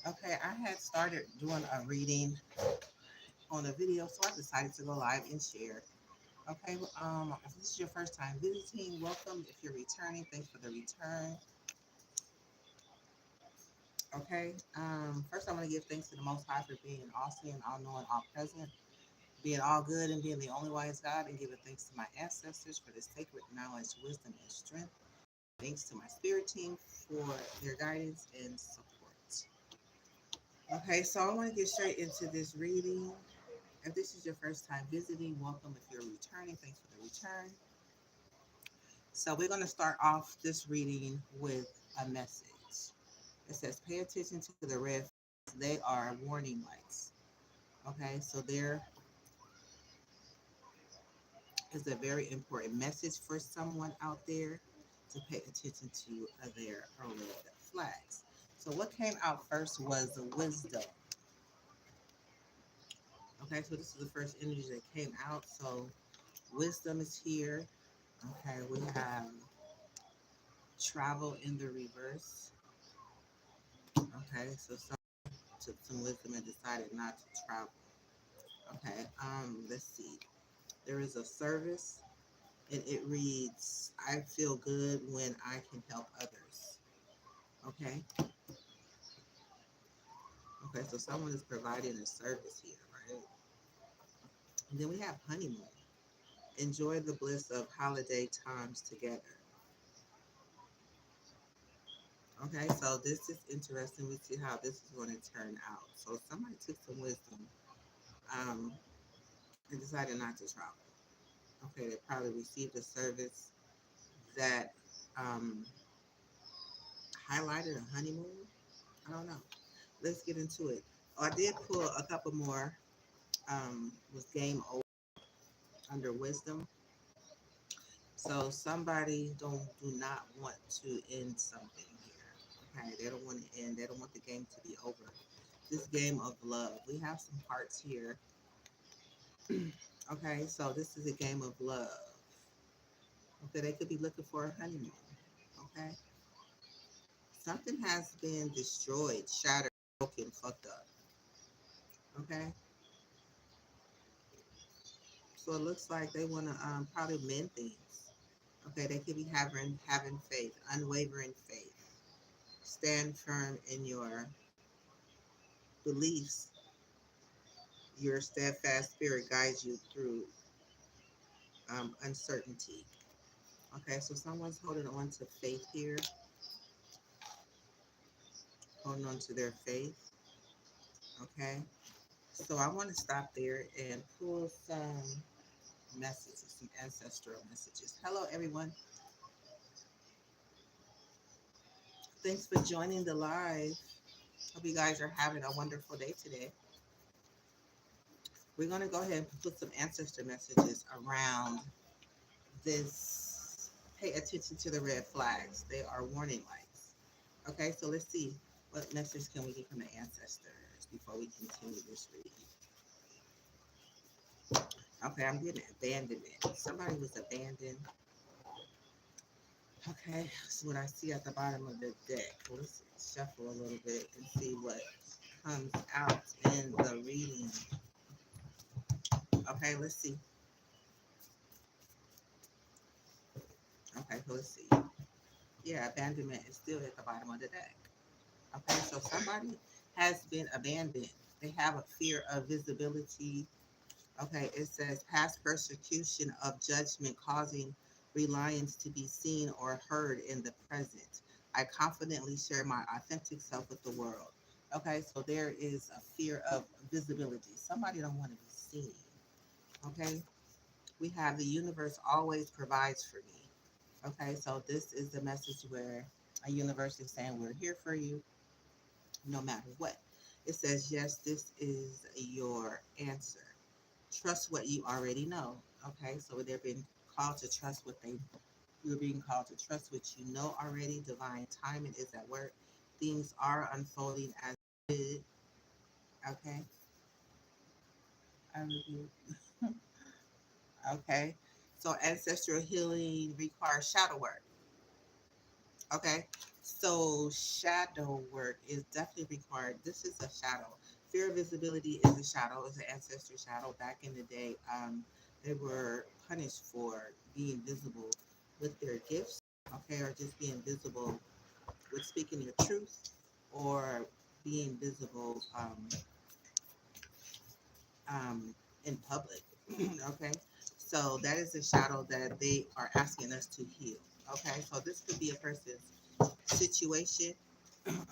Okay, I had started doing a reading on a video, so I decided to go live and share. Okay, if this is your first time visiting, welcome. If you're returning, thanks for the return. Okay, first I want to give thanks to the Most High for being all seeing, all knowing, all present, being all good, and being the only wise God, and giving thanks to my ancestors for this sacred knowledge, wisdom, and strength. Thanks to my spirit team for their guidance and support. Okay, so I want to get straight into this reading. If this is your first time visiting, welcome. If you're returning, thanks for the return. So we're going to start off this reading with a message. It says, pay attention to the red flags. They are warning lights. Okay, so there is a very important message for someone out there to pay attention to their red flags. So what came out first was the wisdom. Okay, so this is the first energy that came out. So wisdom is here. Okay, we have travel in the reverse. Okay, so some took some wisdom and decided not to travel. Okay, let's see. There is a service, and it reads, "I feel good when I can help others." Okay, okay, so someone is providing a service here, right? And then we have honeymoon. Enjoy the bliss of holiday times together. Okay, so this is interesting. We see how this is going to turn out. So somebody took some wisdom um, and decided not to travel. Okay, they probably received a service that um, highlighted a honeymoon. I don't know. Let's get into it. Oh, I did pull a couple more. Was game over under wisdom. So somebody do not want to end something here. Okay, they don't want to end. They don't want the game to be over. This game of love. We have some hearts here. Okay, so this is a game of love. Okay, they could be looking for a honeymoon. Okay, something has been destroyed, shattered, broken, fucked up. Okay, so it looks like they want to probably mend things. Okay, they could be having faith, unwavering faith. Stand firm in your beliefs. Your steadfast spirit guides you through uncertainty. Okay, so someone's holding on to faith here, holding on to their faith. Okay, so I want to stop there and pull some messages, some ancestral messages. Hello, everyone. Thanks for joining the live. Hope you guys are having a wonderful day today. We're going to go ahead and put some ancestor messages around this. Pay attention to the red flags. They are warning lights. Okay, so let's see what message can we get from the ancestors before we continue this reading. Okay, I'm getting abandonment. Somebody was abandoned. Okay, so what I see at the bottom of the deck. Let's shuffle a little bit and see what comes out in the reading. Okay, let's see. Okay, so let's see. Yeah, abandonment is still at the bottom of the deck. Okay, so somebody has been abandoned. They have a fear of visibility. Okay, it says past persecution of judgment causing reliance to be seen or heard in the present. I confidently share my authentic self with the world. Okay, so there is a fear of visibility. Somebody don't want to be seen. Okay, we have the universe always provides for me. Okay, so this is the message where a universe is saying we're here for you no matter what. It says, yes, this is your answer. Trust what you already know. Okay, so they're being called to trust what they, you're being called to trust what you know already. Divine timing is at work. Things are unfolding as good. Okay, I review. Okay, so ancestral healing requires shadow work. Okay, So shadow work is definitely required. This is a shadow. Fear of visibility is a shadow. It's an ancestor shadow. Back in the day, they were punished for being visible with their gifts, okay, or just being visible with speaking your truth, or being visible um, in public. Okay, so that is a shadow that they are asking us to heal. Okay, so this could be a person's situation.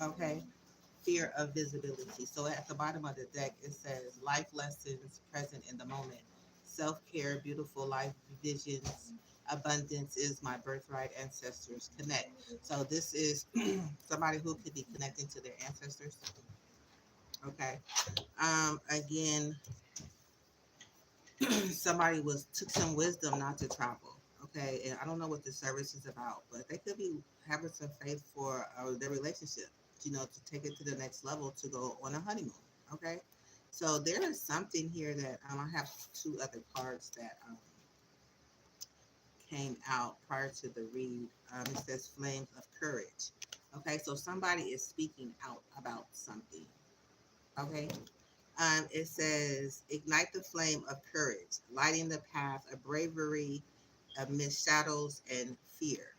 Okay, fear of visibility. So at the bottom of the deck, it says life lessons present in the moment, self care, beautiful life visions. Abundance is my birthright. Ancestors connect. So this is somebody who could be connecting to their ancestors. Okay. Again, somebody was took some wisdom not to travel. Okay, and I don't know what the service is about, but they could be having some faith for their relationship. To take it to the next level to go on a honeymoon. Okay, so there is something here that I have two other cards that came out prior to the read. It says flames of courage. Okay, so somebody is speaking out about something. Okay, it says, ignite the flame of courage, lighting the path of bravery amidst shadows and fear.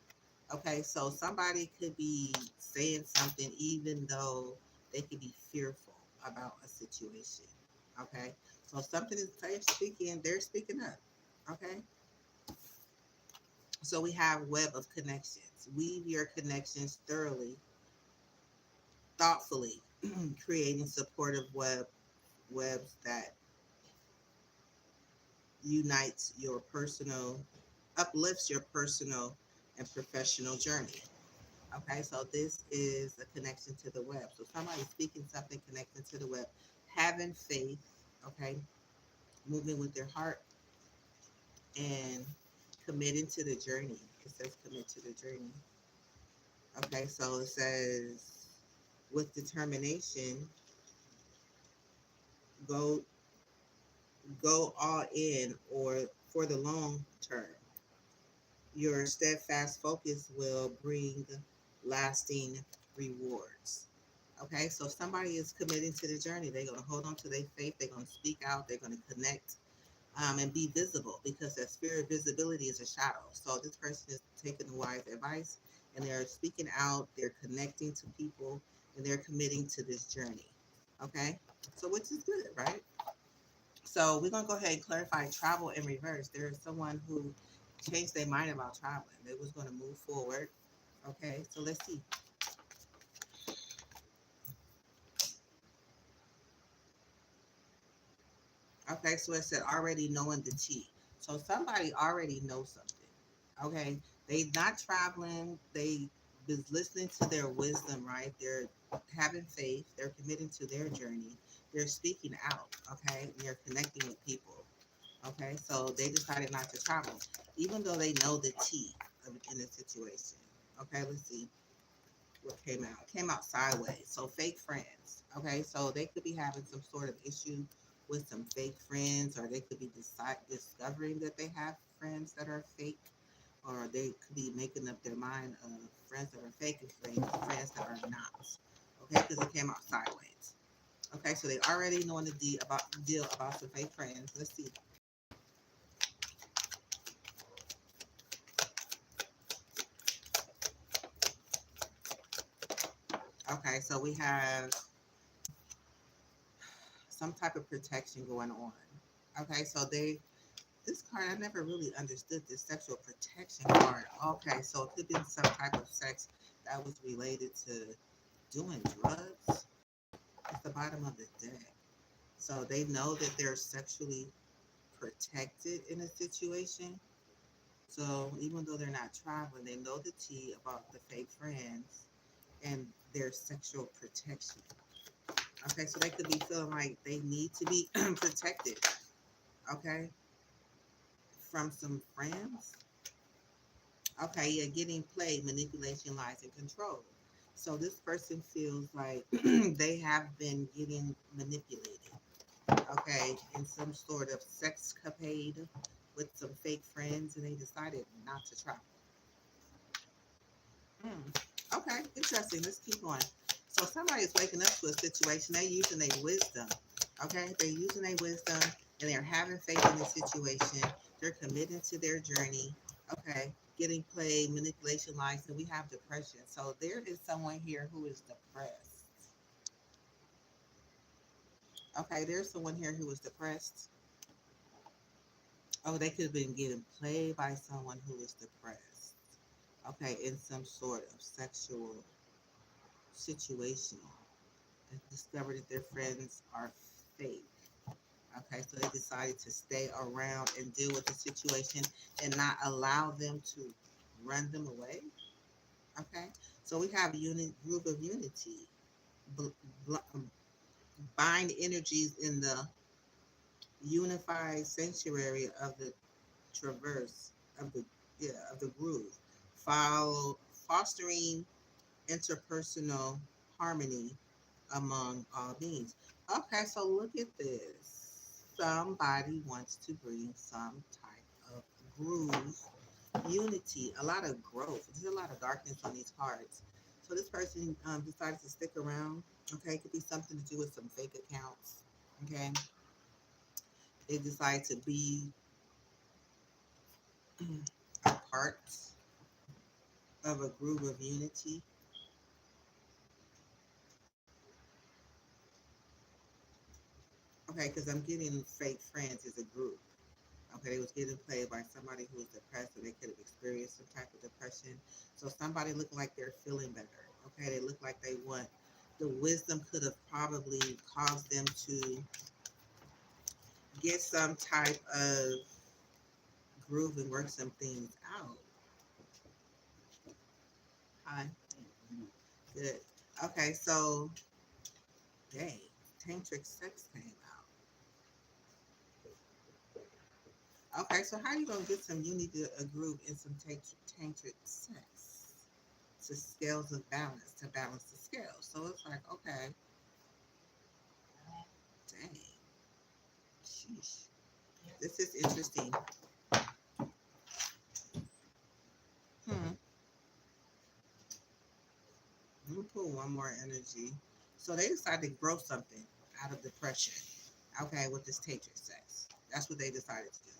Okay, so somebody could be saying something even though they could be fearful about a situation. Okay, so something is they're speaking up. Okay, so we have web of connections. Weave your connections thoroughly, thoughtfully, creating supportive webs that unites your personal, uplifts your personal and professional journey. Okay, so this is a connection to the web. So somebody speaking something connecting to the web, having faith, okay, moving with their heart and committing to the journey. It says commit to the journey. Okay, so it says with determination, go go all in or for the long term. Your steadfast focus will bring lasting rewards. Okay, so if somebody is committing to the journey, they're going to hold on to their faith, they're going to speak out, they're going to connect and be visible because that spirit of visibility is a shadow. So this person is taking the wise advice and they're speaking out, they're connecting to people, and they're committing to this journey. Okay, so which is good, right? So we're gonna go ahead and clarify travel in reverse. There is someone who changed their mind about traveling. They was gonna move forward. Okay, so let's see. Okay, so it said already knowing the tea. So somebody already knows something. Okay, they not traveling. They was listening to their wisdom, right? They're having faith. They're committing to their journey. They're speaking out. Okay, and they're connecting with people. Okay, so they decided not to travel, even though they know the tea in the situation. Okay, let's see what came out. It came out sideways. So fake friends. Okay, so they could be having some sort of issue with some fake friends, or they could be discovering that they have friends that are fake, or they could be making up their mind of friends that are fake and friends that are not. Okay, because it came out sideways. Okay, so they already knowing the deal about some fake friends. Let's see. Okay, so we have some type of protection going on. Okay, so this card I never really understood this sexual protection card. Okay, so it could be some type of sex that was related to doing drugs at the bottom of the deck. So they know that they're sexually protected in a situation. So even though they're not traveling, they know the tea about the fake friends and their sexual protection. Okay, so they could be feeling like they need to be protected, okay, from some friends. Okay, yeah, getting played, manipulation, lies, and control. So this person feels like they have been getting manipulated, okay, in some sort of sexcapade with some fake friends, and they decided not to travel. Hmm. Okay, interesting. Let's keep going. So somebody's waking up to a situation. They're using their wisdom. Okay, they're using their wisdom and they're having faith in the situation. They're committing to their journey. Okay, getting played, manipulation, lies, and we have depression. So there is someone here who is depressed. Okay, there's someone here who is depressed. Oh, they could have been getting played by someone who is depressed. Okay, in some sort of sexual situation. And discovered that their friends are fake. Okay, so they decided to stay around and deal with the situation and not allow them to run them away. Okay, so we have group of unity, bl- um, bind energies in the unified sanctuary of the traverse of the of the groove, follow fostering interpersonal harmony among all beings. Okay, so look at this. Somebody wants to bring some type of groove, unity, a lot of growth. There's a lot of darkness on these cards. So this person decided to stick around. Okay, it could be something to do with some fake accounts. Okay, they decide to be a part of a group of unity. Okay, because I'm getting fake friends as a group. Okay, they was getting played by somebody who was depressed, or they could have experienced some type of depression. So somebody looking like they're feeling better. Okay, they look like they want. The wisdom could have probably caused them to get some type of groove and work some things out. Hi, good. Okay, so dang, tantric sex came out. Okay, so how you gonna get some unity, a groove, and some tantric sex? To scales of balance, to balance the scales. So it's like, okay, dang, sheesh. This is interesting. Hmm. Let me pull one more energy. So they decided to grow something out of depression. Okay, with this tantric sex. That's what they decided to do.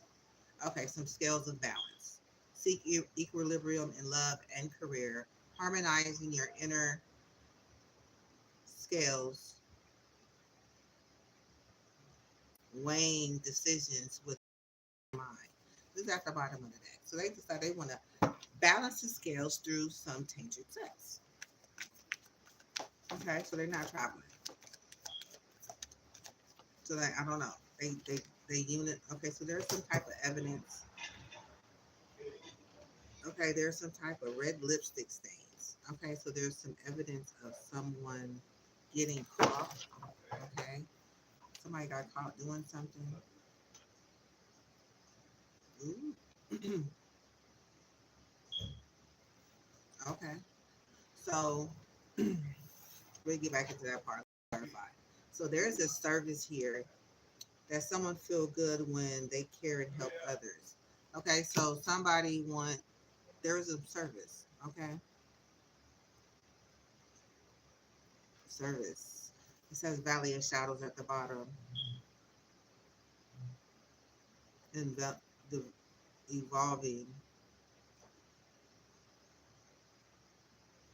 Okay, some scales of balance. Seek equilibrium in love and career, harmonizing your inner scales, weighing decisions with mind. This is at the bottom of the deck. So they decide they want to balance the scales through some tantric sex. Okay, so they're not traveling. So like I don't know. They unit. Okay, so there's some type of evidence. Okay, there's some type of red lipstick stains. Okay, so there's some evidence of someone getting caught. Okay, somebody got caught doing something. Ooh. Okay, so we'll get back into that part. Clarify. So there's a service here that someone feel good when they care and help others. Okay, so somebody want there is a service. Okay, service. It says Valley of Shadows at the bottom, and the evolving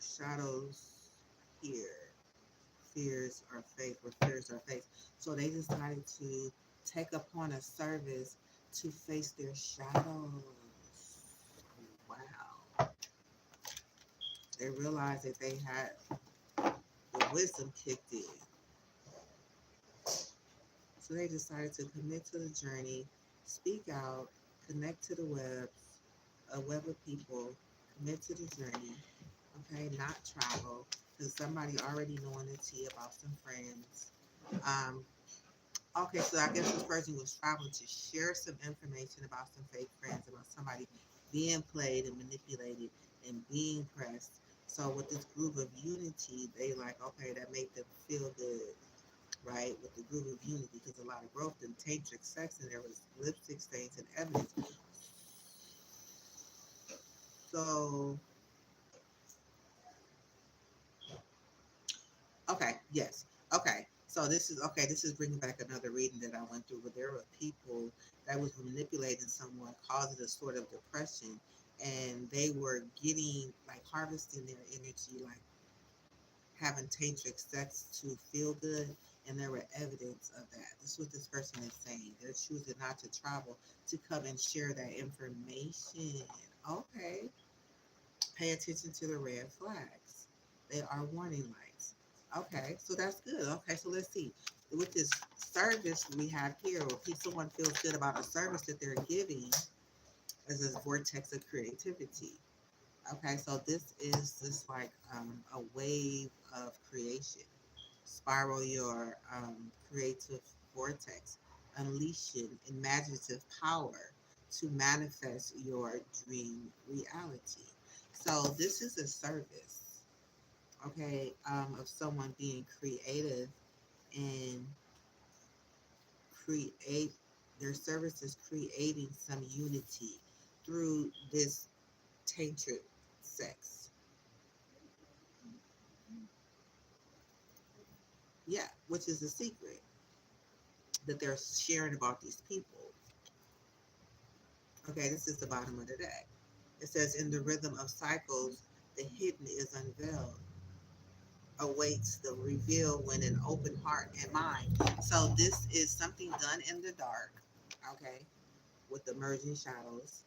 shadows here. Fears are fake, or fears are fake. So they decided to take upon a service to face their shadows. Wow. They realized that they had the wisdom kicked in. So they decided to commit to the journey, speak out, connect to the webs, a web of people, commit to the journey, okay, not travel, because somebody already knowing the tea about some friends. Um, okay, so I guess this person was traveling to share some information about some fake friends, about somebody being played and manipulated and being pressed. So with this group of unity, they like, okay, that made them feel good, right, with the group of unity, because a lot of growth in tantric sex and there was lipstick stains and evidence. So Okay, yes. Okay. So this is okay. This is bringing back another reading that I went through, where there were people that was manipulating someone, causing a sort of depression, and they were getting like harvesting their energy, like having tantric sex to feel good, and there were evidence of that. This is what this person is saying. They're choosing not to travel to come and share that information. Okay. Pay attention to the red flags. They are warning lights. Okay, so that's good. Okay, so let's see. With this service we have here, or if someone feels good about a service that they're giving, as a vortex of creativity. Okay, so this is just like a wave of creation. Spiral your creative vortex, unleashing imaginative power to manifest your dream reality. So this is a service, okay, of someone being creative and create their services, creating some unity through this tantric sex. Yeah, which is a secret that they're sharing about these people. Okay, this is the bottom of the deck. It says, in the rhythm of cycles, the hidden is unveiled, awaits the reveal when an open heart and mind. So this is something done in the dark, okay, with emerging shadows,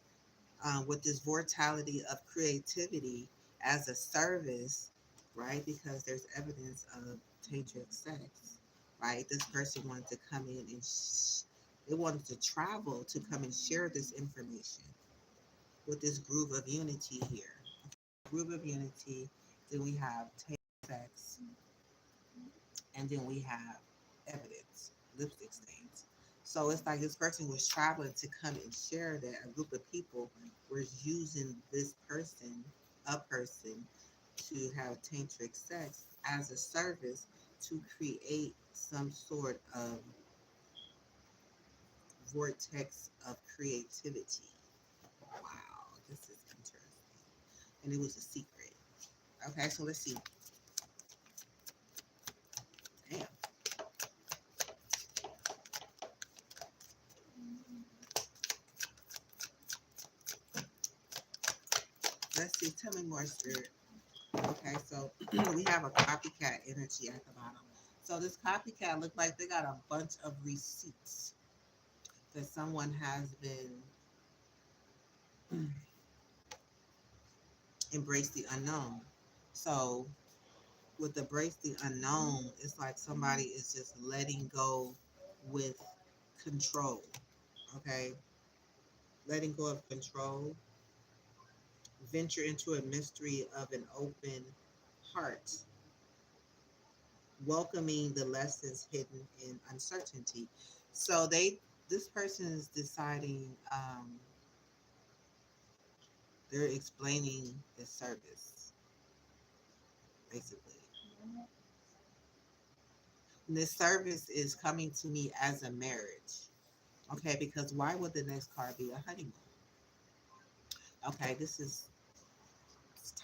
with this vortality of creativity as a service, right? Because there's evidence of tantric sex, right? This person wanted to come in and they wanted to travel to come and share this information with this groove of unity here. Groove of unity. Then we have tantric sex, and then we have evidence, lipstick stains. So it's like this person was traveling to come and share that a group of people was using this person, a person, to have tantric sex as a service to create some sort of vortex of creativity. Wow, this is interesting. And it was a secret. Okay, so let's see. Damn. Let's see. Tell me more, Spirit. Okay, so we have a copycat energy at the bottom. So this copycat look like they got a bunch of receipts that someone has been embrace the unknown. So with embrace the unknown, it's like somebody is just letting go with control. Okay, letting go of control, venture into a mystery of an open heart, welcoming the lessons hidden in uncertainty. So this person is deciding, they're explaining the service, basically. And this service is coming to me as a marriage. Okay, because why would the next card be a honeymoon? Okay, this is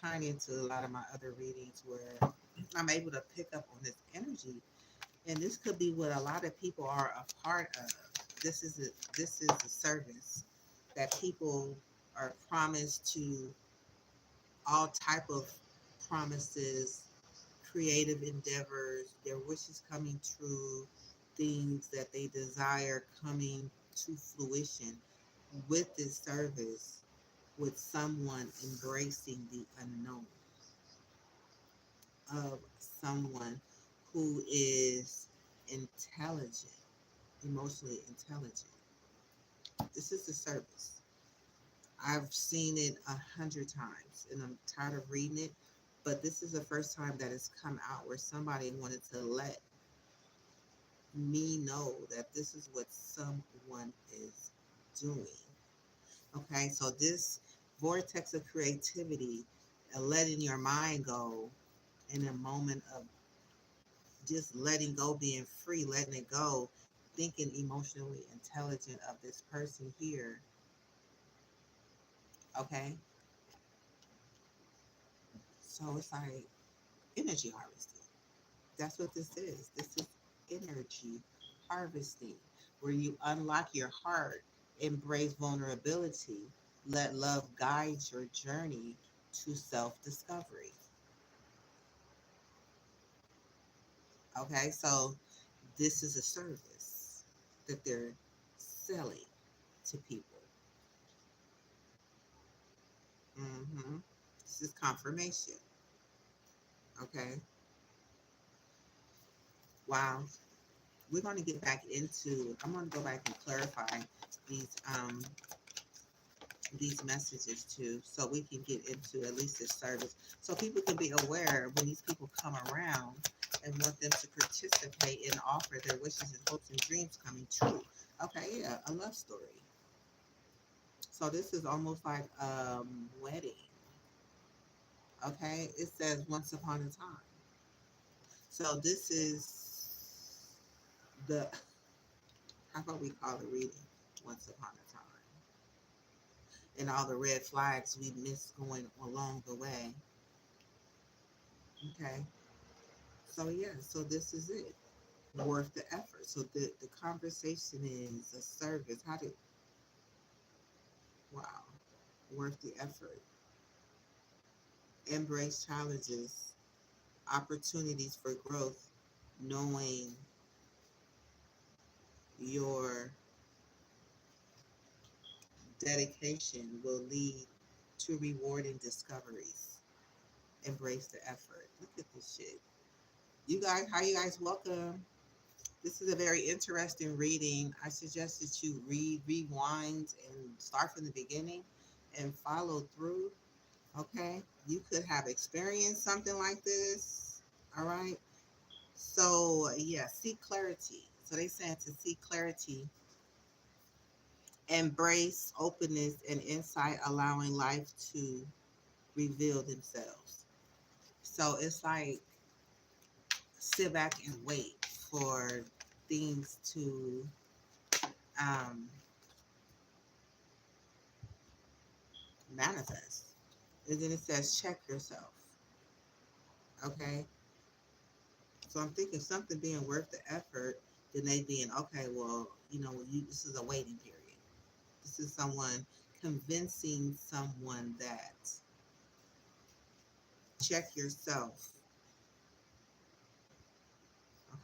tying into a lot of my other readings where I'm able to pick up on this energy. And this could be what a lot of people are a part of. This is a service that people are promised to, all type of promises, creative endeavors, their wishes coming true, things that they desire coming to fruition with this service, with someone embracing the unknown of someone who is intelligent, emotionally intelligent. This is the service. I've seen it 100 times and I'm tired of reading it, but this is the first time that it's come out where somebody wanted to let me know that this is what someone is doing. Okay, so this vortex of creativity, letting your mind go in a moment of just letting go, being free, letting it go, thinking emotionally intelligent of this person here. Okay, so it's like energy harvesting. That's what this is. This is energy harvesting, where you unlock your heart, embrace vulnerability, let love guide your journey to self discovery. Okay, so this is a service that they're selling to people. This is confirmation. Okay, wow. We're going to get back into, I'm going to go back and clarify these these messages too, so we can get into at least this service, so people can be aware when these people come around and want them to participate and offer their wishes and hopes and dreams coming true. Okay, yeah, a love story. So this is almost like wedding. Okay, it says once upon a time. So this is the, how about we call the reading once upon a time, and all the red flags we missed going along the way. Okay, so yeah, so this is it. Worth the effort. So the conversation is a service. How did, wow, worth the effort. Embrace challenges, opportunities for growth, knowing your dedication will lead to rewarding discoveries. Embrace the effort. Look at this shit. You guys, how you guys welcome? This is a very interesting reading. I suggest that you rewind, and start from the beginning and follow through. Okay. You could have experienced something like this. All right. So, yeah, seek clarity. So they saying to seek clarity, embrace openness and insight, allowing life to reveal themselves. So it's like sit back and wait for things to um, manifest. And then it says check yourself. Okay. So I'm thinking something being worth the effort, then they being okay, well, this is a waiting period. This is someone convincing someone that check yourself.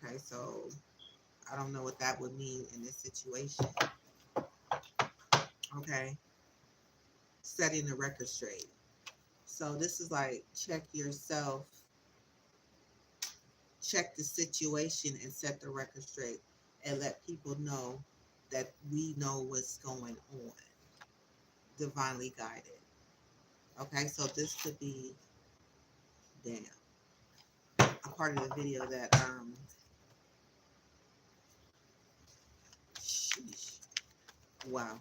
Okay, so I don't know what that would mean in this situation. Okay, setting the record straight. So this is like check yourself, check the situation, and set the record straight, and let people know that we know what's going on. Divinely guided. Okay, so this could be, damn, a part of the video that sheesh, wow.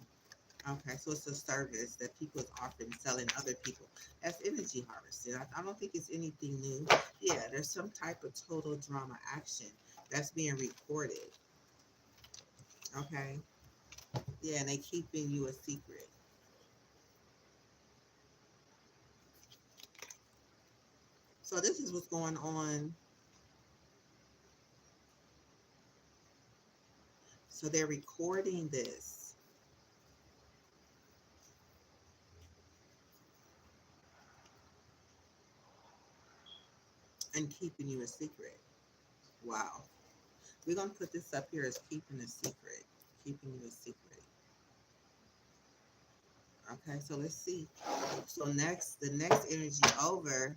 Okay, so it's a service that people is offering, selling other people. That's energy harvesting. I don't think it's anything new. Yeah, there's some type of total drama action that's being recorded. Okay, yeah, and they keeping you a secret. So this is what's going on. So they're recording this and keeping you a secret. Wow. We're gonna put this up here as keeping a secret. Keeping you a secret. Okay, so let's see. So next, the next energy over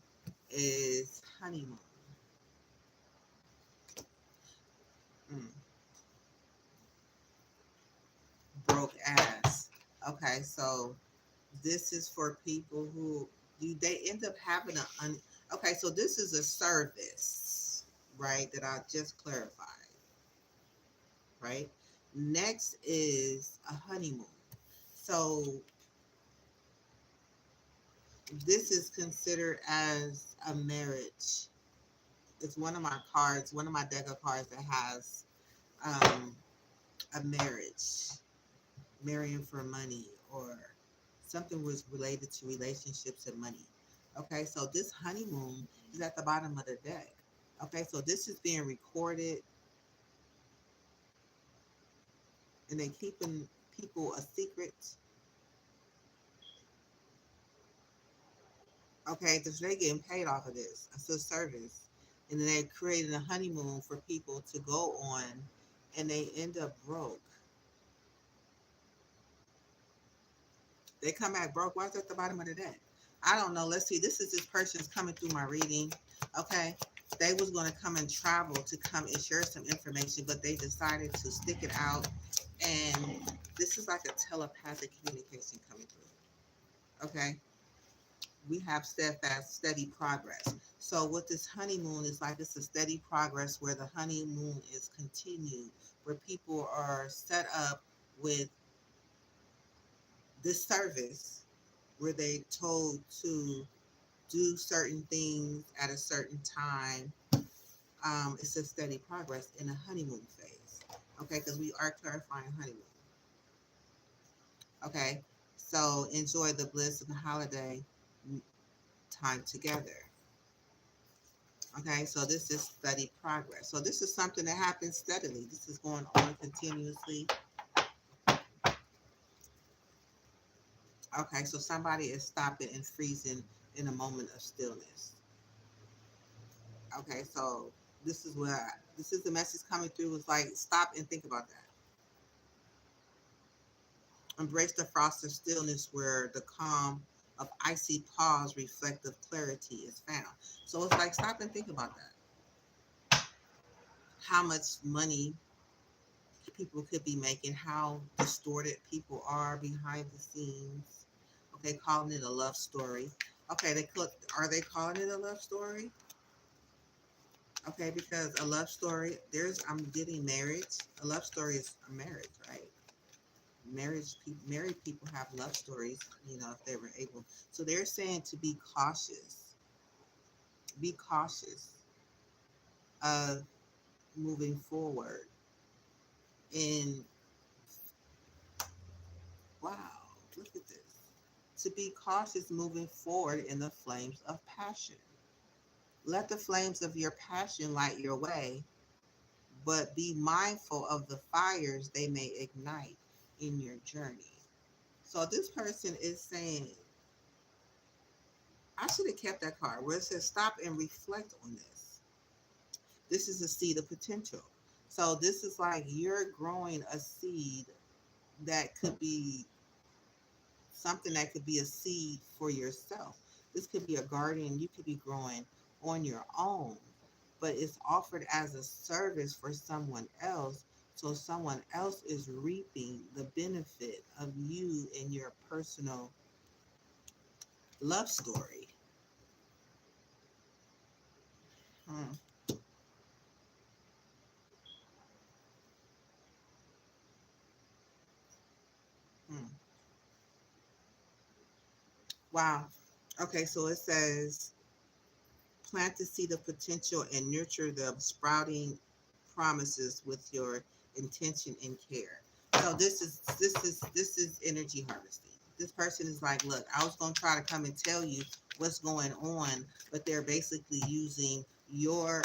is honeymoon. Mm, broke ass. Okay, so this is for people who do they end up having okay, so this is a service, right? That I just clarified, right? Next is a honeymoon. So this is considered as a marriage. It's one of my cards, one of my deck of cards that has um, a marriage, marrying for money, or something was related to relationships and money. Okay, so this honeymoon is at the bottom of the deck. Okay, so this is being recorded, and they keeping people a secret. Okay, because they getting paid off of this. It's a service. And then they're creating a honeymoon for people to go on, and they end up broke. They come back broke. Why's at the bottom of the deck? I don't know. Let's see. This is this person's coming through my reading. Okay. They was going to come and travel to come and share some information, but they decided to stick it out. And this is like a telepathic communication coming through. Okay. We have steadfast, steady progress. So with this honeymoon, it's like it's a steady progress where the honeymoon is continued, where people are set up with this service where they told to do certain things at a certain time. It's a steady progress in a honeymoon phase. Okay, because we are clarifying honeymoon. Okay, so enjoy the bliss of the holiday time together. Okay, so this is steady progress. So this is something that happens steadily. This is going on continuously. Okay, so somebody is stopping and freezing in a moment of stillness. Okay, so this is the message coming through. It's like stop and think about that. Embrace the frost of stillness where the calm of icy pause, reflective clarity is found. So it's like stop and think about that. How much money people could be making, how distorted people are behind the scenes. Okay, calling it a love story. Okay, are they calling it a love story? Okay, because a love story, I'm getting marriage. A love story is a marriage, right? Married people have love stories, if they were able. So they're saying to be cautious. Be cautious of moving forward. And wow, look at this. To be cautious moving forward in the flames of passion. Let the flames of your passion light your way, but be mindful of the fires they may ignite in your journey. So this person is saying, I should have kept that card where it says stop and reflect on this. This is a seed of potential. So this is like you're growing a seed that could be something that could be a seed for yourself. This could be a garden you could be growing on your own, but it's offered as a service for someone else. So someone else is reaping the benefit of you and your personal love story. Hmm. Hmm. Wow. Okay, so it says plant the seed of potential and nurture the sprouting promises with your intention and care. So this is energy harvesting. This person is like, look, I was gonna try to come and tell you what's going on, but they're basically using your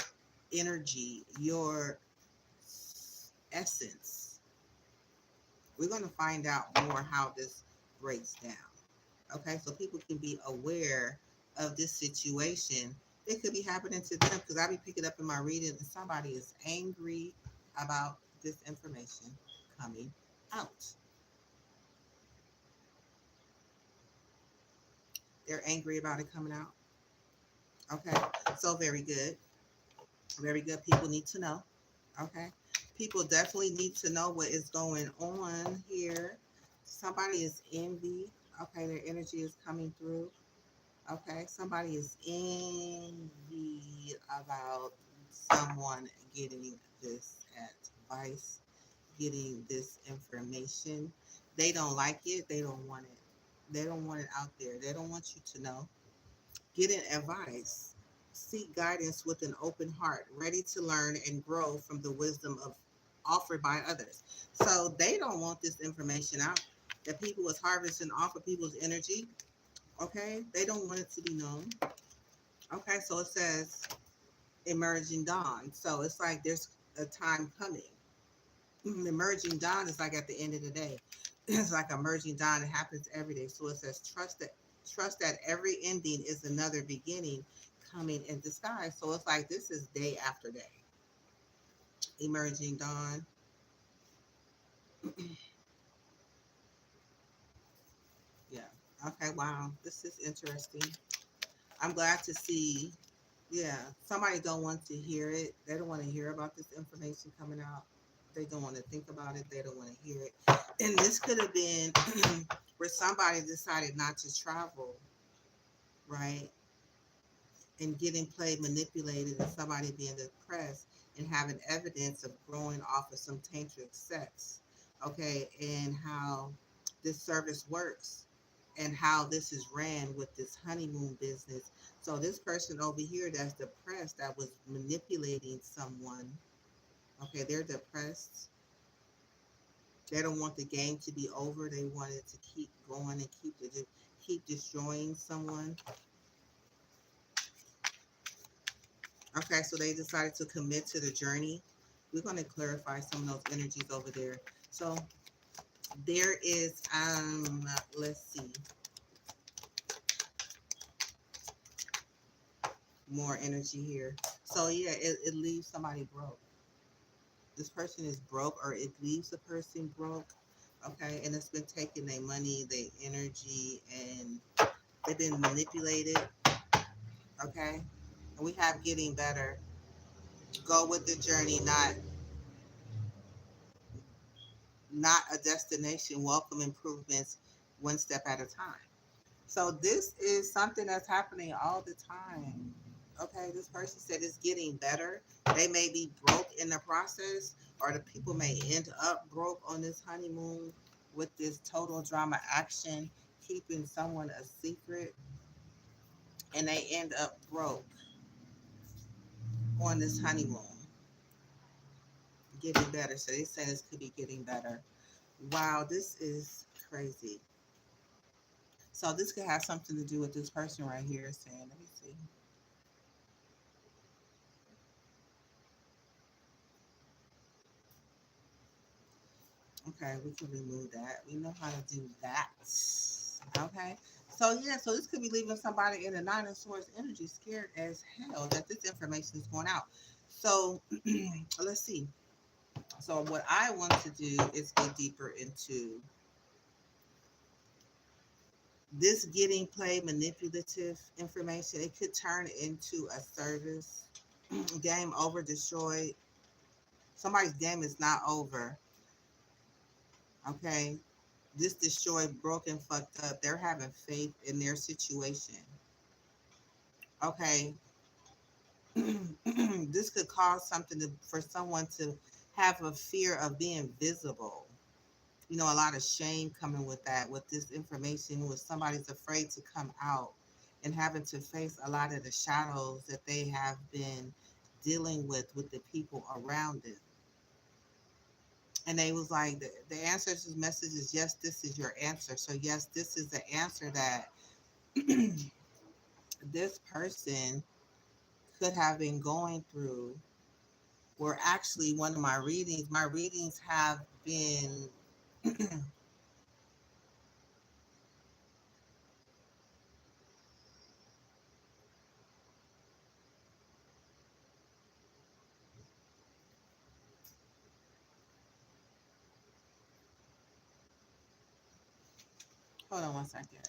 energy, your essence. We're gonna find out more how this breaks down. Okay, so people can be aware of this situation. It could be happening to them because I be picking up in my reading and somebody is angry about this information coming out. They're angry about it coming out. Okay, so very good. Very good. People need to know. Okay, people definitely need to know what is going on here. Somebody is envy. Okay, their energy is coming through. Okay, somebody is envy about someone getting this advice, getting this information. They don't like it. They don't want it. They don't want it out there. They don't want you to know. Getting advice. Seek guidance with an open heart, ready to learn and grow from the wisdom of offered by others. So they don't want this information out that people was harvesting off of people's energy. Okay, they don't want it to be known. Okay, so it says emerging dawn. So it's like there's a time coming. Emerging dawn is like at the end of the day. It's like emerging dawn. It happens every day. So it says trust that every ending is another beginning coming in disguise. So it's like this is day after day. Emerging dawn. Yeah. Okay. Wow. This is interesting. I'm glad to see. Yeah. Somebody don't want to hear it. They don't want to hear about this information coming out. They don't want to think about it. They don't want to hear it. And this could have been where somebody decided not to travel, right? And getting played, manipulated, and somebody being depressed and having evidence of growing off of some tantric sex, okay, and how this service works and how this is ran with this honeymoon business. So this person over here that's depressed, that was manipulating someone, okay, they're depressed. They don't want the game to be over. They want it to keep going and keep destroying someone. Okay, so they decided to commit to the journey. We're going to clarify some of those energies over there. So there is let's see, more energy here. So yeah, it leaves somebody broke. This person is broke, or it leaves the person broke. Okay, and it's been taking their money, their energy, and they've been manipulated. Okay, and we have getting better. Go with the journey, not a destination. Welcome improvements one step at a time. So this is something that's happening all the time. Okay, this person said it's getting better. They may be broke in the process, or the people may end up broke on this honeymoon with this total drama action, keeping someone a secret, and they end up broke on this honeymoon. Getting better. So they say this could be getting better. Wow, this is crazy. So this could have something to do with this person right here saying, let me see. Okay, we can remove that. We know how to do that. Okay. So yeah, so this could be leaving somebody in a nine of swords energy scared as hell that this information is going out. So let's see. So what I want to do is get deeper into this getting played manipulative information. It could turn into a service. Game over, destroyed. Somebody's game is not over. Okay. This destroyed, broken, fucked up. They're having faith in their situation. Okay. This could cause something for someone to have a fear of being visible. You know, a lot of shame coming with that, with this information, where somebody's afraid to come out and having to face a lot of the shadows that they have been dealing with the people around them. And they was like, the answer to this message is yes, this is your answer. So yes, this is the answer that this person could have been going through. Where actually one of my readings have been hold on one second.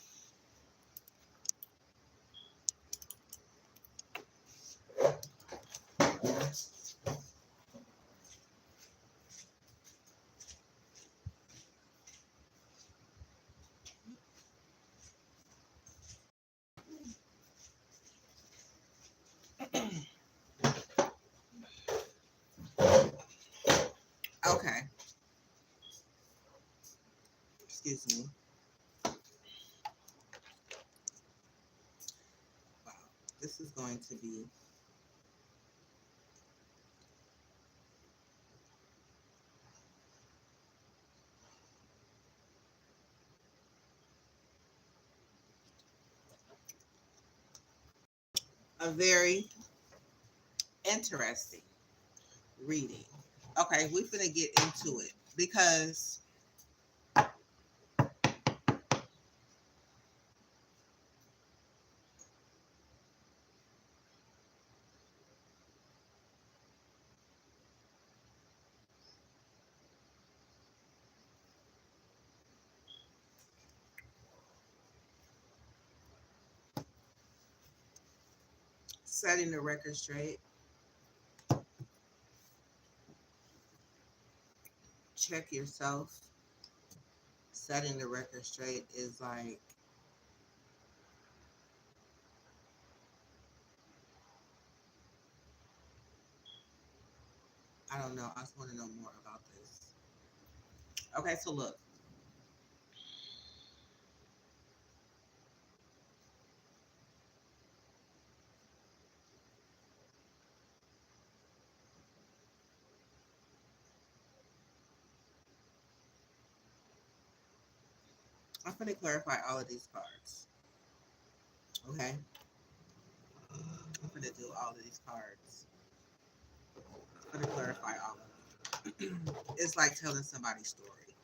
Okay, excuse me. Wow, this is going to be a very Interesting reading. Okay, we're gonna get into it because setting the record straight, check yourself. Setting the record straight is like, I don't know. I just want to know more about this. Okay, so look, I'm going to clarify all of these cards. Okay, I'm going to do all of these cards. I'm going to clarify all of them. It's like telling somebody's story.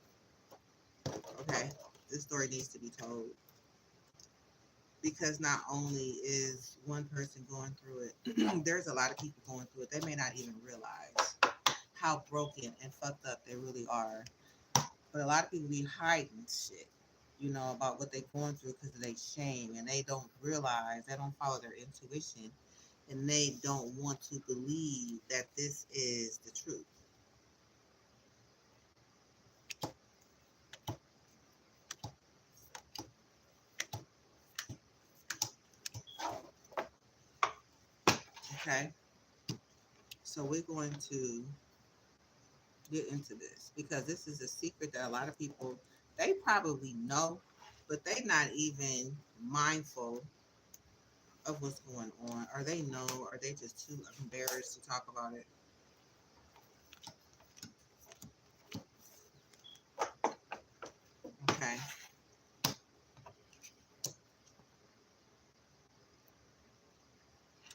Okay, this story needs to be told because not only is one person going through it, there's a lot of people going through it. They may not even realize how broken and fucked up they really are. But a lot of people be hiding shit, about what they're going through because of their shame, and they don't realize, they don't follow their intuition, and they don't want to believe that this is the truth. Okay, so we're going to get into this because this is a secret that a lot of people, they probably know, but they not even mindful of what's going on, or they know, or they just too embarrassed to talk about it. Okay,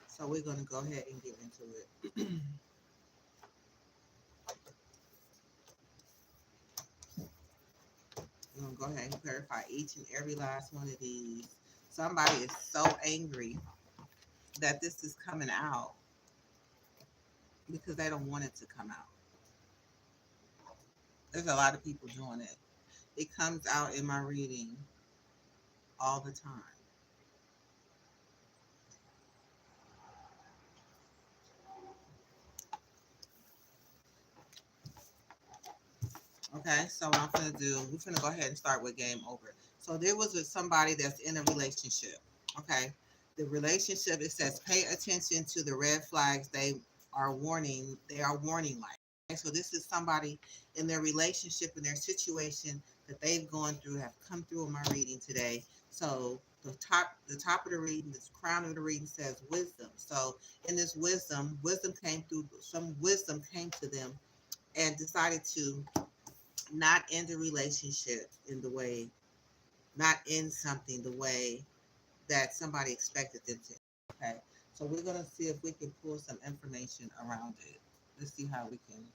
so we're going to go ahead and get into it. We're going to go ahead and clarify each and every last one of these. Somebody is so angry that this is coming out because they don't want it to come out. There's a lot of people doing it. It comes out in my reading all the time. Okay, so what I'm gonna do, we're gonna go ahead and start with game over. So there was with somebody that's in a relationship. Okay, the relationship, it says pay attention to the red flags. They are warning lights. Okay, so this is somebody in their relationship, in their situation that they've gone through, have come through in my reading today. So the top of the reading, this crown of the reading says wisdom. So in this wisdom came through, some wisdom came to them and decided to not end a relationship in the way, not end something the way that somebody expected them to. Okay, so we're gonna see if we can pull some information around it. Let's see how we can.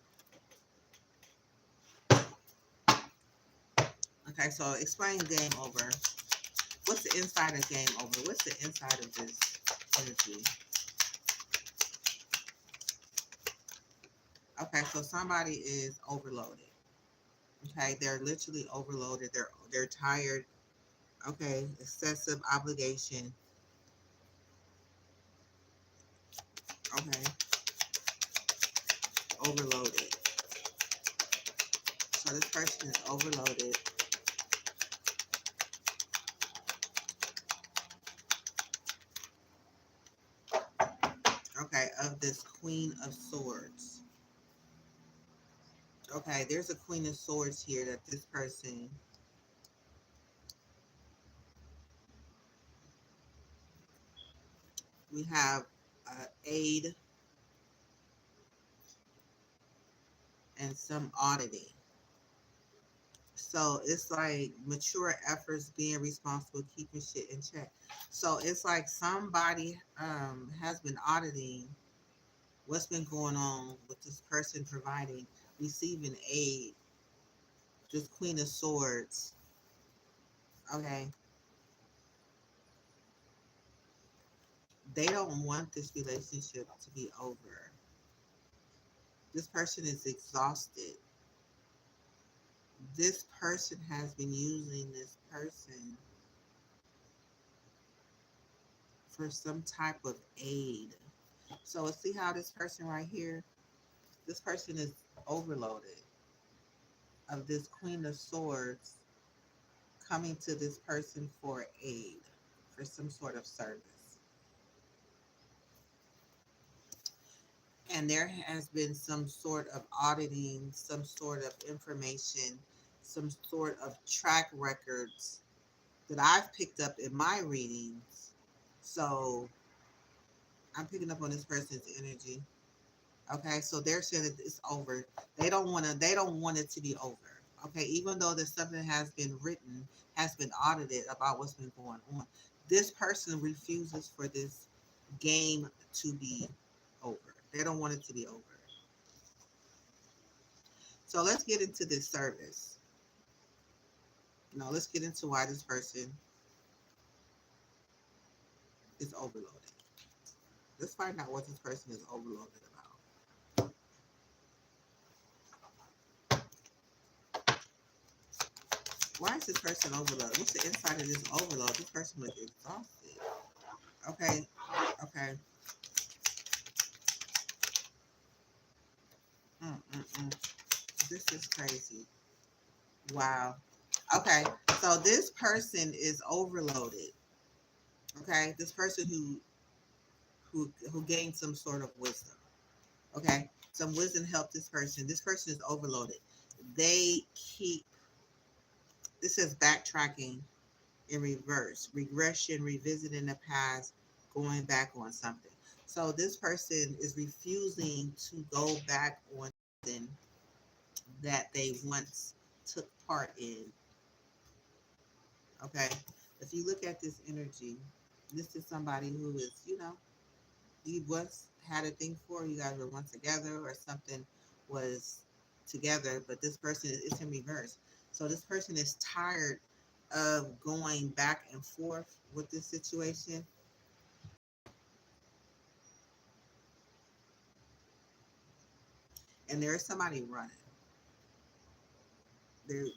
Okay, so explain game over. What's the inside of game over? What's the inside of this energy? Okay, so somebody is overloaded. Okay, they're literally overloaded. They're tired. Okay, excessive obligation. Okay, overloaded. So this person is overloaded. Okay, of this Queen of Swords. Okay, there's a Queen of Swords here that this person, we have aid and some auditing. So it's like mature efforts, being responsible, keeping shit in check. So it's like somebody has been auditing What's been going on with this person providing, receiving aid? This Queen of Swords. Okay. They don't want this relationship to be over. This person is exhausted. This person has been using this person for some type of aid. So see how this person right here, this person is overloaded of this Queen of Swords coming to this person for aid, for some sort of service. And there has been some sort of auditing, some sort of information, some sort of track records that I've picked up in my readings. So I'm picking up on this person's energy. Okay, so they're saying that it's over. They don't want it to be over. Okay, even though there's something has been written, has been audited about what's been going on. This person refuses for this game to be over. They don't want it to be over. So let's get into this service. No, let's get into why this person is overloaded. Let's find out what this person is overloaded about. Why is this person overloaded? What's the inside of this overload? This person looks exhausted. Okay, okay. Mm-mm-mm. This is crazy. Wow. Okay, so this person is overloaded. Okay, this person who gained some sort of wisdom. Okay, some wisdom helped this person. This person is overloaded. They keep, this says backtracking in reverse, regression, revisiting the past, going back on something. So this person is refusing to go back on something that they once took part in. Okay, if you look at this energy, this is somebody who is, you once had a thing for, you guys were once together or something was together, but this person is in reverse. So this person is tired of going back and forth with this situation. And there is somebody running.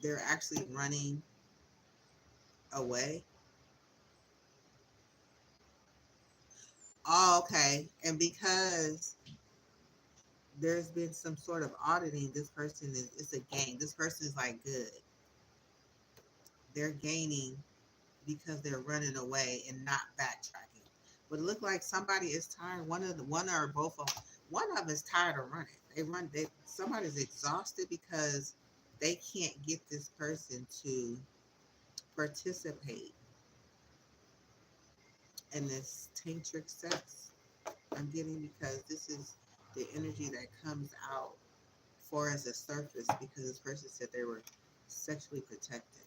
They're actually running away. Oh, okay. And because there's been some sort of auditing, this person is, it's a gain. This person is like good. They're gaining because they're running away and not backtracking. But it looked like somebody is tired. One or both of them, one of them is tired of running. Somebody's exhausted because they can't get this person to participate in this tantric sex. I'm getting, because this is the energy that comes out for as a surface, because this person said they were sexually protected.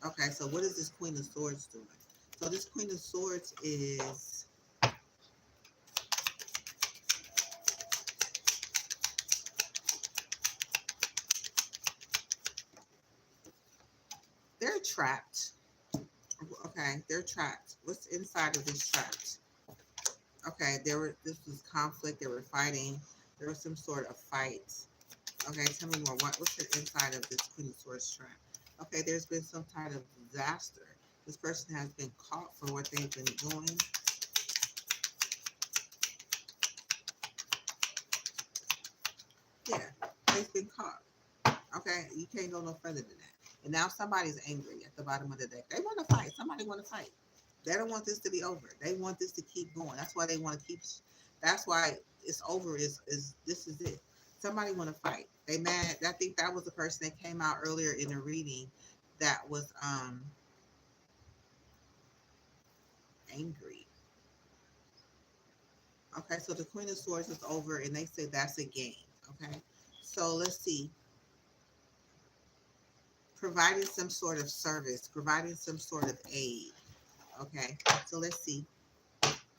Okay, so what is this Queen of Swords doing? So this Queen of Swords is they're trapped. Okay, they're trapped. What's inside of this trapped? Okay, this was conflict, they were fighting, there was some sort of fight. Okay, tell me more. What's the inside of this Queen of Swords trap? Okay, there's been some kind of disaster. This person has been caught for what they've been doing. Yeah, they've been caught. Okay, you can't go no further than that. And now somebody's angry at the bottom of the deck. They want to fight. Somebody want to fight. They don't want this to be over. They want this to keep going. That's why they want to keep. That's why it's over. Is this is it? Somebody want to fight. They mad. I think that was the person that came out earlier in the reading that was angry. Okay, so the Queen of Swords is over, and they say that's a game. Okay, so let's see. Providing some sort of service, providing some sort of aid. Okay, so let's see.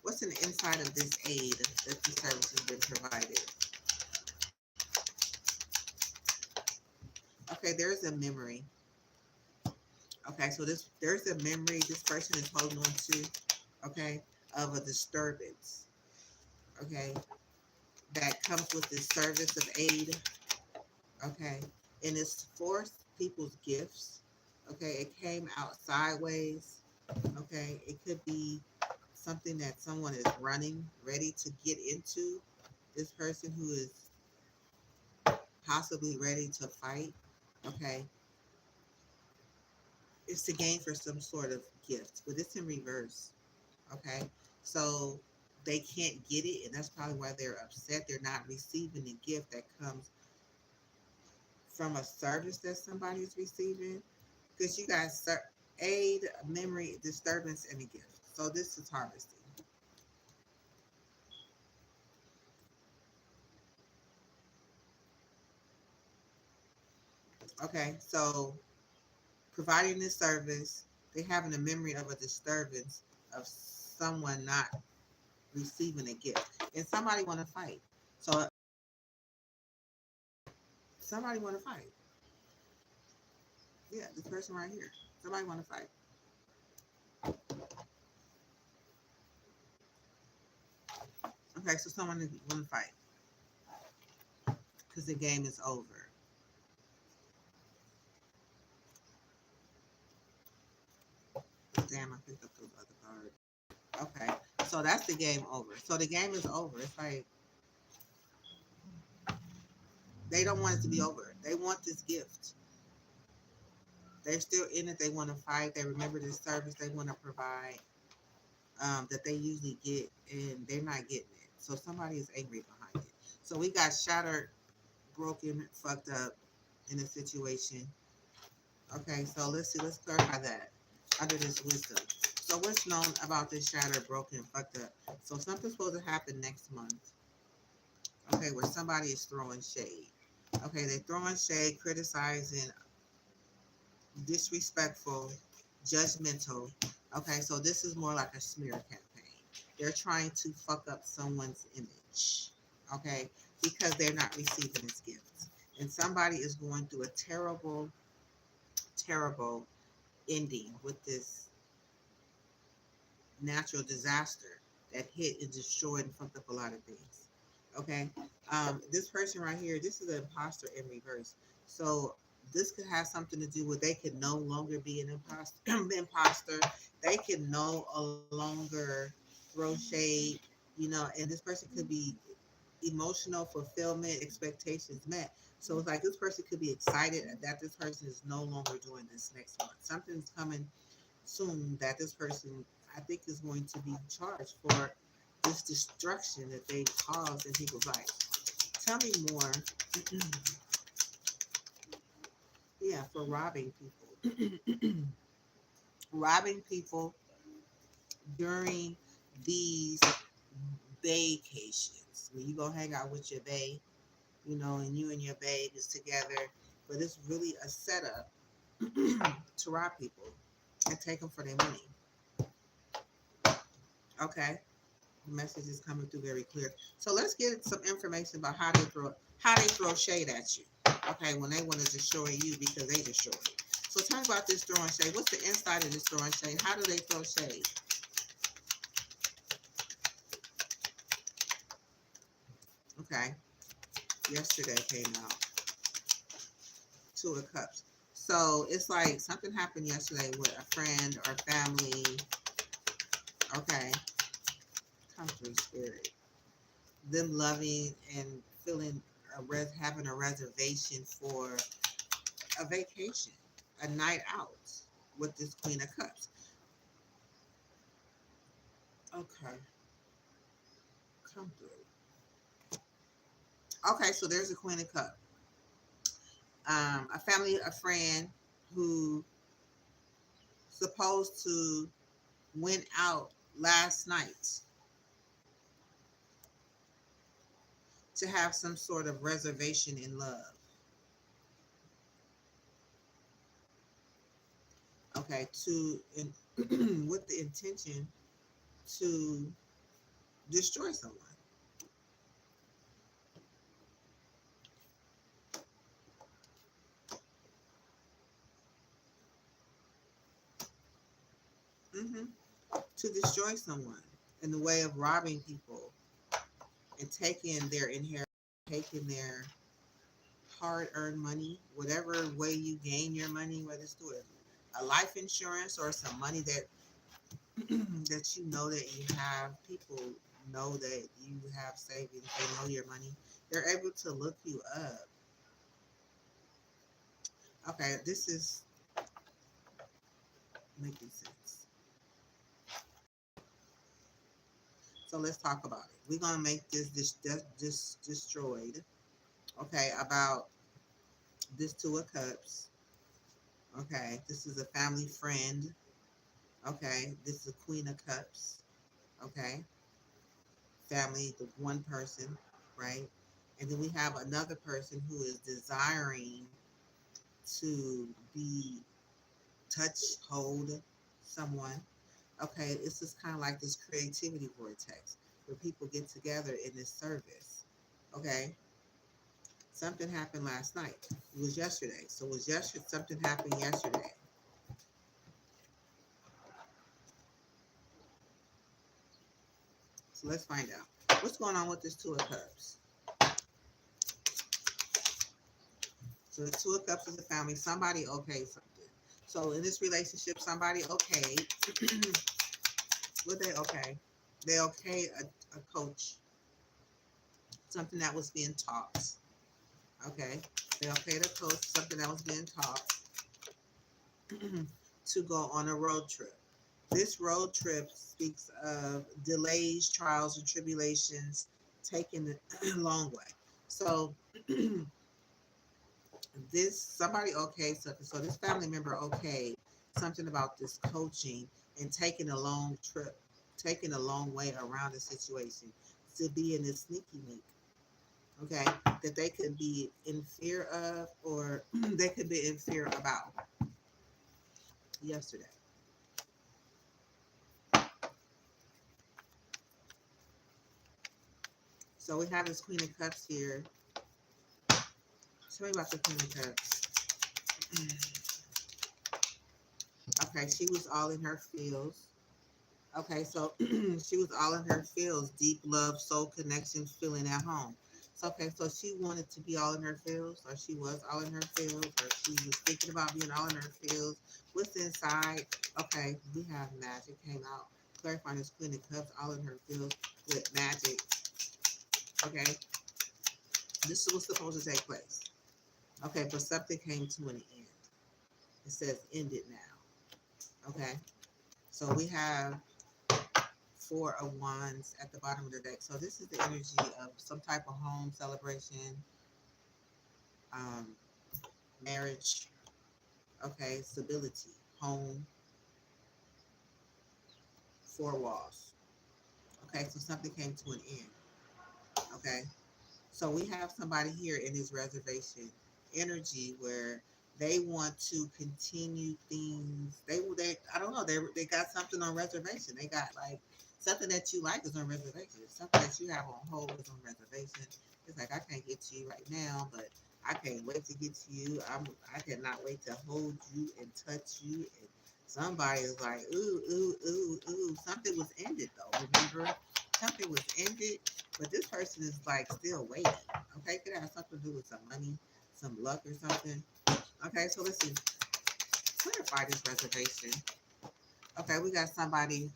What's in the inside of this aid that the service has been provided? Okay, there's a memory. Okay, so there's a memory this person is holding on to, okay, of a disturbance, okay, that comes with this service of aid, okay, and it's for people's gifts, okay, it came out sideways, okay, it could be something that someone is running, ready to get into, this person who is possibly ready to fight, okay, it's to gain for some sort of gift, but it's in reverse. Okay. So they can't get it, and that's probably why they're upset. They're not receiving the gift that comes from a service that somebody is receiving. Because you got aid, memory, disturbance, and a gift. So this is harvesting. Okay. So providing this service, they having a memory of a disturbance of someone not receiving a gift. And somebody want to fight. So somebody want to fight. Yeah, this person right here. Somebody want to fight. Okay, so someone want to fight because the game is over. Damn, I picked up those other cards. Okay, so that's the game over. So the game is over. It's like they don't want it to be over. They want this gift. They're still in it. They want to fight. They remember this service they want to provide, that they usually get, and they're not getting it. So somebody is angry behind it. So we got shattered, broken, fucked up in a situation. Okay, so let's see. Let's clarify that under this wisdom. So what's known about this shattered, broken, fucked up? So something's supposed to happen next month. Okay, where somebody is throwing shade. Okay, they're throwing shade, criticizing, disrespectful, judgmental. Okay, so this is more like a smear campaign. They're trying to fuck up someone's image. Okay, because they're not receiving his gifts. And somebody is going through a terrible, terrible ending with this natural disaster that hit and destroyed and fucked up a lot of things. Okay. This person right here, this is an imposter in reverse. So this could have something to do with they could no longer be an imposter. Imposter. They can no longer throw shade, and this person could be emotional fulfillment, expectations met. So it's like this person could be excited that this person is no longer doing this next month. Something's coming soon that this person I think is going to be charged for this destruction that they caused in people's lives. Tell me more. Yeah, for robbing people. Robbing people during these vacations. When you go hang out with your babe, and you and your babe is together, but it's really a setup to rob people and take them for their money. Okay. The message is coming through very clear. So let's get some information about how they throw shade at you. Okay, when they want to destroy you because they destroy you. So tell me about this throwing shade. What's the inside of this throwing shade? How do they throw shade? Okay, yesterday came out. Two of Cups. So it's like something happened yesterday with a friend or family. Okay, come through spirit. Them loving and feeling having a reservation for a vacation, a night out with this Queen of Cups. Okay, come through. Okay, so there's a Queen of Cups. A friend who supposed to went out last night to have some sort of reservation in love. Okay, with the intention to destroy someone. hmm To destroy someone in the way of robbing people and taking their inheritance, taking their hard-earned money, whatever way you gain your money, whether it's through a life insurance or some money that that you know that you have. People know that you have savings. They know your money. They're able to look you up. Okay, this is making sense. So let's talk about it. We're gonna make this destroyed. Okay, about this Two of Cups. Okay, this is a family friend. Okay, this is a Queen of Cups. Okay, family, the one person, right? And then we have another person who is desiring to be touch, hold someone. Okay, it's just kind of like this creativity vortex where people get together in this service. Okay, something happened last night. It was yesterday. So it was yesterday. Something happened yesterday. So let's find out what's going on with this Two of Cups. So the Two of Cups is a family. Somebody okayed something. So in this relationship, somebody okayed. What they okay? They okayed a coach, something that was being taught. Okay, they okayed a coach, something that was being taught to go on a road trip. This road trip speaks of delays, trials, and tribulations taken a long way. So this somebody okay, so this family member okay something about this coaching and taking a long trip, taking a long way around the situation to be in this sneaky link. Okay, that they could be in fear of, or they could be in fear about yesterday. So we have this Queen of Cups here. Tell me about the Queen of Cups. Okay, she was all in her feels. Okay, so she was all in her feels, deep love, soul connection, feeling at home. So, okay, so she wanted to be all in her feels, or she was all in her feels, or she was thinking about being all in her feels. What's inside? Okay, we have magic came out. Clarifying this Queen of Cups, all in her feels with magic. Okay, this was supposed to take place. Okay, but something came to an end. It says end it now. Okay, so we have Four of Wands at the bottom of the deck. So this is the energy of some type of home celebration, um, marriage, okay, stability, home, four walls. Okay, so something came to an end. Okay, so we have somebody here in this reservation energy where they want to continue things. They I don't know. They got something on reservation. They got like something that you like is on reservation. Something that you have on hold is on reservation. It's like I can't get to you right now, but I can't wait to get to you. I cannot wait to hold you and touch you. And somebody is like, ooh, ooh, ooh, ooh. Something was ended though. Remember, something was ended, but this person is like still waiting. Okay, could have something to do with some money, some luck or something. Okay, so let's see. Clarify this reservation. Okay, we got somebody,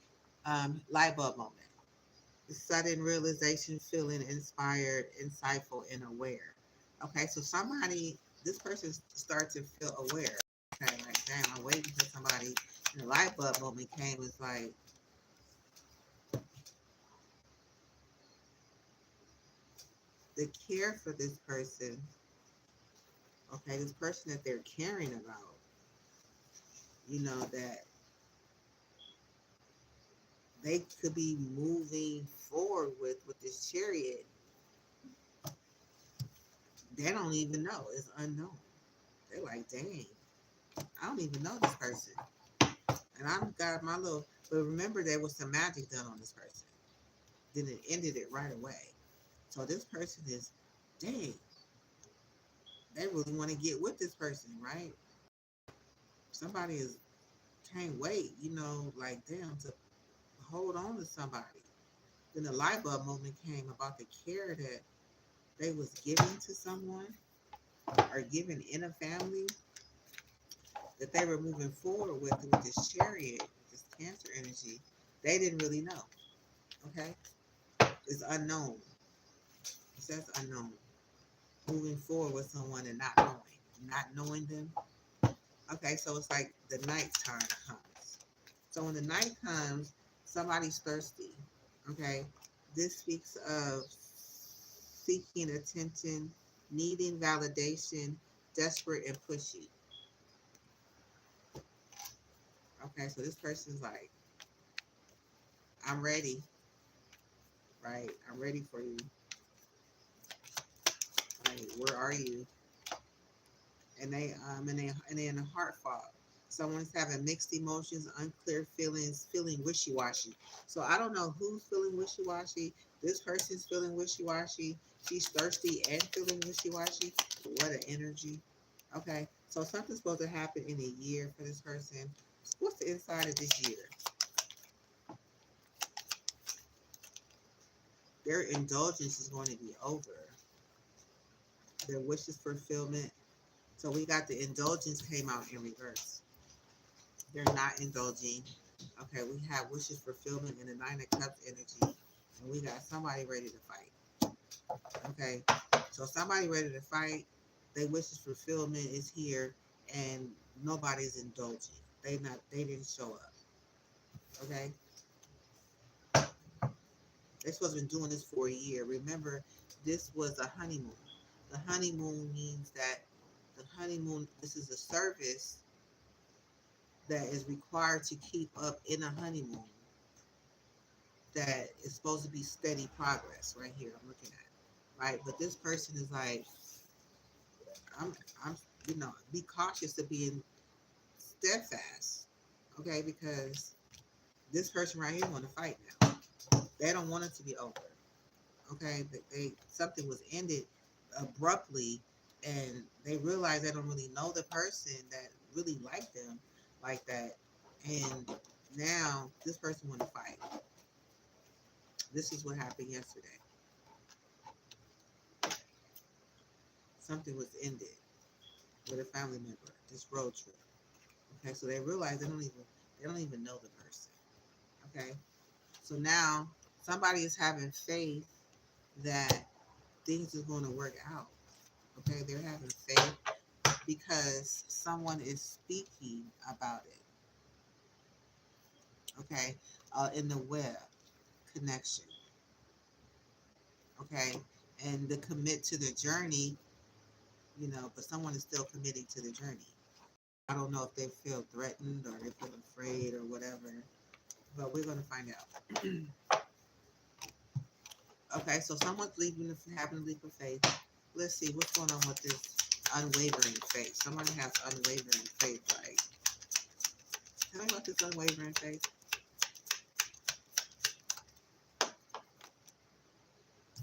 light bulb moment. Sudden realization, feeling inspired, insightful, and aware. Okay, so somebody, this person starts to feel aware. Okay, like, damn, I'm waiting for somebody. And the light bulb moment came, was like, the care for this person, okay, this person that they're caring about, that they could be moving forward with this chariot. They don't even know. It's unknown. They're like, dang, I don't even know this person. And I've got my little, but remember there was some magic done on this person. then it ended it right away. So this person is, dang, they really want to get with this person, right? Somebody is can't wait, like damn, to hold on to somebody. Then the light bulb moment came about the care that they was giving to someone or giving in a family that they were moving forward with this chariot, with this cancer energy. They didn't really know. Okay, it's unknown. It says unknown. Moving forward with someone and not knowing them. Okay, so it's like the nighttime comes. So when the night comes, somebody's thirsty. Okay, this speaks of seeking attention, needing validation, desperate and pushy. Okay, so this person's like, I'm ready, right? I'm ready for you. Right? Where are you? And they in a heart fog. Someone's having mixed emotions, unclear feelings, feeling wishy-washy. So I don't know who's feeling wishy-washy. This person's feeling wishy-washy. She's thirsty and feeling wishy-washy. What an energy. Okay, so something's supposed to happen in a year for this person. What's the inside of this year? Their indulgence is going to be over. Their wishes fulfillment. So we got the indulgence came out in reverse. They're not indulging. Okay, we have wishes fulfillment in the Nine of Cups energy, and we got somebody ready to fight. Okay, so somebody ready to fight. Their wishes fulfillment is here, and nobody's indulging. They didn't show up. Okay, they're supposed to be doing this for a year. Remember, this was a honeymoon. The honeymoon means that the honeymoon. This is a service that is required to keep up in a honeymoon that is supposed to be steady progress right here I'm looking at, right? But this person is like, i'm I'm be cautious of being steadfast, okay? Because this person right here want to fight now. They don't want it to be over, okay? But they something was ended abruptly, and they realize they don't really know the person that really liked them like that, and now this person want to fight. This is what happened yesterday. Something was ended with a family member, this road trip. Okay, so they realize they don't even know the person. Okay, so now somebody is having faith that things are going to work out. Okay, they're having faith because someone is speaking about it. Okay, in the web connection. Okay, and to commit to the journey, but someone is still committing to the journey. I don't know if they feel threatened or they feel afraid or whatever, but we're going to find out. Okay, so someone's having a leap of faith. Let's see what's going on with this unwavering faith. Someone has unwavering faith, right? Tell me about this unwavering faith.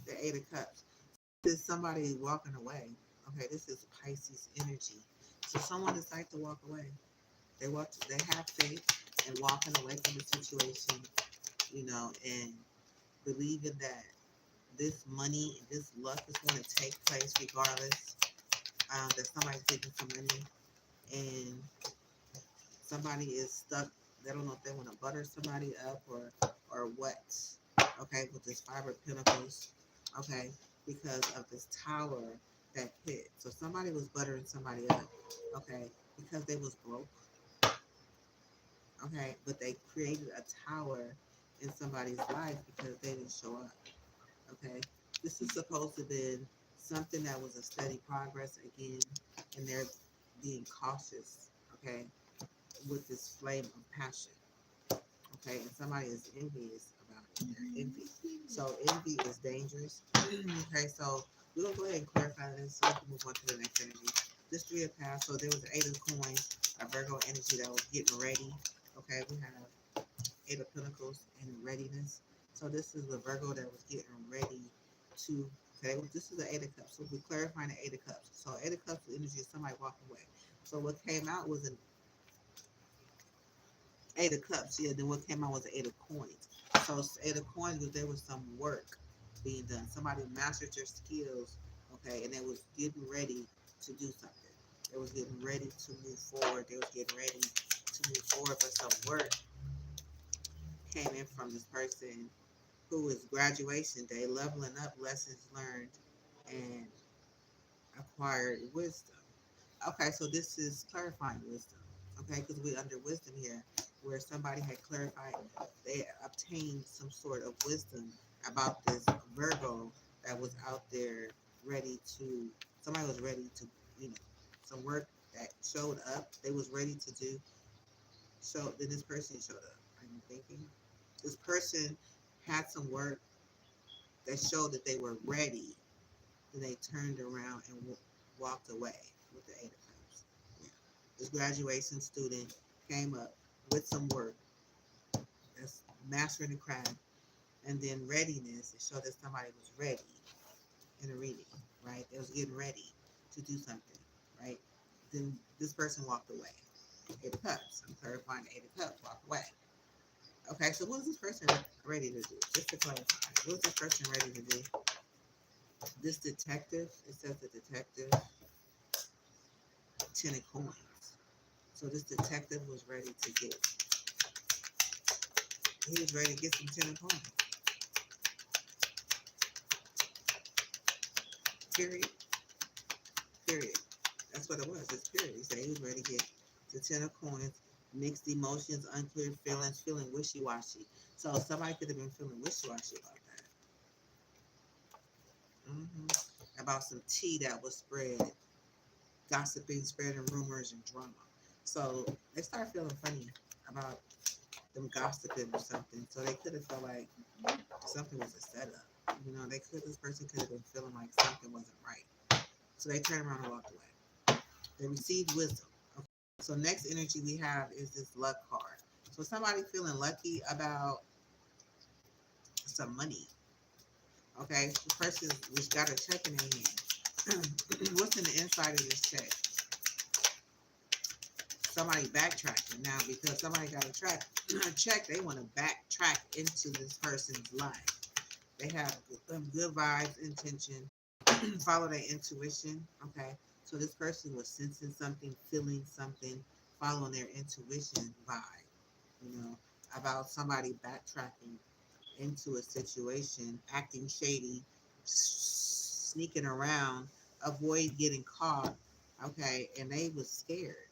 The Eight of Cups. This is somebody walking away. Okay, this is Pisces energy. So someone decides to walk away. They have faith and walking away from the situation, and believing that this money and this luck is going to take place regardless. That somebody's getting some money and somebody is stuck. They don't know if they want to butter somebody up or what. Okay, with this Five of Pentacles. Okay, because of this tower that hit. So somebody was buttering somebody up. Okay, because they was broke. Okay, but they created a tower in somebody's life because they didn't show up. Okay, this is supposed to be something that was a steady progress again, and they're being cautious. Okay, with this flame of passion. Okay, and somebody is envious about it. They're envy. So envy is dangerous. Okay, so we're gonna go ahead and clarify this so we can move on to the next energy. This Three of Paths. So there was an Eight of Coins, a Virgo energy that was getting ready. Okay, we have Eight of Pentacles and readiness. So this is the Virgo that was getting ready to. Okay, this is the Eight of Cups. So we're clarifying the Eight of Cups. So Eight of Cups energy is somebody walking away. So what came out was an Eight of Cups. Yeah. Then what came out was an Eight of Coins. So Eight of Coins was there was some work being done. Somebody mastered their skills. Okay, and they was getting ready to do something. They was getting ready to move forward. They was getting ready to move forward, but some work came in from this person who is graduation day, leveling up, lessons learned, and acquired wisdom. Okay, so this is clarifying wisdom. Okay, because we're under wisdom here, where somebody had clarified, they obtained some sort of wisdom about this Virgo that was out there ready to, somebody was ready to, you know, some work that showed up, they was ready to do. So then this person showed up. I'm thinking this person had some work that showed that they were ready. Then they turned around and walked away with the Eight of Cups. Yeah. This graduation student came up with some work that's mastering the craft, and then readiness. It showed that somebody was ready in a reading, right? They was getting ready to do something, right? Then this person walked away. Eight of Cups. I'm clarifying the Eight of Cups. Walked away. Okay, so what is this person ready to do? Just to clarify, what is this person ready to do? This detective, it says the detective, 10 of coins. So this detective was ready to get, he was ready to get some 10 of coins. Period. Period. That's what it was. It's period. He said he was ready to get the 10 of coins, mixed emotions, unclear feelings, feeling wishy-washy. So somebody could have been feeling wishy-washy about that. About some tea that was spread, gossiping, spreading rumors and drama. So they start feeling funny about them gossiping or something. So they could have felt like something was a setup. You know, they could. This person could have been feeling like something wasn't right. So they turned around and walked away. They received wisdom. Okay. So next energy we have is this luck card. So somebody feeling lucky about some money. Okay, the person just got a check in their hand. What's in the inside of this check? Somebody backtracking now because somebody got a check. They want to backtrack into this person's life. They have good vibes, intention, follow their intuition. Okay, so this person was sensing something, feeling something, following their intuition vibe. You know, about somebody backtracking into a situation, acting shady, sneaking around, avoid getting caught. Okay, and they was scared.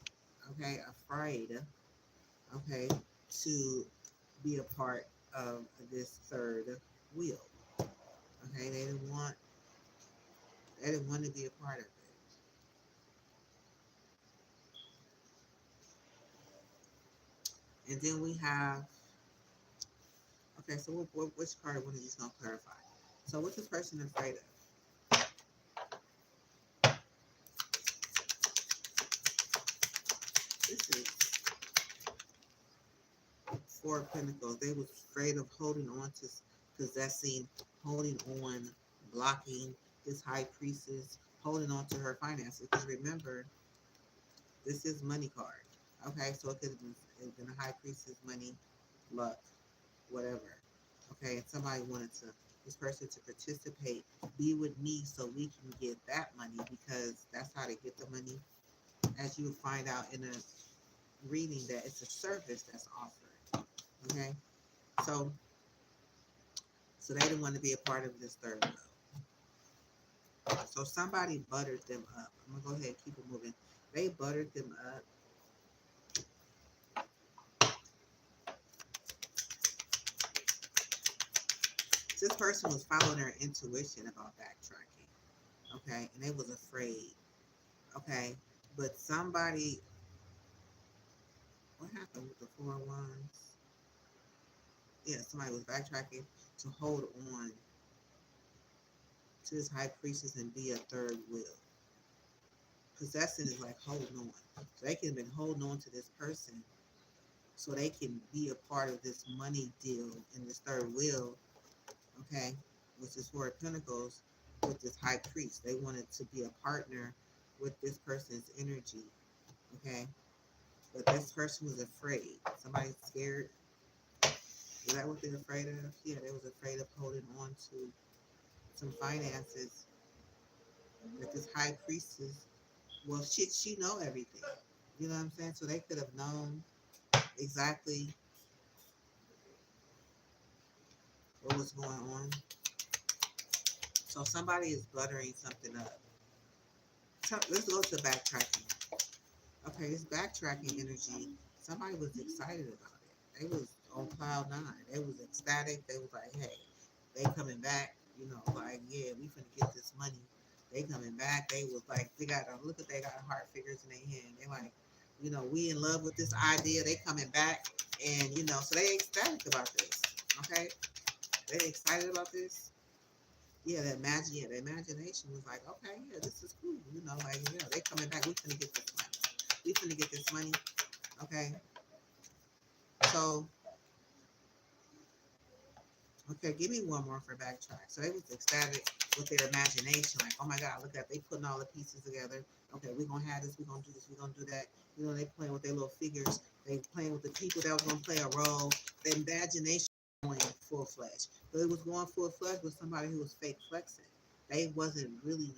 Okay, afraid. Okay, to be a part of this third wheel. Okay, they didn't want to be a part of it. And then we have, okay, so which card one is just gonna clarify? So what's this person afraid of? This is Four of Pentacles. They was afraid of holding on to possessing, holding on, blocking this high priestess, holding on to her finances. Because remember, this is money card. Okay, so it could have been a high priestess, money, luck, whatever. Okay, and somebody wanted to this person to participate, be with me so we can get that money because that's how they get the money. As you find out in a reading that it's a service that's offered. Okay, so they didn't want to be a part of this third row. So somebody buttered them up. I'm gonna go ahead and keep it moving. They buttered them up. This person was following their intuition about backtracking. Okay, and they was afraid. Okay, but somebody, what happened with the Four of Wands? Yeah, somebody was backtracking to hold on to this high priestess and be a third wheel. Possessing is like holding on. So they can have been holding on to this person so they can be a part of this money deal in this third wheel, Okay, which is Four of Pentacles with this High Priest. They wanted to be a partner with this person's energy. Okay, but this person was afraid. Somebody's scared. Is that what they're afraid of? Yeah, they was afraid of holding on to some finances that this High Priestess. Well, she know everything. You know what I'm saying? So they could have known exactly what was going on. So somebody is buttering something up. So let's go to backtracking. Okay, this backtracking energy, somebody was excited about it. They was on cloud nine. They was ecstatic. They was like, hey, they coming back, like, yeah, we finna get this money. They coming back. They was like, they got heart figures in their hand. They like, we in love with this idea. They coming back. And, so they ecstatic about this. Okay? They excited about this. Yeah, the imagination was like, okay, yeah, this is cool. Like, they coming back. We finna get this money. We finna get this money. Okay. So, okay, give me one more for backtrack. So they was ecstatic with their imagination, like, oh my God, look at they putting all the pieces together. Okay, we're gonna have this, we're gonna do this, we're gonna do that. They playing with their little figures, they playing with the people that was gonna play a role. The imagination going full fledged. But it was going full fledged with somebody who was fake flexing. They wasn't really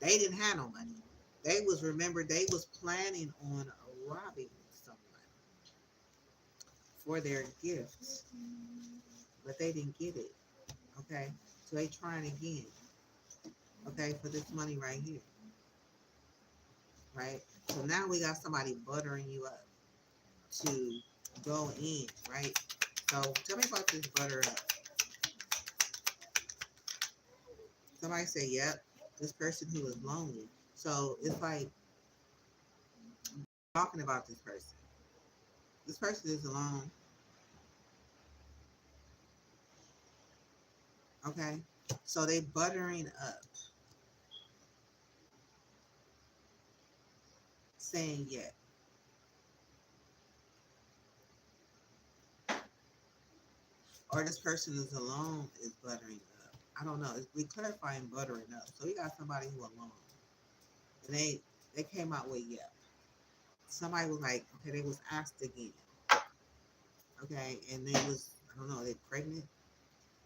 they didn't have no money. They was planning on robbing someone for their gifts, but they didn't get it. Okay, so they trying again. Okay, for this money right here, right? So now we got somebody buttering you up to go in, right? So tell me about this butter up. Somebody say, yep, this person who is lonely. So it's like talking about this person. This person is alone. Okay, so they buttering up, saying yet. Or this person is alone is buttering up. I don't know. We clarifying buttering up. So we got somebody who alone, and they came out with yep. Somebody was like, okay, they was asked again, okay, and they was I don't know, they pregnant.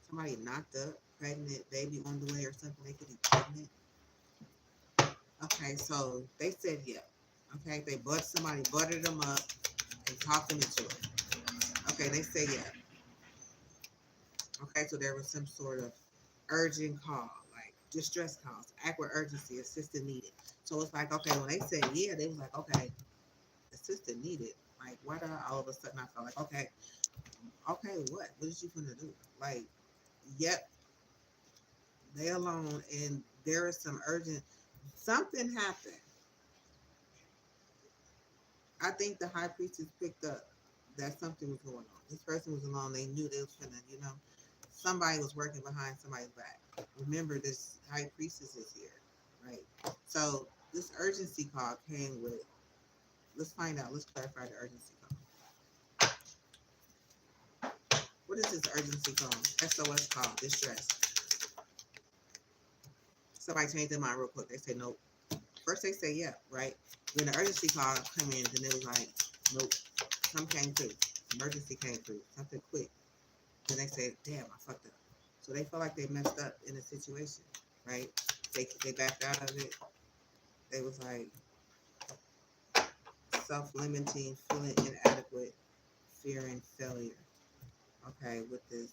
Somebody knocked up, pregnant, baby on the way or something. They could be pregnant. Okay, so they said yep. Okay, somebody buttered them up and talked them into it. Okay, they say yeah. Okay, so there was some sort of urgent call, like distress calls, act with urgency, assistance needed. So it's like, okay, when they said yeah, they was like, okay, assistance needed. Like, why did all of a sudden I felt like, okay, okay, what? What is you gonna do? Like, yep, they alone, and there is some urgent. Something happened. I think the high priestess picked up that something was going on. This person was alone. They knew they was gonna, somebody was working behind somebody's back. Remember, this high priestess is here, right? So this urgency call came with. Let's find out. Let's clarify the urgency call. What is this urgency call? SOS call. Distress. Somebody changed their mind real quick. They say nope. First they say yeah, right? When the urgency call come in, then it was like nope. Something came through. Emergency came through. Something quick. Then they say, damn, I fucked up. So they felt like they messed up in a situation, right? They backed out of it. They was like self-limiting, feeling inadequate, fearing failure. Okay, with this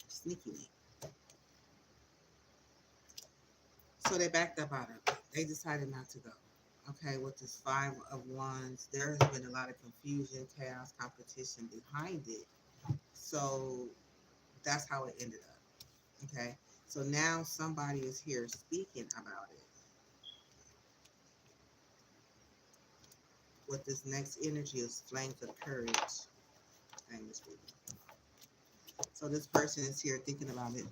sneaky link. So they backed up out of it. They decided not to go. Okay, with this Five of Wands, there has been a lot of confusion, chaos, competition behind it. So that's how it ended up. Okay, so now somebody is here speaking about it. What this next energy is flames of courage. Dang, this baby. So this person is here thinking about it,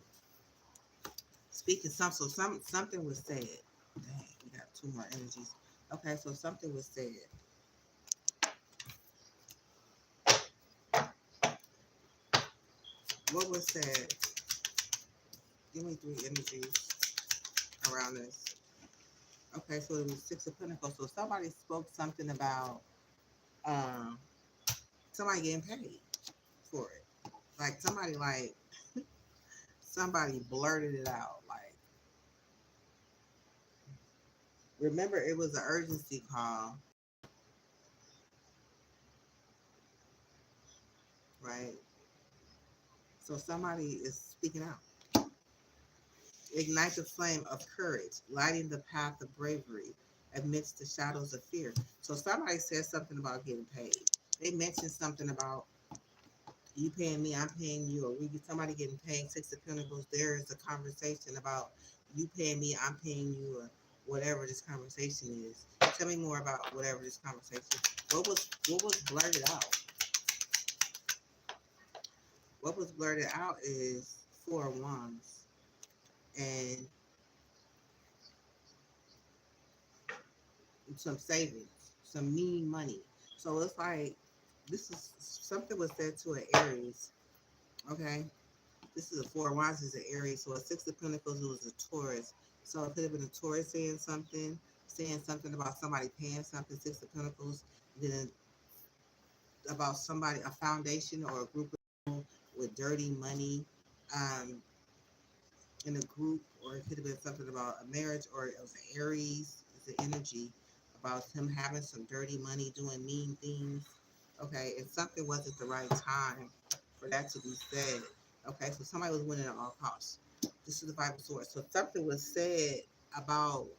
speaking something was said. Dang, we got two more energies. Okay, so something was said. What was said? Give me three energies around this. Okay, so it was Six of Pentacles. So somebody spoke something about um somebody getting paid for it. Like somebody blurted it out. Like, remember it was an urgency call, right? So somebody is speaking out. Ignite the flame of courage, lighting the path of bravery amidst the shadows of fear. So somebody said something about getting paid. They mentioned something about you paying me, I'm paying you, or we get somebody getting paid. Six of Pentacles. There is a conversation about you paying me, I'm paying you, or whatever this conversation is. Tell me more about whatever this conversation. What was blurted out? What was blurted out is Four of Wands and some savings, some mean money. So it's like this is something was said to an Aries. Okay, this is a Four of Wands is an Aries, so a Six of Pentacles it was a Taurus. So it could have been a Taurus saying something about somebody paying something. Six of Pentacles, then about somebody, a foundation or a group of people with dirty money, um, in a group, or it could have been something about a marriage, or it was an Aries, it's an energy about him having some dirty money, doing mean things. Okay, and something wasn't the right time for that to be said. Okay, so somebody was winning at all costs. This is the Bible source. So something was said about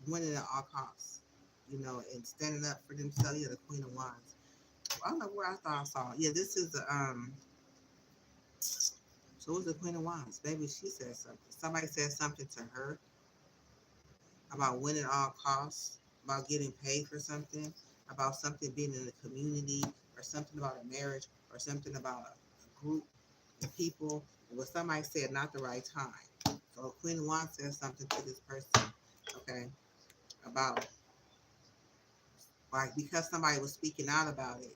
winning at all costs, and standing up for themselves. Yeah, the Queen of Wands. I don't know where I thought I saw. Yeah, this is the so it was the Queen of Wands. Maybe she said something. Somebody said something to her about winning all costs, about getting paid for something, about something being in the community, or something about a marriage, or something about a group of people. It was somebody said not the right time. So Queen of Wands said something to this person, okay, about like because somebody was speaking out about it,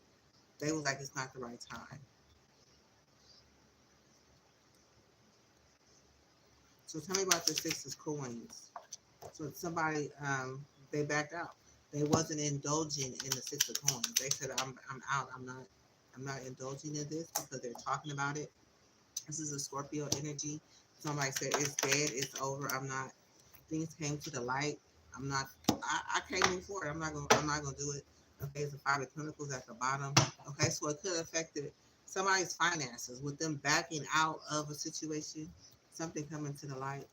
they was like it's not the right time. So tell me about the Six of Coins. So somebody they backed out. They wasn't indulging in the Six of Coins. They said I'm out. I'm not indulging in this because they're talking about it. This is a Scorpio energy. Somebody said it's dead, it's over. I'm not. Things came to the light. I'm not. I can't move forward. I'm not gonna do it. Okay, it's a Five of Pentacles at the bottom. Okay, so it could have affected somebody's finances with them backing out of a situation. Something coming to the light.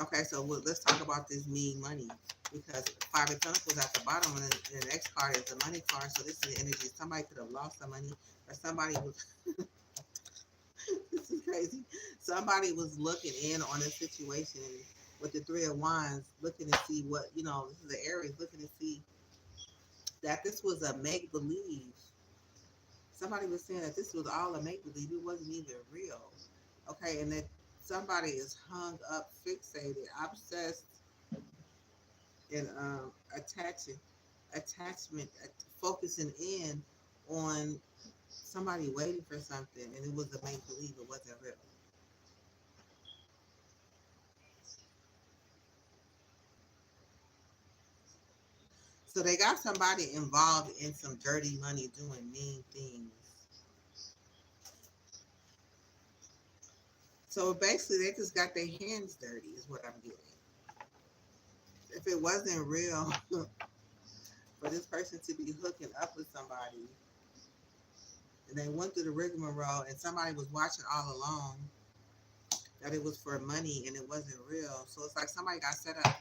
Okay, so let's talk about this mean money because Five of Pentacles at the bottom and the next card is the money card. So this is the energy. Somebody could have lost some money, or somebody was. This is crazy. Somebody was looking in on a situation with the Three of Wands, looking to see what This is the Aries looking to see that this was a make believe. Somebody was saying that this was all a make believe. It wasn't even real. Okay, and that somebody is hung up, fixated, obsessed and attachment, focusing in on somebody waiting for something, and it was a make believe. It wasn't real. So they got somebody involved in some dirty money, doing mean things. So basically, they just got their hands dirty, is what I'm getting. If it wasn't real for this person to be hooking up with somebody, and they went through the rigmarole, and somebody was watching all along, that it was for money and it wasn't real. So it's like somebody got set up.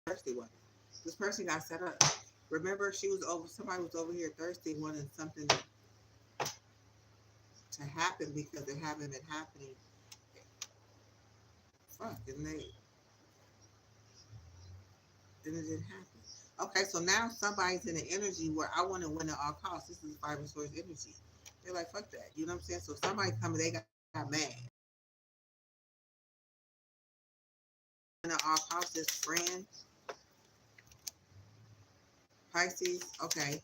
Thirsty one. This person got set up. Remember, she was over. Somebody was over here thirsty, wanting something to happen because it haven't been happening. Fuck, and it didn't happen. Okay, so now somebody's in an energy where I want to win at all costs. This is Five of Swords energy. They're like, fuck that. You know what I'm saying? So somebody coming, they got mad. Win at all costs, this friend Pisces, okay.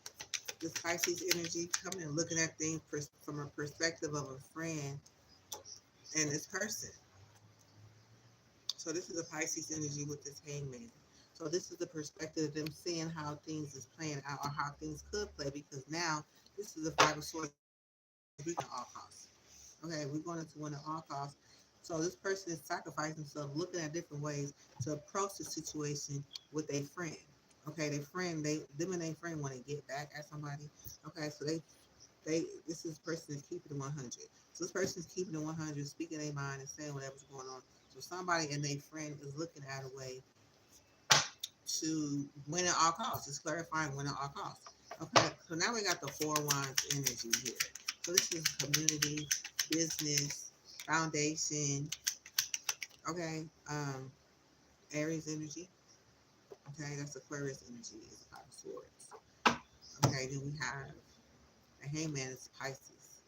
This Pisces energy coming and looking at things from a perspective of a friend and this person. So this is a Pisces energy with this hangman. So this is the perspective of them seeing how things is playing out or how things could play because now this is the Five of Swords. We can all costs. Okay, we're going to win at all costs. So this person is sacrificing themselves, looking at different ways to approach the situation with a friend. Okay, their friend, them and their friend want to get back at somebody. Okay, so this is person is keeping it 100. So this person is keeping it 100, speaking their mind and saying whatever's going on. So somebody and their friend is looking at a way to win at all costs. It's clarifying win at all costs. Okay, so now we got the Four Wands energy here. So this is community, business, foundation. Okay, Aries energy. Okay, that's Aquarius energy. Is Five of Swords. Okay, then we have the Hangman is Pisces.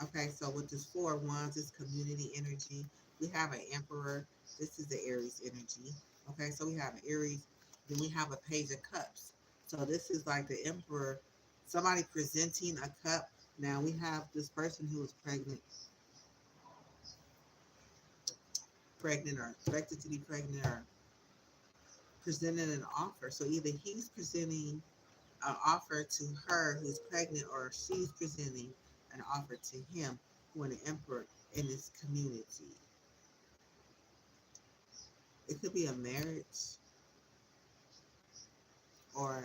Okay, so with this Four of Wands, this community energy. We have an Emperor. This is the Aries energy. Okay, so we have an Aries. Then we have a Page of Cups. So this is like the Emperor, somebody presenting a cup. Now we have this person who is pregnant or expected to be pregnant or presenting an offer. So either he's presenting an offer to her who's pregnant or she's presenting an offer to him who an emperor in this community. It could be a marriage or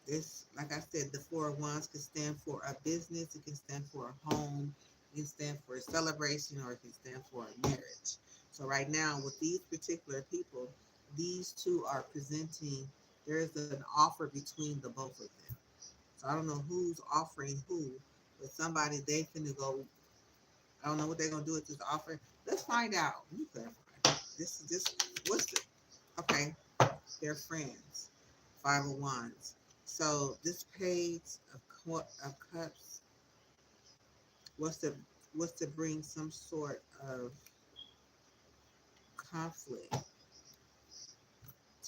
this, like I said, the Four of Wands can stand for a business, it can stand for a home, it can stand for a celebration, or it can stand for a marriage. So right now, with these particular people, these two are presenting, there is an offer between the both of them. So I don't know who's offering who, but somebody they finna go. I don't know what they're gonna do with this offer. Let's find out. Let me clarify. This is just what's the okay? They're friends. Five of Wands. So this page of cups was to bring some sort of conflict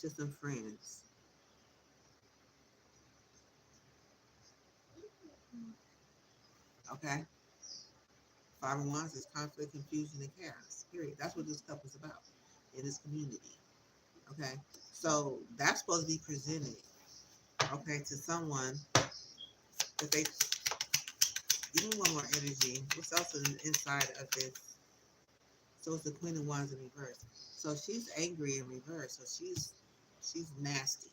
to some friends. Okay. Five of Wands is conflict, confusion, and chaos. Period. That's what this cup is about in this community. Okay. So that's supposed to be presented, okay, to someone that they give me one more energy. What's also inside of this? So it's the Queen of Wands in reverse. So she's angry in reverse. So she's nasty.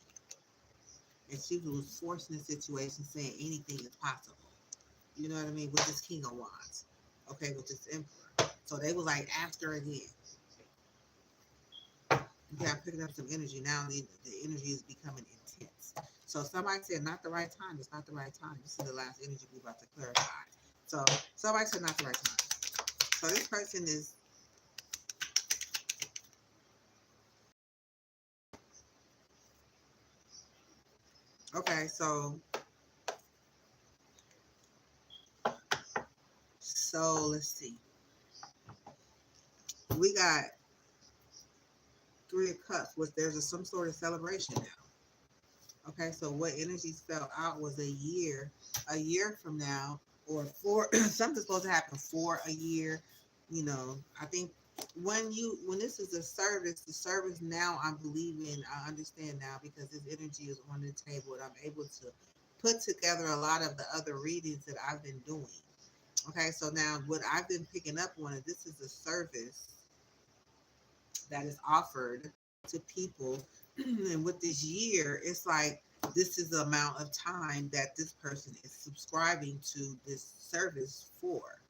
And she was forced in a situation saying anything is possible. You know what I mean? With this King of Wands. Okay, with this Emperor. So they was like after again. Okay, I'm picking up some energy. Now the energy is becoming intense. So somebody said not the right time. It's not the right time. This is the last energy we're about to clarify. So somebody said not the right time. So this person is okay. So let's see. We got Three of Cups, which there's some sort of celebration now. Okay, so what energies fell out was a year from now, or for something's supposed to happen for a year. You know, I think when this is a service, the service now I'm believing I understand now because this energy is on the table and I'm able to put together a lot of the other readings that I've been doing. Okay, so now what I've been picking up on is this is a service that is offered to people. And with this year, it's like this is the amount of time that this person is subscribing to this service for.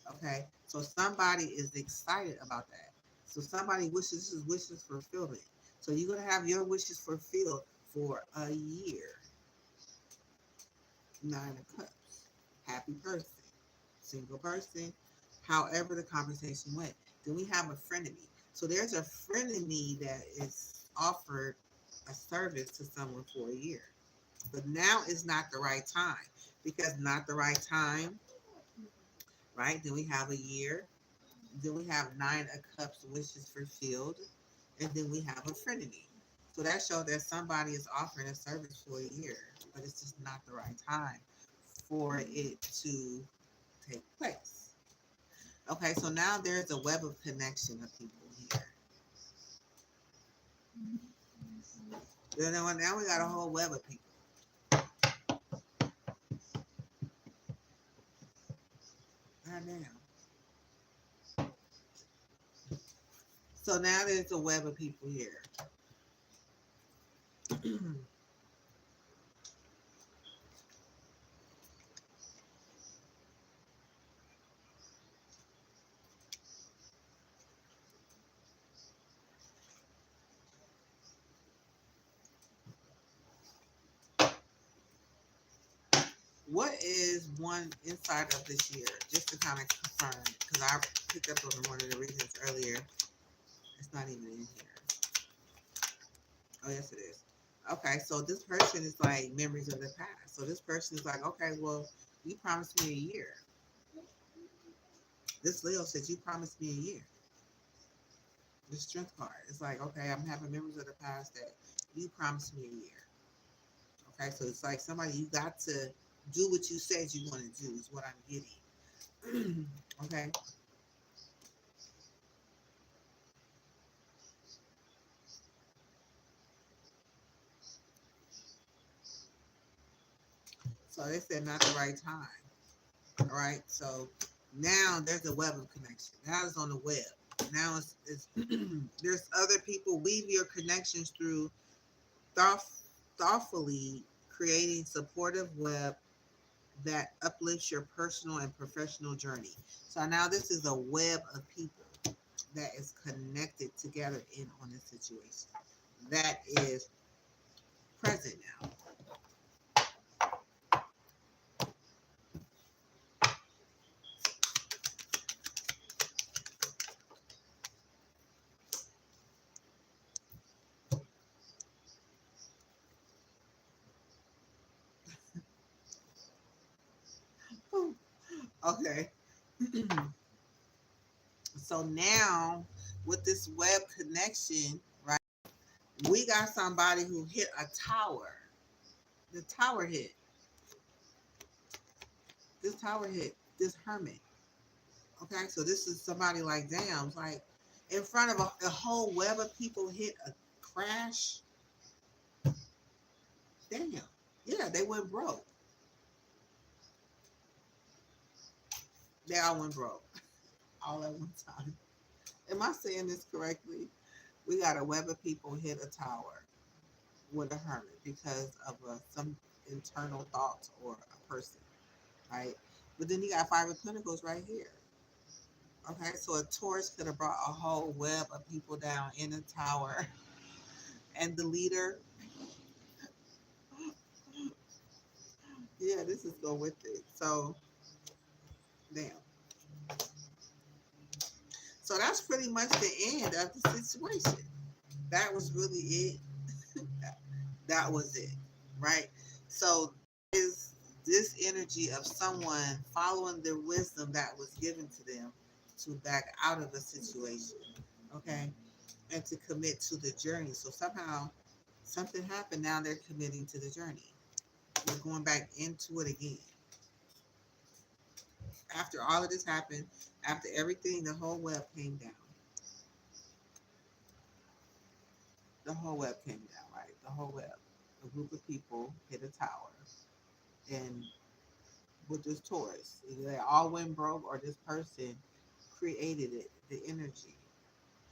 Okay, so somebody is excited about that. So somebody wishes this is wishes fulfillment. So you're gonna have your wishes fulfilled for a year. Nine of Cups. Happy person, single person. However, the conversation went. Then we have a frenemy. So there's a frenemy that is offered a service to someone for a year. But now is not the right time because not the right time, right? Then we have a year. Then we have Nine of Cups wishes fulfilled. And then we have a frenemy. So that showed that somebody is offering a service for a year, but it's just not the right time for it to take place. Okay, so now there's a web of connection of people here. You know, now we got a whole web of people. Right now. So now there's a web of people here. What is one insight of this year? Just to kind of confirm, because I picked up on one of the reasons earlier. It's not even in here. Oh, yes, it is. Okay, so this person is like memories of the past. So this person is like, okay, well, you promised me a year. This Leo says you promised me a year. The strength card. It's like, okay, I'm having memories of the past that you promised me a year. Okay, so it's like somebody you got to do what you said you want to do is what I'm getting. Okay. So they said not the right time. All right. So now there's a web of connection. Now it's on the web. Now it's there's other people. Weave your connections through thought, thoughtfully creating supportive web that uplifts your personal and professional journey. So now this is a web of people that is connected together in on this situation. That is present now. Okay. So now with this web connection, right, we got somebody who hit a tower. The tower hit. This tower hit. This hermit. Okay, so this is somebody like, damn, like in front of a whole web of people hit a crash. Damn. Yeah, they went broke. They all went broke all at one time. Am I saying this correctly? We got a web of people hit a tower with a hermit because of some internal thoughts or a person, right? But then you got Five of Pentacles right here. Okay, so a Taurus could have brought a whole web of people down in a tower, and the leader, yeah, this is go with it. So, damn. So that's pretty much the end of the situation. That was really it. That was it, right? So is this energy of someone following the wisdom that was given to them to back out of a situation, okay, and to commit to the journey. So somehow something happened. Now they're committing to the journey. They're going back into it again. After all of this happened, after everything, the whole web came down. The whole web came down, right? The whole web. A group of people hit a tower, and with this Taurus, either they all went broke or this person created it, the energy.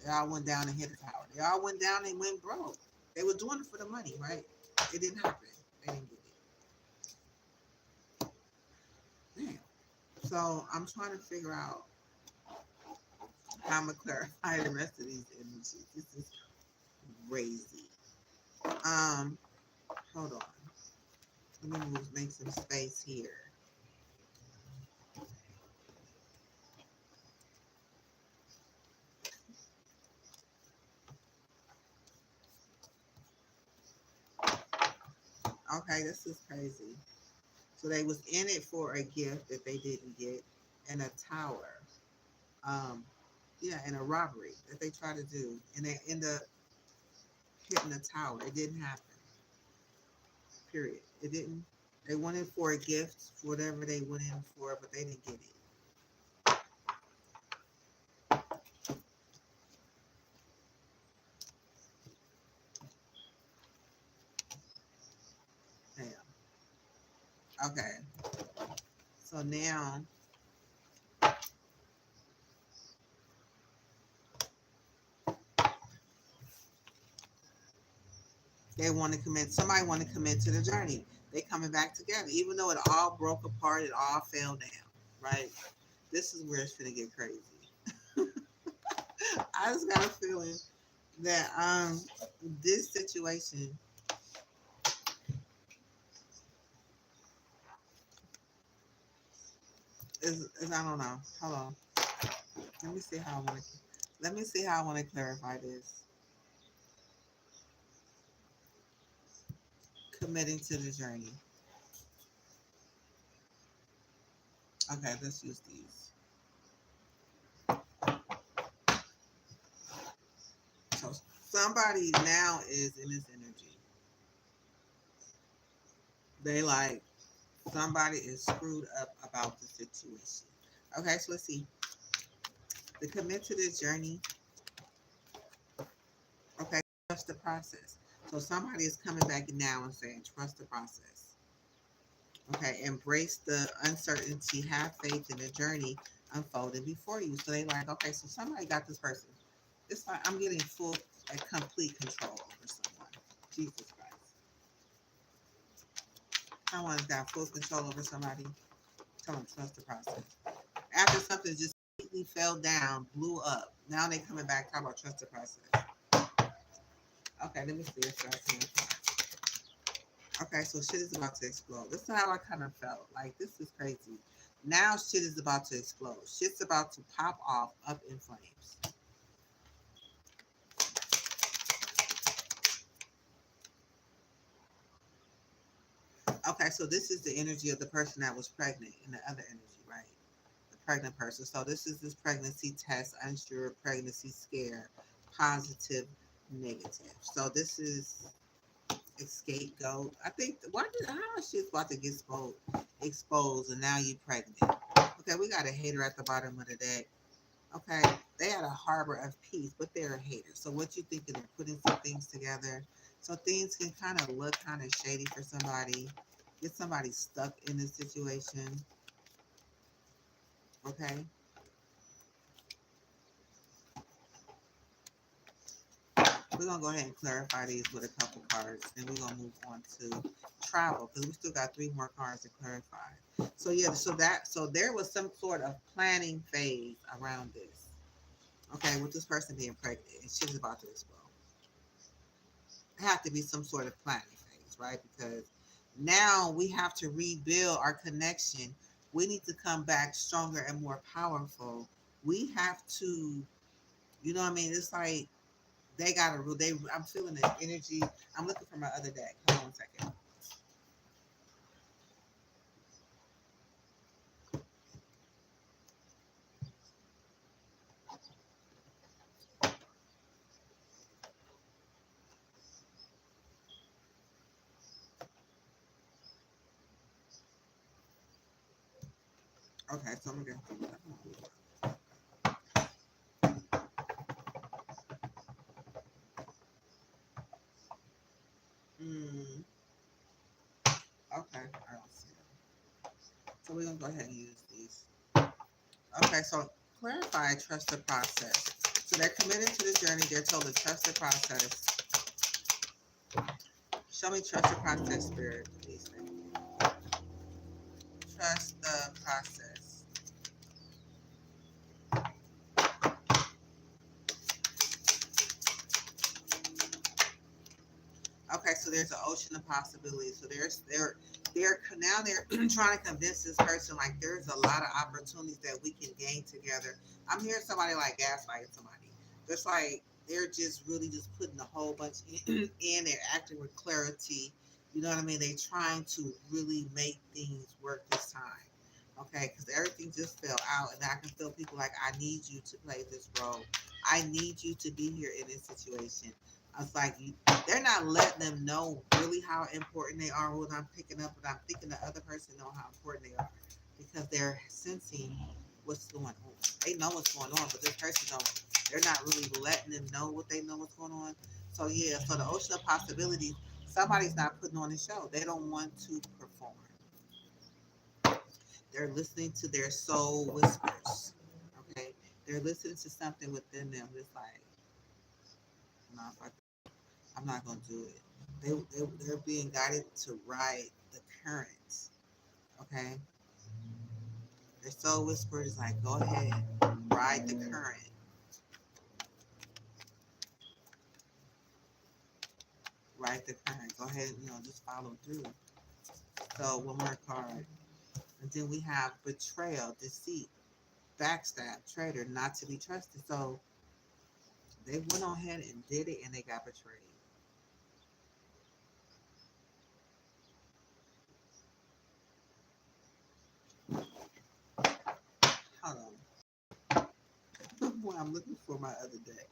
They all went down and hit a tower. They all went down and went broke. They were doing it for the money, right? It didn't happen. They didn't get it. Damn. So I'm trying to figure out how I'm gonna clarify the rest of these energies. This is crazy. Um, hold on. Let me move, make some space here. Okay, this is crazy. So they was in it for a gift that they didn't get, and a tower. Um, yeah, and a robbery that they try to do, and they end up hitting the tower. It didn't happen. Period. It didn't. They went in for a gift, whatever they went in for, but they didn't get it. Damn. Okay. So now they want to commit. Somebody want to commit to the journey. They coming back together, even though it all broke apart. It all fell down. Right. This is where it's gonna get crazy. I just got a feeling that this situation is I don't know. Hold on. Let me see how I want to. Let me see how I want to clarify this. Committing to the journey. Okay, let's use these. So somebody now is in this energy. They like somebody is screwed up about the situation. Okay, so let's see. The commit to this journey. Okay, trust the process. So somebody is coming back now and saying, trust the process. Okay, embrace the uncertainty, have faith in the journey unfolding before you. So they like, okay, so somebody got this person. It's like I'm getting full, like complete control over someone. Jesus Christ. Someone's got full control over somebody. Tell them trust the process. After something just completely fell down, blew up, now they coming back talking about trust the process. Okay, let me see if I can. Okay, so shit is about to explode. This is how I kind of felt. Like, this is crazy. Now shit is about to explode. Shit's about to pop off up in flames. Okay, so this is the energy of the person that was pregnant in the other energy, right? The pregnant person. So this is this pregnancy test, unsure, pregnancy scare, positive, negative. So this is a scapegoat. I think why did how shit's about to get exposed and now you pregnant. Okay, we got a hater at the bottom of the deck. Okay, they had a harbor of peace, but they're a hater. So what you thinking? They're putting some things together, so things can kind of look kind of shady for somebody. Get somebody stuck in this situation. Okay, we're gonna go ahead and clarify these with a couple cards, and we're gonna move on to travel because we still got three more cards to clarify. So yeah, so there was some sort of planning phase around this. Okay, with this person being pregnant and shit is about to explode. Have to be some sort of planning phase, right? Because now we have to rebuild our connection. We need to come back stronger and more powerful. We have to, you know what I mean? It's like they got to, I'm feeling the energy. I'm looking for my other deck. Hold on a second. Okay, so I'm going to Mm, okay, I don't see it. So we're going to go ahead and use these. Okay, so clarify, trust the process. So they're committed to the journey. They're told to trust the process. Show me trust the process, spirit, please. Thank you. Trust the process. Okay, so there's an ocean of possibilities. So they're now they're trying to convince this person like there's a lot of opportunities that we can gain together. I'm hearing somebody like gaslighting somebody. Just like they're just really just putting a whole bunch in. They're acting with clarity. You know what I mean? They're trying to really make things work this time. Okay, because everything just fell out, and I can feel people like I need you to play this role. I need you to be here in this situation. I was like, they're not letting them know really how important they are. What I'm picking up, but I'm thinking the other person know how important they are because they're sensing what's going on. They know what's going on, but this person don't. They're not really letting them know what they know what's going on. So yeah, so the ocean of possibilities. Somebody's not putting on a show. They don't want to perform. They're listening to their soul whispers. Okay, they're listening to something within them that's like, no, I'm not gonna do it. They're being guided to ride the currents. Okay, their soul whisper is like, go ahead, ride the current, ride the current. Go ahead, just follow through. So one more card, and then we have betrayal, deceit, backstab, traitor, not to be trusted. So they went on ahead and did it, and they got betrayed. Hold on, boy, I'm looking for my other deck.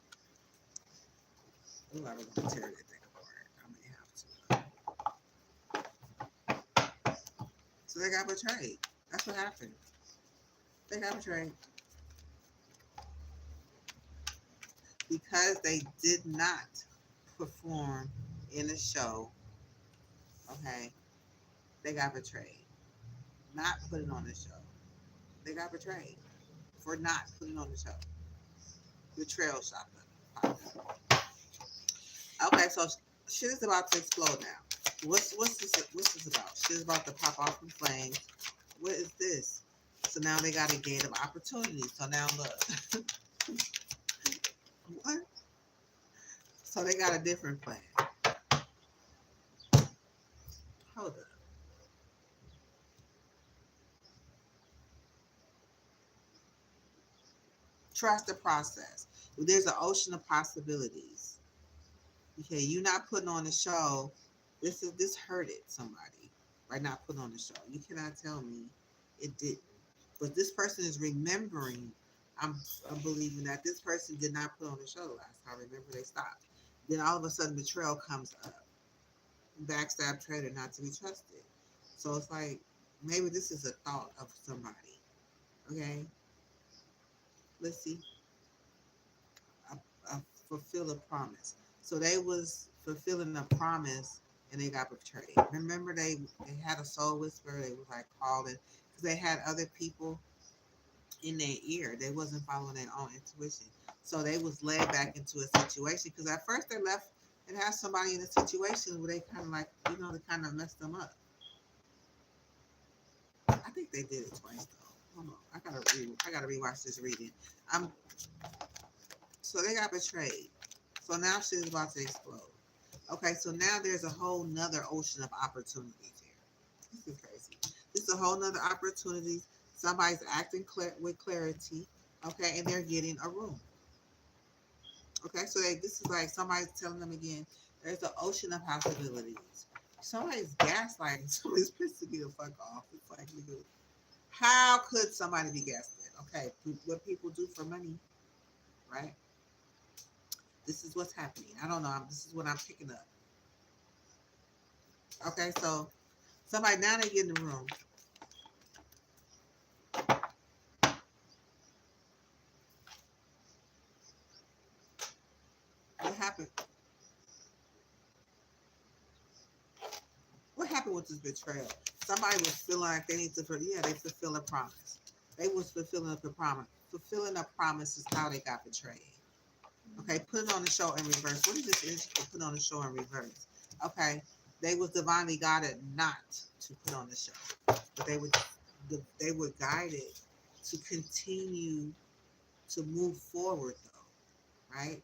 Oh, I don't want to tear that thing apart. I may have to. So they got betrayed. That's what happened. They got betrayed because they did not perform in the show. Okay, they got betrayed. Not putting on the show. They got betrayed for not putting on the show. Betrayal shotgun. Okay, so shit is about to explode now. What's this about? Shit is about to pop off in flames. What is this? So now they got a gate of opportunity. So now look. What? So they got a different plan. Hold up. Trust the process. There's an ocean of possibilities. Okay, you not putting on a show. This hurted somebody by not putting on the show. You cannot tell me it didn't. But this person is remembering. I'm, I'm believing that this person did not put on the show last time. Remember, they stopped. Then all of a sudden, betrayal comes up. Backstab, traitor, not to be trusted. So it's like maybe this is a thought of somebody. Okay, let's see. A, a fulfill a promise. So they was fulfilling a promise and they got betrayed. Remember, they had a soul whisper. They was like calling because they had other people in their ear. They wasn't following their own intuition. So they was led back into a situation because at first they left and had somebody in a situation where they kind of like, they kind of messed them up. I think they did it twice though. Hold on, I gotta rewatch this reading. I'm so they got betrayed. So now shit is about to explode. Okay, so now there's a whole nother ocean of opportunities here. This is crazy. This is a whole nother opportunities. Somebody's acting with clarity. Okay, and they're getting a room. Okay, so this is like somebody's telling them again. There's an ocean of possibilities. Somebody's gaslighting. Somebody's pissing me the fuck off. It's like, nigga, how could somebody be gaslit? Okay, what people do for money, right? This is what's happening. I don't know. This is what I'm picking up. Okay, so somebody now they get in the room. What happened? What happened with this betrayal? Somebody was feeling like they need to. Yeah, they fulfill a promise. They was fulfilling a promise. Fulfilling a promise is how they got betrayed. Okay, put it on the show in reverse. What is this energy for put on the show in reverse? Okay, they was divinely guided not to put on the show, but they were guided to continue to move forward though, right?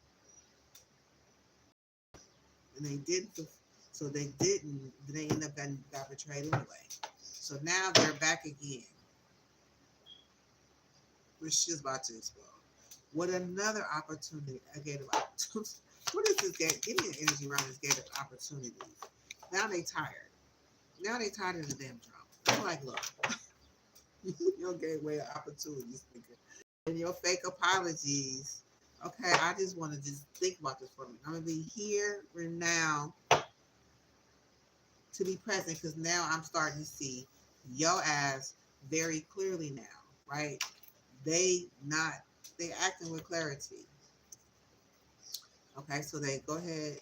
And they didn't. So they didn't. They end up got betrayed anyway. So now they're back again. Which is about to explode. With another opportunity, a gate of opportunity. What is this gate? Give me an energy around this gate of opportunities. Now they tired. Now they tired of the damn drama. I'm like, look, your gateway of opportunities, nigga. And your fake apologies. Okay, I just want to just think about this for a minute. I'm gonna be here or now to be present because now I'm starting to see yo ass very clearly now, right? They not they acting with clarity. Okay, so they go ahead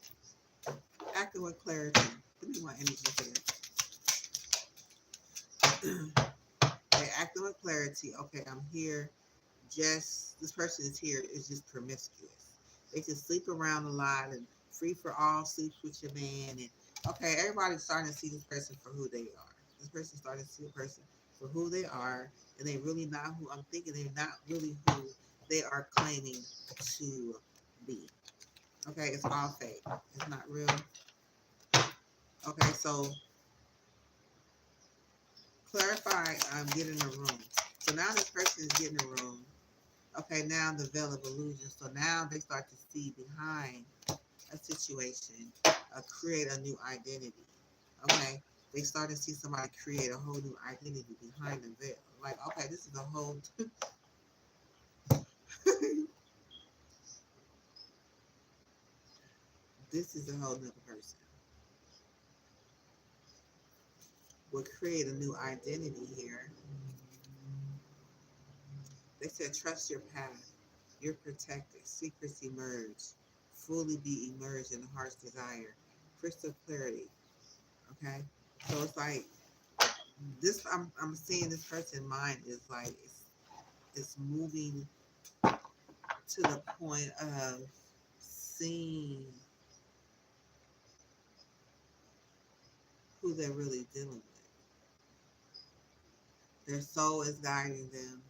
acting with clarity. Give me my energy here. They acting with clarity. Okay, I'm here. Just this person is here is just promiscuous. They just sleep around a lot and free for all, sleeps with your man. And okay, everybody's starting to see this person for who they are. This person starting to see a person for who they are, and they really not who I'm thinking. They're not really who they are claiming to be. Okay, it's all fake. It's not real. Okay, so clarify. I'm getting a room. So now this person is getting a room. Okay, now the veil of illusion. So now they start to see behind a situation, create a new identity. Okay, they start to see somebody create a whole new identity behind the veil. Like, okay, this is a whole. This is a whole other person. Will create a new identity here. They said, trust your path. You're protected. Secrets emerge. Fully be emerged in the heart's desire. Crystal clarity. Okay, so it's like this. I'm seeing this person's mind is like it's moving to the point of seeing who they're really dealing with. Their soul is guiding them.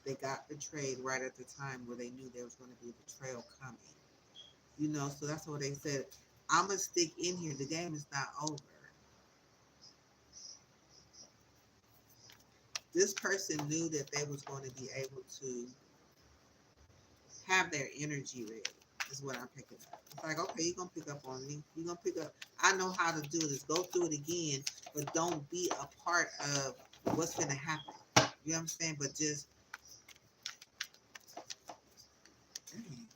They got betrayed right at the time where they knew there was going to be betrayal coming. You know, so that's what they said. I'm gonna stick in here. The game is not over. This person knew that they was going to be able to have their energy ready. Is what I'm picking up. It's like, okay, you're gonna pick up on me. You're gonna pick up. I know how to do this. Go through it again, but don't be a part of what's gonna happen. You know what I'm saying? But just dang.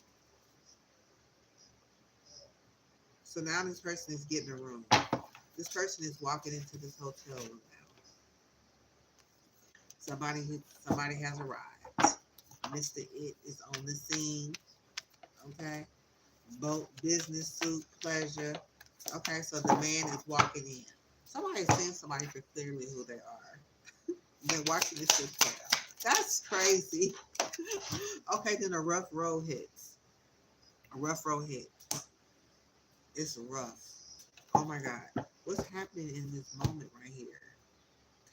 So now this person is getting a room. This person is walking into this hotel room now. Somebody has arrived. Mr. It is on the scene. Okay. Boat, business suit, pleasure. Okay, so the man is walking in. Somebody's seeing somebody for clearly who they are. They're watching this shit play out. That's crazy. Okay, then a rough road hits. A rough road hit. It's rough. Oh my God. What's happening in this moment right here?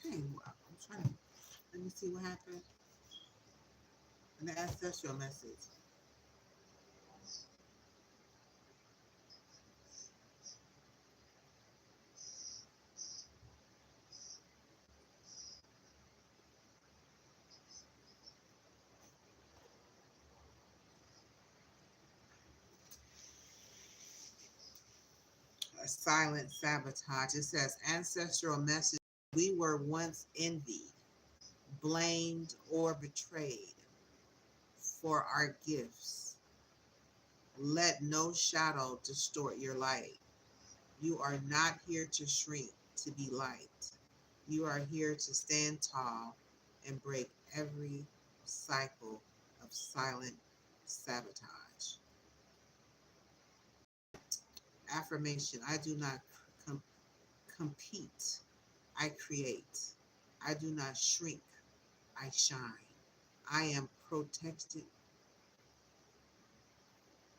Dang, I'm trying to let me see what happened. An ancestral message. A silent sabotage. It says ancestral message. We were once envied, blamed, or betrayed for our gifts. Let no shadow distort your light. You are not here to shrink to be light. You are here to stand tall and break every cycle of silent sabotage. Affirmation. I do not com- compete. I create. I do not shrink. I shine. I am protected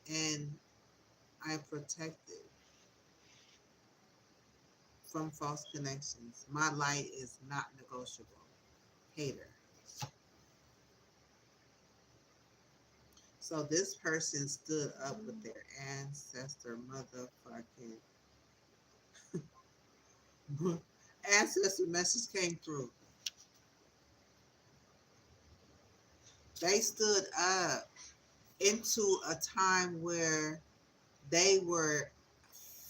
and I am protected from false connections. My light is not negotiable. Hater. So this person stood up with their ancestor motherfucking ancestor message came through. They stood up into a time where they were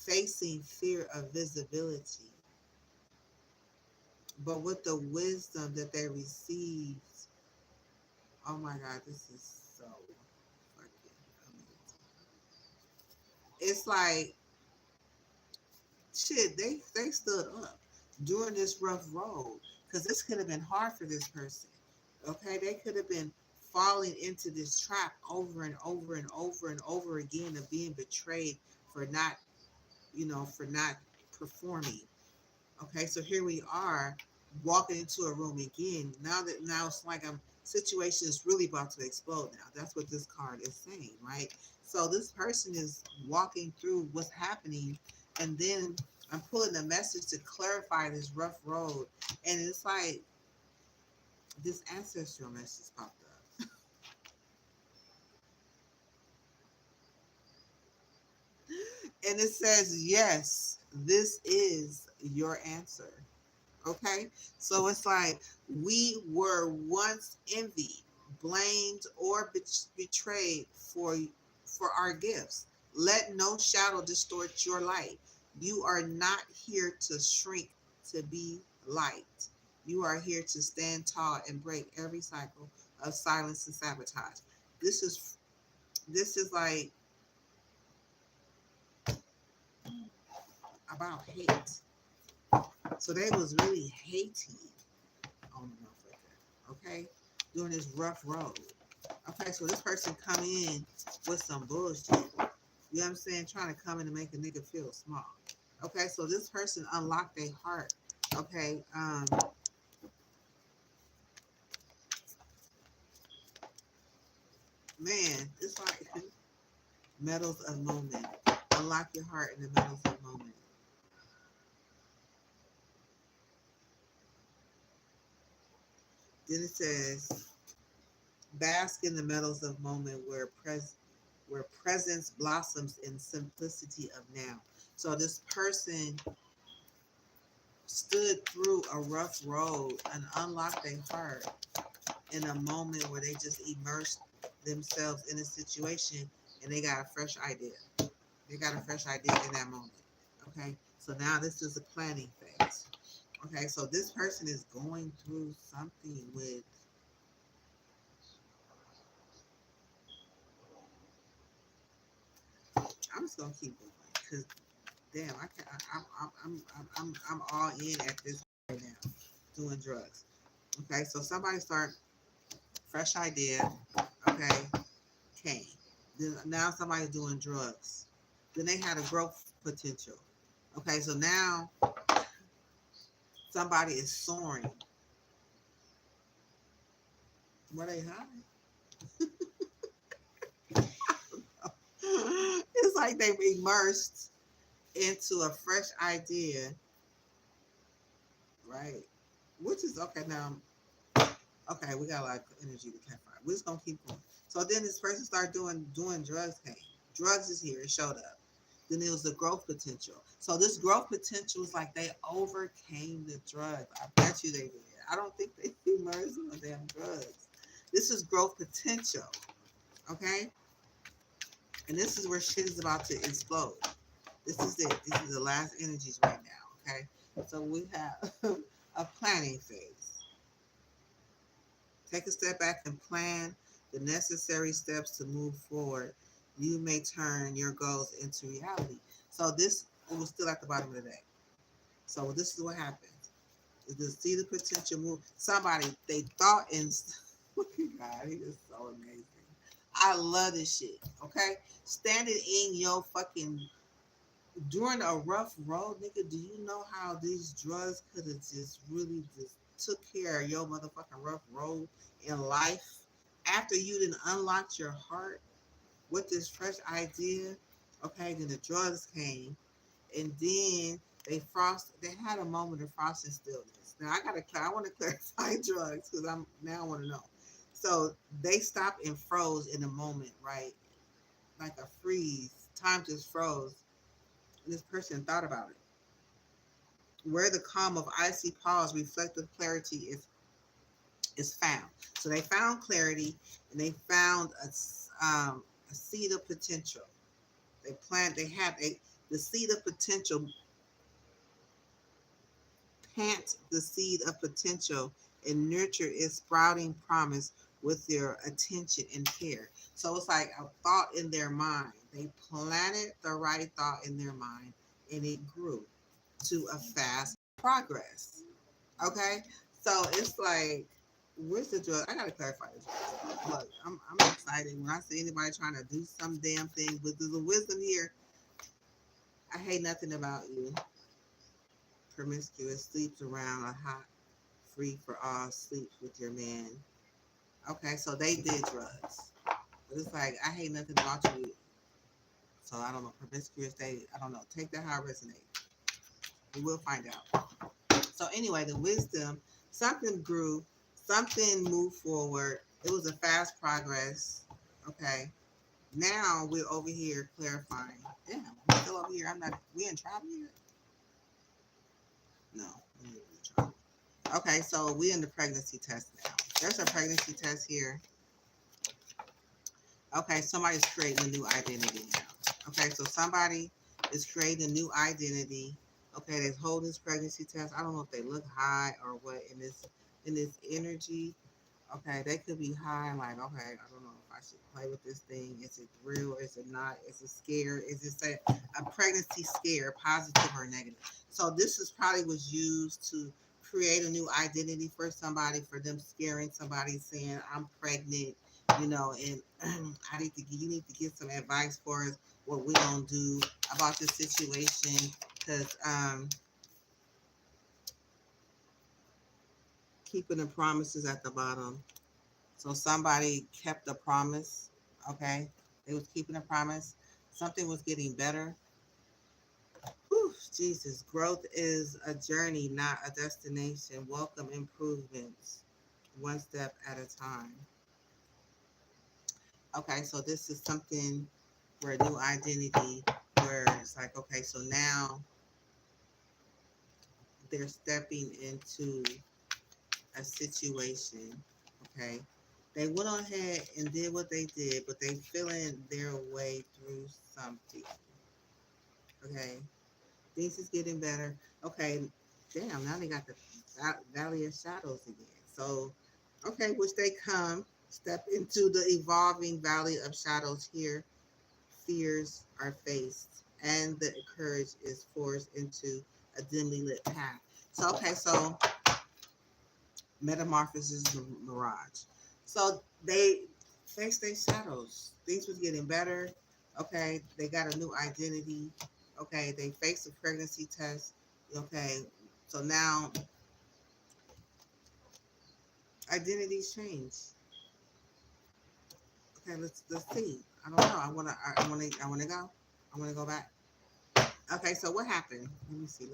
facing fear of visibility. But with the wisdom that they received, oh my God, this is so fucking. It's like shit. They stood up during this rough road because this could have been hard for this person. Okay, they could have been falling into this trap over and over and over and over again of being betrayed for not, for not performing. Okay, so here we are walking into a room again. Now it's like I'm situation is really about to explode now. That's what this card is saying, right? So this person is walking through what's happening, and then I'm pulling a message to clarify this rough road. And it's like this ancestral message popped up. And it says, yes, this is your answer. Okay, so it's like we were once envied, blamed, or betrayed for our gifts. Let no shadow distort your light. You are not here to shrink to be light. You are here to stand tall and break every cycle of silence and sabotage. This is this is like about hate. So they was really hating on the motherfucker. Okay, during this rough road. Okay, so this person come in with some bullshit. You know what I'm saying? Trying to come in and make a nigga feel small. Okay, so this person unlocked their heart. Okay, man, it's like metals of moment. Unlock your heart in the metals of moment. Then it says, bask in the metals of moment where presence blossoms in simplicity of now. So this person stood through a rough road and unlocked their heart in a moment where they just immersed themselves in a situation and they got a fresh idea. They got a fresh idea in that moment. Okay. So now this is a planning phase. Okay. So this person is going through something with, I'm just gonna keep going because damn, I can I'm all in at this right now, doing drugs. Okay, so somebody start fresh idea. Okay, came. Then now somebody's doing drugs. Then they had a growth potential. Okay, so now somebody is soaring. Were they high? It's like they've immersed into a fresh idea, right? Which is okay now. Okay, we got a lot of energy to catch fire. We're just gonna keep going. So then this person started doing drugs. Came drugs is here. It showed up. Then it was the growth potential. So this growth potential is like they overcame the drugs. I bet you they did. I don't think they immersed in the damn drugs. This is growth potential. Okay, and this is where shit is about to explode. This is it. This is the last energies right now. Okay, so we have a planning phase. Take a step back and plan the necessary steps to move forward. You may turn your goals into reality. So this was still at the bottom of the deck. So this is what happens. Is to see the potential move. Somebody they thought in look at God, he is so amazing. I love this shit. Okay? Standing in your fucking during a rough road, nigga, do you know how these drugs could have just really just took care of your motherfucking rough road in life after you didn't unlock your heart with this fresh idea? Okay, then the drugs came, and then they had a moment of frost and stillness. Now I want to clarify drugs because I'm now I want to know. So they stopped and froze in a moment, right? Like a freeze. Time just froze. And this person thought about it. Where the calm of icy pause, reflective clarity is found. So they found clarity and they found a seed of potential. They have the seed of potential, plant the seed of potential and nurture its sprouting promise with your attention and care. So it's like a thought in their mind. They planted the right thought in their mind and it grew to a fast progress. Okay? So it's like, where's the drug? I gotta clarify this. Look, I'm excited when I see anybody trying to do some damn thing with the wisdom here. I hate nothing about you. Promiscuous, sleeps around a hot, free for all, sleeps with your man. Okay, so they did drugs. But it's like I hate nothing about you. So I don't know. Promiscuous, I don't know. Take that how it resonates. We will find out. So anyway, the wisdom, something grew, something moved forward. It was a fast progress. Okay. Now we're over here clarifying. Damn, we're still over here. I'm not. We in trouble here? No, we ain't in trouble. Okay, so we in the pregnancy test now. There's a pregnancy test here. Okay, somebody's creating a new identity now. Okay, so somebody is creating a new identity. Okay, they hold this pregnancy test. I don't know if they look high or what in this energy. Okay, they could be high and like, okay, I don't know if I should play with this thing. Is it real? Is it not? Is it scare? Is it a pregnancy scare, positive or negative? So this is probably was used to create a new identity for somebody, for them scaring somebody, saying I'm pregnant, and you need to get some advice for us what we gonna do about this situation because keeping the promises at the bottom. So somebody kept a promise. Okay, they was keeping a promise. Something was getting better. Whew, Jesus, growth is a journey, not a destination. Welcome improvements, one step at a time. Okay, so this is something for a new identity where it's like, okay, so now they're stepping into a situation. Okay, they went on ahead and did what they did, but they feeling their way through something. Okay, things is getting better. Okay, damn, now they got the Valley of Shadows again. So, okay, which they come, step into the evolving Valley of Shadows here. Fears are faced, and the courage is forced into a dimly lit path. So, okay, so metamorphosis mirage. So they faced their shadows. Things was getting better. Okay, they got a new identity. Okay, they faced a pregnancy test. Okay, so now identities change. Okay, let's see. I don't know. I wanna go. I wanna go back. Okay, so what happened? Let me see.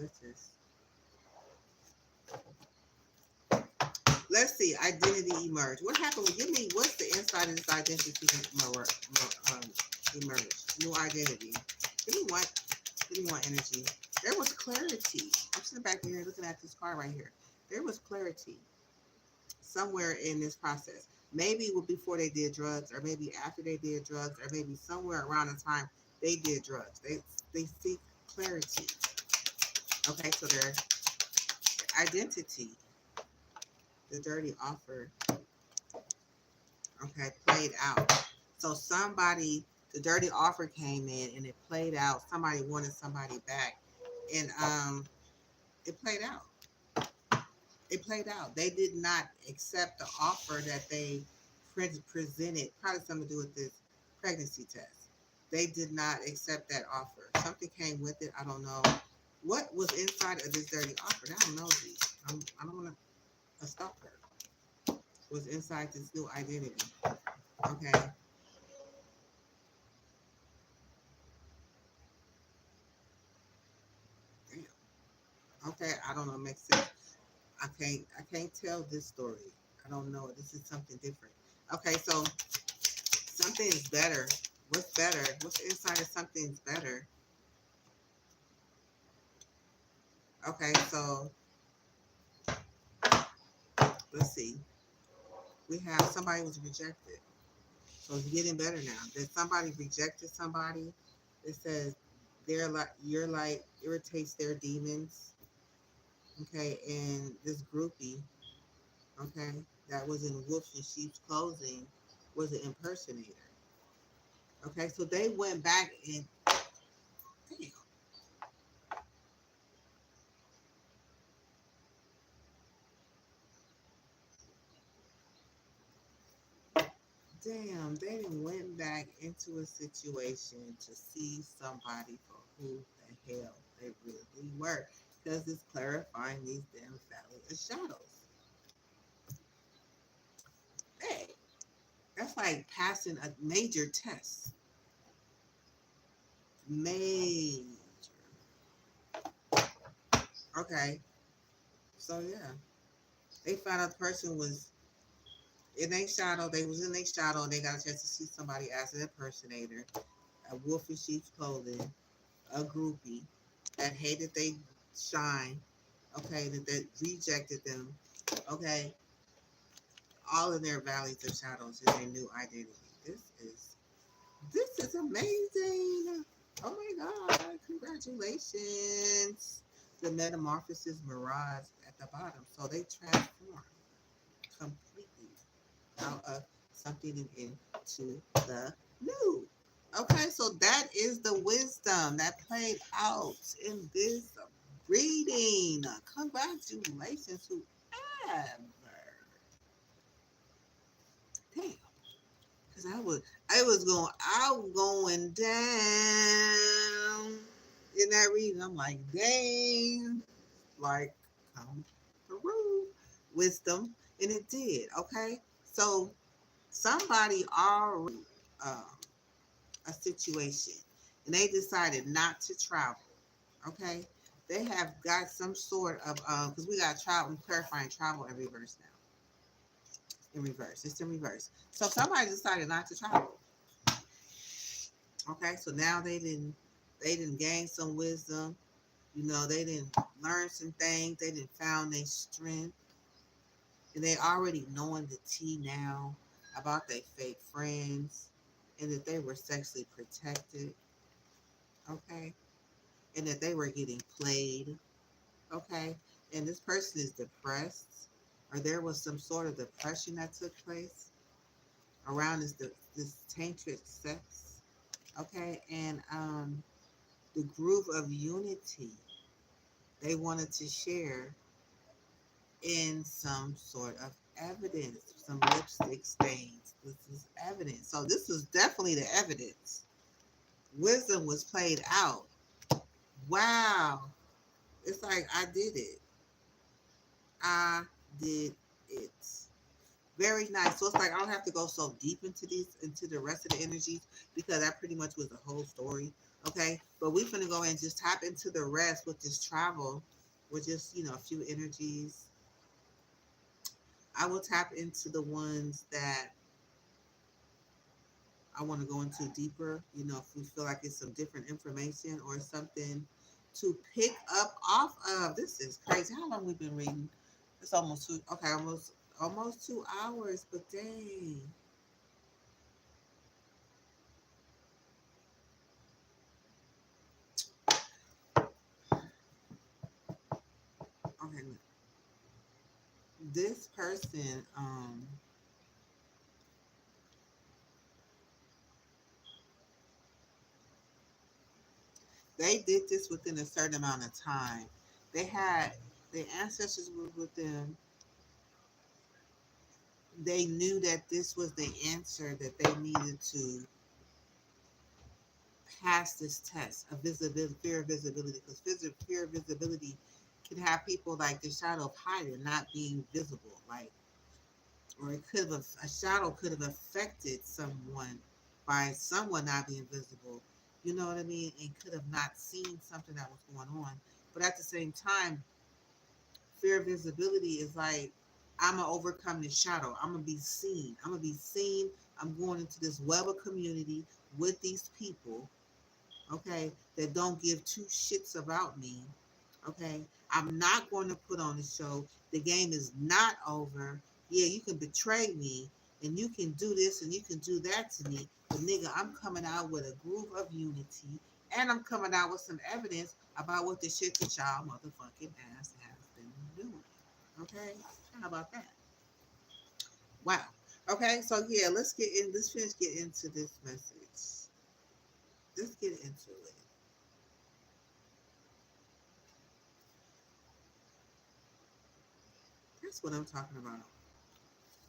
Let's see. Identity emerge. What happened? Give me what's the inside of this identity emerge? New identity. Give me one. Give me one energy. There was clarity. I'm sitting back here looking at this card right here. There was clarity somewhere in this process. Maybe before they did drugs, or maybe after they did drugs, or maybe somewhere around the time they did drugs. They seek clarity. Okay, so their identity, the dirty offer, okay, played out. So somebody, the dirty offer came in and it played out. Somebody wanted somebody back, and it played out. It played out. They did not accept the offer that they presented. Probably something to do with this pregnancy test. They did not accept that offer. Something came with it. I don't know what was inside of this dirty offer. I don't know. I don't want to stop her. Was inside this new identity. Okay. Damn. Okay. I don't know. Makes sense. I can't tell this story. I don't know. This is something different. Okay. So something is better. What's better? What's inside of something's better? Okay, so let's see. We have somebody was rejected. So it's getting better now. That somebody rejected somebody. It says they're like you're like irritates their demons. Okay, and this groupie. okay, that was in wolf in sheep's clothing was an impersonator. Okay, so they went back and damn, they done went back into a situation to see somebody for who the hell they really were. Because it's clarifying these damn valley of shadows. Hey, that's like passing a major test. Major. Okay, so yeah. They found out the person was in their shadow, they was in their shadow, and they got a chance to see somebody as an impersonator, a wolf in sheep's clothing, a groupie that hated they shine, okay, that rejected them, okay, all in their valleys and shadows in their new identity. This is amazing. Oh my God, congratulations. The metamorphosis mirage at the bottom. So they transform completely out of something and into the new. Okay, so that is the wisdom that played out in this reading. Congratulations, whoever. Damn, because I was going down in that reading. I'm like, dang, like, come through wisdom, and it did. Okay, so somebody already uh, a situation, and they decided not to travel. Okay, they have got some sort of because we got travel. I'm clarifying travel in reverse now. In reverse, it's in reverse. So somebody decided not to travel. Okay, so now they didn't gain some wisdom. You know, they didn't learn some things. They didn't found their strength, and they already knowing the tea now about their fake friends, and that they were sexually protected. Okay, and that they were getting played. Okay, and this person is depressed, or there was some sort of depression that took place around this tantric sex. Okay, and the groove of unity they wanted to share in some sort of evidence, some lipstick stains. This is evidence. So this was definitely the evidence. Wisdom was played out. Wow. It's like I did it. I did it. Very nice. So it's like I don't have to go so deep into the rest of the energies because that pretty much was the whole story. Okay. But we finna go and just tap into the rest with this travel, with just, a few energies. I will tap into the ones that I want to go into deeper, if we feel like it's some different information or something to pick up off of. This is crazy. How long we been reading? It's almost two. Okay, almost 2 hours. But dang. Okay, this person, they did this within a certain amount of time. They had the ancestors were with them. They knew that this was the answer that they needed to pass this test of visibility, fear of visibility, because fear of visibility can have people like the shadow of hiding not being visible, like, or it could have a shadow could have affected someone by someone not being visible. You know what I mean? And could have not seen something that was going on. But at the same time, fear of visibility is like I'm gonna overcome this shadow. I'm gonna be seen. I'm gonna be seen. I'm going into this web of community with these people, okay, that don't give two shits about me. Okay, I'm not going to put on a show. The game is not over. Yeah, you can betray me and you can do this and you can do that to me. But nigga, I'm coming out with a groove of unity and I'm coming out with some evidence about what the shit that y'all motherfucking ass has been doing. Okay? How about that? Wow. Okay, so yeah, let's get in. Let's finish get into this message. Let's get into it. That's what I'm talking about.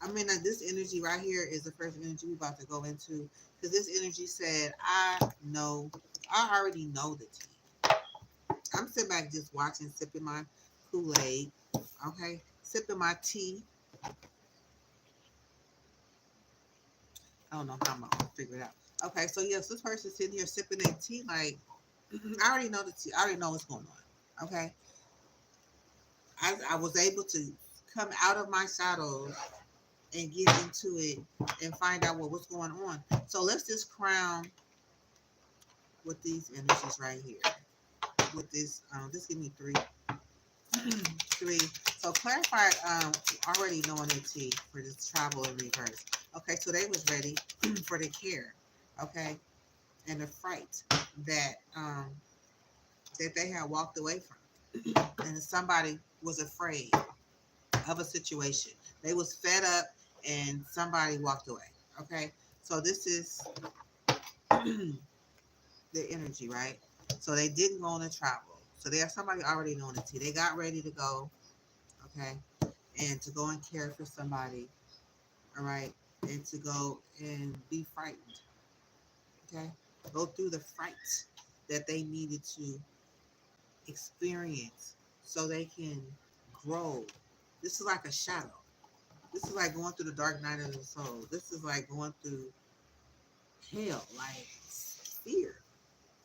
I mean, like this energy right here is the first energy we're about to go into because this energy said, I already know the tea. I'm sitting back just watching, sipping my Kool Aid, okay, sipping my tea. I don't know how I'm gonna figure it out. Okay, so yes, this person's sitting here sipping their tea. Like, I already know the tea. I already know what's going on. Okay, I was able to come out of my shadows and get into it and find out what's going on. So let's just crown with these energies right here. With this, just give me three, three. So clarify, already knowing the T for this travel in reverse. Okay, so they was ready for the care. Okay, and the fright that that they had walked away from, and somebody was afraid of a situation. They was fed up, and somebody walked away. Okay, so this is the energy, right? So they didn't go on a travel. So they have somebody already knowing the T. They got ready to go, okay, and to go and care for somebody, all right, and to go and be frightened, okay, go through the fright that they needed to experience so they can grow. This is like a shadow. This is like going through the dark night of the soul. This is like going through hell, like fear.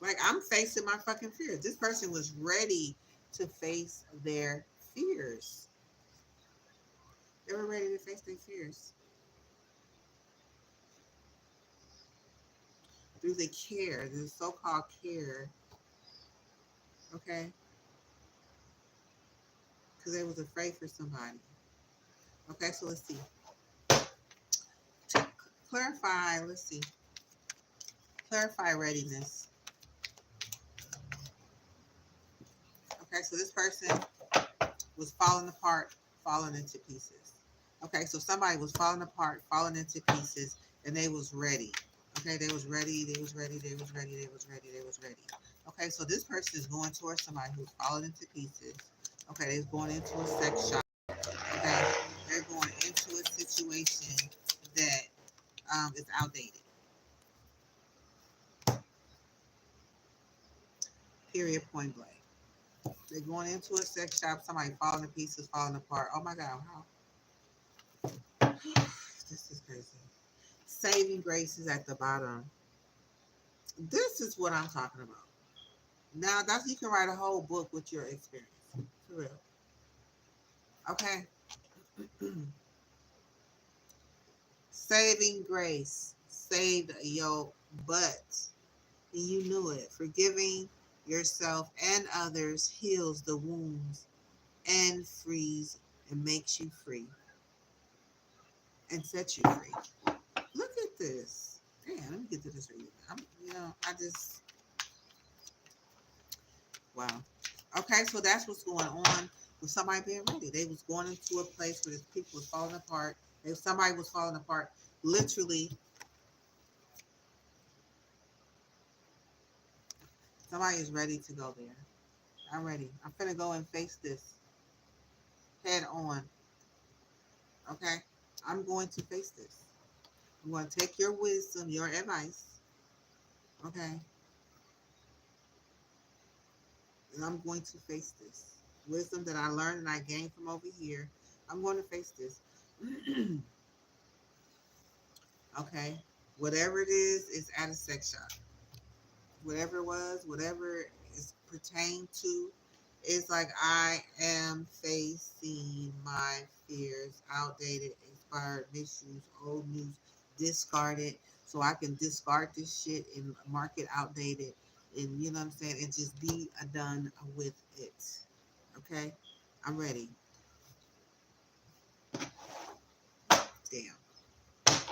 Like I'm facing my fucking fears. This person was ready to face their fears. They were ready to face their fears through the care, the so-called care. Okay, because they was afraid for somebody. Okay, so let's see. To clarify, let's see. Clarify readiness. Okay, so this person was falling apart, falling into pieces. Okay, so somebody was falling apart, falling into pieces, and they was ready. Okay, they was ready, they was ready, they was ready, they was ready, they was ready. Okay, so this person is going towards somebody who's falling into pieces. Okay, they're going into a sex shop. Okay, they're going into a situation that is outdated. Period. Point blank. They're going into a sex shop. Somebody falling to pieces, falling apart. Oh my God! How? This is crazy. Saving grace is at the bottom. This is what I'm talking about. Now that's you can write a whole book with your experience. For real. Okay. Saving grace saved your butt. And you knew it. Forgiving yourself and others heals the wounds and frees and makes you free and sets you free. Look at this. Damn, let me get to this reading. I just wow. Okay, so that's what's going on with somebody being ready. They was going into a place where this people was falling apart. If somebody was falling apart, literally, somebody is ready to go there. I'm ready. I'm gonna go and face this head on. Okay, I'm going to face this. I'm going to take your wisdom, your advice. Okay, and I'm going to face this wisdom that I learned and I gained from over here. I'm going to face this. Okay, whatever it is at a sex shop. Whatever it was, whatever is pertained to, it's like I am facing my fears, outdated, expired, misused, old news, discarded. So I can discard this shit and mark it outdated, and you know what I'm saying, and just be done with it. Okay, I'm ready. Damn.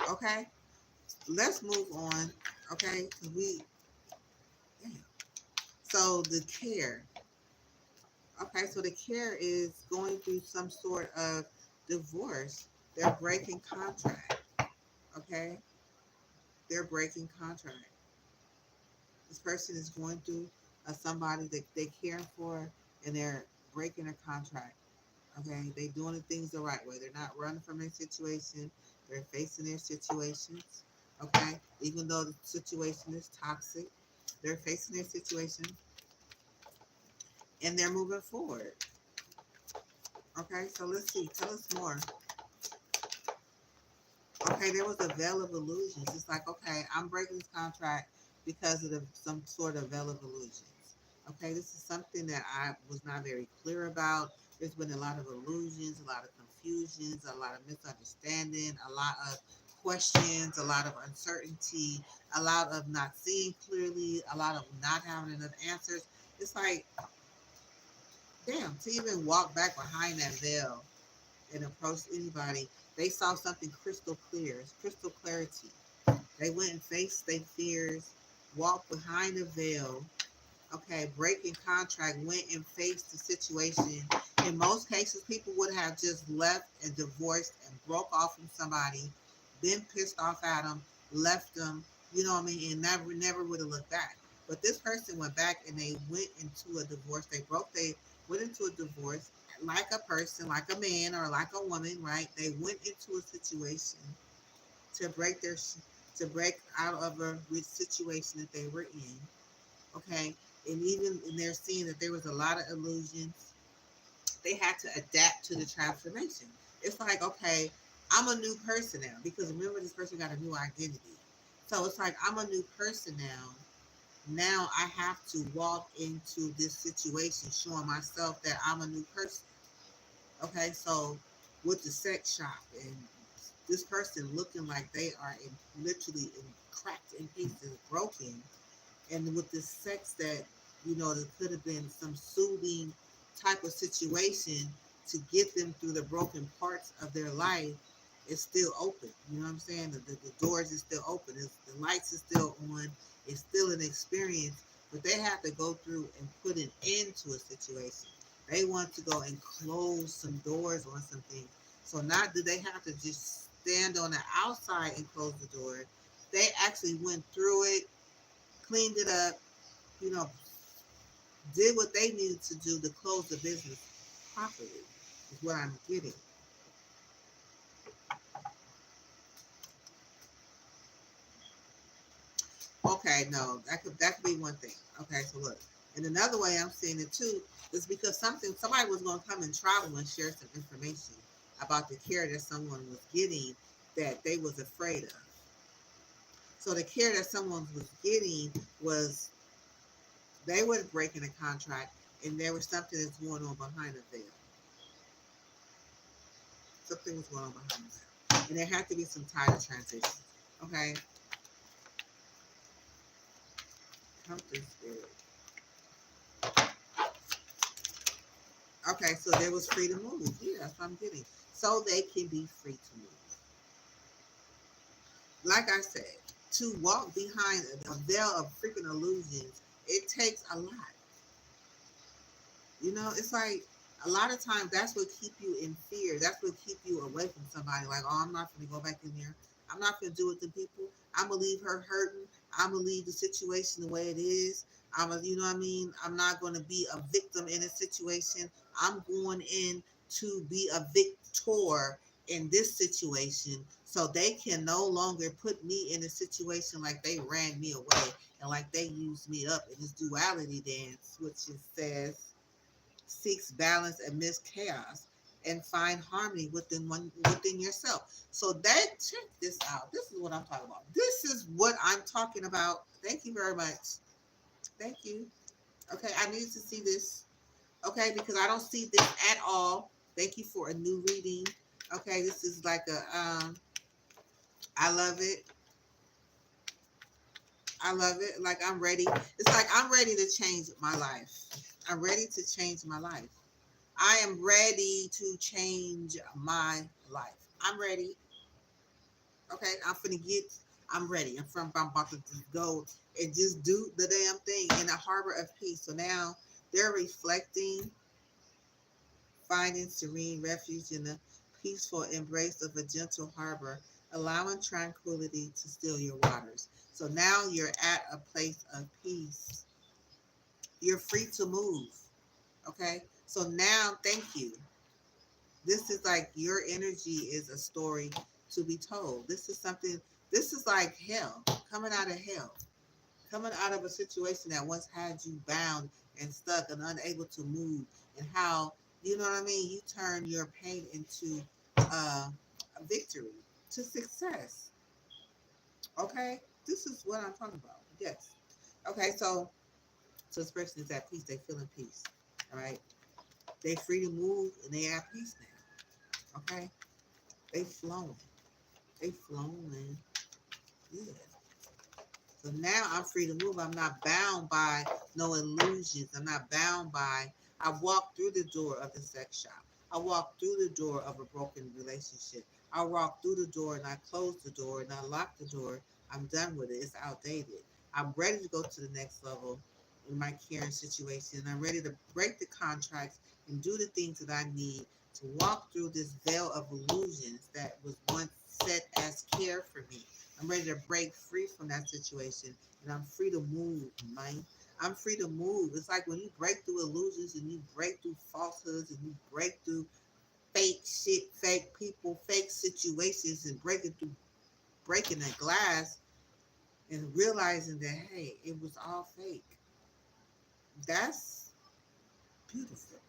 Okay, let's move on. Okay, we. Damn. So the care. Okay, so the care is going through some sort of divorce. They're breaking contract. Okay, they're breaking contract. This person is going through somebody that they care for, and they're breaking a contract. Okay, they doing the things the right way. They're not running from their situation. They're facing their situations. Okay, even though the situation is toxic, they're facing their situation and they're moving forward. Okay, so let's see. Tell us more. Okay, there was a veil of illusions. It's like, okay, I'm breaking this contract because of some sort of veil of illusions. Okay, this is something that I was not very clear about. There's been a lot of illusions, a lot of confusions, a lot of misunderstanding, a lot of questions, a lot of uncertainty, a lot of not seeing clearly, a lot of not having enough answers. It's like, damn, to even walk back behind that veil and approach anybody, they saw something crystal clear. It's crystal clarity. They went and faced their fears, walked behind the veil, okay, breaking contract, went and faced the situation. In most cases, people would have just left and divorced and broke off from somebody, been pissed off at them, left them, you know what I mean, and never would have looked back. But this person went back and they went into a divorce. They went into a divorce like a person, like a man or like a woman, right? They went into a situation to to break out of a situation that they were in, okay? And they're seeing that there was a lot of illusions. They had to adapt to the transformation. It's like, okay, I'm a new person now because remember this person got a new identity. So it's like I'm a new person now. Now I have to walk into this situation showing myself that I'm a new person. Okay, so with the sex shop and this person looking like they are literally cracked in pieces, broken, and with the sex that there could have been some soothing type of situation to get them through the broken parts of their life, it's still open. You know what I'm saying? The doors is still open. The lights is still on. It's still an experience, but they have to go through and put an end to a situation. They want to go and close some doors on some things. So not do they have to just stand on the outside and close the door. They actually went through it, cleaned it up, you know, did what they needed to do to close the business properly, is what I'm getting. Okay, no, that could be one thing. Okay, so look. And another way I'm seeing it too is because somebody was gonna come and travel and share some information about the care that someone was getting that they was afraid of. So the care that someone was getting was they were breaking a contract and there was something that's going on behind the veil. Something was going on behind the veil. And there had to be some title transition. Okay? Something spirit. Okay, so there was free to move. Yeah, that's what I'm getting. So they can be free to move. Like I said, to walk behind a veil of freaking illusions, it takes a lot. It's like a lot of times that's what keep you in fear. That's what keep you away from somebody. Like, oh, I'm not gonna go back in there. I'm not gonna do it to people. I'm gonna leave her hurting. I'm gonna leave the situation the way it is. You know what I mean? I'm not gonna be a victim in a situation. I'm going in to be a victor in this situation, so they can no longer put me in a situation like they ran me away and like they used me up in this duality dance, which it says seeks balance amidst chaos and find harmony within yourself. So that check this out. This is what I'm talking about. This is what I'm talking about. Thank you very much. Thank you. Okay, I need to see this. Okay, because I don't see this at all. Thank you for a new reading. Okay, this is like I love it. I love it. Like I'm ready. It's like I'm ready to change my life. I'm ready to change my life. I am ready to change my life. I'm ready. Okay, I'm ready. I'm about to just go and just do the damn thing in a harbor of peace. So now they're reflecting, finding serene refuge in the peaceful embrace of a gentle harbor, allowing tranquility to still your waters. So now you're at a place of peace. You're free to move. Okay. So now, thank you. This is like your energy is a story to be told. This is something, this is like hell, coming out of hell, coming out of a situation that once had you bound and stuck and unable to move, and how, you know what I mean, you turn your pain into a victory, to success. Okay, this is what I'm talking about. Yes. Okay, so this person is at peace. They feel in peace. All right, they free to move and they at peace now. Okay, they flowing. They flowing. Yeah. So now I'm free to move. I'm not bound by no illusions. I'm not bound by. I walk through the door of the sex shop. I walk through the door of a broken relationship. I walk through the door and I close the door and I lock the door. I'm done with it. It's outdated. I'm ready to go to the next level in my caring situation. I'm ready to break the contracts and do the things that I need to walk through this veil of illusions that was once set as care for me. I'm ready to break free from that situation and I'm free to move, man. I'm free to move. It's like when you break through illusions and you break through falsehoods and you break through fake shit, fake people, fake situations, and breaking through breaking that glass and realizing that, hey, it was all fake. That's beautiful.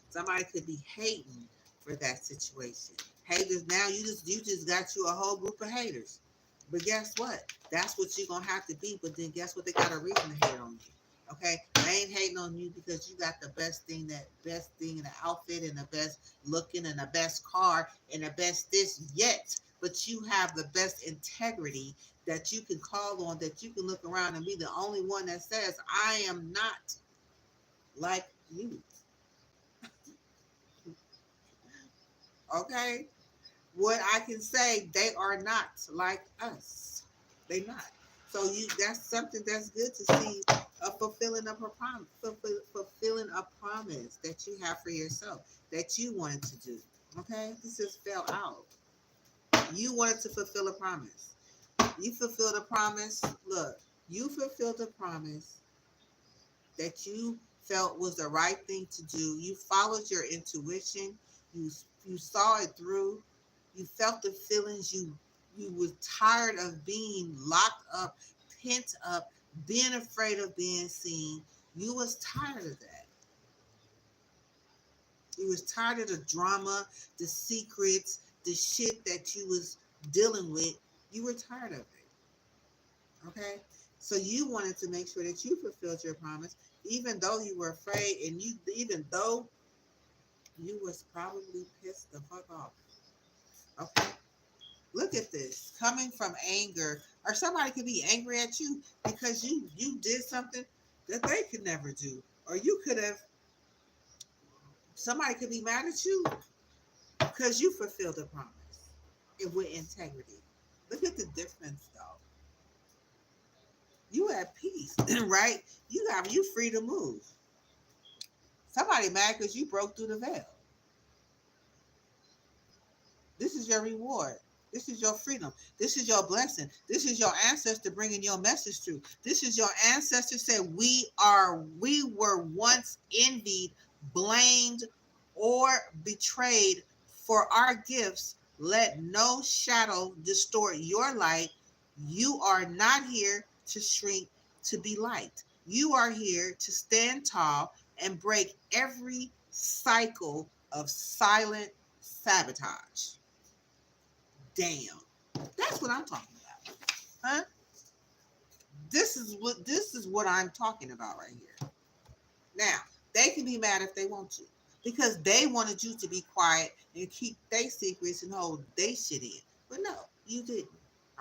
Somebody could be hating for that situation. Haters now, you just got you a whole group of haters. But guess what? That's what you're gonna have to be. But then guess what? They got a reason to hate on you. Okay? They ain't hating on you because you got the best thing in the outfit and the best looking and the best car and the best this yet. But you have the best integrity that you can call on, that you can look around and be the only one that says, I am not like you. Okay? What I can say, they are not like us. They not. So you, that's something that's good to see, a fulfilling of a promise, fulfilling a promise that you have for yourself that you wanted to do. Okay, this just fell out. You wanted to fulfill a promise. You fulfilled a promise. Look, you fulfilled a promise that you felt was the right thing to do. You followed your intuition. You you saw it through. You felt the feelings. You was tired of being locked up, pent up, being afraid of being seen. You was tired of that. You was tired of the drama, the secrets, the shit that you was dealing with. You were tired of it. Okay? So you wanted to make sure that you fulfilled your promise, even though you were afraid and you even though you was probably pissed the fuck off. Okay? Look at this. Coming from anger, or somebody could be angry at you because you did something that they could never do. Or you could have somebody could be mad at you because you fulfilled a promise. It with integrity. Look at the difference though. You at peace, right? You free to move. Somebody mad because you broke through the veil. This is your reward. This is your freedom. This is your blessing. This is your ancestor bringing your message through. This is your ancestor said we were once envied, blamed, or betrayed for our gifts. Let no shadow distort your light. You are not here to shrink to be light. You are here to stand tall and break every cycle of silent sabotage. Damn. That's what I'm talking about. Huh? This is what I'm talking about right here. Now, they can be mad if they want to. Because they wanted you to be quiet and keep their secrets and hold their shit in. But no, you didn't.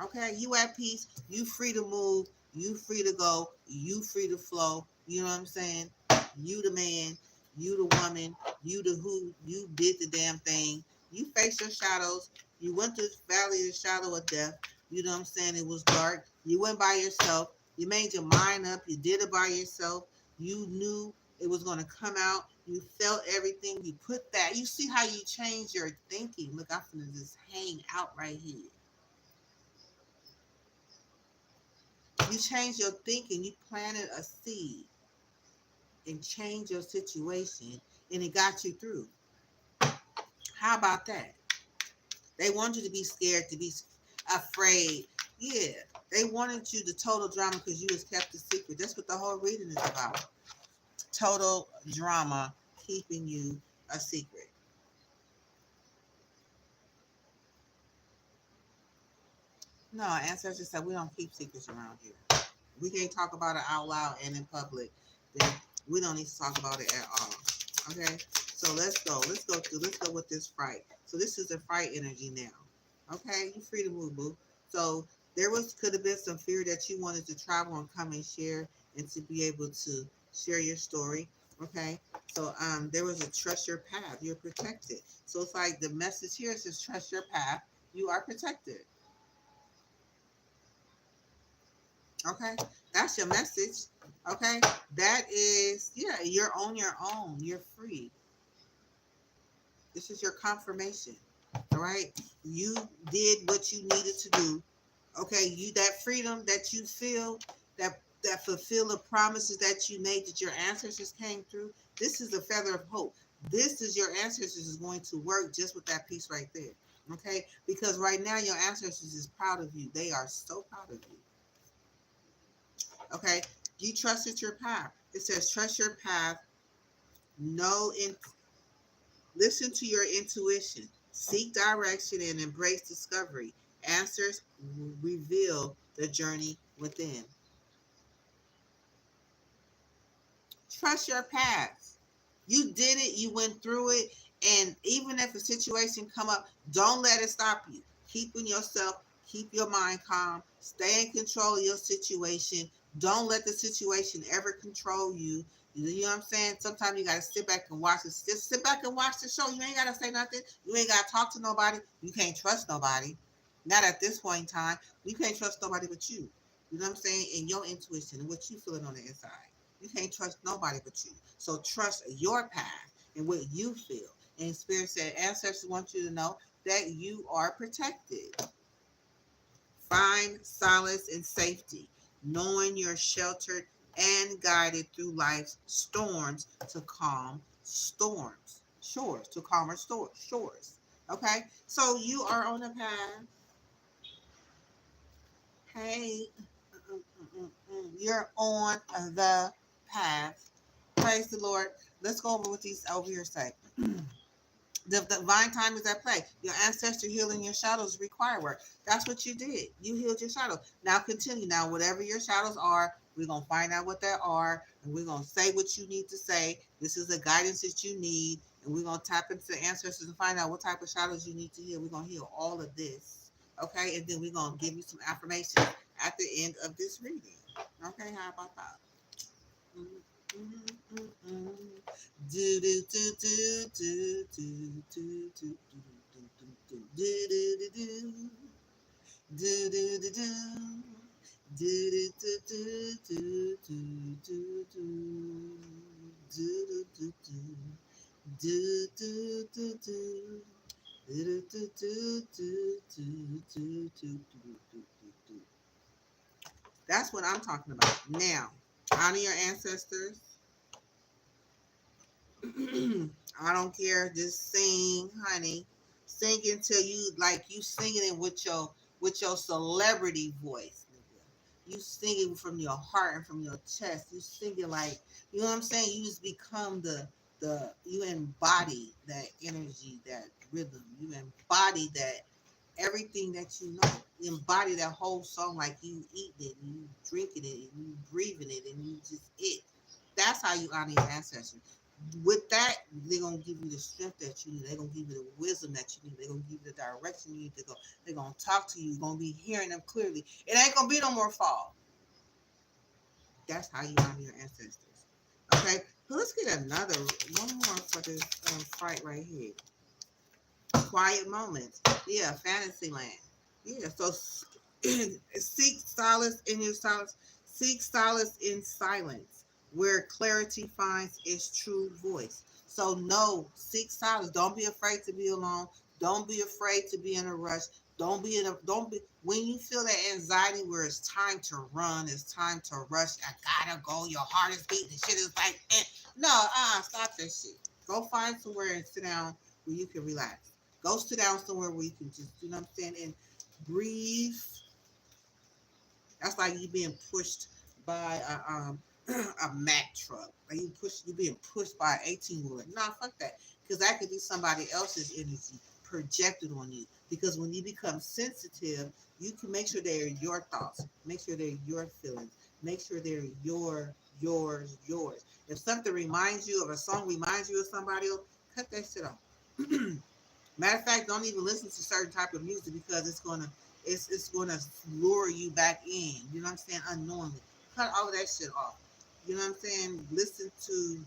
Okay? You at peace. You free to move. You free to go. You free to flow. You know what I'm saying? You the man. You the woman. You the who. You did the damn thing. You face your shadows. You went through the valley of the shadow of death. You know what I'm saying? It was dark. You went by yourself. You made your mind up. You did it by yourself. You knew it was going to come out. You felt everything. You put that. You see how you change your thinking. Look, I'm gonna just hang out right here. You change your thinking. You planted a seed and changed your situation, and it got you through. How about that? They want you to be scared, to be afraid. Yeah, they wanted you to total drama because you was kept a secret. That's what the whole reading is about. Total drama, keeping you a secret. No, ancestors said we don't keep secrets around here. We can't talk about it out loud and in public. Then we don't need to talk about it at all. Okay, so let's go. Let's go through. Let's go with this fright. So this is the fright energy now. Okay, you free to move, boo. So there was could have been some fear that you wanted to travel and come and share and to be able to share your story. Okay, so there was a trust your path. You're protected. So it's like the message here says trust your path. You are protected. Okay, that's your message. Okay, that is, yeah, you're on your own. You're free. This is your confirmation. All right, you did what you needed to do. Okay, you that freedom that you feel, that fulfill the promises that you made, that your ancestors came through. This is a feather of hope. This is your ancestors is going to work just with that piece right there. Okay, because right now your ancestors is proud of you. They are so proud of you. Okay, you trusted your path. It says trust your path. Know in Listen to your intuition. Seek direction and embrace discovery. Answers reveal the journey within. Trust your path. You did it. You went through it. And even if a situation come up, don't let it stop you. Keeping yourself, keep your mind calm. Stay in control of your situation. Don't let the situation ever control you. You know what I'm saying? Sometimes you gotta sit back and watch it. Just sit back and watch the show. You ain't gotta say nothing. You ain't gotta talk to nobody. You can't trust nobody. Not at this point in time. You can't trust nobody but you. You know what I'm saying? And your intuition and what you feeling on the inside. You can't trust nobody but you. So trust your path and what you feel. And Spirit said, ancestors want you to know that you are protected. Find solace and safety, knowing you're sheltered and guided through life's storms to calm storms, shores, to calmer shores. Okay? So you are on a path. Hey, you're on the path. Praise the Lord. Let's go over what these over here say. The divine time is at play. Your ancestor healing your shadows require work. That's what you did. You healed your shadow. Now continue. Now, whatever your shadows are, we're going to find out what they are, and we're going to say what you need to say. This is the guidance that you need, and we're going to tap into the ancestors and find out what type of shadows you need to heal. We're going to heal all of this. Okay? And then we're going to give you some affirmation at the end of this reading. Okay? How about that? Do do do do do do do do do do do do do do do. Do do do do do do do do do do do do do do. That's what I'm talking about. Now, honor your ancestors. I don't care. Just sing, honey. Sing until you like you singing it with your celebrity voice. You singing from your heart and from your chest. You singing like you know what I'm saying. You just become the you embody that energy, that rhythm. You embody that everything that you know. You embody that whole song like you eating it and you drinking it and you breathing it and you just it. That's how you honor your ancestors. With that, they're gonna give you the strength that you need. They're gonna give you the wisdom that you need. They're gonna give you the direction you need to go. They're gonna talk to you. You're gonna be hearing them clearly. It ain't gonna be no more fall. That's how you honor your ancestors. Okay, so let's get another one more for this fight right here. Quiet moments. Yeah, fantasy land. Yeah, so seek solace in your silence. Seek solace in silence, where clarity finds its true voice. So no, seek silence. Don't be afraid to be alone. Don't be afraid to be in a rush. Don't be when you feel that anxiety where it's time to run, it's time to rush. I gotta go. Your heart is beating. Shit is like, no, stop that shit. Go find somewhere and sit down where you can relax. Go sit down somewhere where you can just, you know what I'm saying, and breathe. That's like you being pushed by a Mack truck. Like you being pushed by an 18-wheeler. Nah, fuck that. Because that could be somebody else's energy projected on you. Because when you become sensitive, you can make sure they're your thoughts. Make sure they're your feelings. Make sure they're yours. If something reminds you of a song reminds you of somebody else, cut that shit off. Matter of fact, don't even listen to certain type of music because it's gonna lure you back in. You know what I'm saying? Unknowingly, cut all of that shit off. You know what I'm saying? Listen to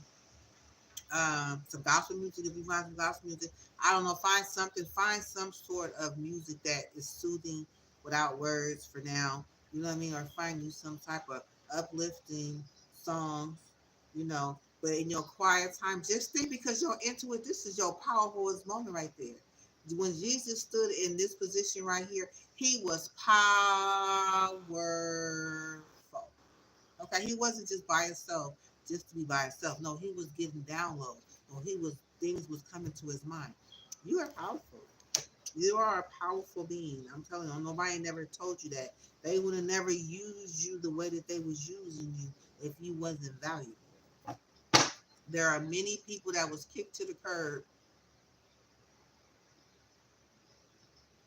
some gospel music if you find some gospel music. I don't know. Find something. Find some sort of music that is soothing without words for now. You know what I mean? Or find you some type of uplifting songs. You know, but in your quiet time, just think because you're into it. This is your powerful moment right there. When Jesus stood in this position right here, he was powerful. Okay, he wasn't just by himself, just to be by himself. No, he was getting downloads. Or he was things was coming to his mind. You are powerful. You are a powerful being. I'm telling you, nobody never told you that. They would have never used you the way that they was using you if you wasn't valuable. There are many people that was kicked to the curb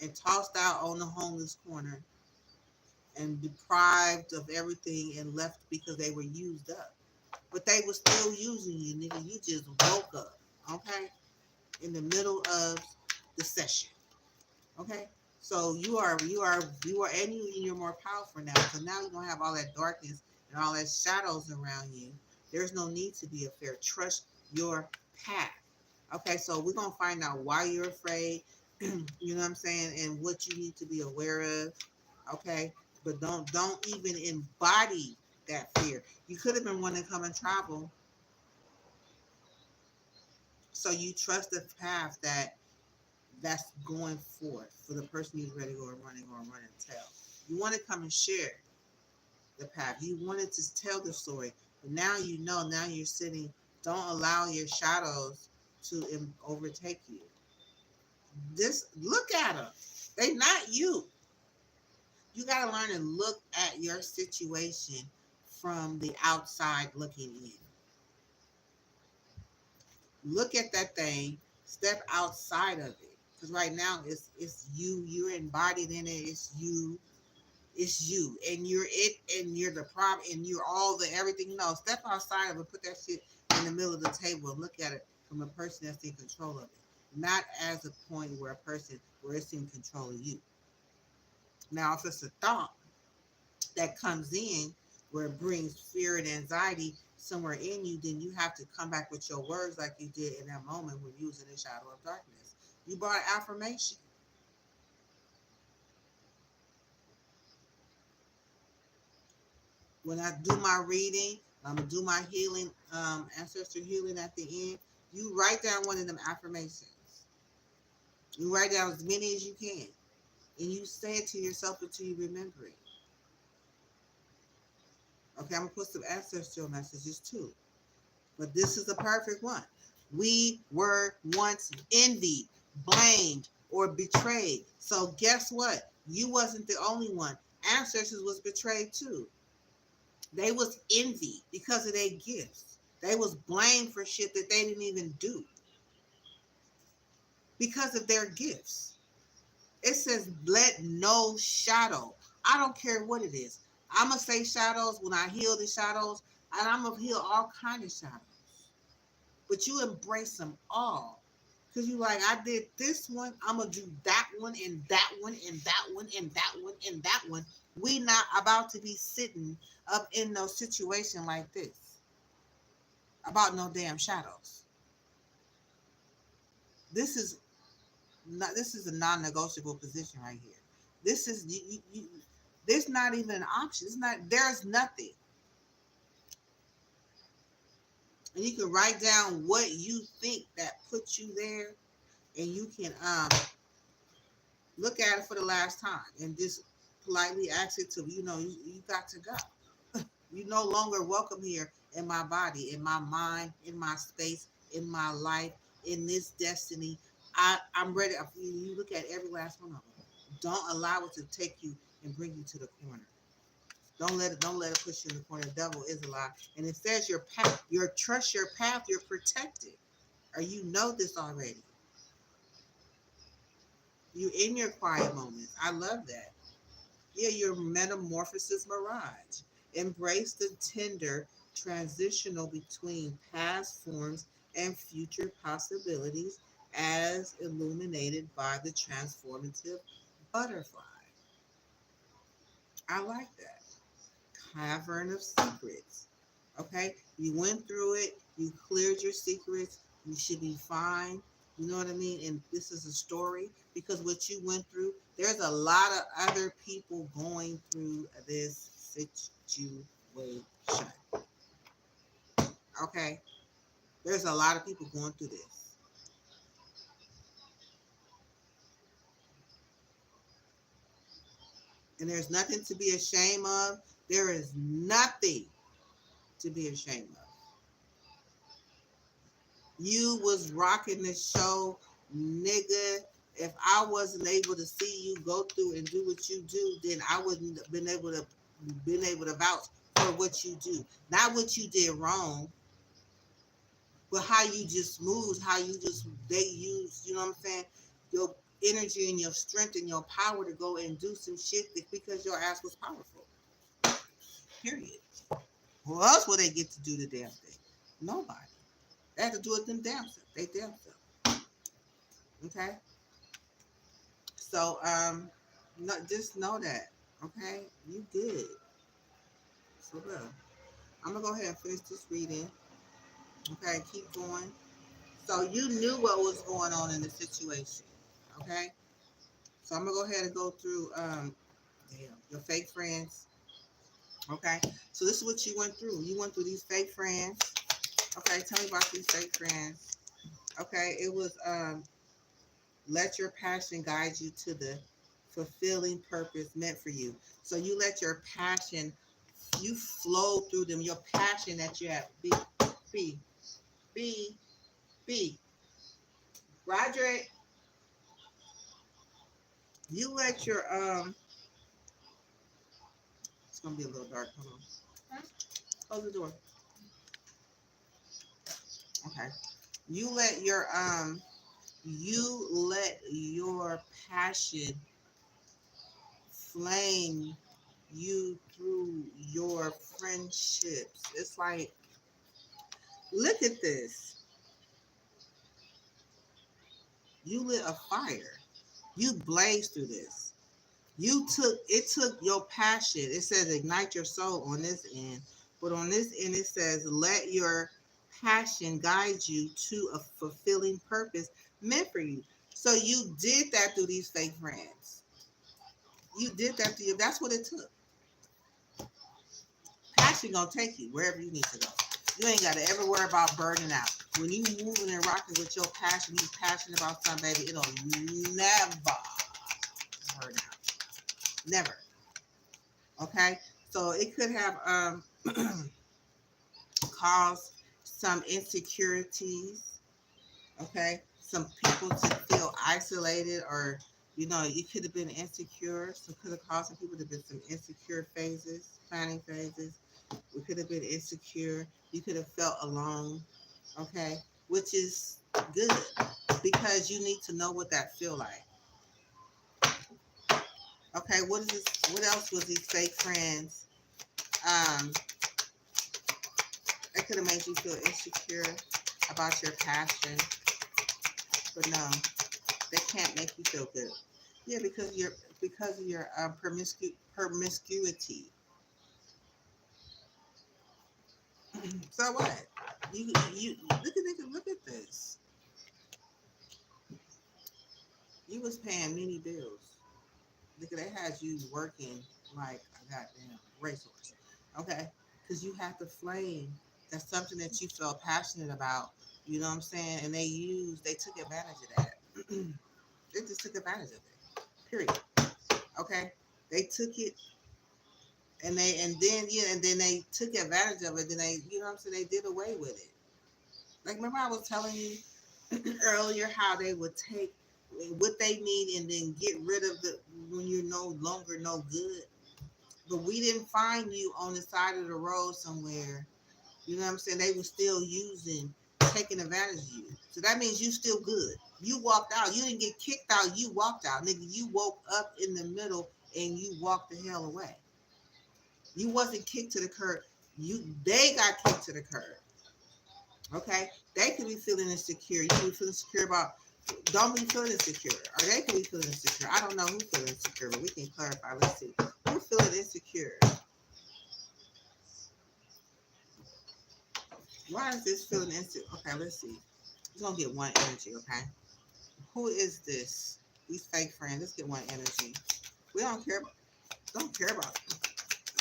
and tossed out on the homeless corner and deprived of everything and left because they were used up. But they were still using you, nigga. You just woke up, okay? In the middle of the session, okay? So you're more powerful now. So now you don't have all that darkness and all that shadows around you. There's no need to be afraid. Trust your path. Okay, so we're gonna find out why you're afraid, you know what I'm saying, and what you need to be aware of. Okay, but don't even embody that fear. You could have been wanting to come and travel, so you trust the path that's going forth for the person who's ready to go and run and tell. You want to come and share the path. You wanted to tell the story, but now you know. Now you're sitting. Don't allow your shadows to overtake you. This look at them. They not you. You got to learn to look at your situation from the outside looking in. Look at that thing. Step outside of it. Because right now it's you. You're embodied in it. It's you, and you're it, and you're the problem, and you're all the everything. No, step outside of it. Put that shit in the middle of the table and look at it from a person that's in control of it, not as a point where a person where it's in control of you. Now, if it's a thought that comes in where it brings fear and anxiety somewhere in you, then you have to come back with your words like you did in that moment when you was in the shadow of darkness. You brought affirmation. When I do my reading, I'm gonna do my healing, ancestor healing at the end. You write down one of them affirmations. You write down as many as you can, and you say it to yourself until you remember it. Okay, I'm gonna put some ancestral messages too, but this is the perfect one. We were once envied, blamed, or betrayed. So guess what? You wasn't the only one. Ancestors was betrayed too. They was envied because of their gifts. They was blamed for shit that they didn't even do because of their gifts. It says, let no shadow. I don't care what it is. I'm going to say shadows when I heal the shadows, and I'm going to heal all kind of shadows. But you embrace them all. Because you like, I did this one, I'm going to do that one, and that one, and that one, and that one, and that one. We not about to be sitting up in no situation like this about no damn shadows. This is this is a non-negotiable position right here. This is there's not even an option. It's not. There's nothing. And you can write down what you think that puts you there, and you can look at it for the last time and just politely ask it to, you got to go. You no longer welcome here in my body, in my mind, in my space, in my life, in this destiny. I'm ready. You look at every last one of them. Don't allow it to take you and bring you to the corner. Don't let it push you in the corner. The devil is a lie. And it says your path, your trust your path, you're protected. Or you know this already. You in your quiet moments. I love that. Yeah, your metamorphosis mirage. Embrace the tender transitional between past forms and future possibilities as illuminated by the transformative butterfly. I like that. Cavern of secrets. Okay, you went through it, you cleared your secrets, you should be fine. You know what I mean? And this is a story because what you went through, there's a lot of other people going through this situation. Okay, there's a lot of people going through this. And there's nothing to be ashamed of. There is nothing to be ashamed of. You was rocking the show, nigga. If I wasn't able to see you go through and do what you do, then I wouldn't have been able to vouch for what you do. Not what you did wrong, but how you just moved, how you just they used, you know what I'm saying? Your energy and your strength and your power to go and do some shit because your ass was powerful. Period. Who else would they get to do the damn thing? Nobody. They have to do it them damn self. They damn self. Okay. So just know that. Okay, you good. So well, I'm gonna go ahead and finish this reading. Okay, keep going. So you knew what was going on in the situation. Okay. So I'm gonna go ahead and go through your fake friends. Okay. So this is what you went through. You went through these fake friends. Okay, tell me about these fake friends. Okay, it was let your passion guide you to the fulfilling purpose meant for you. So you let your passion, you flow through them, your passion that you have. B, B, B. Roderick, you let your, it's going to be a little dark. Hold on. Close the door. Okay. You let your, passion flame you through your friendships. It's like, look at this. You lit a fire. You blazed through this. It took your passion. It says ignite your soul on this end, but on this end it says let your passion guide you to a fulfilling purpose meant for you. So you did that through these fake friends. You did that through you. That's what it took. Passion gonna take you wherever you need to go. You ain't gotta ever worry about burning out. When you moving and rocking with your passion, you passionate about something, baby, it'll never burn out. Never. Okay. So it could have caused some insecurities. Okay. Some people to feel isolated or you could have been insecure. So it could have caused some people to be some insecure phases, planning phases. We could have been insecure. You could have felt alone. Okay. Which is good because you need to know what that feel like. Okay, what is this? What else was these fake friends? Um, it could have made you feel insecure about your passion, but no, they can't make you feel good. Yeah, because of your promiscuity. So what? You look at this. You was paying many bills. Look at they had you working like a goddamn racehorse. Okay, because you had the flame. That's something that you felt passionate about. You know what I'm saying? And they took advantage of that. They just took advantage of it. Period. Okay? They took it and then they took advantage of it. Then they, you know what I'm saying? They did away with it. Like, remember I was telling you earlier how they would take what they need and then get rid of the when you're no longer no good. But we didn't find you on the side of the road somewhere. You know what I'm saying? They were still using, taking advantage of you. So that means you still good. You walked out. You didn't get kicked out. You walked out, nigga. You woke up in the middle and you walked the hell away. You wasn't kicked to the curb. They got kicked to the curb. Okay? They could be feeling insecure. You could be feeling insecure about don't be feeling insecure. Or they could be feeling insecure. I don't know who's feeling insecure, but we can clarify. Let's see. Who's feeling insecure? Why is this feeling insecure? Okay, let's see. We're gonna get one energy, okay? Who is this? These fake friends. Let's get one energy. We don't care about them.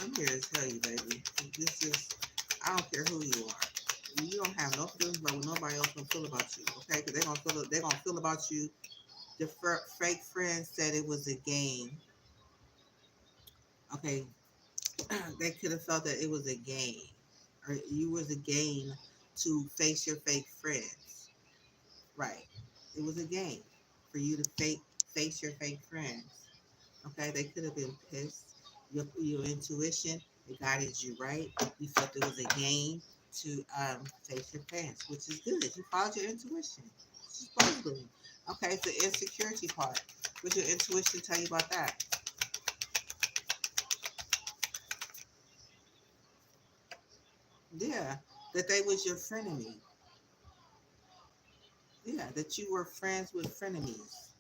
I'm here to tell you, baby. This is I don't care who you are. You don't have no feelings about what nobody else gonna feel about you, okay? Because they're gonna feel about you. The fake friend said it was a game. Okay, they could have felt that it was a game, or you was a game to face your fake friends. Right? It was a game for you to face your fake friends. Okay, they could have been pissed. Your intuition it guided you right. You felt it was a game to face your friends, which is good. You followed your intuition. Which is good. Okay, it's the insecurity part. What your intuition tell you about that? Yeah, that they was your frenemy. Yeah, that you were friends with frenemies.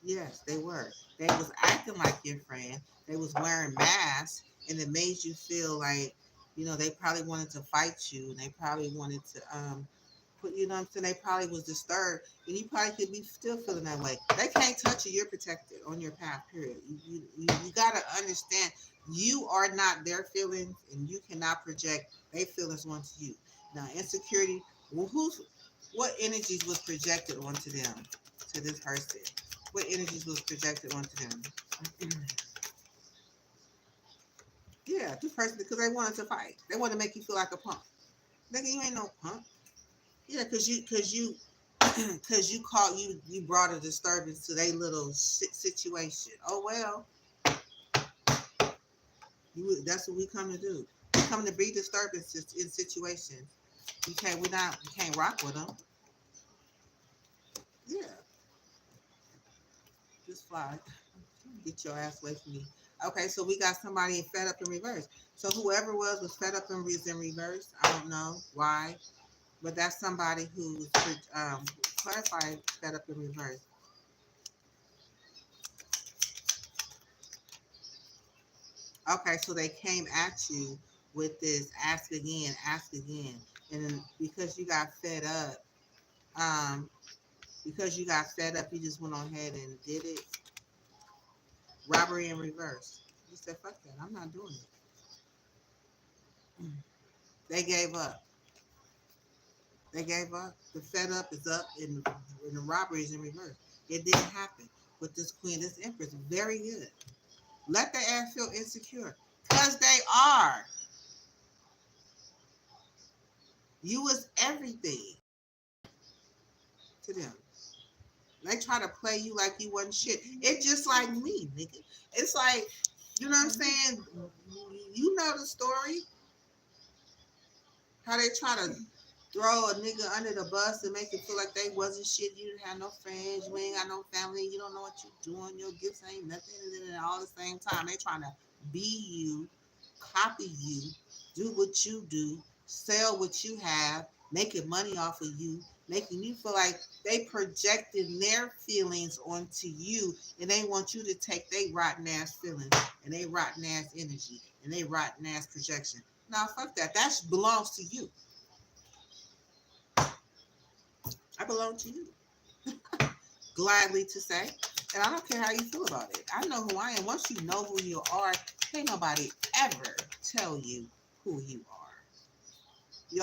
Yes, they were. They was acting like your friend. They was wearing masks, and it made you feel like, they probably wanted to fight you, and they probably wanted to put, you know what I'm saying? They probably was disturbed, and you probably could be still feeling that way. They can't touch you. You're protected on your path. Period. You gotta understand. You are not their feelings, and you cannot project their feelings onto you. Now, insecurity. Well, what energies was projected onto them, to this person? What energies was projected onto them? Yeah, this person because they wanted to fight. They wanted to make you feel like a punk. Nigga, you ain't no punk. Yeah, cause you called you brought a disturbance to their little situation. Oh well, that's what we come to do. We come to be disturbances in situations. We can't rock with them. Yeah, just fly. Get your ass away from me. Okay, so we got somebody fed up in reverse. So whoever was fed up in reverse. I don't know why, but that's somebody who's clarified fed up in reverse. Okay, so they came at you with this ask again, and then um, because you got fed up, you just went on ahead and did it. Robbery in reverse. You said, "Fuck that! I'm not doing it." They gave up. They gave up. The fed up is up, and the robbery is in reverse. It didn't happen with this queen, this empress. Very good. Let the ass feel insecure, cause they are. You was everything to them. They try to play you like you wasn't shit. It's just like me, nigga. It's like, you know what I'm saying? You know the story. How they try to throw a nigga under the bus and make it feel like they wasn't shit. You didn't have no friends. You ain't got no family. You don't know what you're doing. Your gifts ain't nothing. And all the same time, they trying to be you, copy you, do what you do, sell what you have, making money off of you, making you feel like they projecting their feelings onto you, and they want you to take their rotten ass feelings and they rotten ass energy and they rotten ass projection. Now fuck that. That belongs to you. I belong to you. Gladly to say. And I don't care how you feel about it. I know who I am. Once you know who you are, can't nobody ever tell you who you are.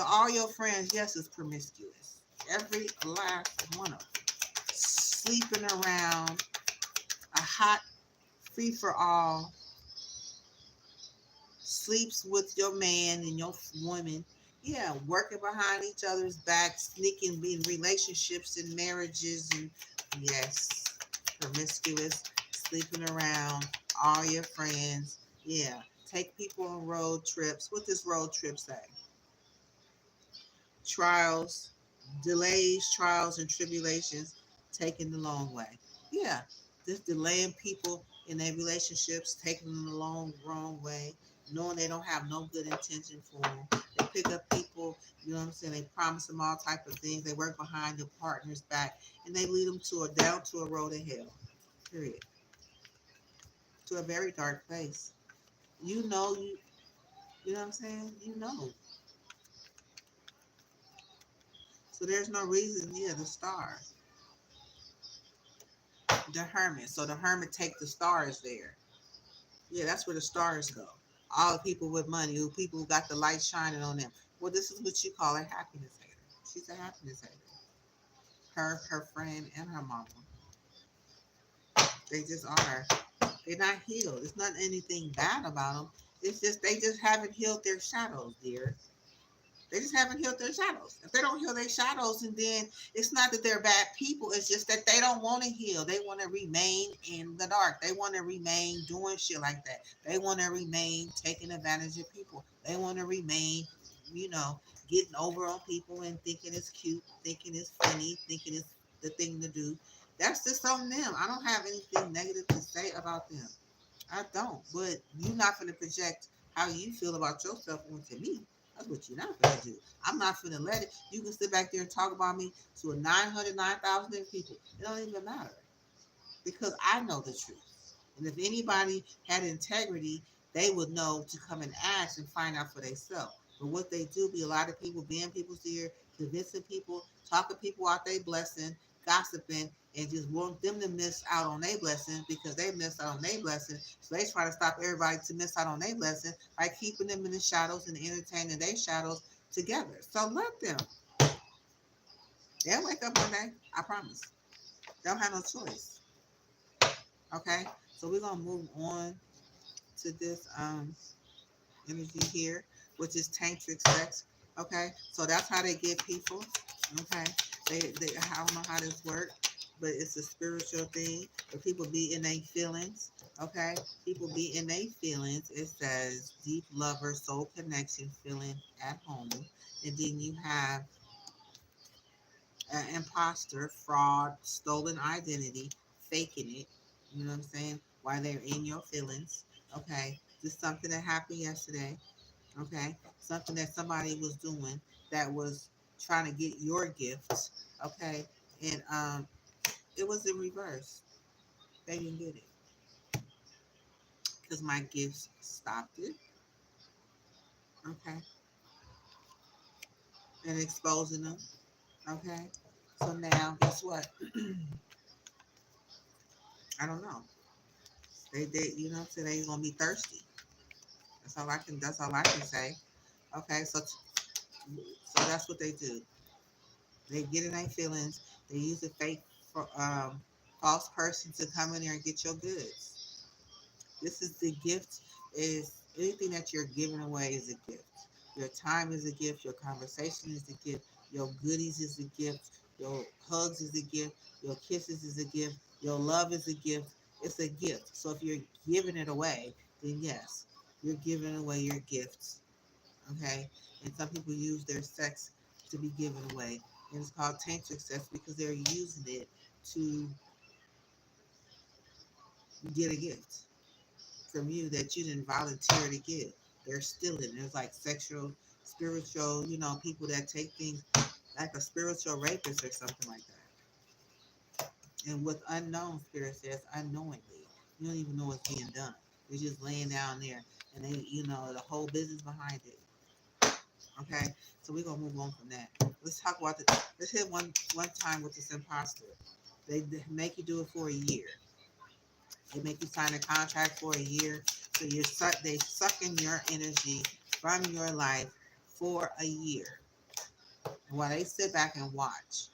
all your friends, yes, is promiscuous. Every last one of them. Sleeping around, a hot free for all, sleeps with your man and your woman. Yeah, working behind each other's back, sneaking in relationships and marriages, and yes, promiscuous, sleeping around, all your friends. Yeah, take people on road trips. What does road trip say? Trials, delays, trials, and tribulations taken the long way. Yeah, just delaying people in their relationships, taking them the wrong way, knowing they don't have no good intention for them. They pick up people, you know what I'm saying? They promise them all type of things. They work behind their partner's back, and they lead them to a down to a road of hell. Period. To a very dark place. You know you know what I'm saying? You know. So there's no reason. Yeah, the star. The hermit. So the hermit take the stars there. Yeah, that's where the stars go. All the people with money, who people who got the light shining on them. Well, this is what you call a happiness hater. She's a happiness hater. Her friend, and her mama. They just are. They're not healed. It's not anything bad about them. It's just they just haven't healed their shadows, dear. They just haven't healed their shadows. If they don't heal their shadows, and then it's not that they're bad people. It's just that they don't want to heal. They want to remain in the dark. They want to remain doing shit like that. They want to remain taking advantage of people. They want to remain, you know, getting over on people and thinking it's cute, thinking it's funny, thinking it's the thing to do. That's just on them. I don't have anything negative to say about them. I don't. But you're not going to project how you feel about yourself onto me. That's what you're not going to do. I'm not going to let it. You can sit back there and talk about me to a 900, people. It don't even matter because I know the truth. And if anybody had integrity, they would know to come and ask and find out for themselves. But what they do be a lot of people being people's ear, convincing people, talking people out their blessing, gossiping, and just want them to miss out on their blessing because they missed out on their blessing. So they try to stop everybody to miss out on their blessing by keeping them in the shadows and entertaining their shadows together. So let them. They'll wake up one day. I promise. They'll have no choice. Okay? So we're gonna move on to this energy here, which is tantric sex. Okay, so that's how they get people. Okay, they I don't know how this works, but it's a spiritual thing. But people be in their feelings. Okay, people be in their feelings. It says deep lover, soul connection, feeling at home, and then you have imposter, fraud, stolen identity, faking it. You know what I'm saying? While they're in your feelings. Okay, just something that happened yesterday. Okay, something that somebody was doing that was trying to get your gifts. Okay, and it was in reverse. They didn't get it because my gifts stopped it. Okay, and exposing them. Okay, so now guess what? I don't know. They did. You know, today you're gonna be thirsty. That's all I can. That's all I can say. Okay, so that's what they do. They get in their feelings. They use a fake for false person to come in there and get your goods. This is the gift. Is anything that you're giving away is a gift. Your time is a gift. Your conversation is a gift. Your goodies is a gift. Your hugs is a gift. Your kisses is a gift. Your love is a gift. It's a gift. So if you're giving it away, then yes, you're giving away your gifts. Okay, and some people use their sex to be given away, and it's called tantric sex because they're using it to get a gift from you that you didn't volunteer to give. They're stealing. There's like sexual, spiritual, people that take things like a spiritual rapist or something like that. And with unknown spirit says unknowingly, you don't even know what's being done. They're just laying down there, and they, the whole business behind it. Okay, so we're gonna move on from that. Let's talk about the. Let's hit one time with this imposter. They make you do it for a year. They make you sign a contract for a year, so they sucking your energy from your life for a year. While they sit back and watch,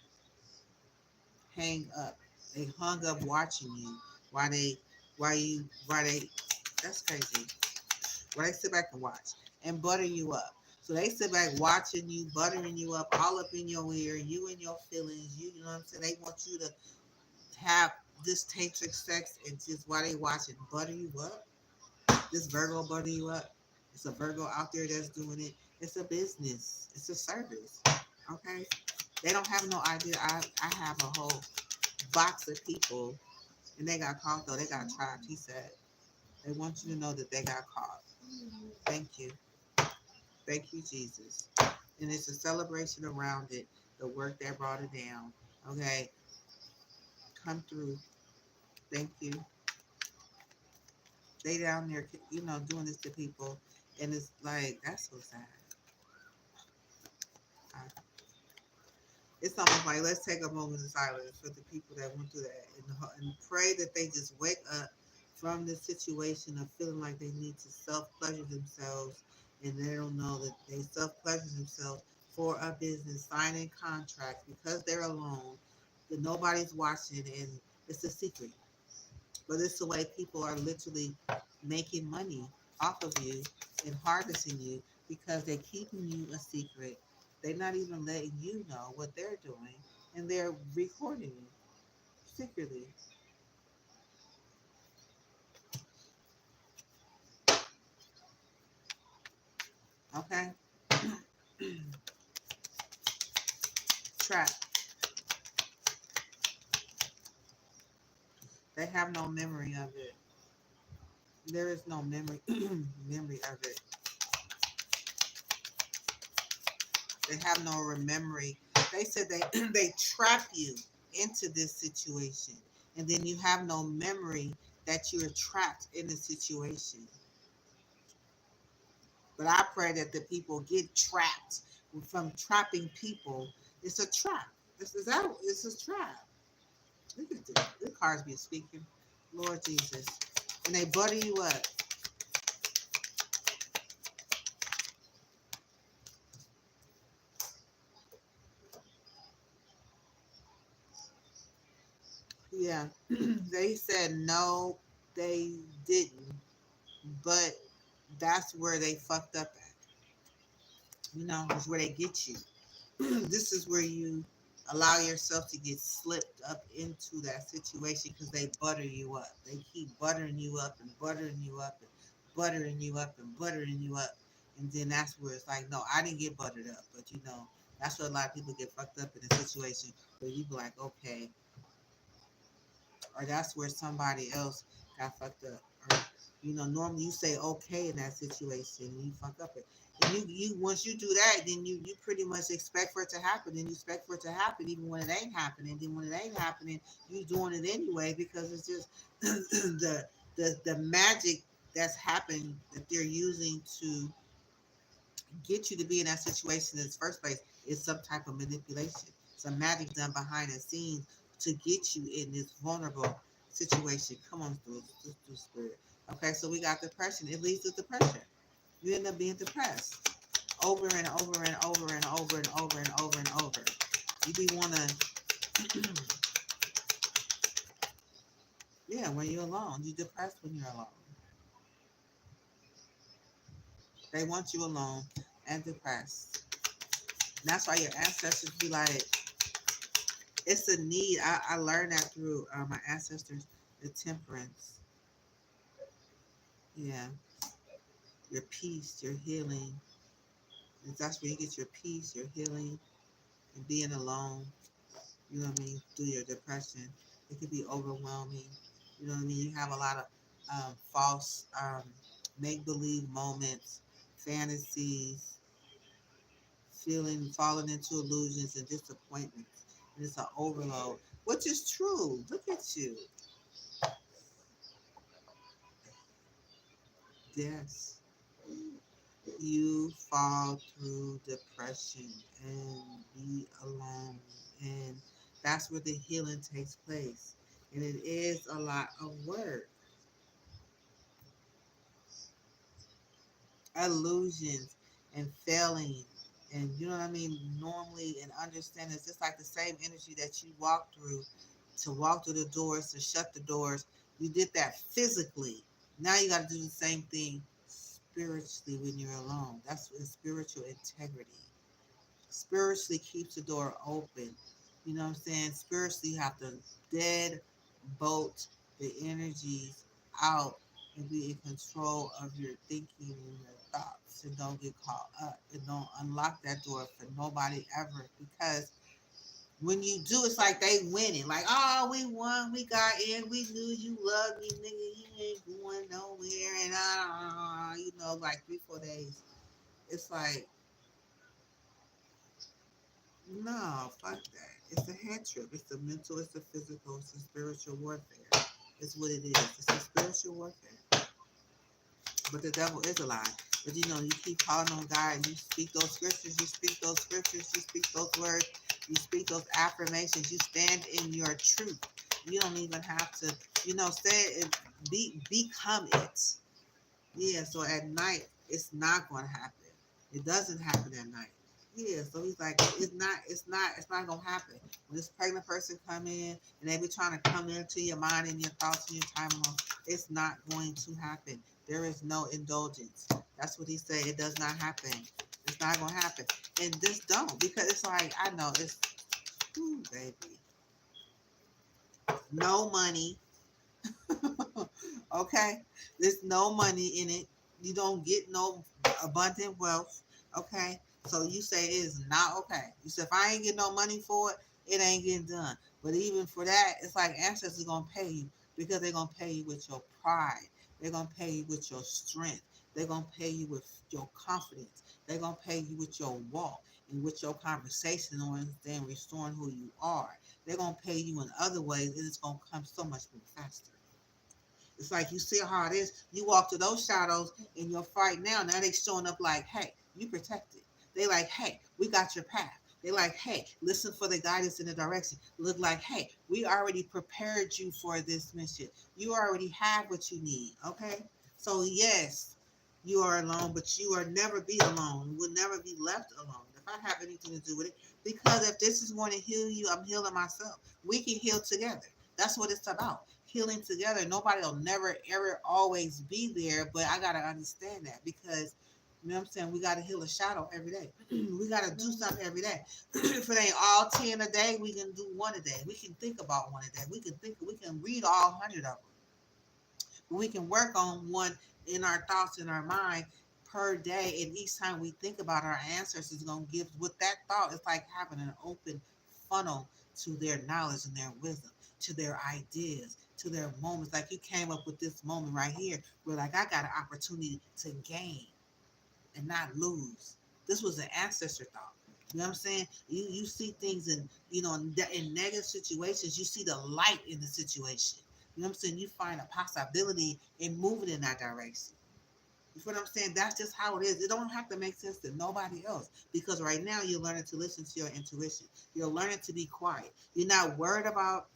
hang up. They hung up watching you. While they, while they, that's crazy. While they sit back and watch and butter you up. So they sit back watching you, buttering you up, all up in your ear, you and your feelings. You know what I'm saying? They want you to have this tantric sex and just while they watching, butter you up. This Virgo butter you up. It's a Virgo out there that's doing it. It's a business. It's a service. Okay? They don't have no idea. I have a whole box of people and they got caught though. They got trapped. He said, they want you to know that they got caught. Thank you. Thank you, Jesus. And it's a celebration around it. The work that brought it down. Okay? Come through. Thank you. They down there, doing this to people. And it's like, that's so sad. I, it's almost like let's take a moment of silence for the people that went through that and pray that they just wake up from this situation of feeling like they need to self pleasure themselves and they don't know that they self pleasure themselves for a business, signing contracts because they're alone, that nobody's watching and it's a secret. But it's the way people are literally making money off of you and harvesting you because they're keeping you a secret. They're not even letting you know what they're doing and they're recording you secretly. Okay? Trap. They have no memory of it. There is no memory memory of it. They have no memory. They said they they trap you into this situation, and then you have no memory that you're trapped in the situation. But I pray that the people get trapped from trapping people. It's a trap. It's a trap. Look at this. The cars be speaking. Lord Jesus. And they butter you up. Yeah. They said no, they didn't. But that's where they fucked up at. It's where they get you. This is where you allow yourself to get slipped up into that situation because they butter you up. They keep buttering you up and buttering you up and buttering you up and buttering you up. And then that's where it's like, no, I didn't get buttered up. But that's where a lot of people get fucked up in a situation where you be like, okay, or that's where somebody else got fucked up. Or normally you say okay in that situation and you fuck up it. And you once you do that, then you pretty much expect for it to happen, and you expect for it to happen even when it ain't happening. Then when it ain't happening, you doing it anyway because it's just the magic that's happened that they're using to get you to be in that situation in the first place is some type of manipulation. Some magic done behind the scenes to get you in this vulnerable situation. Come on through spirit. Okay, so we got depression. It leads to depression. You end up being depressed over and over and over and over and over and over and over. You be wanna yeah, when you're alone. You depressed when you're alone. They want you alone and depressed. And that's why your ancestors be like, it's a need. I learned that through my ancestors, the temperance. Yeah, your peace, your healing. And that's where you get your peace, your healing, and being alone. You know what I mean? Through your depression, it could be overwhelming. You know what I mean? You have a lot of false, make believe moments, fantasies, falling into illusions and disappointments. And it's an overload, which is true. Look at you. Yes. You fall through depression and be alone. And that's where the healing takes place. And it is a lot of work. Illusions and failing. And you know what I mean? Normally and understand it's just like the same energy that you walk through to walk through the doors, to shut the doors. You did that physically. Now you got to do the same thing spiritually when you're alone. That's what spiritual integrity. Spiritually keeps the door open. You know what I'm saying? Spiritually, you have to dead bolt the energies out and be in control of your thinking and your thoughts, and don't get caught up and don't unlock that door for nobody ever, because when you do, it's like they winning. Like, oh, we won, we got in, we knew you loved me, nigga. You ain't going nowhere, and like 3 4 days. It's like, no, fuck that. It's a head trip. It's the mental, it's the physical, it's the spiritual warfare. It's what it is. It's a spiritual warfare. But the devil is a lie. But you keep calling on God and you speak those scriptures, you speak those scriptures, you speak those words, you speak those affirmations, you stand in your truth. You don't even have to, say it, become it. Yeah, so at night it's not gonna happen. It doesn't happen at night. Yeah, so he's like, it's not gonna happen. When this pregnant person come in and they be trying to come into your mind and your thoughts and your time alone, it's not going to happen. There is no indulgence. That's what he said. It does not happen. It's not gonna happen. And just don't, because it's like, I know it's, ooh, baby, no money. Okay, there's no money in it. You don't get no abundant wealth. Okay, so you say it is not okay. You say if I ain't getting no money for it, it ain't getting done. But even for that, it's like ancestors gonna pay you, because they're gonna pay you with your pride. They're gonna pay you with your strength. They're gonna pay you with your confidence. They're gonna pay you with your walk and with your conversation on then restoring who you are. They're gonna pay you in other ways, and it's gonna come so much more faster. It's like you see how it is. You walk through those shadows in your fight now. Now they showing up like, hey, you protected. They like, hey, we got your path. They like, hey, listen for the guidance in the direction. Look like, hey, we already prepared you for this mission. You already have what you need. Okay. So yes, you are alone, but you are never be alone. You will never be left alone. If I have anything to do with it, because if this is going to heal you, I'm healing myself. We can heal together. That's what it's about. Healing together. Nobody will never, ever, always be there, but I gotta understand that, because you know what I'm saying? We gotta heal a shadow every day. We gotta do something every day. If it ain't all 10 a day, we can do one a day. We can think about one a day. We can read all 100 of them. We can work on one in our thoughts, in our mind per day. And each time we think about our ancestors, is going to give with that thought. It's like having an open funnel to their knowledge and their wisdom, to their ideas, to their moments. Like you came up with this moment right here where, like, I got an opportunity to gain and not lose. This was an ancestor thought. You know what I'm saying? You see things in negative situations, you see the light in the situation. You know what I'm saying? You find a possibility in moving in that direction. You feel what I'm saying? That's just how it is. It don't have to make sense to nobody else, because right now you're learning to listen to your intuition. You're learning to be quiet. You're not worried about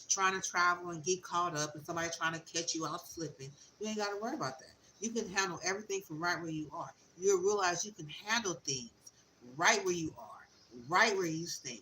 trying to travel and get caught up and somebody trying to catch you out slipping. You ain't got to worry about that. You can handle everything from right where you are. You'll realize you can handle things right where you are, right where you stand,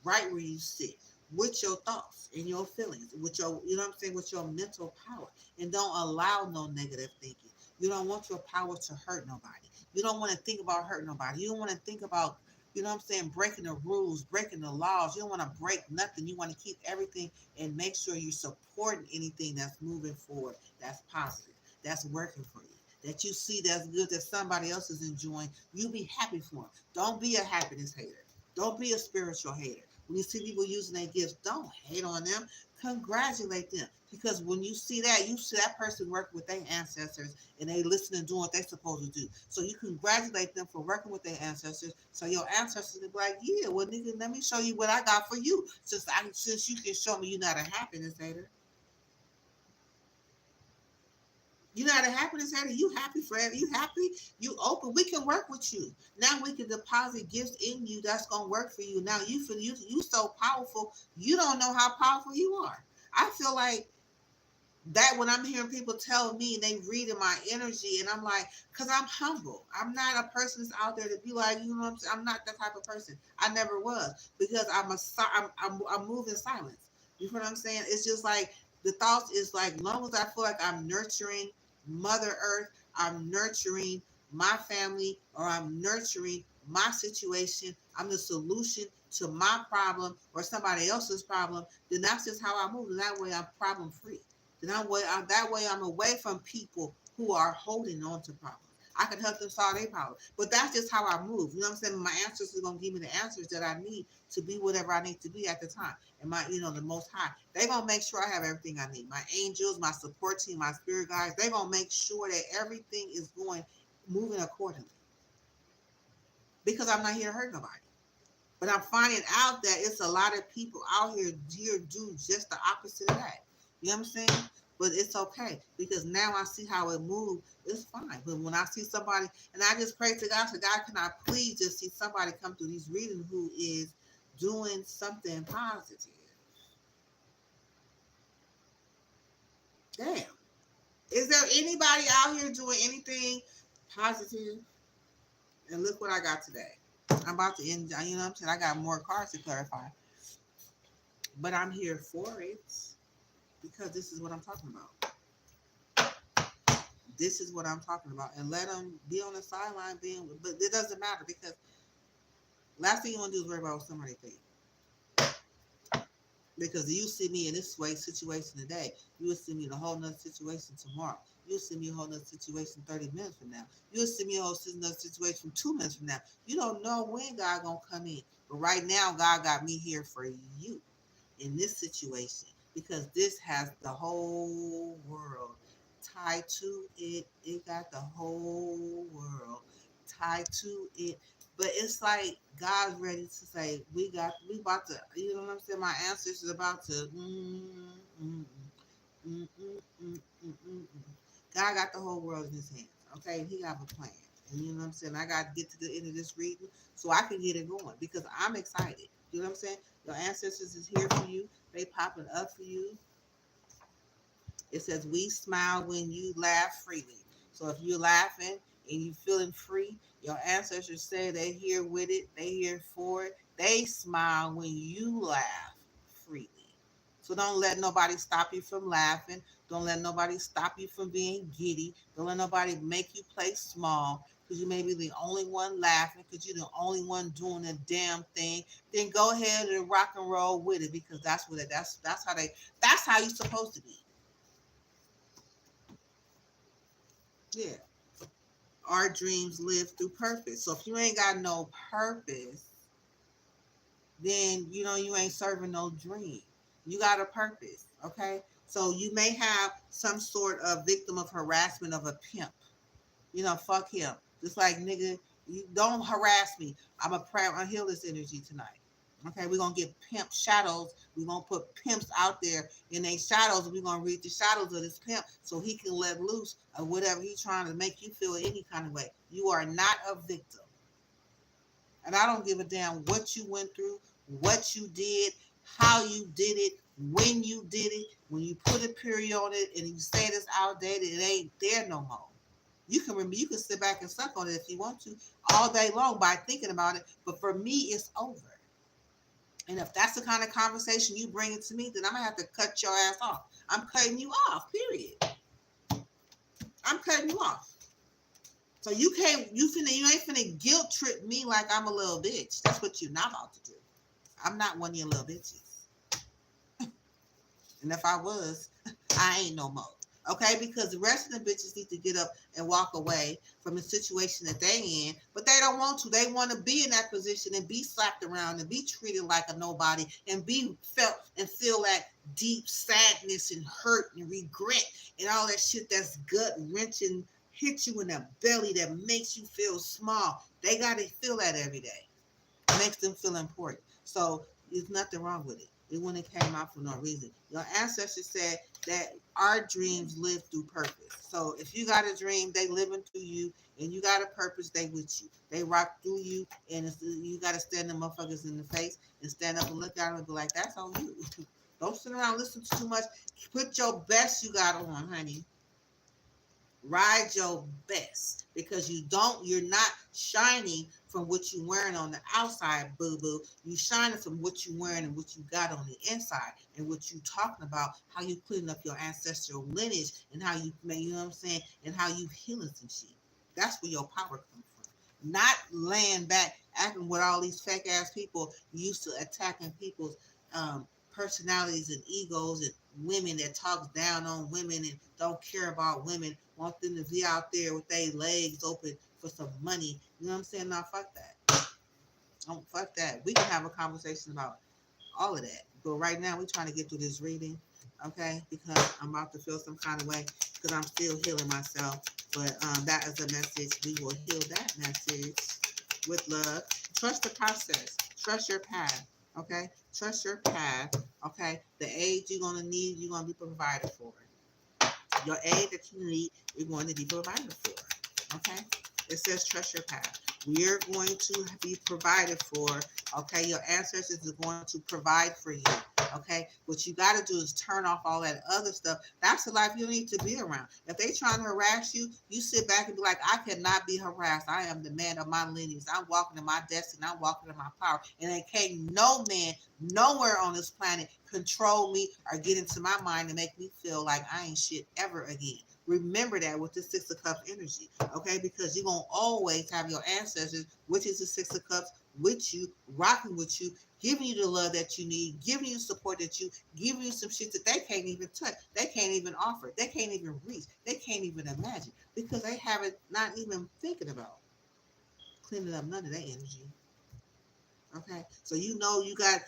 right where you sit, with your thoughts and your feelings, with your, you know what I'm saying, with your mental power. And don't allow no negative thinking. You don't want your power to hurt nobody. You don't want to think about hurting nobody. You don't want to think about, you know what I'm saying, breaking the rules, breaking the laws. You don't want to break nothing. You want to keep everything and make sure you're supporting anything that's moving forward, that's positive, that's working for you, that you see that's good, that somebody else is enjoying. You be happy for them. Don't be a happiness hater. Don't be a spiritual hater. When you see people using their gifts, don't hate on them. Congratulate them. Because when you see that, you see that person working with their ancestors and they listen and doing what they're supposed to do. So you congratulate them for working with their ancestors. So your ancestors will be like, yeah, well, nigga, let me show you what I got for you. Since you can show me you're not a happiness hater. You're not a happiness hater. You happy, Fred. You happy. You open. We can work with you. Now we can deposit gifts in you that's gonna work for you. Now you feel you so powerful. You don't know how powerful you are. I feel like that when I'm hearing people tell me and they read in my energy, and I'm like, because I'm humble. I'm not a person that's out there to be like, you know what I'm saying? I'm not that type of person. I never was, because I'm moving silence. You know what I'm saying? It's just like the thoughts is like, long as I feel like I'm nurturing Mother Earth, I'm nurturing my family, or I'm nurturing my situation, I'm the solution to my problem or somebody else's problem, then that's just how I move. And that way I'm problem free. Then that way I'm away from people who are holding on to problems. I can help them solve their problem. But that's just how I move. You know what I'm saying? My answers are gonna give me the answers that I need to be whatever I need to be at the time. And my, the most high, they gonna make sure I have everything I need. My angels, my support team, my spirit guides, they gonna make sure that everything is going moving accordingly. Because I'm not here to hurt nobody. But I'm finding out that it's a lot of people out here do just the opposite of that. You know what I'm saying? But it's okay, because now I see how it moves. It's fine. But when I see somebody, and I just pray to God, so God, can I please just see somebody come through these readings who is doing something positive? Damn. Is there anybody out here doing anything positive? And look what I got today. I'm about to end. You know what I'm saying? I got more cards to clarify, but I'm here for it because this is what I'm talking about. This is what I'm talking about. And let them be on the sideline being, but it doesn't matter, because last thing you want to do is worry about what somebody thinks. Because you see me in this way situation today, you will see me in a whole nother situation tomorrow. You'll see me in a whole nother situation 30 minutes from now. You'll see me in a whole nother situation 2 minutes from now. You don't know when God gonna come in. But right now, God got me here for you in this situation, because this has the whole world tied to it. It got the whole world tied to it. But it's like God's ready to say, we about to, you know what I'm saying? My ancestors is about to, mm, mm, mm, mm. God got the whole world in his hands, okay? He got a plan. And you know what I'm saying? I got to get to the end of this reading so I can get it going, because I'm excited. You know what I'm saying? Your ancestors is here for you. They popping up for you. It says, we smile when you laugh freely. So if you're laughing and you feeling free, your ancestors say they're here with it. They here for it. They smile when you laugh freely. So don't let nobody stop you from laughing. Don't let nobody stop you from being giddy. Don't let nobody make you play small, because you may be the only one laughing, because you're the only one doing a damn thing. Then go ahead and rock and roll with it, because that's how you're supposed to be. Yeah. Our dreams live through purpose. So if you ain't got no purpose, then you ain't serving no dream. You got a purpose, okay? So you may have some sort of victim of harassment of a pimp. Fuck him. Just like, nigga, you don't harass me. I'm heal this energy tonight. Okay, we're gonna get pimp shadows. We're gonna put pimps out there in their shadows, and we're gonna read the shadows of this pimp so he can let loose of whatever he's trying to make you feel any kind of way. You are not a victim. And I don't give a damn what you went through, what you did, how you did it, when you did it. When you put a period on it and you say it's outdated, it ain't there no more. You can remember, you can sit back and suck on it if you want to all day long by thinking about it. But for me, it's over. And if that's the kind of conversation you bring it to me, then I'm gonna have to cut your ass off. I'm cutting you off, period. I'm cutting you off. So you ain't finna guilt trip me like I'm a little bitch. That's what you're not about to do. I'm not one of your little bitches. And if I was, I ain't no more. Okay, because the rest of the bitches need to get up and walk away from the situation that they in, but they don't want to. They want to be in that position and be slapped around and be treated like a nobody and be felt and feel that deep sadness and hurt and regret and all that shit that's gut wrenching, hit you in the belly, that makes you feel small. They got to feel that every day. It makes them feel important. So there's nothing wrong with it. It wouldn't have came out for no reason. Your ancestors said that our dreams live through purpose. So if you got a dream, they living through you, and you got a purpose, they with you. They rock through you, and you got to stand them motherfuckers in the face and stand up and look at them and be like, that's on you. Don't sit around listening to too much. Put your best you got on, honey. Ride your best because you're not shining from what you're wearing on the outside, boo boo. You shining from what you're wearing and what you got on the inside and what you talking about, how you cleaning up your ancestral lineage and how you you know what I'm saying, and how you healing some shit. That's where your power comes from. Not laying back acting with all these fake ass people used to attacking people's personalities and egos and women that talks down on women and don't care about women, want them to be out there with their legs open for some money. You know what I'm saying? Now fuck that. Don't fuck that. We can have a conversation about all of that. But right now we're trying to get through this reading, okay? Because I'm about to feel some kind of way because I'm still healing myself. But that is a message. We will heal that message with love. Trust the process. Trust your path. Okay? Trust your path. Okay? The aid you're gonna need, you're gonna be provided for. Your aid that you need, you're going to be provided for. Okay? It says trust your path. We're going to be provided for. Okay? Your ancestors are going to provide for you. Okay? What you got to do is turn off all that other stuff. That's the life you need to be around. If they trying to harass you, you sit back and be like, I cannot be harassed. I am the man of my lineage. I'm walking in my destiny. I'm walking in my power. And there can't no man nowhere on this planet control me or get into my mind and make me feel like I ain't shit ever again. Remember that with the Six of Cups energy, okay? Because you're going to always have your ancestors, which is the Six of Cups, with you, rocking with you, giving you the love that you need, giving you support that you, giving you some shit that they can't even touch, they can't even offer, they can't even reach, they can't even imagine because they haven't not even thinking about cleaning up none of that energy. Okay, so you know you got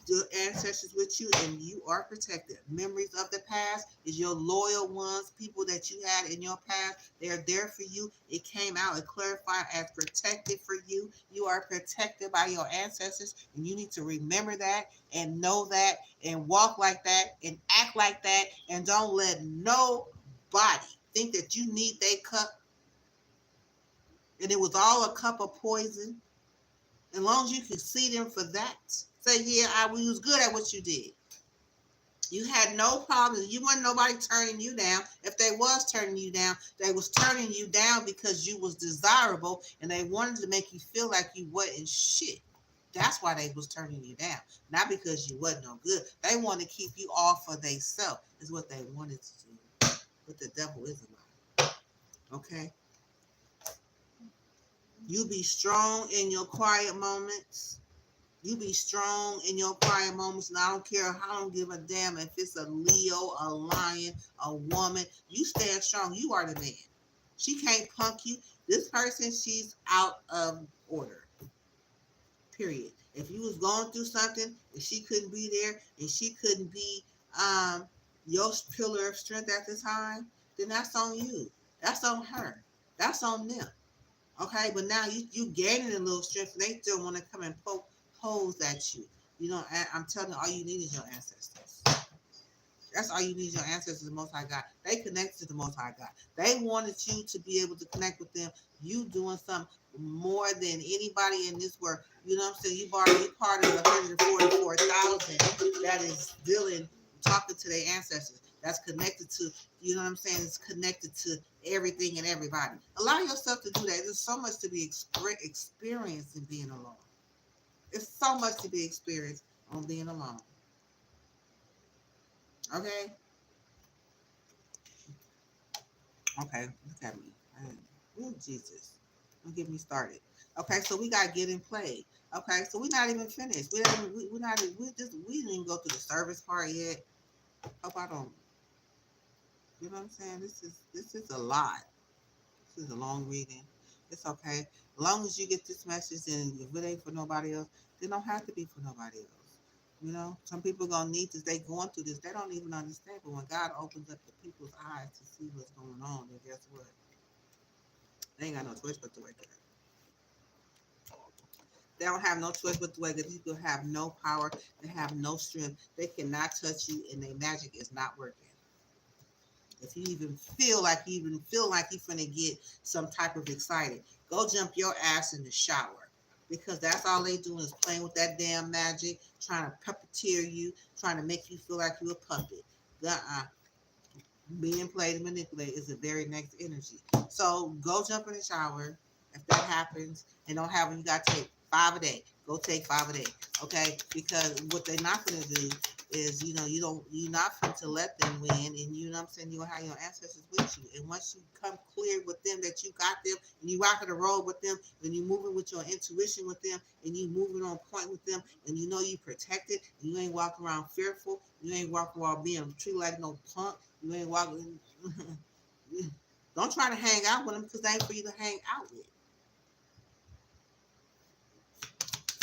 your ancestors with you and you are protected. Memories of the past is your loyal ones, people that you had in your past. They're there for you. It came out and clarified as protected for you. You are protected by your ancestors and you need to remember that and know that and walk like that and act like that and don't let nobody think that you need their cup and it was all a cup of poison. As long as you can see them for that, say, yeah, we was good at what you did. You had no problems. You wasn't nobody turning you down. If they was turning you down, they was turning you down because you was desirable and they wanted to make you feel like you wasn't shit. That's why they was turning you down. Not because you wasn't no good. They wanted to keep you off for themselves is what they wanted to do. But the devil is a lie. Okay? You be strong in your quiet moments. You be strong in your quiet moments, and I don't care. I don't give a damn if it's a Leo, a lion, a woman. You stand strong. You are the man. She can't punk you. This person, she's out of order. Period. If you was going through something and she couldn't be there and she couldn't be your pillar of strength at the time, then that's on you. That's on her. That's on them. Okay, but now you gaining a little strength, and they still want to come and pose at you. You know, I'm telling you, all you need is your ancestors. That's all you need is your ancestors, the Most High God. They connected to the Most High God. They wanted you to be able to connect with them. You doing something more than anybody in this world. You know what I'm saying? You part of the 144,000 that is dealing, talking to their ancestors. That's connected to, you know what I'm saying? It's connected to everything and everybody. Allow yourself to do that. There's so much to be experienced in being alone. It's so much to be experienced on being alone. Okay? Okay, look at me. Oh, Jesus. Don't get me started. Okay, so we got Get in Play. Okay, so we're not even finished. We didn't even go through the service part yet. Hope I don't. You know what I'm saying? This is a lot. This is a long reading. It's okay. As long as you get this message and if it ain't for nobody else, it don't have to be for nobody else. You know, some people gonna need this. They going through this. They don't even understand. But when God opens up the people's eyes to see what's going on, then guess what? They ain't got no choice but to wake up. They don't have no choice but to wake up. People have no power. They have no strength. They cannot touch you, and their magic is not working. If you even feel like you're finna get some type of excited, go jump your ass in the shower. because that's all they doing is playing with that damn magic, trying to puppeteer you, trying to make you feel like you're a puppet. Uh-uh. Being played and manipulated is the very next energy. So go jump in the shower if that happens, and don't have when you got to take 5 a day. Go take 5 a day, okay? Because what they're not gonna do is, you're not going to let them win, and you know what I'm saying. You'll have your ancestors with you, and once you come clear with them that you got them, and you rocking the road with them, and you moving with your intuition with them, and you moving on point with them, and you know you protected, and you ain't walking around fearful, you ain't walking around being treated like no punk. You ain't walking. Don't try to hang out with them because they ain't for you to hang out with.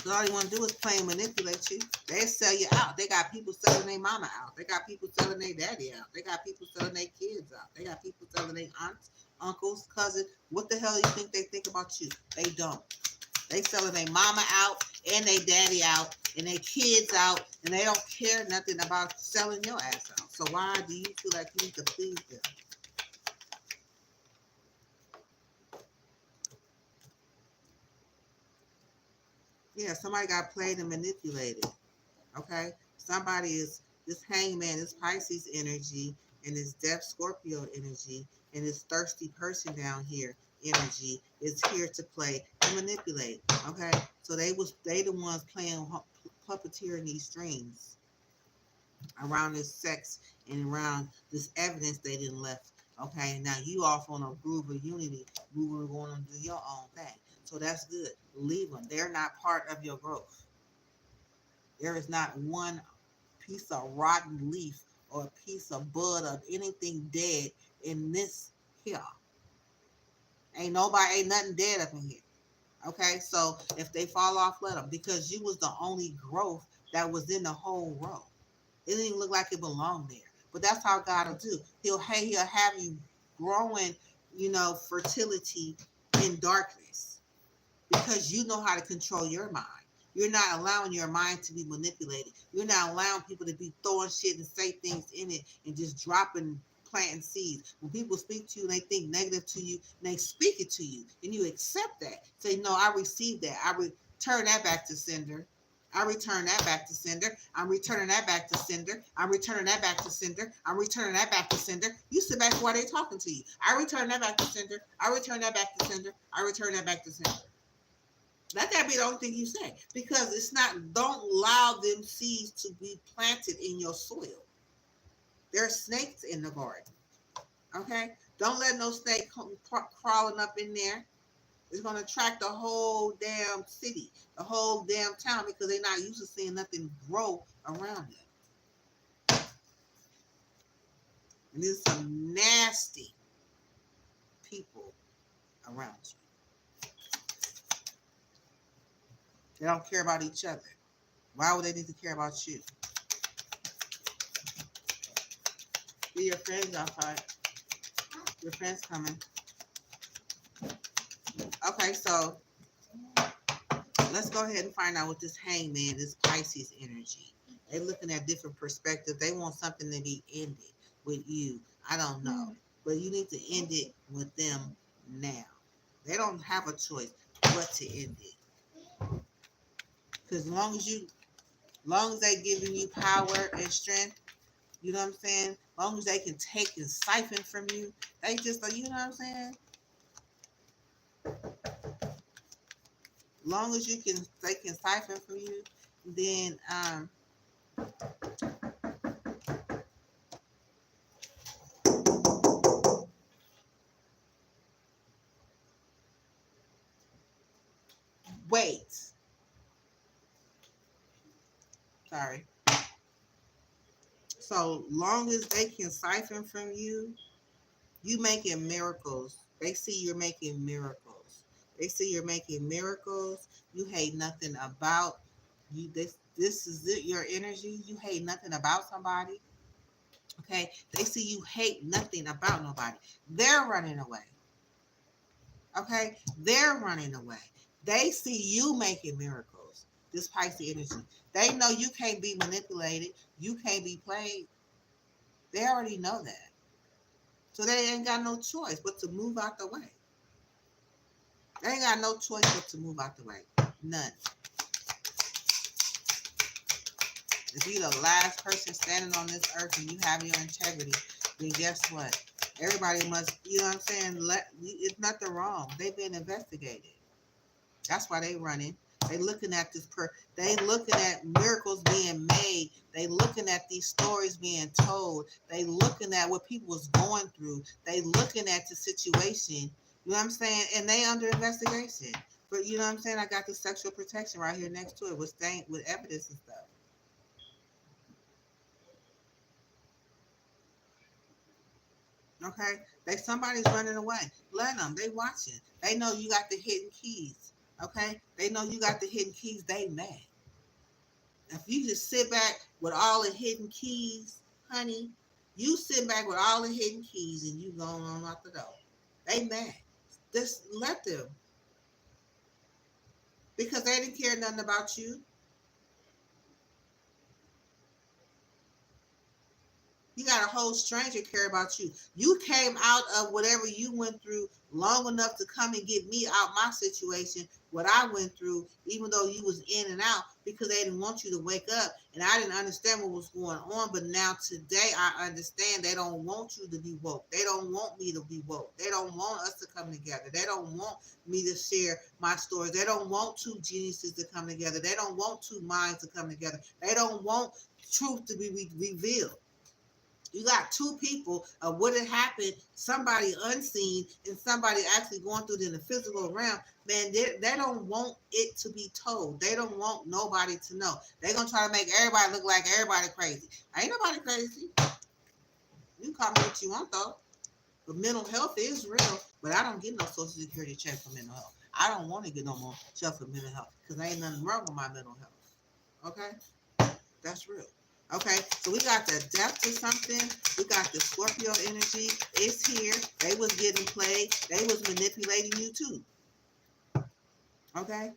So all they want to do is play and manipulate you. They sell you out. They got people selling their mama out. They got people selling their daddy out. They got people selling their kids out. They got people selling their aunts, uncles, cousins. What the hell do you think they think about you? They don't. They selling their mama out and their daddy out and their kids out, and they don't care nothing about selling your ass out. So why do you feel like you need to please them? Yeah, somebody got played and manipulated. Okay, somebody is this hangman, this Pisces energy, and this death Scorpio energy, and this thirsty person down here energy is here to play and manipulate. Okay, so they the ones playing puppeteering these strings around this sex and around this evidence they didn't left. Okay, now you off on a groove of unity, moving going to do your own thing. So that's good. Leave them. They're not part of your growth. There is not one piece of rotten leaf or a piece of bud of anything dead in this here. Ain't nothing dead up in here. Okay, so if they fall off, let them, because you was the only growth that was in the whole row. It didn't look like it belonged there. But that's how God will do. He'll have you growing, fertility in darkness because you know how to control your mind. You're not allowing your mind to be manipulated. You're not allowing people to be throwing shit and say things in it and just dropping, planting seeds. When people speak to you and they think negative to you, and they speak it to you, and you accept that. Say, no, I received that. I return that back to sender. I return that back to sender. I'm returning that back to sender. I'm returning that back to sender. I'm returning that back to sender. You sit back while they're talking to you. I return that back to sender. I return that back to sender. I return that back to sender. Let that be the only thing you say, because it's not. Don't allow them seeds to be planted in your soil. There are snakes in the garden. Okay, don't let no snake come crawling up in there. It's gonna attract the whole damn city, the whole damn town, because they're not used to seeing nothing grow around them. And there's some nasty people around you. They don't care about each other. Why would they need to care about you? Get your friends outside. Your friends coming. Okay, so let's go ahead and find out what this hangman, this Pisces energy. They're looking at different perspectives. They want something to be ended with you. I don't know. But you need to end it with them now. They don't have a choice but to end it. Because long as they giving you power and strength, you know what I'm saying? Long as they can take and siphon from you, they just, you know what I'm saying? Long as they can siphon from you, then wait. Sorry. So long as they can siphon from you, you making miracles. They see you're making miracles. They see you're making miracles. You hate nothing about you. This is it, your energy. You hate nothing about somebody. Okay. They see you hate nothing about nobody. They're running away. Okay. They're running away. They see you making miracles. This Pisces energy. They know you can't be manipulated. You can't be played. They already know that. So they ain't got no choice but to move out the way. They ain't got no choice but to move out the way. None. If you're the last person standing on this earth and you have your integrity, then guess what? Everybody must, you know what I'm saying? It's nothing wrong. They've been investigated. That's why they running. They looking at they looking at miracles being made. They looking at these stories being told. They looking at what people was going through. They looking at the situation. You know what I'm saying? And they under investigation. But you know what I'm saying? I got the sexual protection right here next to it with evidence and stuff. Okay, somebody's running away. Let them. They watching. They know you got the hidden keys. Okay, they know you got the hidden keys. They mad. If you just sit back with all the hidden keys, honey, you sit back with all the hidden keys and you going on out the door. They mad. Just let them, because they didn't care nothing about you. You got a whole stranger care about you. You came out of whatever you went through long enough to come and get me out my situation, what I went through, even though you was in and out, because they didn't want you to wake up. And I didn't understand what was going on. But now today I understand they don't want you to be woke. They don't want me to be woke. They don't want us to come together. They don't want me to share my stories. They don't want two geniuses to come together. They don't want two minds to come together. They don't want truth to be revealed. You got two people of what had happened, somebody unseen and somebody actually going through it in the physical realm. Man, they don't want it to be told. They don't want nobody to know. They're going to try to make everybody look like everybody crazy. Ain't nobody crazy. You can call me what you want, though. But mental health is real. But I don't get no Social Security check for mental health. I don't want to get no more check for mental health because there ain't nothing wrong with my mental health. Okay? That's real. Okay, so we got the depth to something. We got the Scorpio energy. It's here. They was getting played. They was manipulating you too. Okay,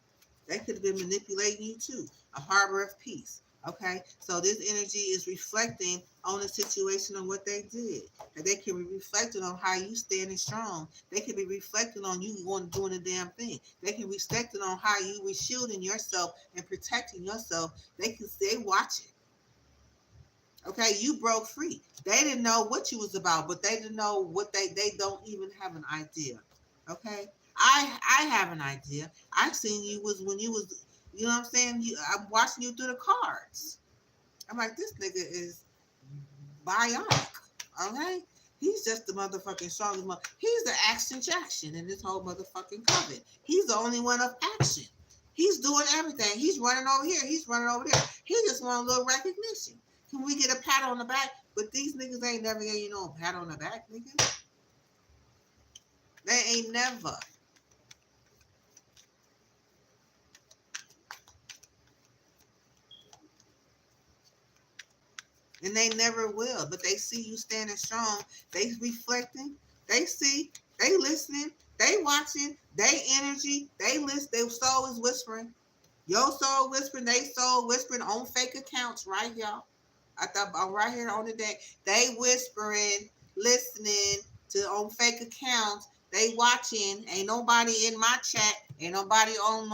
they could have been manipulating you too. A harbor of peace. Okay, so this energy is reflecting on the situation and what they did. And they can be reflecting on how you standing strong. They can be reflecting on you going doing the damn thing. They can be reflecting on how you were shielding yourself and protecting yourself. They can stay watching. Okay, you broke free. They didn't know what you was about, but they didn't know what they don't even have an idea. Okay, I have an idea. I've seen you was when you was, you know what I'm saying. I'm watching you through the cards. I'm like, this nigga is bionic. Okay, he's just the motherfucking strongest. He's the Action Jackson in this whole motherfucking coven. He's the only one of action. He's doing everything. He's running over here. He's running over there. He just want a little recognition. Can we get a pat on the back? But these niggas ain't never getting you no pat on the back, niggas. They ain't never. And they never will. But they see you standing strong. They reflecting. They see. They listening. They watching. They energy. They listen. Their soul is whispering. Your soul whispering. They soul whispering on fake accounts, right, y'all? I thought I'm right here on the deck. They whispering, listening to on fake accounts. They watching. Ain't nobody in my chat. Ain't nobody on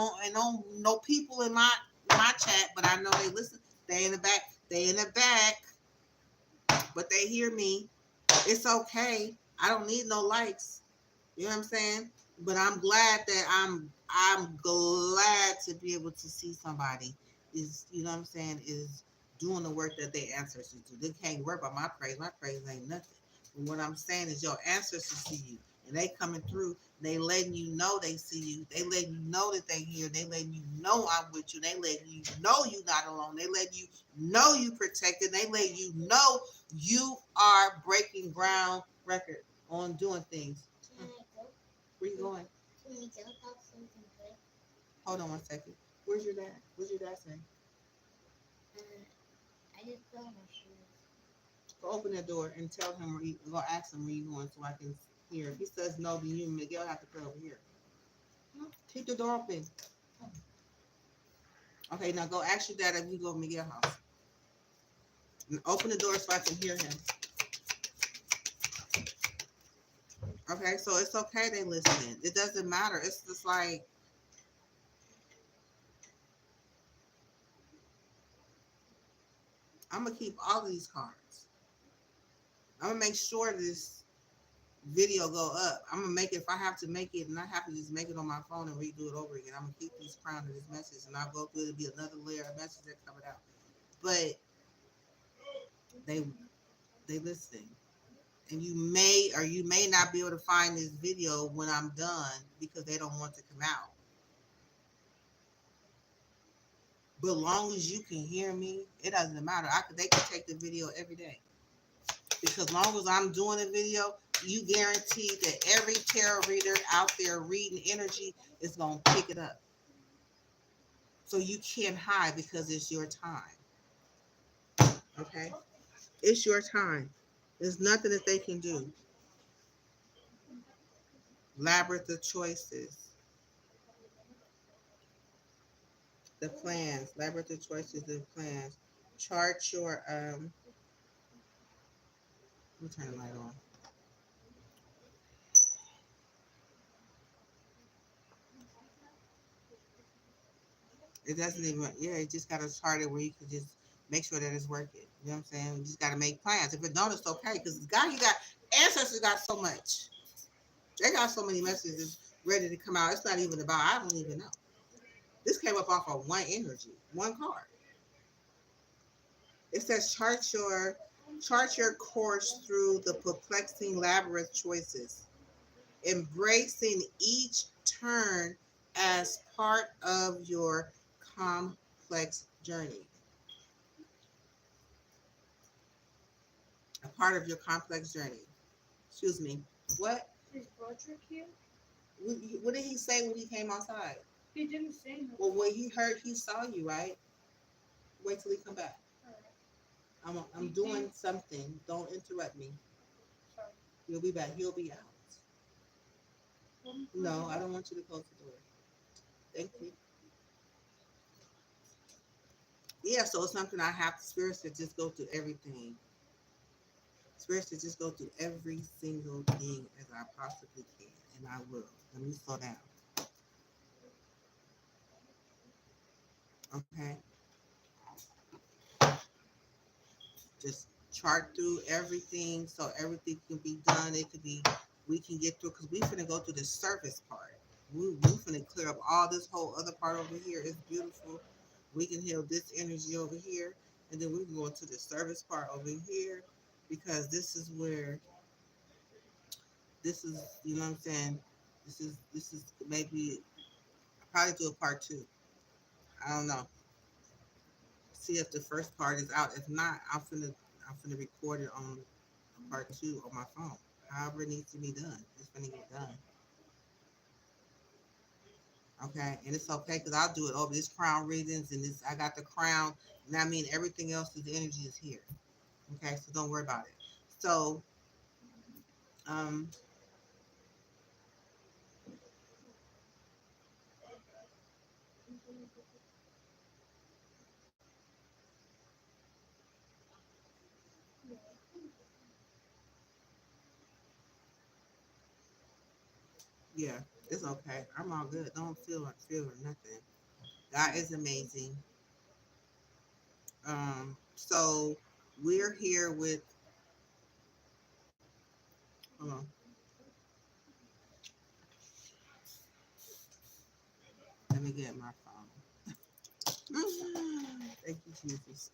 no people in my chat. But I know they listen. They in the back. They in the back. But they hear me. It's okay. I don't need no likes. You know what I'm saying? But I'm glad that I'm glad to be able to see somebody is, you know what I'm saying, is doing the work that their ancestors do. They can't work by my praise. My praise ain't nothing. But what I'm saying is your ancestors see you. And they coming through. They letting you know they see you. They letting you know that they here. They letting you know I'm with you. They letting you know you not alone. They letting you know you protected. They letting you know you are breaking ground record on doing things. Can I go? Where you going? Can we go have something good? Hold on 1 second. Where's your dad? What's your dad saying? I just put on my shoes. Go open that door and tell him where you go. Ask him where you going so I can hear. If he says no, then you and Miguel have to put over here. Keep the door open. Okay, now go ask your dad if we go to Miguel's house. And open the door so I can hear him. Okay, so it's okay they listening. It doesn't matter. It's just like I'm gonna keep all of these cards. I'm gonna make sure this video go up. I'm gonna make it if I have to make it, and I have to just make it on my phone and redo it over again. I'm gonna keep these crown of this message, and I'll go through it. It'll be another layer of message that covered out. But they they listening, and you may or you may not be able to find this video when I'm done because they don't want to come out. But long as you can hear me, it doesn't matter. They can take the video every day because long as I'm doing a video, you guarantee that every tarot reader out there reading energy is gonna pick it up. So you can't hide because it's your time. Okay, it's your time. There's nothing that they can do. Labyrinth of choices, the plans, labyrinth of choices and plans. Chart your Let me turn the light on. It doesn't even, yeah, it just got to chart it where you can just make sure that it's working. You know what I'm saying? You just got to make plans. If it don't, it's okay. Because the guy you got, ancestors got so much. They got so many messages ready to come out. It's not even about, I don't even know. This came up off of one energy, one card. It says chart your course through the perplexing labyrinth choices, embracing each turn as part of your complex journey. A part of your complex journey. Excuse me. What? Is Broderick here? What did he say when he came outside? He didn't say no. Well, when he heard, he saw you, right? Wait till he come back. I'm doing something. Don't interrupt me. Sorry. He'll be back. He'll be out. No, I don't want you to close the door. Thank you. Yeah, so it's something I have to spirits to just go through everything. Spirits to just go through every single thing as I possibly can, and I will. Let me slow down. Okay. Just chart through everything so everything can be done. It could be, we can get through because we finna go through the surface part. We finna clear up all this whole other part over here. It's beautiful. We can heal this energy over here, and then we can go into the service part over here because this is where this is. You know what I'm saying? This is maybe I'll probably do a part two. I don't know. See if the first part is out. If not, I'm finna record it on part two on my phone. However it needs to be done, it's gonna get done. Okay, and it's okay because I'll do it over this crown readings and this. I got the crown, and I mean everything else. The energy is here. Okay, so don't worry about it. So, um, yeah, it's okay. I'm all good. Don't feel nothing. God is amazing. So we're here with. Hold on. Let me get my phone. Thank you, Jesus.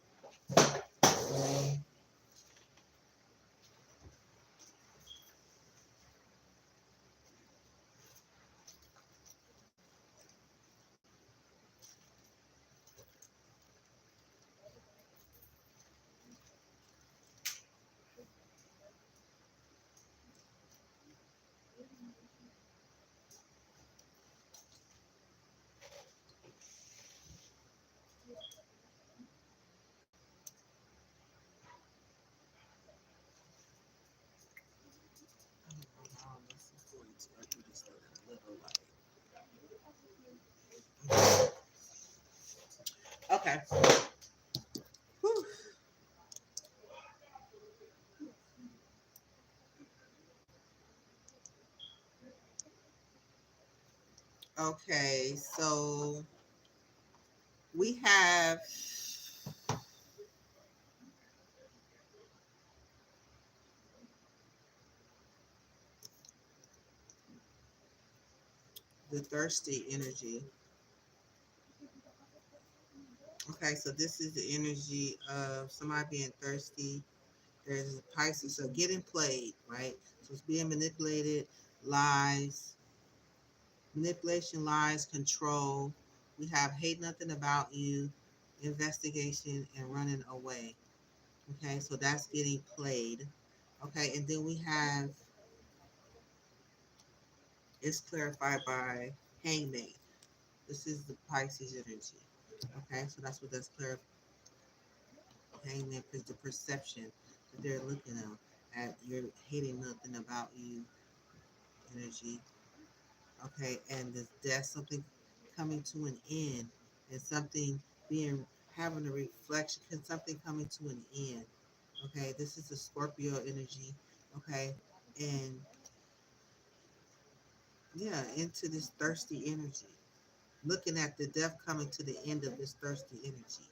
I don't know how this is going to. I do this a little light. Okay. Whew. Okay. So we have the thirsty energy. Okay, so this is the energy of somebody being thirsty. There's Pisces, so getting played, right? So it's being manipulated, lies, manipulation, lies, control. We have hate nothing about you, investigation, and running away. Okay, so that's getting played. Okay, and then we have it's clarified by hangman. This is the Pisces energy. Okay, so that's what that's clear. Hangman is the perception that they're looking at. You're hating nothing about you energy. Okay, and there's something coming to an end, and something being having a reflection, something coming to an end. Okay, this is the Scorpio energy. Okay, and yeah, into this thirsty energy. Looking at the death coming to the end of this thirsty energy.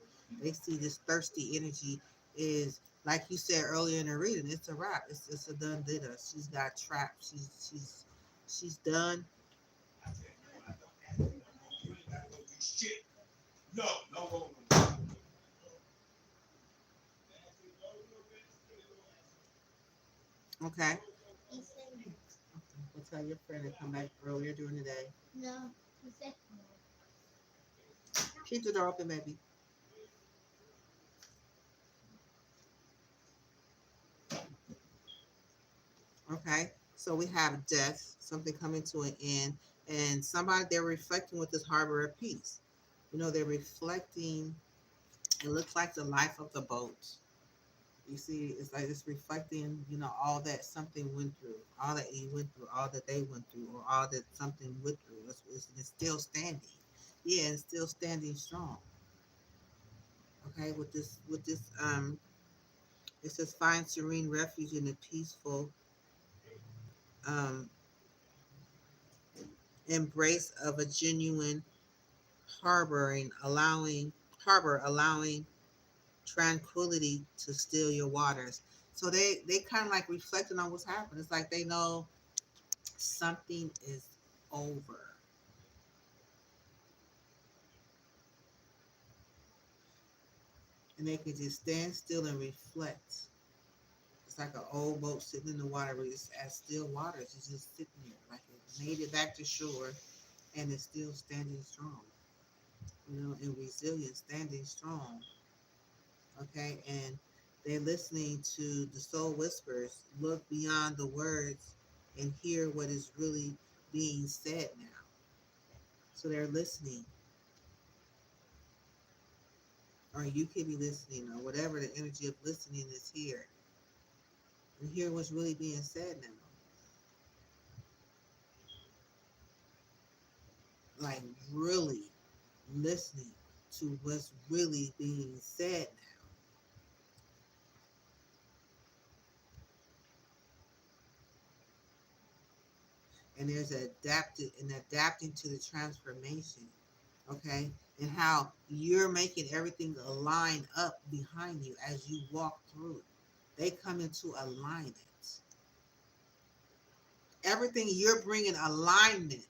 They see this thirsty energy is like you said earlier in the reading. It's a wrap. It's a done ditter. She's got trapped. She's done. Okay. We'll tell your friend to come back earlier during the day. No. Keep the door open, baby. Okay. So we have death, something coming to an end, and somebody they're reflecting with this harbor of peace. You know, they're reflecting. It looks like the life of the boat. You see, it's like it's reflecting, you know, all that something went through, all that you went through, all that they went through, or all that something went through. It's still standing. Yeah, it's still standing strong. Okay, it says find serene refuge in the peaceful um, embrace of a genuine harboring, allowing tranquility to still your waters. So they kind of like reflecting on what's happened. It's like they know something is over. And they can just stand still and reflect. It's like an old boat sitting in the water where it's at still waters. It's just sitting there. Like it made it back to shore and it's still standing strong. You know, and resilient, standing strong. Okay, and they're listening to the soul whispers, look beyond the words and hear what is really being said now. So they're listening, or you could be listening, or whatever the energy of listening is here, and hear what's really being said now. Like really listening to what's really being said now. And there's adapting to the transformation. Okay, and how you're making everything align up behind you as you walk through. They come into alignment. Everything you're bringing alignment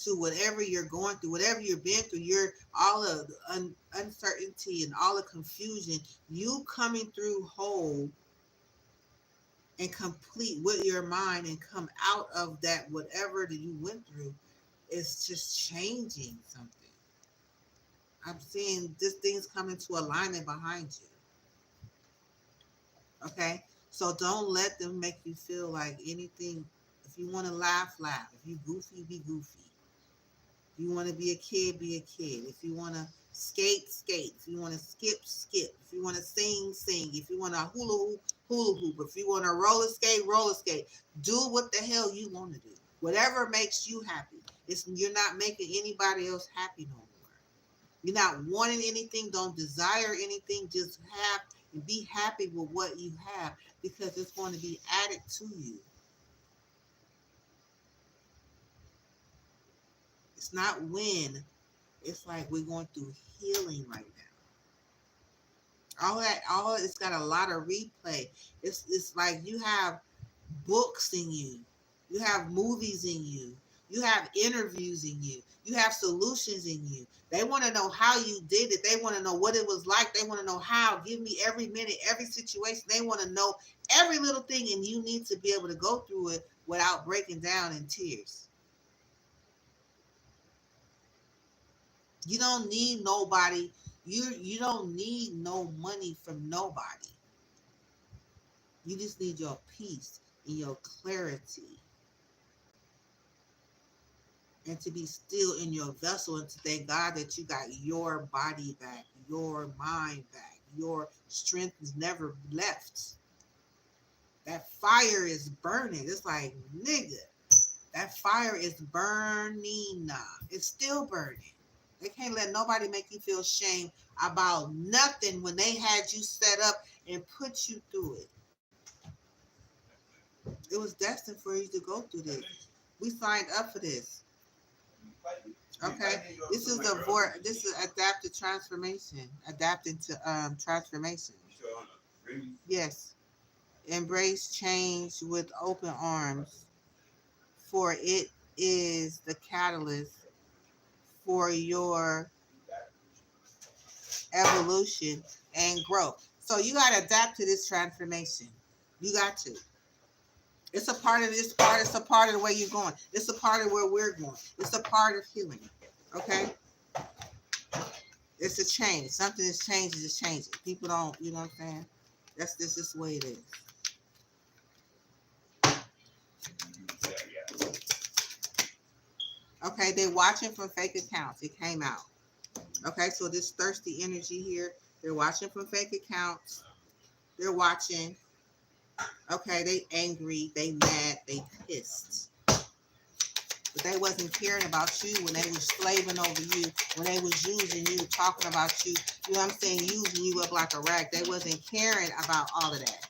to whatever you're going through, whatever you've been through. You're all of the uncertainty and all the confusion. You coming through whole and complete with your mind and come out of that whatever that you went through is just changing something. I'm seeing this thing's coming to alignment behind you. Okay? So don't let them make you feel like anything. If you want to laugh, laugh. If you goofy, be goofy. If you want to be a kid, be a kid. If you want to skate, skate. If you want to skip, skip. If you want to sing, sing. If you want to hula hoop, hula hoop. If you want to roller skate, roller skate. Do what the hell you want to do. Whatever makes you happy. You're not making anybody else happy no more. You're not wanting anything, don't desire anything, just have and be happy with what you have because it's going to be added to you. It's not when, it's like we're going through healing right now. All it's got a lot of replay. It's like you have books in you, you have movies in you, You have interviews in you. You have solutions in you. They want to know how you did it. They want to know what it was like. They want to know how. Give me every minute, every situation. They want to know every little thing, and you need to be able to go through it without breaking down in tears. You don't need nobody. You don't need no money from nobody. You just need your peace and your clarity, and to be still in your vessel, and to thank God that you got your body back, your mind back, your strength is never left. That fire is burning. It's like, nigga, that fire is burning. It's still burning. They can't let nobody make you feel shame about nothing when they had you set up and put you through it. It was destined for you to go through this. We signed up for this. Okay, this is this is adaptive transformation. Adapting to transformation. Yes, embrace change with open arms, for it is the catalyst for your evolution and growth. So you got to adapt to this transformation. You got to. It's a part of this part. It's a part of the way you're going. It's a part of where we're going. It's a part of healing. Okay. It's a change. Something is changing. It's changing. People don't. You know what I'm saying? That's this is the way it is. Okay. They're watching from fake accounts. It came out. Okay. So this thirsty energy here. They're watching from fake accounts. They're watching. Okay, they angry, they mad, they pissed. But they wasn't caring about you when they was slaving over you, when they was using you, talking about you, you know what I'm saying, using you up like a rag. They wasn't caring about all of that.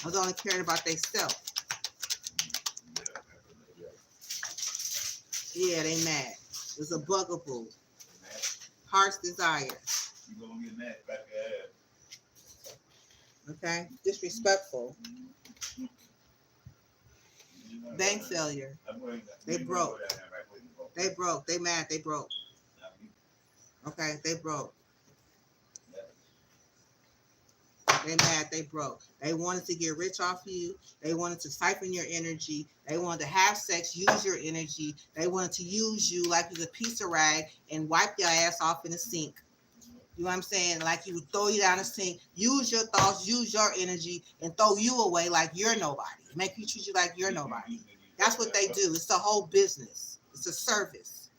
I was only caring about themselves. Yeah, they mad. It's a bugaboo. Heart's desire. Okay, disrespectful. Bank failure. They broke. They broke. They mad. They broke. Okay, they broke. They mad. They broke. They wanted to get rich off of you. They wanted to siphon your energy. They wanted to have sex, use your energy. They wanted to use you like you're a piece of rag and wipe your ass off in the sink. You know what I'm saying? Like you would throw you down the sink, use your thoughts, use your energy, and throw you away like you're nobody. Make you treat you like you're nobody. That's what they do. It's the whole business. It's a service.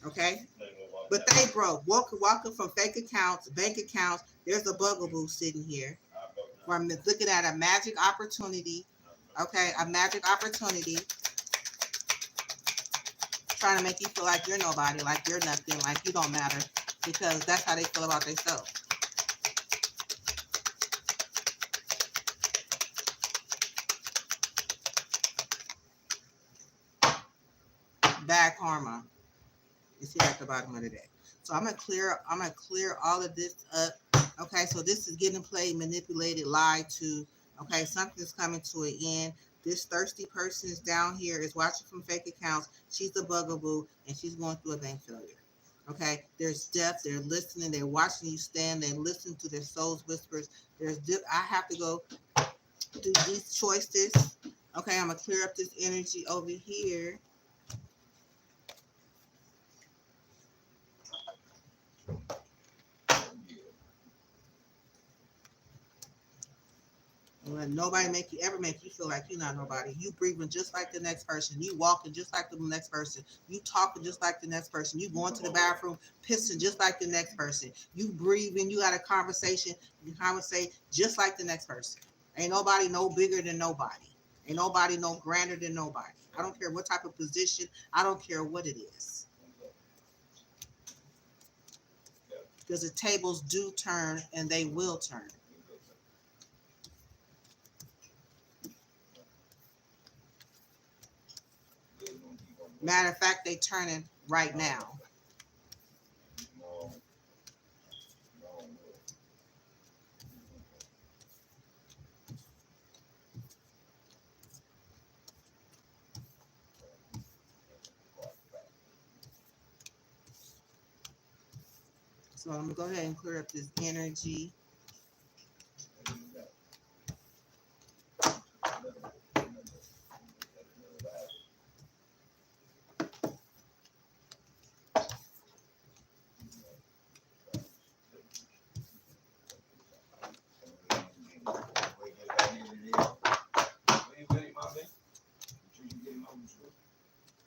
Okay? But they broke. Walking from fake accounts, bank accounts. There's a bugaboo sitting here. Where I'm looking at a magic opportunity. Okay? A magic opportunity. Trying to make you feel like you're nobody, like you're nothing, like you don't matter. Because that's how they feel about themselves. Bad karma is here at the bottom of the deck. So I'm gonna clear all of this up. Okay, so this is getting played, manipulated, lied to. Okay, something's coming to an end. This thirsty person is down here, is watching from fake accounts. She's a bugaboo and she's going through a bank failure. Okay, there's depth. They're listening. They're watching you stand. They listen to their soul's whispers. There's depth. I have to go do these choices. Okay, I'm gonna clear up this energy over here. Let nobody make you feel like you're not nobody. You breathing just like the next person. You walking just like the next person. You talking just like the next person. You going to the bathroom, pissing just like the next person. You breathing. You got a conversation. You conversate just like the next person. Ain't nobody no bigger than nobody. Ain't nobody no grander than nobody. I don't care what type of position. I don't care what it is. Because the tables do turn and they will turn. Matter of fact, they turning right now. So I'm gonna go ahead and clear up this energy.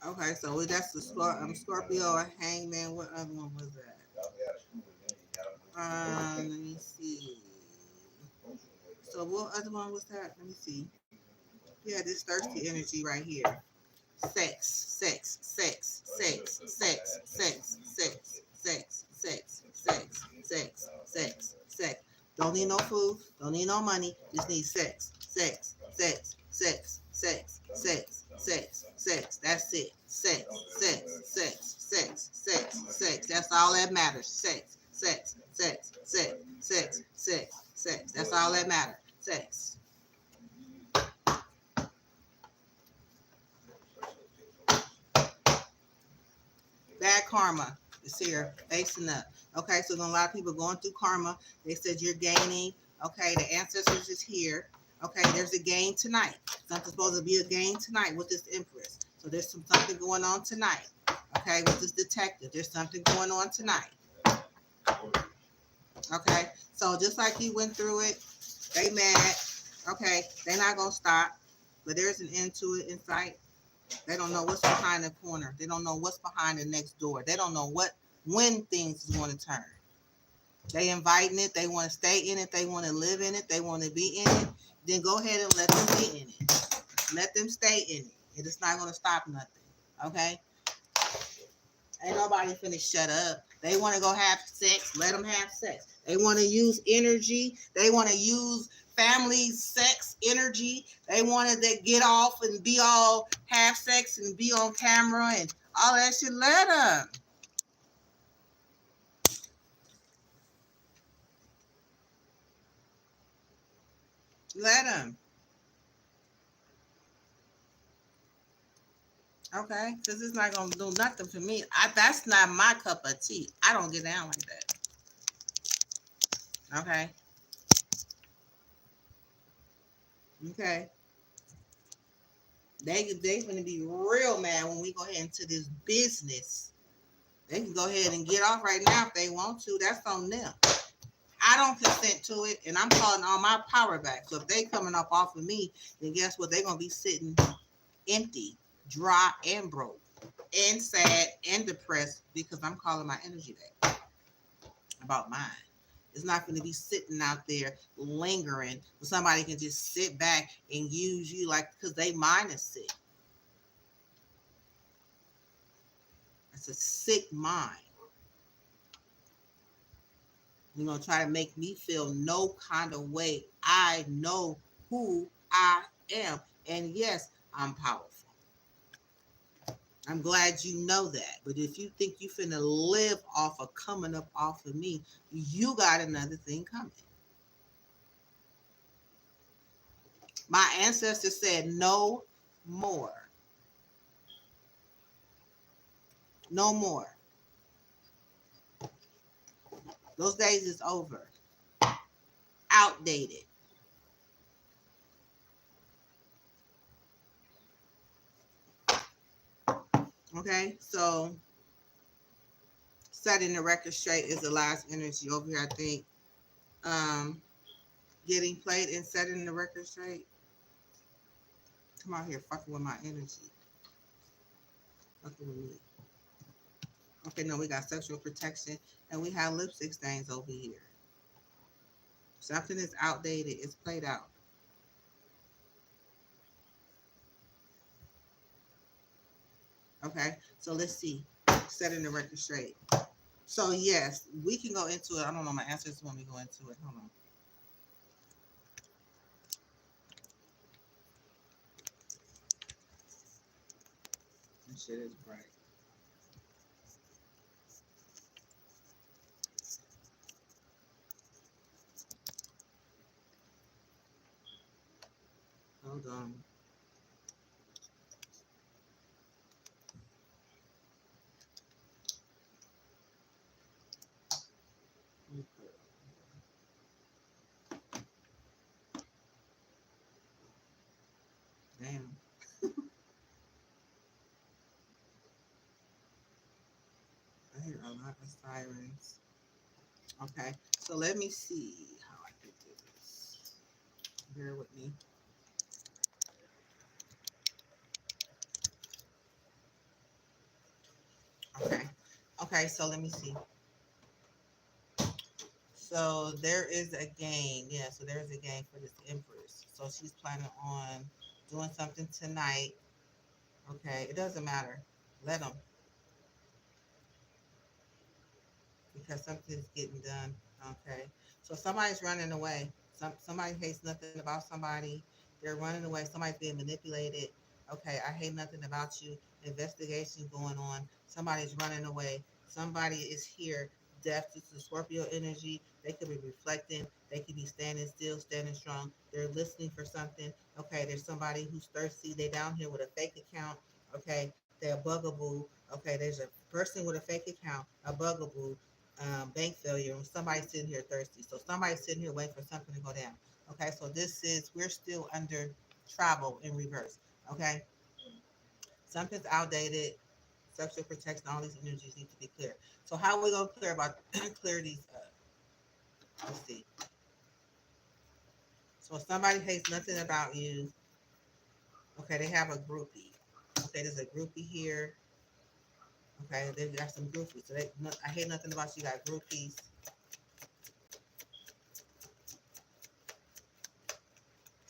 Okay, so that's the Scorpio, Hangman. What other one was that? Let me see. So what other one was that? Let me see. Yeah, this thirsty energy right here. Sex, sex, sex, sex, sex, sex, sex, sex, sex, sex, sex, sex, sex. Don't need no food. Don't need no money. Just need sex, sex, sex, sex, sex, sex, sex, sex. That's it. Sex, sex, sex, sex, sex, sex. That's all that matters. Sex, sex, sex, sex, sex, sex, sex. That's all that matters. Sex. Bad karma is here, facing up. Okay, so a lot of people going through karma. They said you're gaining. Okay, the ancestors is here. Okay, there's a gain tonight. Something's supposed to be a gain tonight with this Empress. So there's something going on tonight. Okay, with this detective, there's something going on tonight. Okay, so just like you went through it, they mad. Okay, they're not gonna stop, but there's an end to it in sight. They don't know what's behind the corner. They don't know what's behind the next door. They don't know when things is going to turn. They inviting it. They want to stay in it. They want to live in it. They want to be in it. Then go ahead and let them be in it. Let them stay in it. It is not going to stop nothing. Okay? Ain't nobody finna shut up. They want to go have sex. Let them have sex. They want to use energy. They want to use family sex energy. They want to get off and be all have sex and be on camera and all that shit. Let them. Let them. Okay? Because it's not going to do nothing for me. That's not my cup of tea. I don't get down like that. Okay? Okay? They gonna be real mad when we go ahead into this business. They can go ahead and get off right now if they want to. That's on them. I don't consent to it, and I'm calling all my power back. So if they coming up off of me, then guess what? They're gonna be sitting empty, dry, and broke, and sad, and depressed because I'm calling my energy back about mine. It's not going to be sitting out there lingering. Somebody can just sit back and use you like because they mind is sick. It's a sick mind. You're going to try to make me feel no kind of way. I know who I am. And yes, I'm powerful. I'm glad you know that. But if you think you finna live off of coming up off of me, you got another thing coming. My ancestors said no more. No more. Those days is over. Outdated. Okay, so setting the record straight is the last energy over here, I think. Getting played and setting the record straight. Come out here fucking with my energy. Fucking with me. Okay, no, we got sexual protection and we have lipstick stains over here. Something is outdated. It's played out. Okay, so let's see. Setting the record straight. So yes, we can go into it. I don't know my answers when we go into it. Hold on. This shit is bright. Hold on. Damn. I hear a lot of sirens. Okay, so let me see how I can do this. Bear with me. Okay. Okay, so let me see. So there is a game. Yeah, so there's a game for this Empress. So she's planning on doing something tonight. Okay, it doesn't matter. Let them, because something's getting done. Okay, so somebody's running away. Somebody hates nothing about somebody. They're running away. Somebody's being manipulated. Okay, I hate nothing about you. Investigation going on. Somebody's running away. Somebody is here. Death is the Scorpio energy. They could be reflecting. They could be standing still, standing strong. They're listening for something. Okay, there's somebody who's thirsty. They down here with a fake account. Okay, they're a bugaboo. Okay, there's a person with a fake account, a bugaboo, bank failure, and somebody's sitting here thirsty. So somebody's sitting here waiting for something to go down. Okay, so this is, we're still under travel in reverse. Okay, something's outdated. Sexual protection, all these energies need to be clear. So how are we gonna clear about clear these up? Let's see. So if somebody hates nothing about you, okay, they have a groupie. Okay, there's a groupie here. Okay, they got some groupies. So they, no, I hate nothing about you. Got groupies.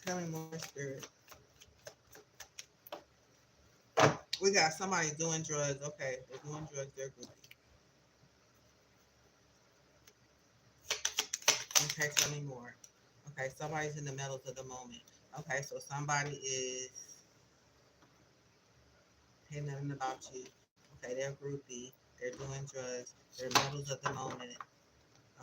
Tell me more, spirit. We got somebody doing drugs. Okay, they're doing drugs. They're groupie. Okay, tell me more. Okay, somebody's in the metals of the moment. Okay, so somebody is hey nothing about you. Okay, they're groupie. They're doing drugs. They're metals of the moment.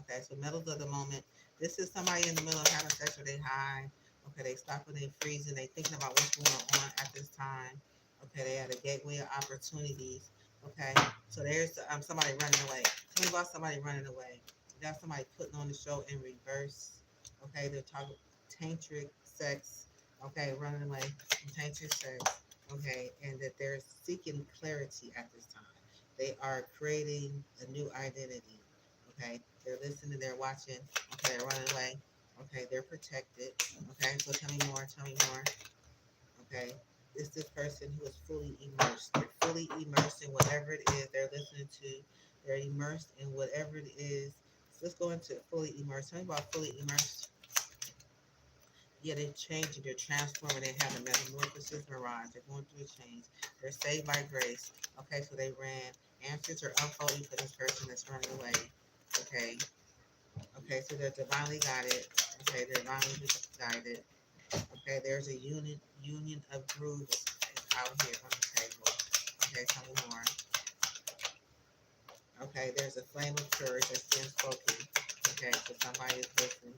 Okay, so metals of the moment. This is somebody in the middle of having sex or they high. Okay, they stop and they freeze and they thinking about what's going on at this time. Okay, they had a gateway of opportunities. Okay, so there's somebody running away. Tell me about somebody running away. You got somebody putting on the show in reverse. Okay, they're talking tantric sex. Okay, running away from tantric sex. Okay, and that they're seeking clarity at this time. They are creating a new identity. Okay, they're listening, they're watching. Okay, they're running away. Okay, they're protected. Okay, so tell me more. Tell me more. Okay, it's this person who is fully immersed. They're fully immersed in whatever it is they're listening to. They're immersed in whatever it is. So let's go into fully immersed. Tell me about fully immersed. Yeah, they're changing, they're transforming, they have a metamorphosis mirage, they're going through a change, they're saved by grace. Okay, so they ran. Answers are unfolding for this person that's running away. Okay, okay, so they're divinely guided. Okay, they're divinely guided. Okay, there's a union of grooves out here on the table. Okay, tell me more. Okay, there's a flame of courage that's being spoken. Okay, so somebody is listening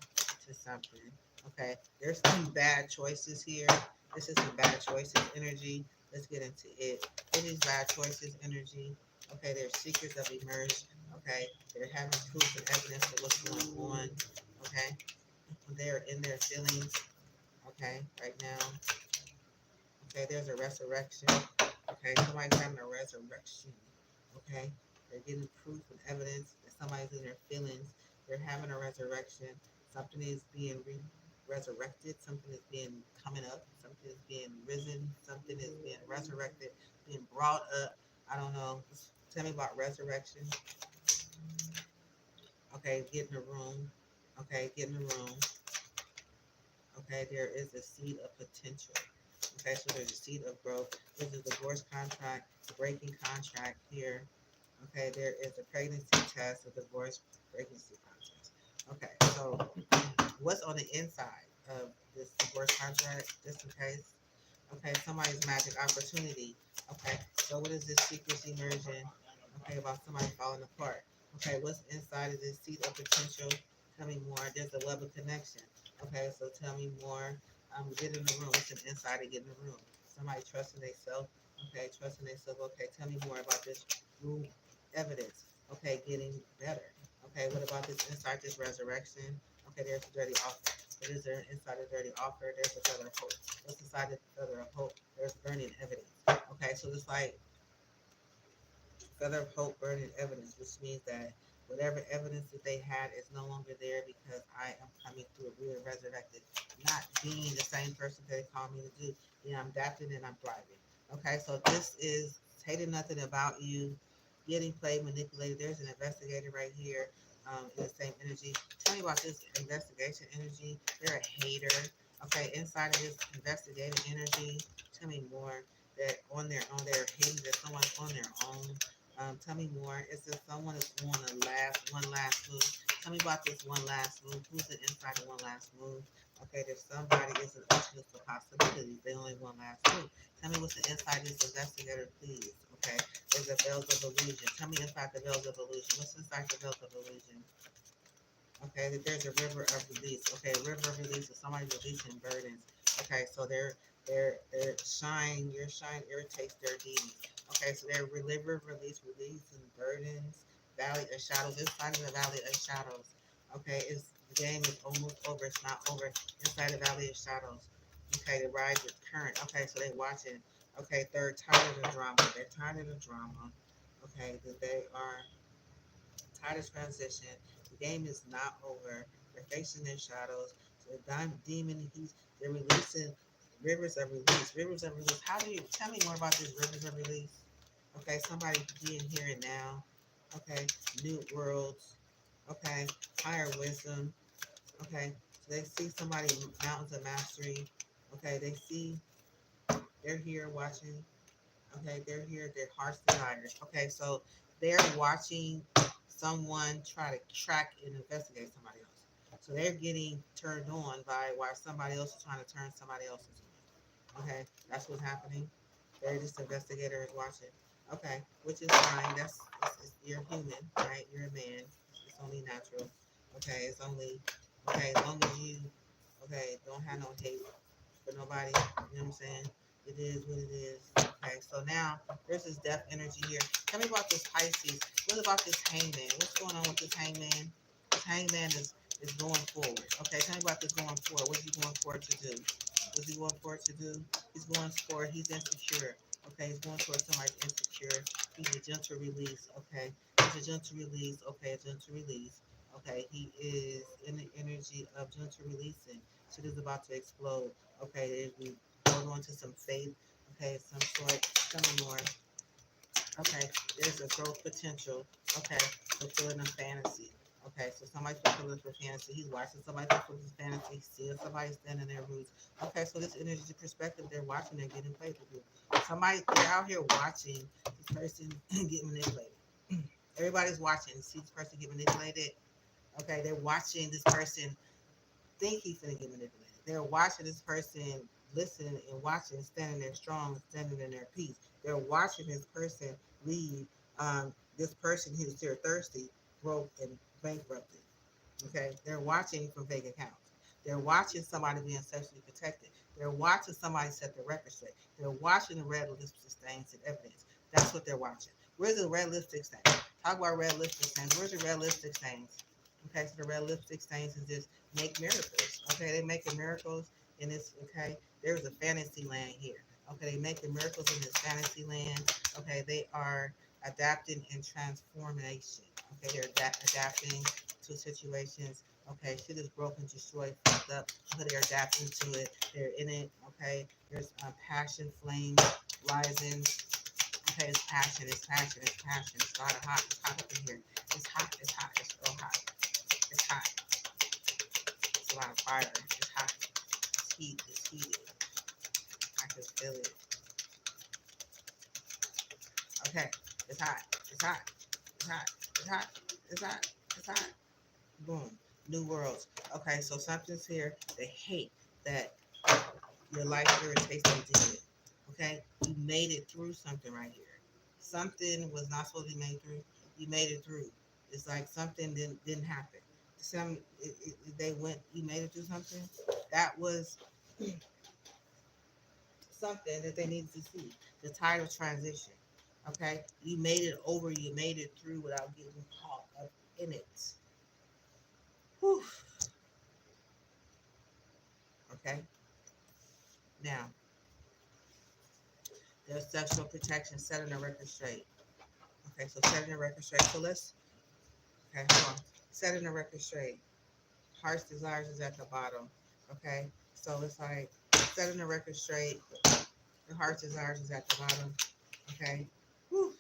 to something. Okay, there's some bad choices here. This is some bad choices energy. Let's get into it. It is bad choices energy. Okay, there's secrets of emerge. Okay, they're having proof and evidence of what's going on. Okay, they're in their feelings. Okay, right now. Okay, there's a resurrection. Okay, somebody's having a resurrection. Okay, they're getting proof and evidence that somebody's in their feelings. They're having a resurrection. Something is being resurrected. Something is being coming up. Something is being risen. Something is being resurrected, being brought up. I don't know. Tell me about resurrection. Okay, get in the room. Okay, get in the room. Okay, there is a seed of potential. Okay, so there's a seed of growth. There's a divorce contract, breaking contract here. Okay, there is a pregnancy test, a divorce pregnancy contract. Okay, so what's on the inside of this divorce contract, just in case? Okay, somebody's magic opportunity. Okay, so what is this secret emerging? Okay, about somebody falling apart. Okay, what's inside of this seed of potential? Tell me more. There's a web of connection. Okay, so tell me more. Get in the room. What's an inside to get in the room? Somebody trusting themselves. Okay, trusting themselves. Okay, tell me more about this room evidence. Okay, getting better. Okay, what about this inside, this resurrection? Okay, there's a dirty offer. What is there inside a dirty offer? There's a feather of hope. What's inside the feather of hope? There's burning evidence. Okay, so it's like feather of hope, burning evidence, which means that whatever evidence that they had is no longer there because I am coming through, we are resurrected, not being the same person that they called me to do. Yeah, I'm adapting and I'm thriving. Okay, so this is hating nothing about you, getting played, manipulated. There's an investigator right here in the same energy. Tell me about this investigation energy. They're a hater. Okay, inside of this investigative energy, tell me more. That on their own, they're hating that someone's on their own. Tell me more. It says someone is on one last move. Tell me about this one last move. Who's the inside of one last move? Okay, there's somebody is an option for possibilities. They only one last move. Tell me what's the inside of this investigator, please. Okay, there's a veils of illusion. Tell me inside the veils of illusion. What's inside the veils of illusion? Okay, that there's a river of release. Okay, a river of release is somebody releasing burdens. Okay, so their shine, your shine irritates their demons. Okay, so they're river releasing burdens, valley of shadows, inside of the valley of shadows. Okay, it's the game is almost over, it's not over. Inside the valley of shadows. Okay, the rise of current. Okay, so they watching. Okay, they're tired of the drama. They're tired of the drama. Okay, that they are tired of transition. The game is not over. They're facing their shadows. So the demon, they're releasing rivers of release. Rivers of release. How do you tell me more about these rivers of release? Okay, somebody being here and now. Okay, new worlds. Okay, higher wisdom. Okay, so they see somebody mountains of mastery. Okay, they see they're here watching. Okay, they're here, their heart's desires. Okay, so they're watching someone try to track and investigate somebody else. So they're getting turned on by why somebody else is trying to turn somebody else into it. Okay, that's what's happening. They're just investigator is watching. Okay, which is fine. You're human, right? You're a man. It's only natural. Okay, it's only okay as long as you don't have no hate for nobody. You know what I'm saying? It is what it is. Okay, so now there's this death energy here. Tell me about this Pisces. What about this hangman? What's going on with this hangman? This hangman is going forward. Okay, tell me about this going forward. What is he going forward to do? What's he going forward to do? He's going forward. He's insecure. Okay, he's going towards somebody insecure. He's a gentle release. Okay, he's a gentle release. Okay, a gentle release. Okay, he is in the energy of gentle releasing. Shit is about to explode. Okay, we hold on to some faith. Okay, some sort, some more. Okay, there's a growth potential. Okay, fulfilling a fantasy. Okay, so somebody's fulfilling for fantasy. He's watching somebody fulfill his fantasy, seeing somebody standing their roots. Okay, so this energy perspective, they're watching, they're getting played with you. Somebody, they're out here watching this person get manipulated. Everybody's watching, see this person get manipulated. Okay, they're watching this person think he's gonna get manipulated. They're watching this person listen and watching, standing there strong, standing in their peace. They're watching this person leave. This person who's here thirsty, broke and bankrupted. Okay, they're watching from fake accounts. They're watching somebody being sexually protected. They're watching somebody set the record straight. They're watching the red lipstick stains and evidence. That's what they're watching. Where's the red lipstick stains? Talk about red lipstick stains. Where's the red lipstick stains? Okay, so the red lipstick stains is just make miracles. Okay, they making miracles in this. Okay, there's a fantasy land here. Okay, they making miracles in this fantasy land. Okay, they are adapting and transformation. Okay, they're adapting to situations. Okay, shit is broken, destroyed, fucked up. But they're adapting to it. They're in it. Okay, there's passion, flame rising. Okay, it's passion, it's passion, it's passion. It's a lot of hot. It's hot up in here. It's hot. It's hot. It's real hot. It's hot. It's a lot of fire. It's hot. It's heat. It's heated. I can feel it. Okay. It's hot. It's hot. It's hot. It's hot. It's hot. It's hot. Boom. New worlds. Okay, so something's here. They hate that your life irritates them to it. Okay? You made it through something right here. Something was not supposed to be made through. You made it through. It's like something didn't happen. They went. You made it through something. That was something that they needed to see. The tide of transition. Okay, you made it over. You made it through without getting caught up in it. Whew. Okay. Now, there's sexual protection, setting the record straight. Okay, so setting the record straight. So let's, okay, hold on. Setting the record straight. Heart's desires is at the bottom. Okay, so it's like setting the record straight. The heart's desires is at the bottom. Okay. Whew.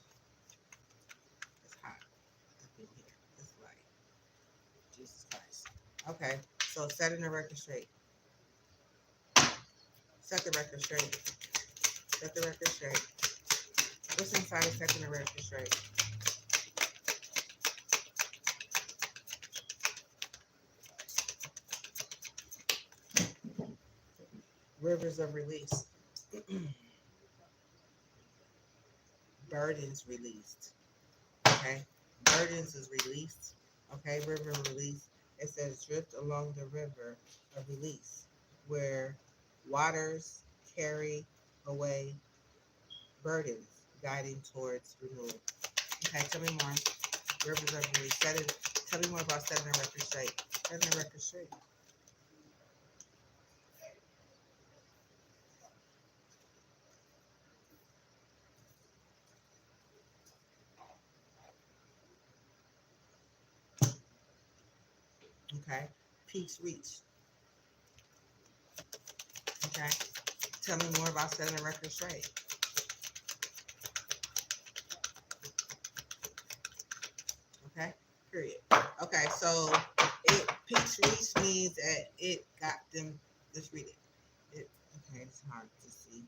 It's hot up in here. It's like Jesus Christ. Okay, so setting the record straight. Set the record straight. Set the record straight. What's inside of setting the record straight? Rivers of release. Burdens released. Okay. Burdens is released. Okay. River release. It says drift along the river of release, where waters carry away burdens, guiding towards renewal. Okay. Tell me more. Rivers of release. Tell me more about setting the record straight. Setting the record straight. Okay. Peaks reached. Okay. Tell me more about setting the record straight. Okay. Period. Okay. So peaks reached means that it got them. Let's read it. Okay. It's hard to see.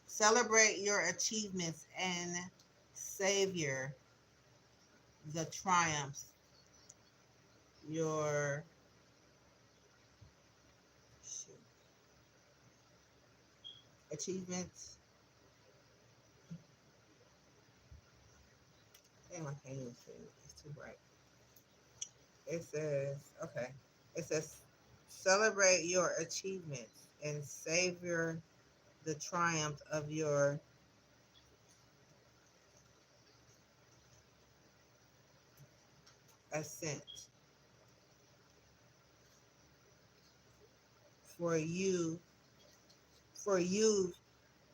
Celebrate your achievements and savor the triumphs. Your achievements. Damn, I can't even see it. It's too bright. It says, okay. It says, celebrate your achievements and savor the triumph of your ascent. For you,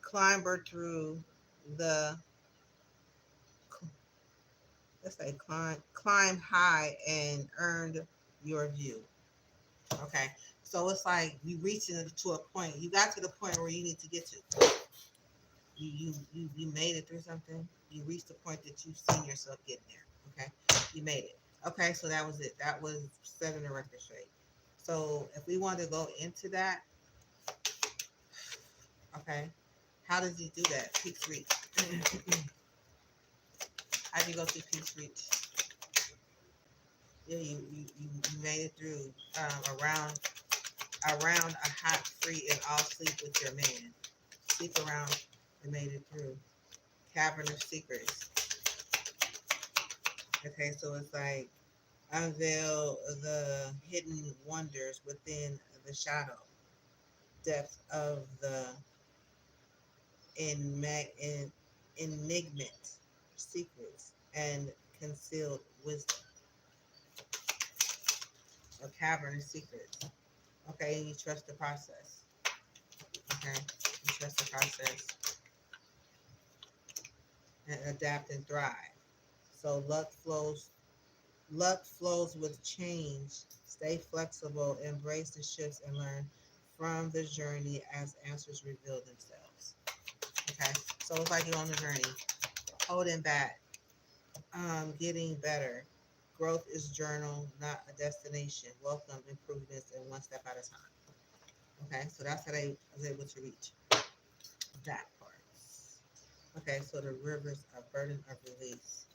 climber through the, let's say climb high and earned your view. Okay. So it's like you reaching to a point. You got to the point where you need to get to. You made it through something. You reached the point that you've seen yourself getting there. Okay. You made it. Okay. So that was it. That was setting the record straight. So if we want to go into that, okay. How does he do that? Peaks reach. How do you go through peaks reach? Yeah, you made it through around a hot, free, and all sleep with your man. Sleep around and made it through. Cavern of secrets. Okay, so it's like unveil the hidden wonders within the shadow. Depth of the enigmat, secrets, and concealed wisdom. A cavern of secrets. Okay, and you trust the process. Okay, you trust the process. And adapt and thrive. So luck flows with change. Stay flexible, embrace the shifts, and learn from the journey as answers reveal themselves. Okay, so it's like you're on the journey, holding back, getting better. Growth is journal, not a destination. Welcome improvements and one step at a time. Okay, so that's how I was able to reach that part. Okay, so the rivers are burden of release.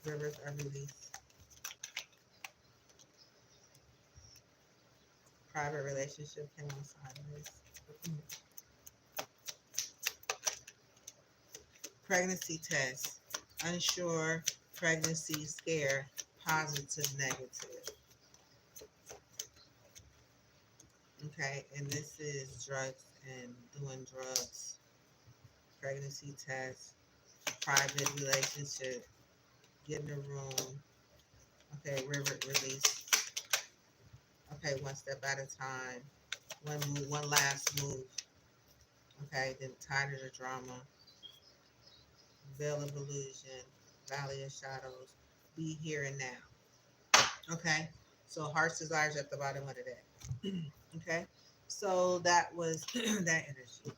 Rivers of release. Private relationship came on side of this. Pregnancy test. Unsure, pregnancy scare, positive, negative. Okay, and this is drugs and doing drugs, pregnancy test, private relationship, get in the room. Okay, river release. Okay, one step at a time. One move, one last move. Okay, then tired of the drama. Veil of illusion, valley of shadows. Be here and now. Okay, so heart's desires at the bottom of the deck. Okay, so that was that energy.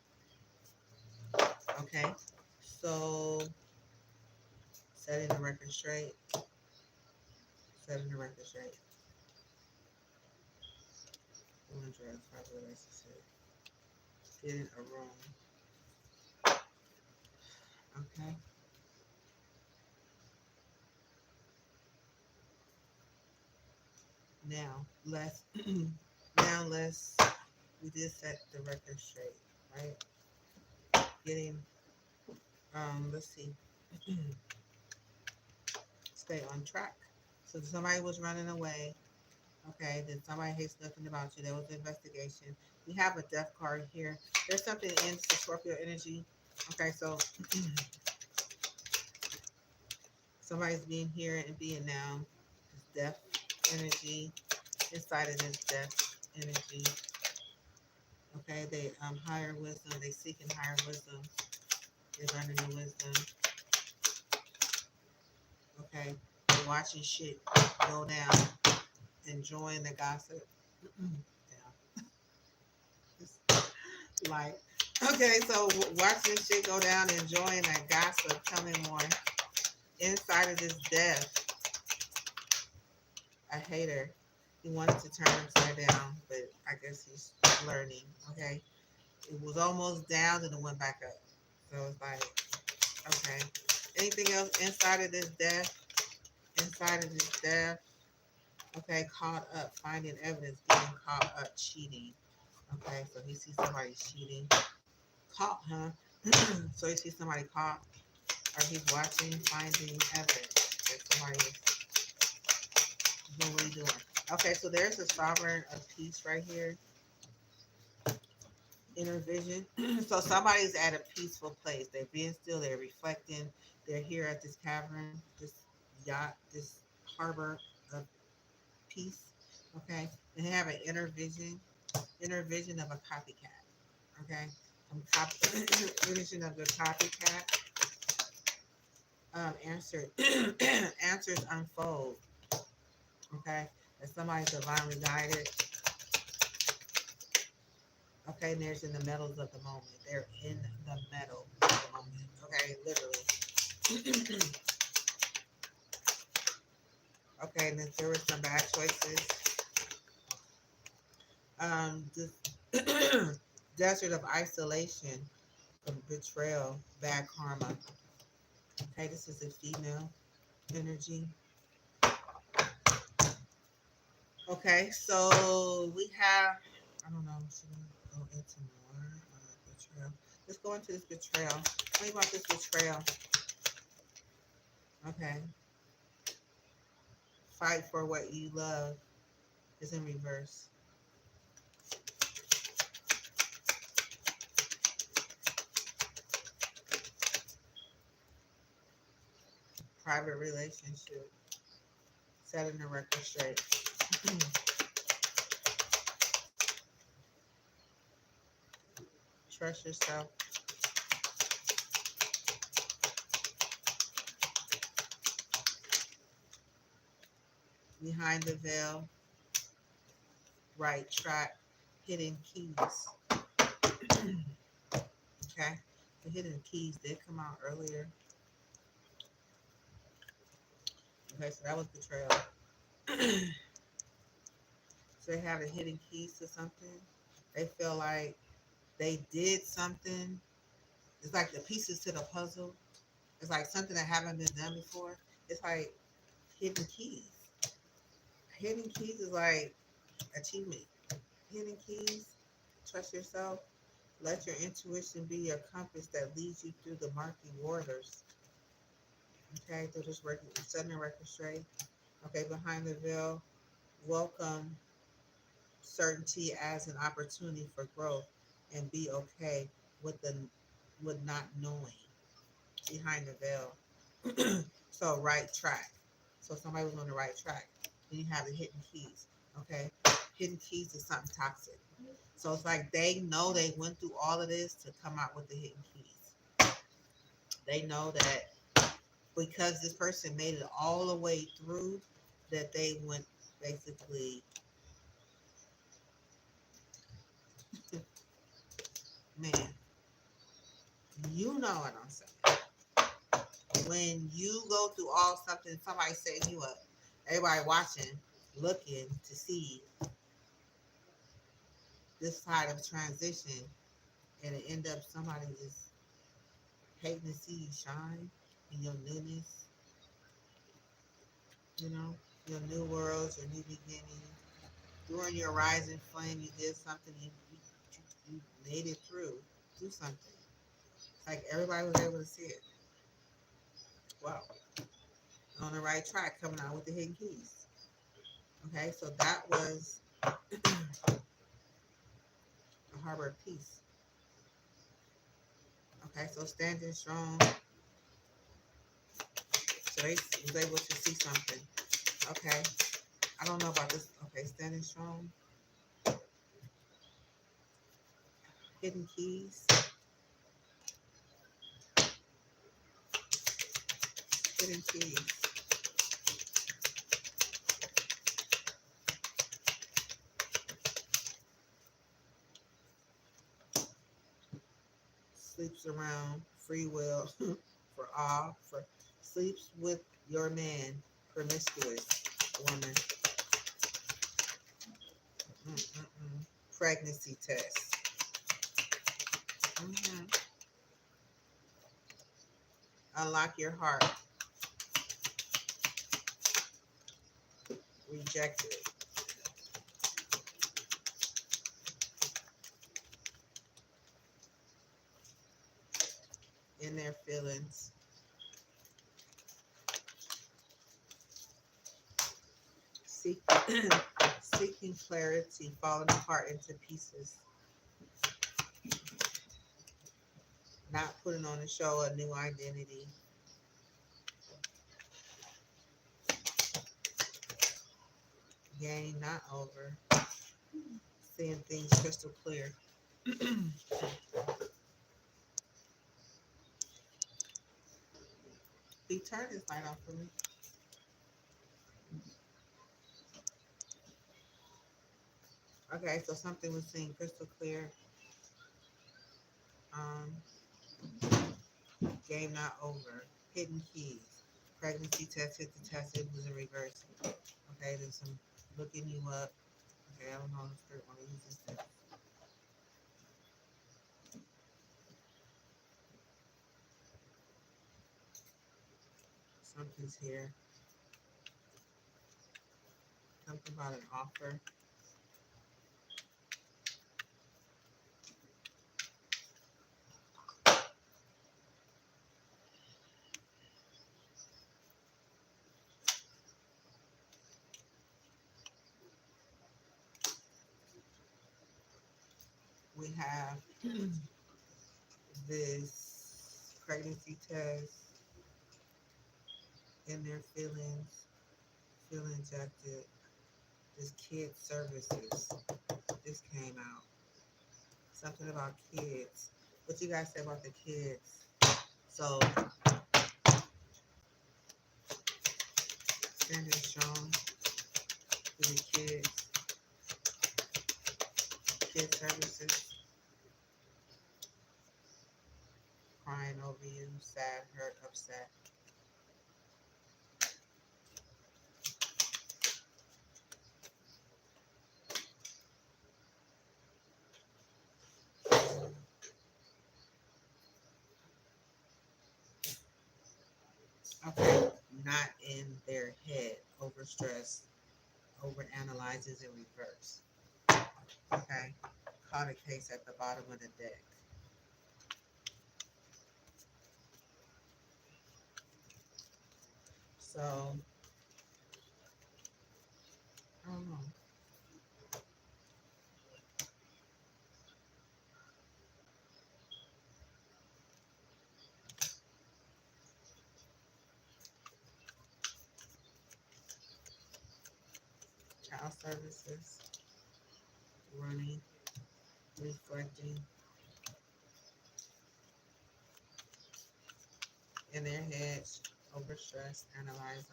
Okay, so setting the record straight, setting the record straight. Doing drugs, private relationship, getting a room. Okay. Now let's now let's we did set the record straight, right? Getting let's see, stay on track. So somebody was running away. Okay, then somebody hates nothing about you. There was an investigation. We have a death card here. There's something in Scorpio energy. Okay, so somebody's being here and being now. This death energy inside of this death energy. Okay, they higher wisdom. They seeking higher wisdom. They're learning the wisdom. Okay, they're watching shit go down, enjoying the gossip. Yeah, it's like okay, so watching shit go down, enjoying that gossip. Tell me more. Inside of this death, a hater. He wanted to turn upside down, but I guess he's learning. Okay, it was almost down and it went back up. So it's like, okay. Anything else inside of this death? Inside of this death, okay, caught up, finding evidence, being caught up, cheating. Okay, so he sees somebody cheating. Caught, huh? So he sees somebody caught, or he's watching, finding evidence that somebody is doing what he's doing. Okay, so there's a sovereign of peace right here. Inner vision. So somebody's at a peaceful place. They're being still. They're reflecting. They're here at this cavern, this yacht, this harbor of peace. Okay, and they have an inner vision of a copycat. Okay, vision of the copycat. Answer answers unfold. Okay, that somebody's divinely guided. Okay, and there's in the metals of the moment. They're in the metal of the moment. Okay, literally. Okay, and then there were some bad choices. This desert of isolation, some betrayal, bad karma. Okay, this is a female energy. Okay, so we have, I don't know, should we go into more betrayal? Let's go into this betrayal. Tell me about this betrayal. Okay, fight for what you love is in reverse. Private relationship, setting the record straight. Trust yourself. Behind the veil, right track, hidden keys. Okay, the hidden keys did come out earlier. Okay, so that was betrayal. So they have the hidden keys to something. They feel like they did something. It's like the pieces to the puzzle. It's like something that haven't been done before. It's like hidden keys. Hidden keys is like achievement. Hidden keys. Trust yourself. Let your intuition be your compass that leads you through the murky waters. Okay, through this record, setting the record straight. Okay, behind the veil, welcome certainty as an opportunity for growth, and be okay with the with not knowing behind the veil. So right track. So somebody was on the right track. Then you have the hidden keys. Okay, hidden keys is something toxic. So it's like they know they went through all of this to come out with the hidden keys. They know that because this person made it all the way through, that they went basically, man, you know what I'm saying. When you go through all something, somebody setting you up, everybody watching, looking to see this side of transition, and it end up somebody just hating to see you shine in your newness, you know, your new worlds, your new beginning. During your rising flame, you did something, you made it through something. Like everybody was able to see it. Wow. On the right track, coming out with the hidden keys. Okay, so that was the Harbor of Peace. Okay, so standing strong. So they was able to see something. Okay, I don't know about this. Okay, standing strong. Hidden keys. Hidden keys. Sleeps around. Free will. For all. For sleeps with your man. Promiscuous woman. Mm-mm-mm. Pregnancy test. Hmm. Unlock your heart. Rejected. In their feelings. Seek, seeking clarity, falling apart into pieces. Not putting on a show a new identity. Game not over. Seeing things crystal clear. He turned his light off for me. Okay, so something was seen crystal clear. Um, Game not over. Hidden keys. Pregnancy test hit the test. It was in reverse. Okay, there's some looking you up. Okay, I don't know if the spirit want to use this test. Something's here. Something about an offer. We have this pregnancy test in their feelings, feeling injected. This kid services. This came out. Something about kids. What you guys say about the kids? So standing strong for the kids. Kid services. Crying over you, sad, hurt, upset. Okay, not in their head, overstressed, over analyzes in reverse. Okay, caught a case at the bottom of the deck. So I don't know. House services, running, reflecting in their heads, overstressed, analyzing,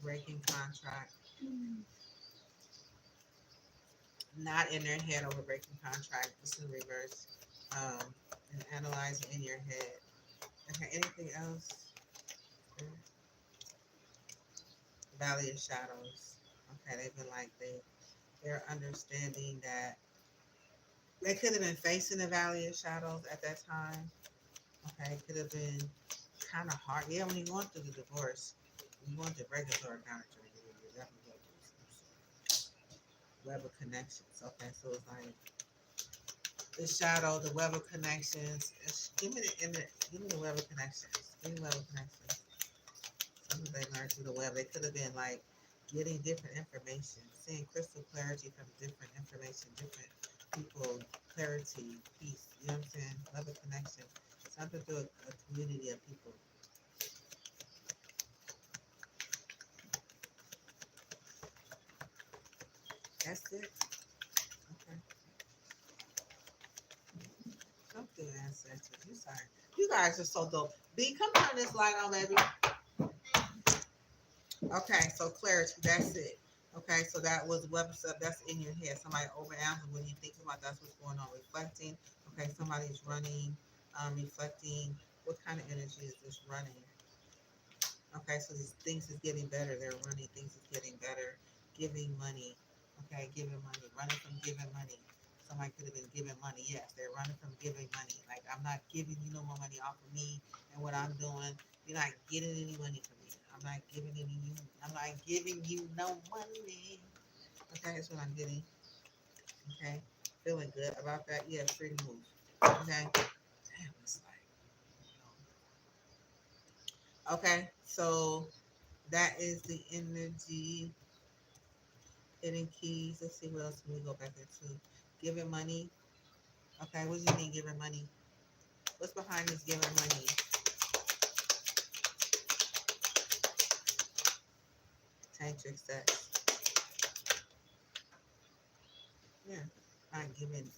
breaking contract, not in their head over breaking contract. This in reverse. And analyzing in your head. Okay, anything else? Okay. Valley of Shadows. Okay, they've been like they're understanding that they could have been facing the Valley of Shadows at that time. Okay, it could have been kind of hard. Yeah, when you're going through the divorce, when you're going through regulatory character, you definitely go through some web of connections. Okay, so it's like the shadow, the web of connections. Give me give me the web of connections. Give me the web of connections. Something they learned through the web. They could have been like getting different information, seeing crystal clarity from different information, different people, clarity, peace. You know what I'm saying? Web of connection. Something through a community of people. That's it. Okay. Come through, ancestors. You sorry. You guys are so dope. B, come turn this light on, baby. Okay, so clarity, that's it. Okay, so that was web stuff that's in your head. Somebody overanalyzing when you think about that's what's going on. Reflecting. Okay, somebody's running, reflecting. What kind of energy is this running? Okay, so these things is getting better. They're running. Things is getting better. Giving money. Okay, giving money. Running from giving money. Somebody could have been giving money. Yes, they're running from giving money. Like, I'm not giving you no more money off of me and what I'm doing. You're not getting any money from me. I'm not giving any you. I'm not giving you no money. Okay, that's what I'm getting. Okay, feeling good about that. Yeah, free to move. Okay, damn, it's like, okay, so that is the energy. Hidden keys. Let's see what else can we go back into. Giving money. Okay, what do you mean giving money? What's behind this giving money? Tantric sex. Yeah, not giving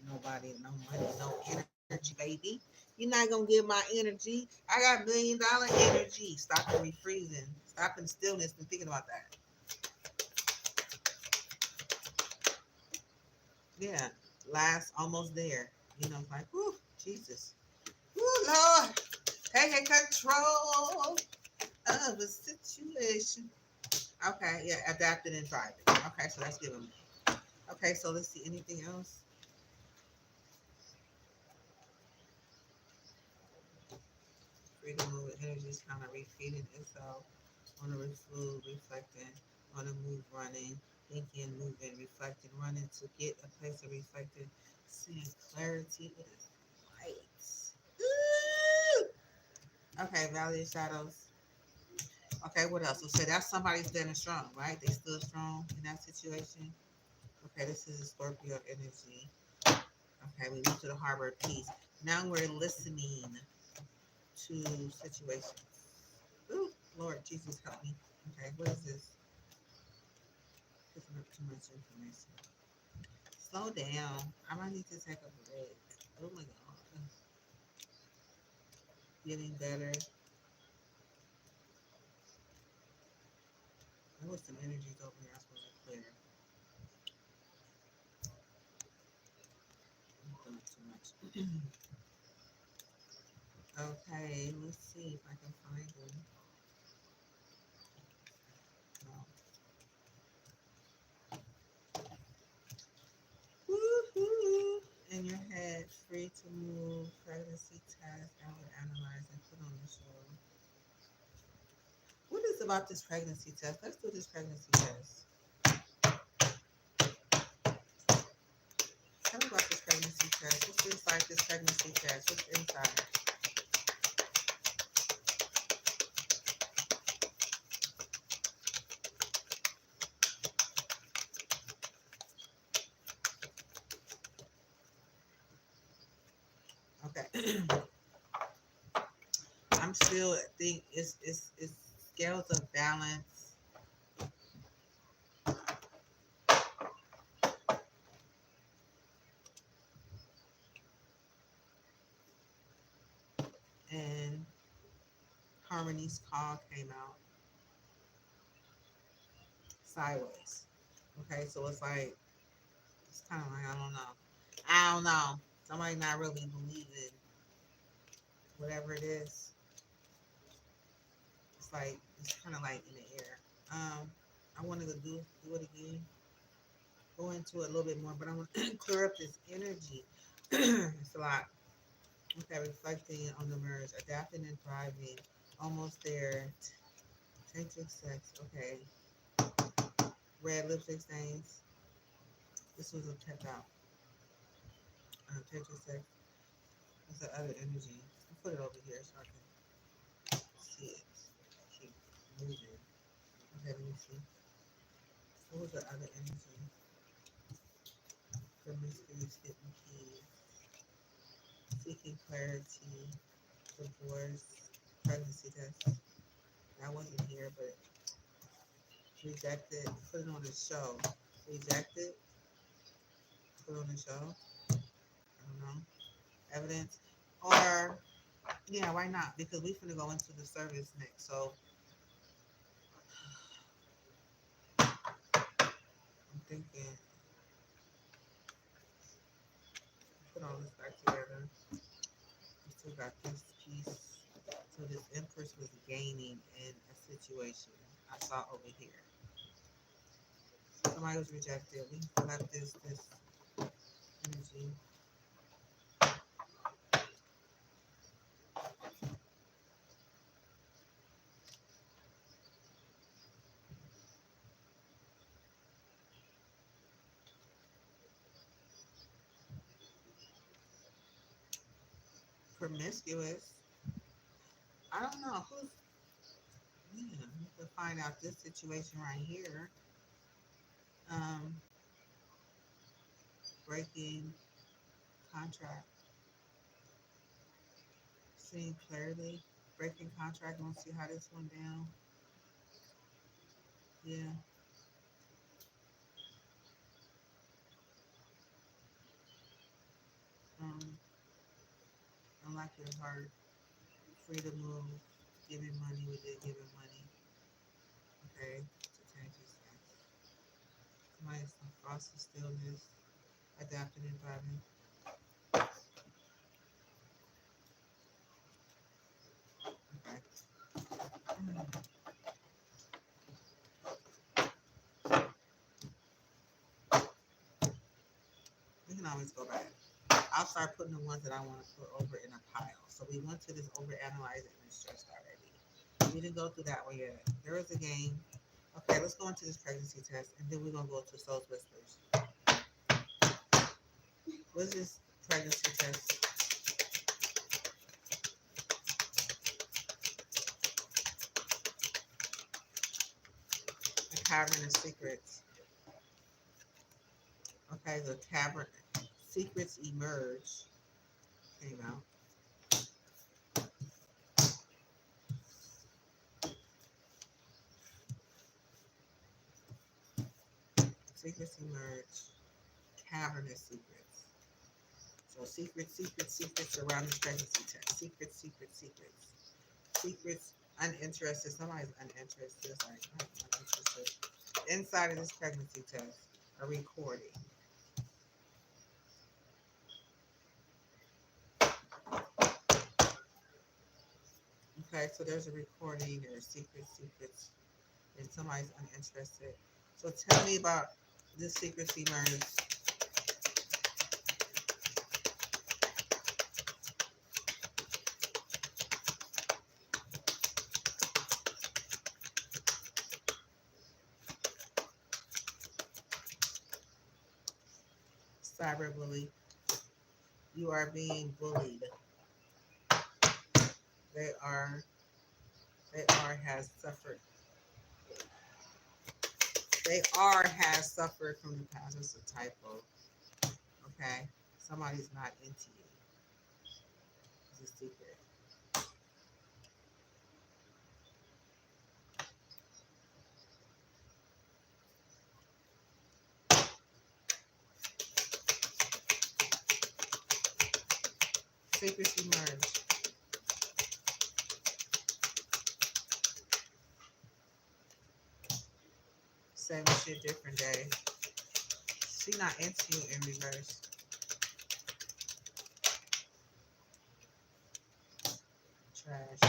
nobody no money, no energy, baby. You're not gonna give my energy. I got $1 million energy. Stop and refreezing. Stop in stillness and thinking about that. Yeah, last almost there. You know, like, whoo, Jesus. Whoo, Lord. Taking control of the situation. Okay, yeah, adapted and thriving. Okay, so that's giving me. Okay, so let's see anything else. Freedom movement energy is kind of repeating itself on the food, reflecting, on the move, running, thinking, moving, reflecting, running to get a place of reflecting, seeing clarity with his lights. Okay, Valley of Shadows. Okay, what else? So that's somebody standing strong, right? They still strong in that situation. Okay, this is a Scorpio energy. Okay, we move to the harbor of peace. Now we're listening to situations. Ooh, Lord Jesus, help me. Okay, what is this? Picking up too much information. Slow down. I might need to take a break. Oh my God. Getting better. There was some energies over here I supposed to clear. I'm doing too much. Okay, let's see if I can find them. No. Woohoo! In your head, free to move, pregnancy test, I would analyze and put on the show. What is about this pregnancy test? Let's do this pregnancy test. Tell me about this pregnancy test. What's inside this pregnancy test? What's inside? I'm still think it's scales of balance. And Harmony's call came out sideways. Okay, so it's like it's kind of like I don't know. I don't know. Somebody not really believing whatever it is. It's like it's kind of like in the air. I wanted to do it again, go into it a little bit more, but I want to clear up this energy. It's a lot. Okay, reflecting on the merge, adapting and thriving, almost there. Tantric sex. Okay, red lipstick stains. This was a tip out. Tantric sex. What's the other energy? I'll put it over here so I can see it. Keep moving. Okay, let me see. What was the other energy? Promiscuous, hidden keys, seeking clarity, divorce, pregnancy test. That wasn't here, but rejected, put it on the show. Rejected, put it on the show. I don't know. Evidence. Or, yeah, why not? Because we finna go into the service next. So I'm thinking, put all this back together. We still got this piece. So this Empress was gaining in a situation I saw over here. Somebody was rejected. We left this energy. Promiscuous. I don't know who's. Yeah, we can find out this situation right here. Um, breaking contract, seeing clearly. Breaking contract. Want to see how this went down? Yeah. Um, unlock your heart. Free to move. Giving money. We did giving money. Okay. To change his sense. Somebody's some frosty stillness. Adapting and thriving. Okay. Mm. We can always go back. I'll start putting the ones that I want to put over in a pile. So we went to this over analyzing and stressed already. We didn't go through that one yet. There is a game. Okay, let's go into this pregnancy test and then we're gonna go to Soul's Whispers. What's this pregnancy test? The Cavern of Secrets. Okay, the Cavern Secrets Emerge came out. Secrets Emerge. Cavernous Secrets. So secrets around this pregnancy test. Secrets. Secrets, uninterested. Somebody's uninterested. It's like, I'm uninterested. Inside of this pregnancy test, a recording. Okay, so there's a recording. There's secrets, and somebody's uninterested. So tell me about this secrets emerge. Cyberbully. You are being bullied. They are, has suffered. They are, has suffered from the past. It's a typo. Okay? Somebody's not into you. the secret. Secrets emerge. Same shit, different day. She not into you in reverse. Trash.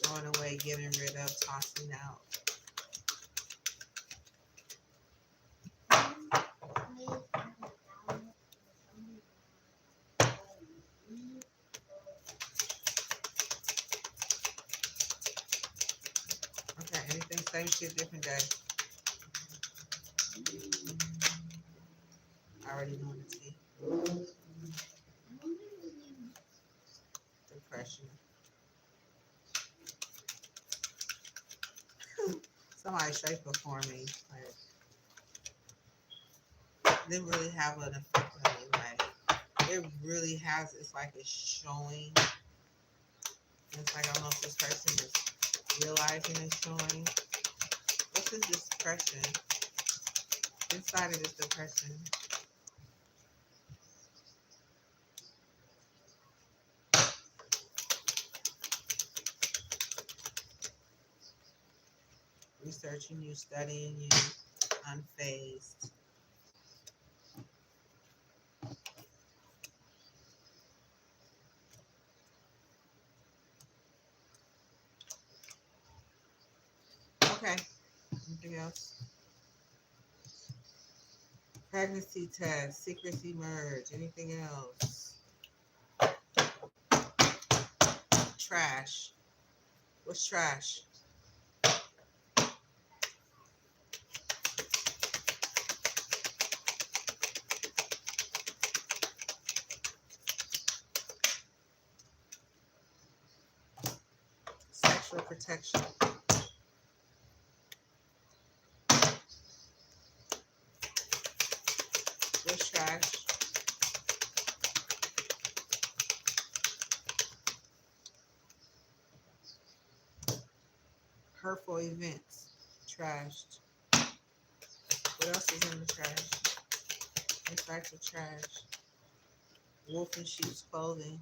Throwing away, getting rid of, tossing out. Okay, anything, same shit, different day. I already know the tea. Depression. Somebody straight before me. Like, didn't really have an effect on me. Like, it really has. It's like it's showing. It's like I don't know if this person is realizing it's showing. What's this depression? Inside of this depression. Researching you, studying you, unfazed. Okay. Anything else? Pregnancy test, secrets emerge. Anything else? Trash. What's trash? Sexual protection. What's trash? Hurtful events. Trashed. What else is in the trash? Inside the trash. Wolf in sheep's clothing.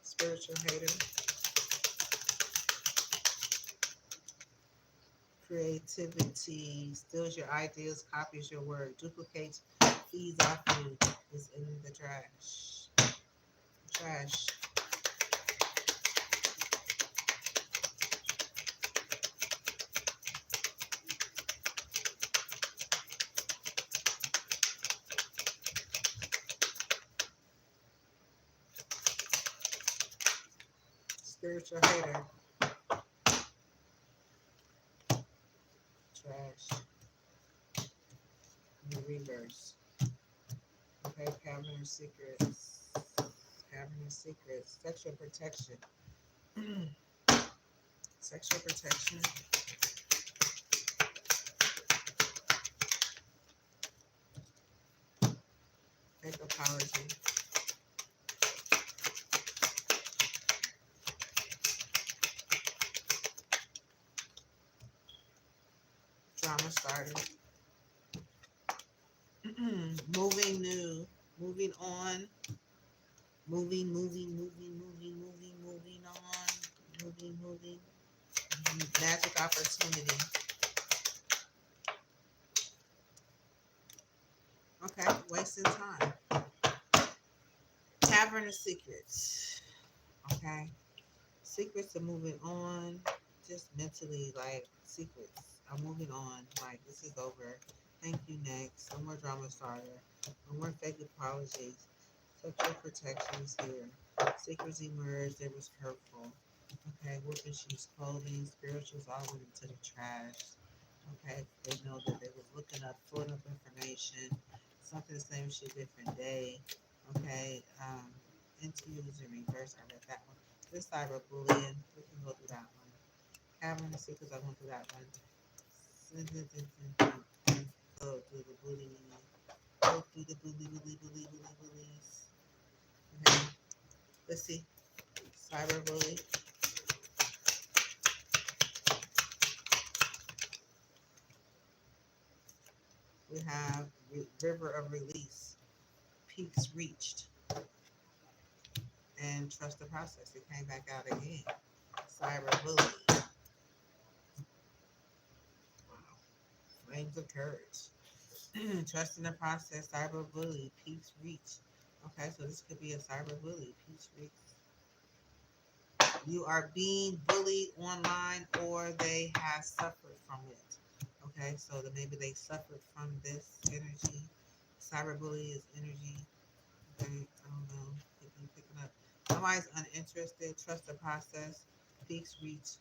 Spiritual hater. Creativity. Steals your ideas, copies your word, duplicates, feeds off you. Is in the trash. Trash. Spiritual hater. Trash. In the reverse. Okay, cabinet secrets. Cabinet secrets. Sexual protection. Sexual protection. Fake apology. Drama started. Moving new. Moving on. Moving on. Moving. Magic opportunity. Okay, wasting time. Cavern of secrets. Okay. Secrets are moving on. Just mentally, like, secrets are moving on. Like, this is over. Thank you, next. No more drama starter. No more fake apologies. Sexual protection is here. Secrets emerged. It was hurtful. Okay, whooping sheep's clothing. Spirituals all went into the trash. Okay, they know that they was looking up, pulling up information. Something same shit, different day. Okay, into user reverse. I read that one. This cyberbullying, we can go through that one. Having the secrets, I went through that one. Go through the bullying. Go through the bullies. Okay. Let's see. Cyberbully. We have River of Release. Peaks reached. And trust the process. It came back out again. Cyberbully. Wow. Flames of courage. Trust in the process. Cyberbully. Peaks reached. Okay, so this could be a cyberbully. Peaks reached. You are being bullied online or they have suffered from it. Okay, so that maybe they suffered from this energy. Cyberbully is energy. Okay, I don't know. Could be picking up. Somebody's uninterested. Trust the process. Peaks reach.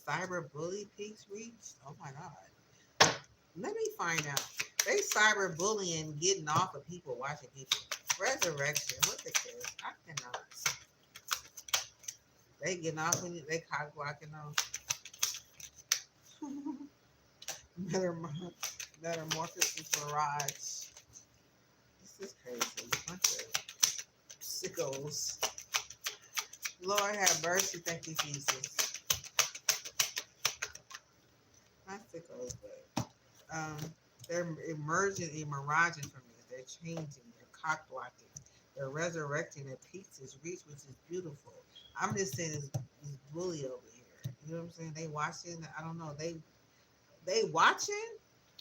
Cyberbully peaks reached. Oh my God. Let me find out. They cyberbullying, getting off of people, watching people. Resurrection. What the kids? I cannot. They getting off when they cock blocking on. Metamorphosis Mirage. This is crazy. Bunch of sickos. Lord have mercy. Thank you, Jesus. Not sickos, but they're emerging, emerging from this. They're changing. They're cock blocking. They're resurrecting. Their peaks is reached, which is beautiful. I'm just saying this bully over here. You know what I'm saying? They watching. I don't know. They watching,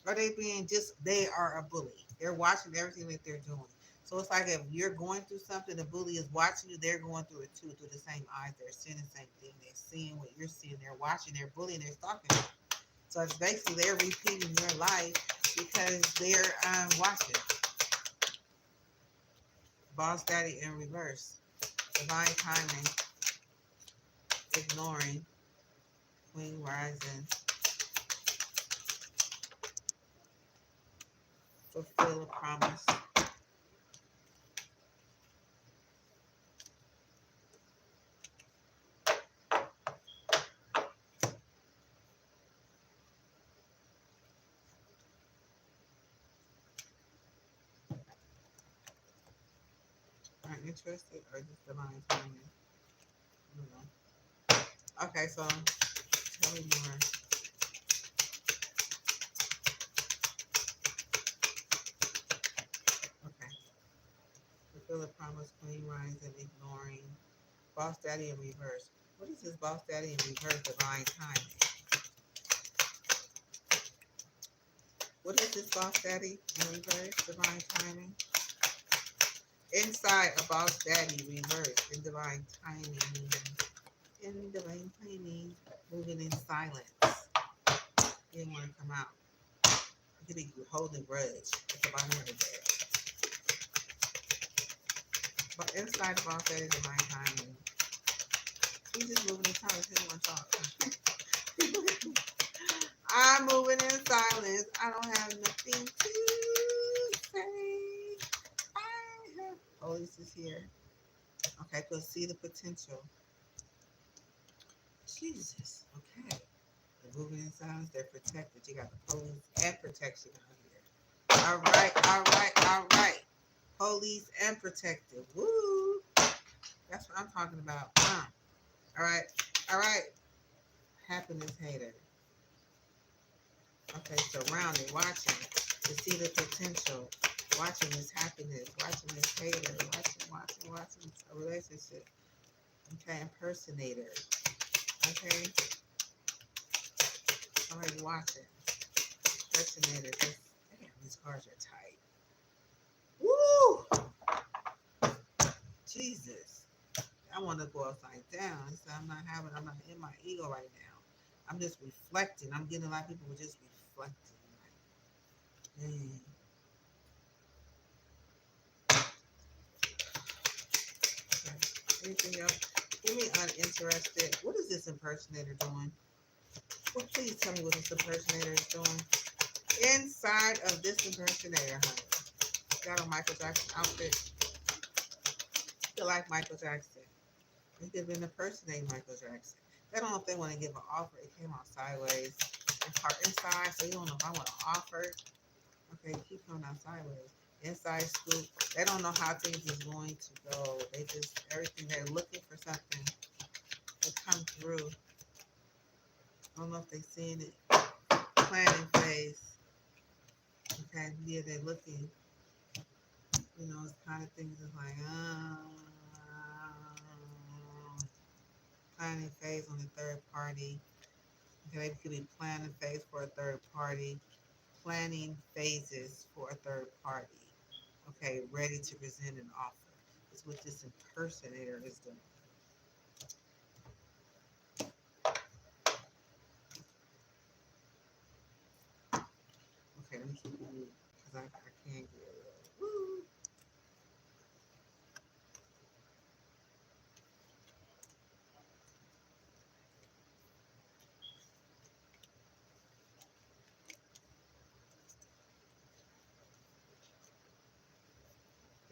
or they being just they are a bully. They're watching everything that they're doing. So it's like if you're going through something, the bully is watching you. They're going through it too, through the same eyes. They're seeing the same thing. They're seeing what you're seeing. They're watching. They're bullying. They're stalking you. So it's basically they're repeating your life because they're watching. Boss Daddy in reverse. Divine timing. Ignoring. Queen rising. Fulfill a promise. Aren't interested or just divine timing? I don't know. Okay, so tell me more. Okay. Fulfill a promise, Queen rising, ignoring. Boss Daddy in reverse. What is this Boss Daddy in reverse? Divine timing. What is this Boss Daddy in reverse? Divine timing. Inside a Boss Daddy reverse in divine timing. In divine timing. Moving in silence. He didn't want to come out. He could be holding a grudge at the bottom of the bed. But inside of Boss Daddy divine timing. He's just moving in silence. He didn't want to talk. I'm moving in silence. I don't have nothing to say. I have. Police is here. Okay, go see the potential. Jesus. Okay. They're moving in silence. They're protected. You got the police and protection out here. All right, all right, all right. Police and protected. Woo. That's what I'm talking about. All right, all right. Happiness hater. Okay, surrounded, watching to see the potential, watching this happiness, watching this hater, watching a relationship. Okay, impersonator. Okay, somebody watching, impersonator. This, damn, these cards are tight. Woo! Jesus, I want to go upside down. So I'm not in my ego right now. I'm just reflecting. I'm getting a lot of people who just reflecting. Like, dang. Okay. Anything else? Give me uninterested. What is this impersonator doing? Well, please tell me what this impersonator is doing. Inside of this impersonator, honey. Got a Michael Jackson outfit. Feel like Michael Jackson. They could have been impersonating Michael Jackson. They don't know if they want to give an offer. It came out sideways. It's hard inside, so you don't know if I want to offer. Okay, keep coming out sideways. Inside scoop. They don't know how things is going to go. They just everything they're looking for something to come through. I don't know if they're seeing it. Planning phase. Okay, yeah, they're looking. You know, it's kind of things is like, planning phase on the third party. Okay, they could be planning phase for a third party. Planning phases for a third party. Okay, ready to present an offer. It's what this impersonator is doing. Okay, let me keep it because I can't get it. Woo.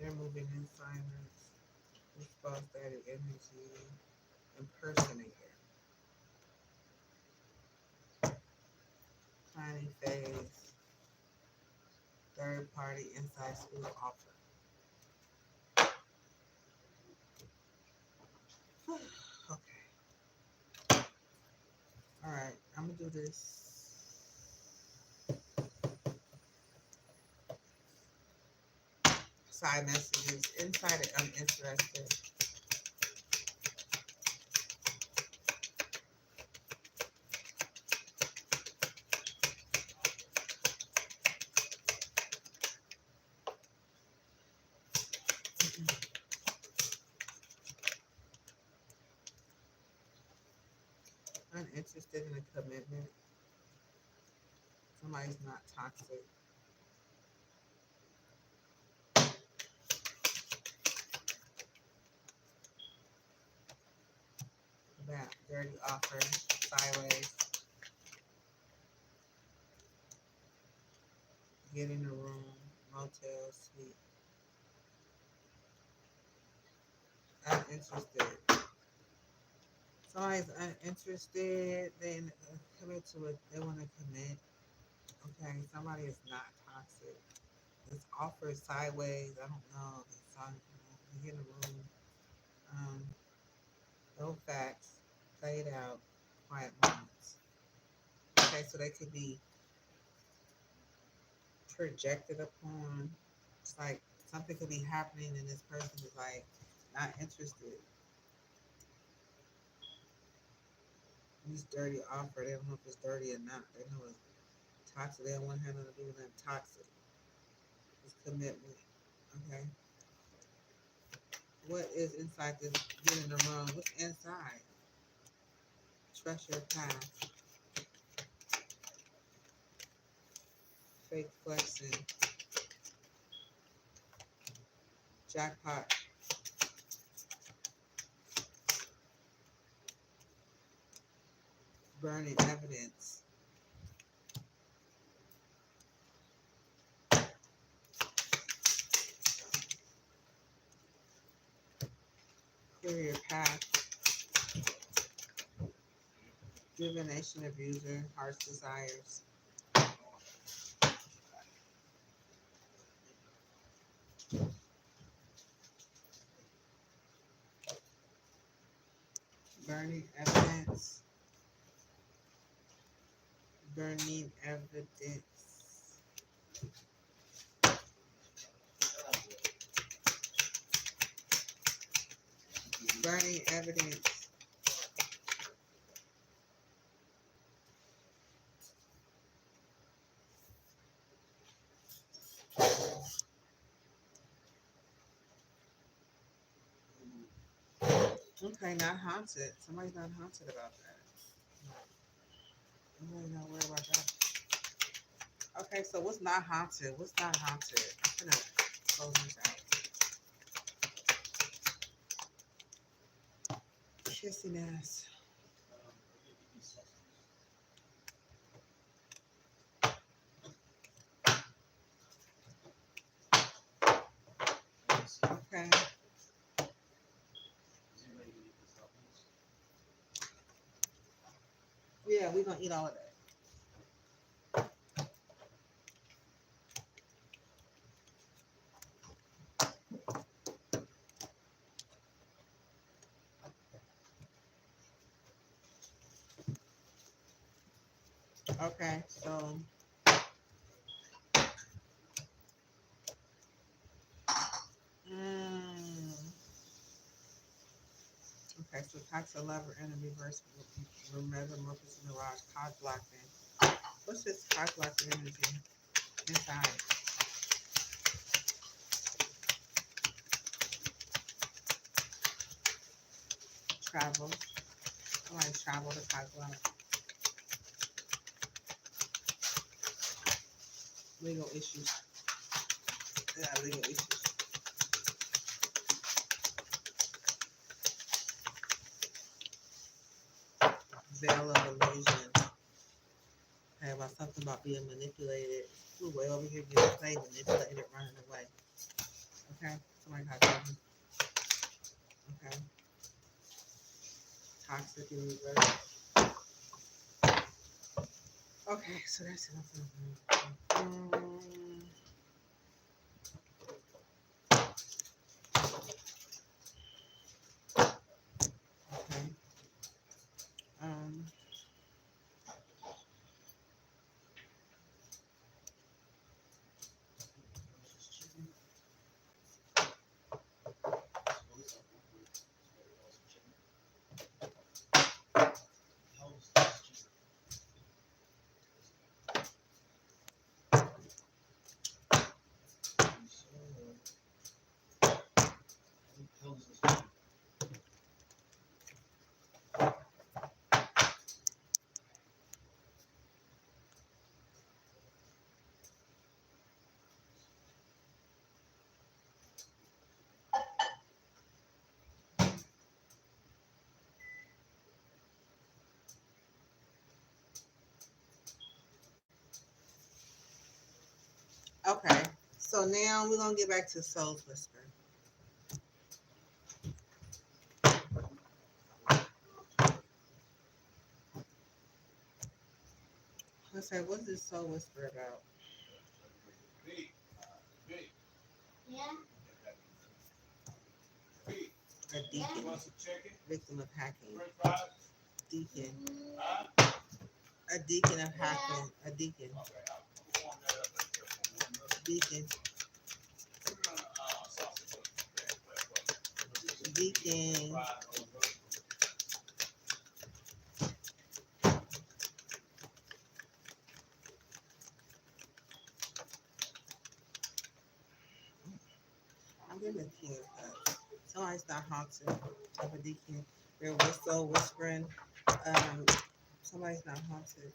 They're moving in silence. Response static energy. Impersonator. Planning phase. Third party inside school offer. Okay. All right. I'm gonna do this. Side messages. Inside it. I'm interested. Uninterested in a commitment. Somebody's not toxic. That dirty offer. Sideways. Get in the room. Motel suite. Uninterested. Somebody's uninterested. They commit to it. They want to commit. Okay. Somebody is not toxic. It's offered sideways. I don't know. It's on. You get in the room. Um, no facts. Played out. Quiet moments. Okay, so they could be projected upon. It's like something could be happening, and this person is like not interested. This dirty offer. They don't know if it's dirty or not. They know it's toxic. They don't want to have nothing to do with that toxic. It's commitment. Okay. What is inside this? Get in the room. What's inside? Trust your path. Fake flexing. Jackpot. Burning evidence. Clear your path. Divination abuser. Heart's desires. Burning evidence. Burning evidence. Burning evidence. Okay, not haunted. Somebody's not haunted about that. Somebody's not worried about that. Okay, so what's not haunted? What's not haunted? I'm gonna close this out. Kissing ass. Okay. Yeah, we're gonna eat all of that. Okay, so mm, okay, so toxic lover and a reverse metamorphosis mirage cog blocking. What's this cog blocking energy inside? Travel. Somebody travel to cog block. Legal issues. Yeah, legal issues. Veil of illusion. Okay, about something about being manipulated. Ooh, way over here being played, manipulated, running away. Okay, somebody got something. Okay, toxic in reverse. Okay, so that's enough. Okay. Um, okay. So now we're gonna get back to Soul's Whisper. Let's say, what's this Soul Whisper about? A deacon, victim of hacking. Deacon, a deacon of hacking. A deacon, deacon, deacon. I'm getting a king of cups. Somebody's not haunted of a deacon. They're whistle whispering. Um, somebody's not haunted.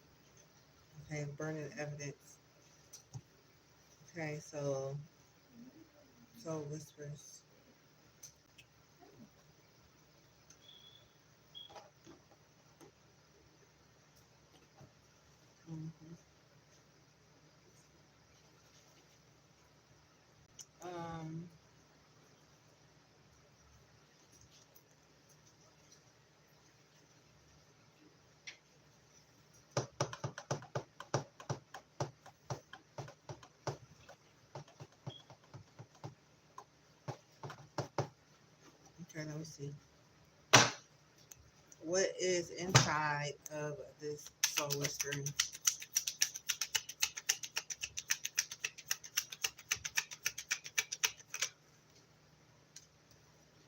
Okay, burning evidence. Okay, so whispers. Hmm. Um, okay, let me see. What is inside of this soul whispering?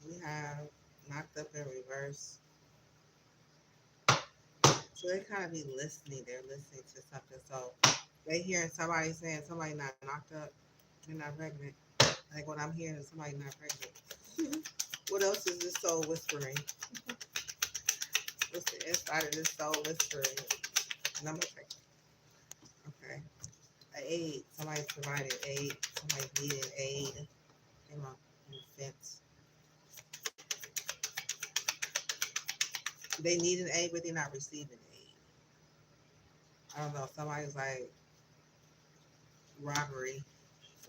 We have knocked up in reverse. So they kind of be listening. They're listening to something. So they hearing somebody saying somebody not knocked up, they're not pregnant. Like what I'm hearing is somebody not pregnant. What else is this soul whispering? What's the inside of this soul whispering? Number three. Okay. Aid. Somebody's providing aid. Somebody's needing aid. Came up in the fence. They need an aid, but they're not receiving aid. I don't know. Somebody's like robbery.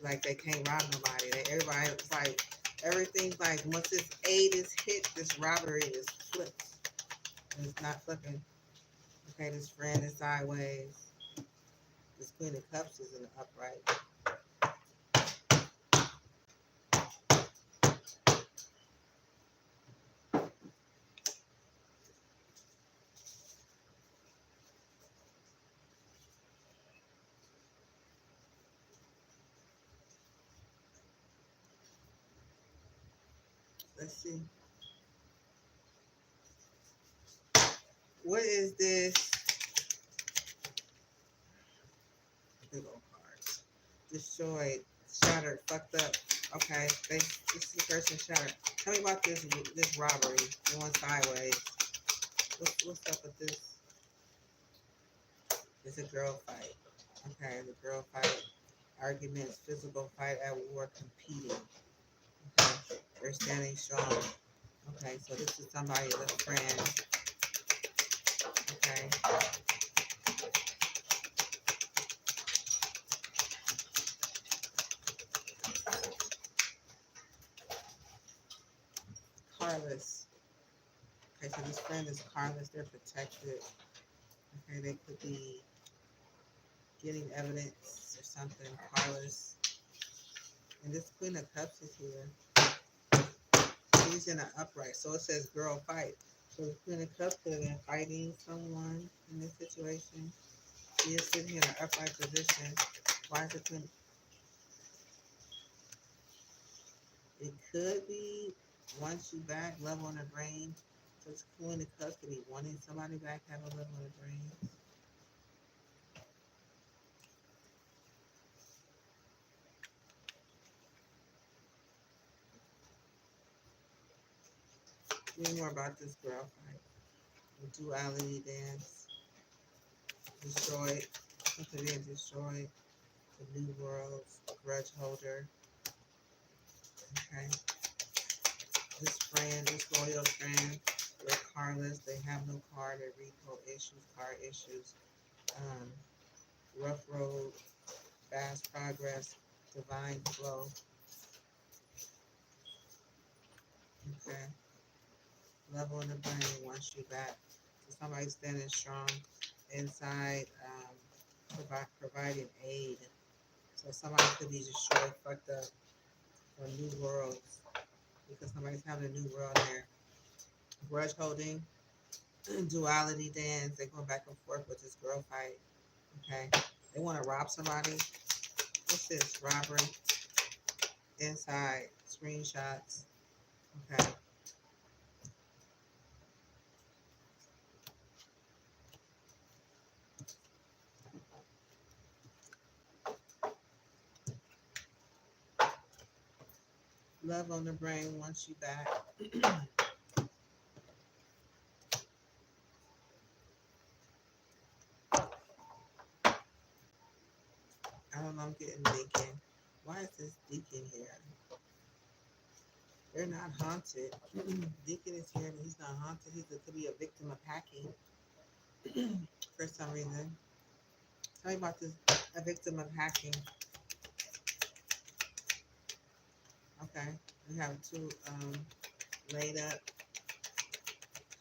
Like they can't rob nobody. Everybody was like everything's like once this aid is hit, this robbery is flipped. And it's not flipping. Okay, this friend is sideways. This Queen of Cups is in the upright. Let's see. What is this? Big old cards. Destroyed, shattered, fucked up. Okay, this is the person shattered. Tell me about this robbery going sideways. What's up with this? It's a girl fight. Okay, the girl fight. Arguments, physical fight at war, competing. Okay, they're standing strong. Okay, so this is somebody, a friend. Okay, carless. Okay, so this friend is carless. They're protected. Okay, they could be getting evidence or something. Carless. And this Queen of Cups is here. She's in an upright. So it says girl fight. So the Queen of Cups could have been fighting someone in this situation. She is sitting in an upright position. Why is the Queen? It could be once you back, love on the brain. So it's Queen of Cups could be wanting somebody back, have a love on the brain. Tell me more about this girl fight. The duality dance. Destroyed. Something being destroyed. The new worlds. Grudge holder. Okay. This friend, this loyal friend, they're carless. They have no car. They repo issues, car issues. Um, rough road, fast progress, divine flow. Okay. Love on the brain wants you back. So somebody standing strong inside, providing aid. So somebody could be destroyed, fucked up, for new worlds because somebody's having a new world there. Grudge holding, duality dance. They go back and forth with this girl fight. Okay. They want to rob somebody. What's this? Robbery. Inside. Screenshots. Okay. Love on the brain wants you back. I don't know, I'm getting Deacon. Why is this Deacon here? They're not haunted. Deacon is here, but he's not haunted. He could be a victim of hacking for some reason. Tell me about this, a victim of hacking. Okay, we have two laid up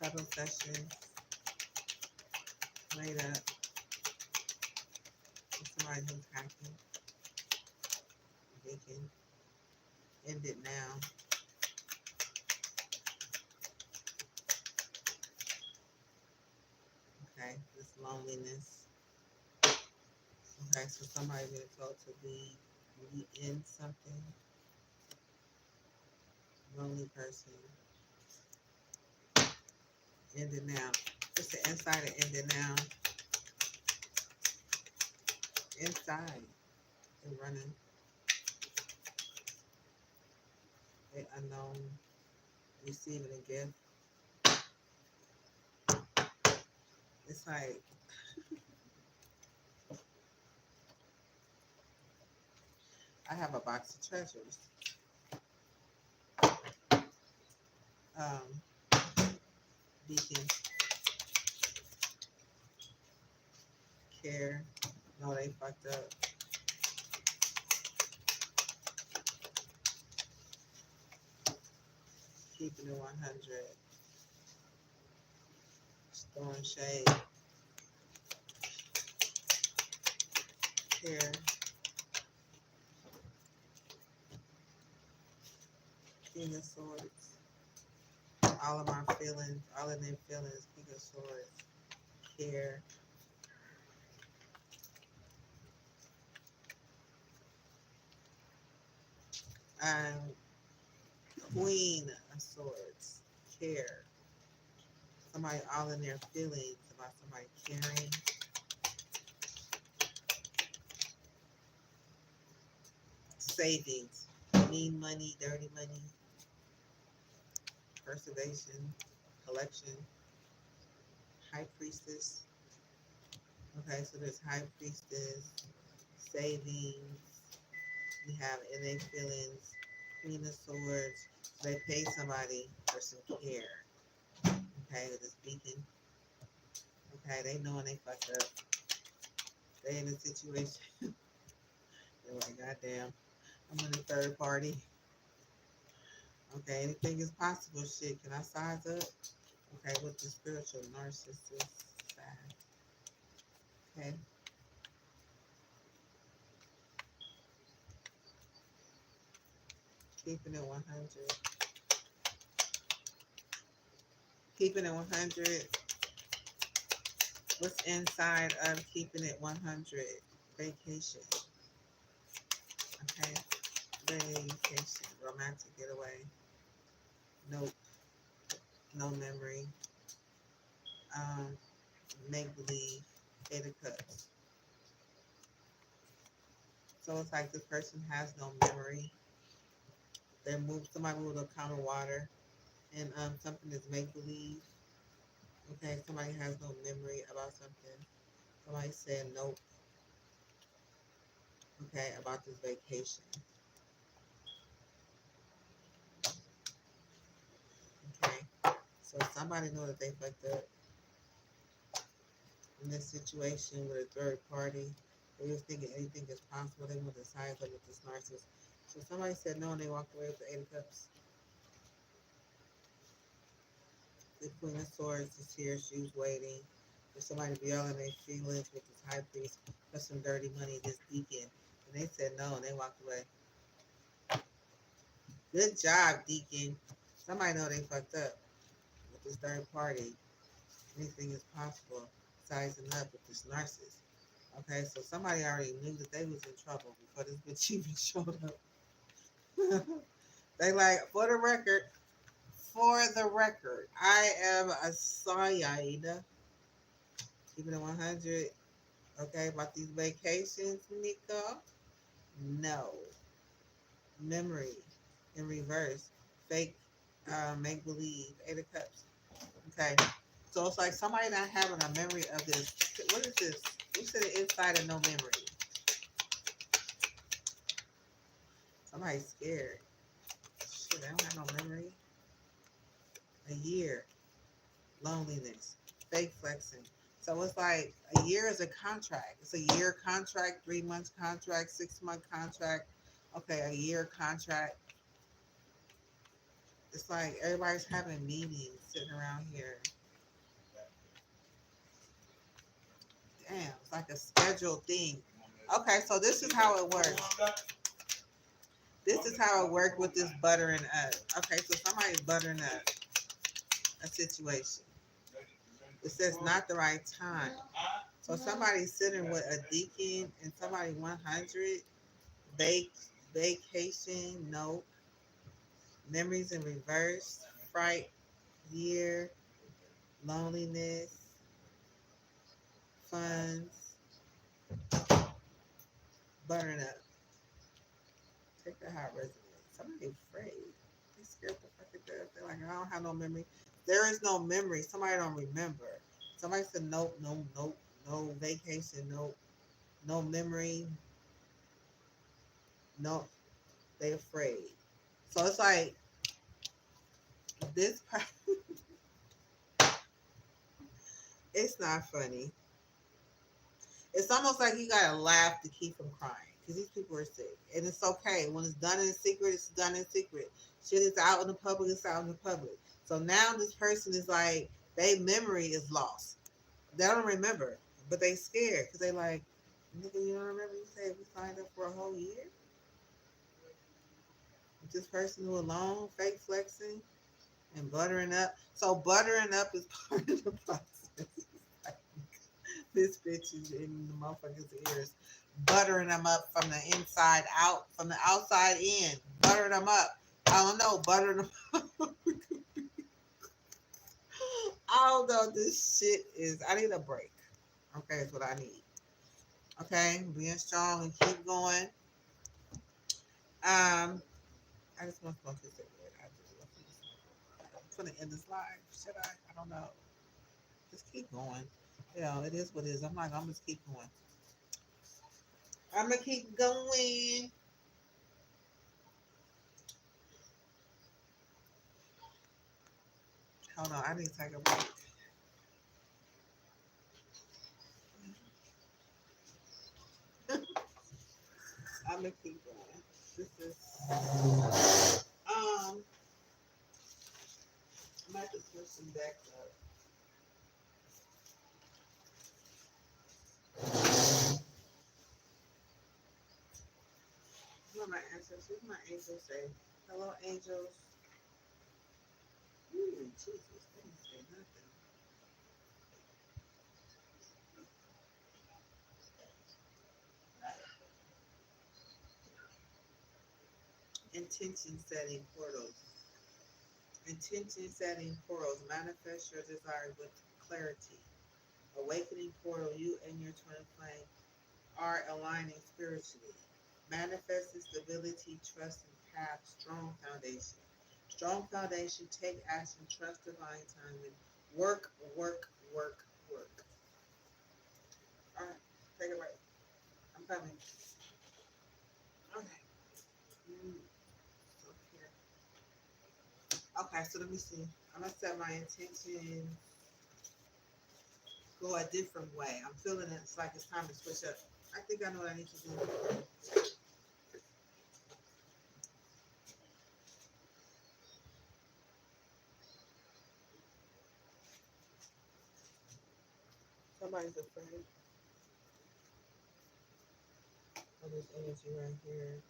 cuddle sessions. Laid up with somebody who's hacking. They can end it now. Okay, this loneliness. Okay, so somebody been told to leave, end something. Lonely person. End it now. It's the inside of end it now. Inside. They're running. They unknown. Receiving a gift. It's like I have a box of treasures. Deacon. Care. No, they fucked up. Keeping it 100. Throwing shade. Care. King of Swords. All of my feelings, all of their feelings. King of Swords. Care. Queen of Swords, care. Somebody all in their feelings about somebody caring. Savings, need money, dirty money, preservation, collection. High priestess. Okay, so there's high priestess, savings. We have innate feelings, queen of swords. So they pay somebody for some care. Okay, with this beacon. Okay, they knowing they fucked up. They in a situation. They're like, goddamn, I'm in a third party. Okay, anything is possible. Shit, can I size up? Okay, with the spiritual narcissist side. Okay, keeping it 100. Keeping it 100. What's inside of keeping it 100? Vacation. Okay, vacation. Romantic getaway. Nope. No memory. Make believe. Eight of Cups. So it's like this person has no memory. They move somebody with a count of water, and something is make believe. Okay, somebody has no memory about something. Somebody said nope. Okay, about this vacation. Okay, so somebody know that they fucked up in this situation with a third party. They was thinking anything is possible. They want to size up with this narcissist. So somebody said no, and they walked away with the Eight of Cups. The Queen of Swords is here. She was waiting for somebody to be all in their feelings with this high priest for some dirty money this weekend. And they said no, and they walked away. Good job, Deacon. Somebody know they fucked up with this third party. Anything is possible. Sizing up with this narcissist. Okay, so somebody already knew that they was in trouble before this bitch even showed up. They like, for the record, I am a Sayida. Keeping it 100. Okay, about these vacations, Nico. No. Memory in reverse. Fake make believe. Eight of Cups. Okay. So it's like somebody not having a memory of this. What is this? You said it inside of no memory. Somebody's scared. Shit, I don't have no memory. A year. Loneliness. Fake flexing. So it's like a year is a contract. It's a year contract, 3 months contract, 6 month contract. Okay, a year contract. It's like everybody's having meetings sitting around here. Damn, it's like a scheduled thing. Okay, so this is how it works. This is how it worked with this buttering up. Okay, so somebody's buttering up a situation. It says not the right time. So somebody's sitting with a deacon and somebody 100. Vacation, nope. Memories in reverse. Fright, year. Loneliness. Funds. Buttering up. Take that how it resonates. Somebody afraid. They scared the fuck to death. They're like, I don't have no memory. There is no memory. Somebody don't remember. Somebody said nope, no, nope, no vacation, nope, no memory, no. They afraid. So it's like this part. It's not funny. It's almost like you gotta laugh to keep from crying because these people are sick, and it's okay when it's done in secret. It's done in secret. Shit is out in the public. It's out in the public. So now this person is like, their memory is lost. They don't remember, but they scared because they like, nigga, you don't remember you said we signed up for a whole year? With this person who alone, fake flexing and buttering up. So buttering up is part of the process. This bitch is in the motherfucker's ears, buttering them up from the inside out, from the outside in, buttering them up. I don't know, butter them. I don't know. This shit is. I need a break. Okay, is what I need. Okay, being strong and keep going. I just want to smoke this cigarette. I do. I'm gonna end this live. Should I? I don't know. Just keep going. It is what it is. I'm just keep going. I'm gonna keep going. Hold on, I need to take a break. I'm gonna keep going. This is I'm gonna have to switch some decks up. What my ancestors, what my angels say? Hello, angels. Ooh, Jesus, they didn't say nothing. Intention setting portals. Intention setting portals. Manifest your desires with clarity. Awakening portal. You and your twin flame are aligning spiritually. Manifesting stability, trust, and path. Strong foundation. Strong foundation. Take action. Trust divine timing. Work, work, work, work. All right, take it right. I'm coming. Okay. Mm, okay. Okay, so let me see. I'm gonna set my intention, go a different way. I'm feeling it's like it's time to switch up. I think I know what I need to do. Somebody's afraid of this energy right here.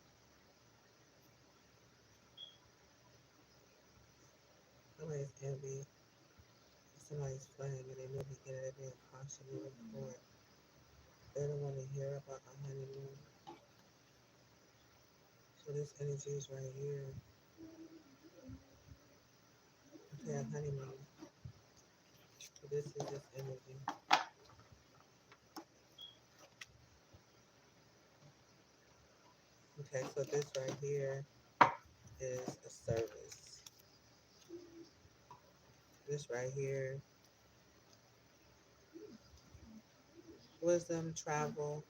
Somebody's envy. Somebody's flame and they know beginning of being cautious moving forward. They don't want to hear about a honeymoon. So this energy is right here. Okay, a honeymoon. So this is this energy. Okay, so this right here is a service. This right here, wisdom, travel,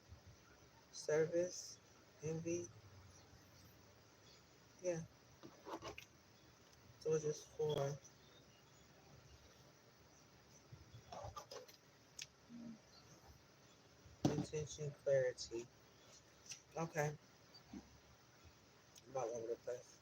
service, envy. Yeah. So it's just for intention, clarity. Okay. I'm all over the place.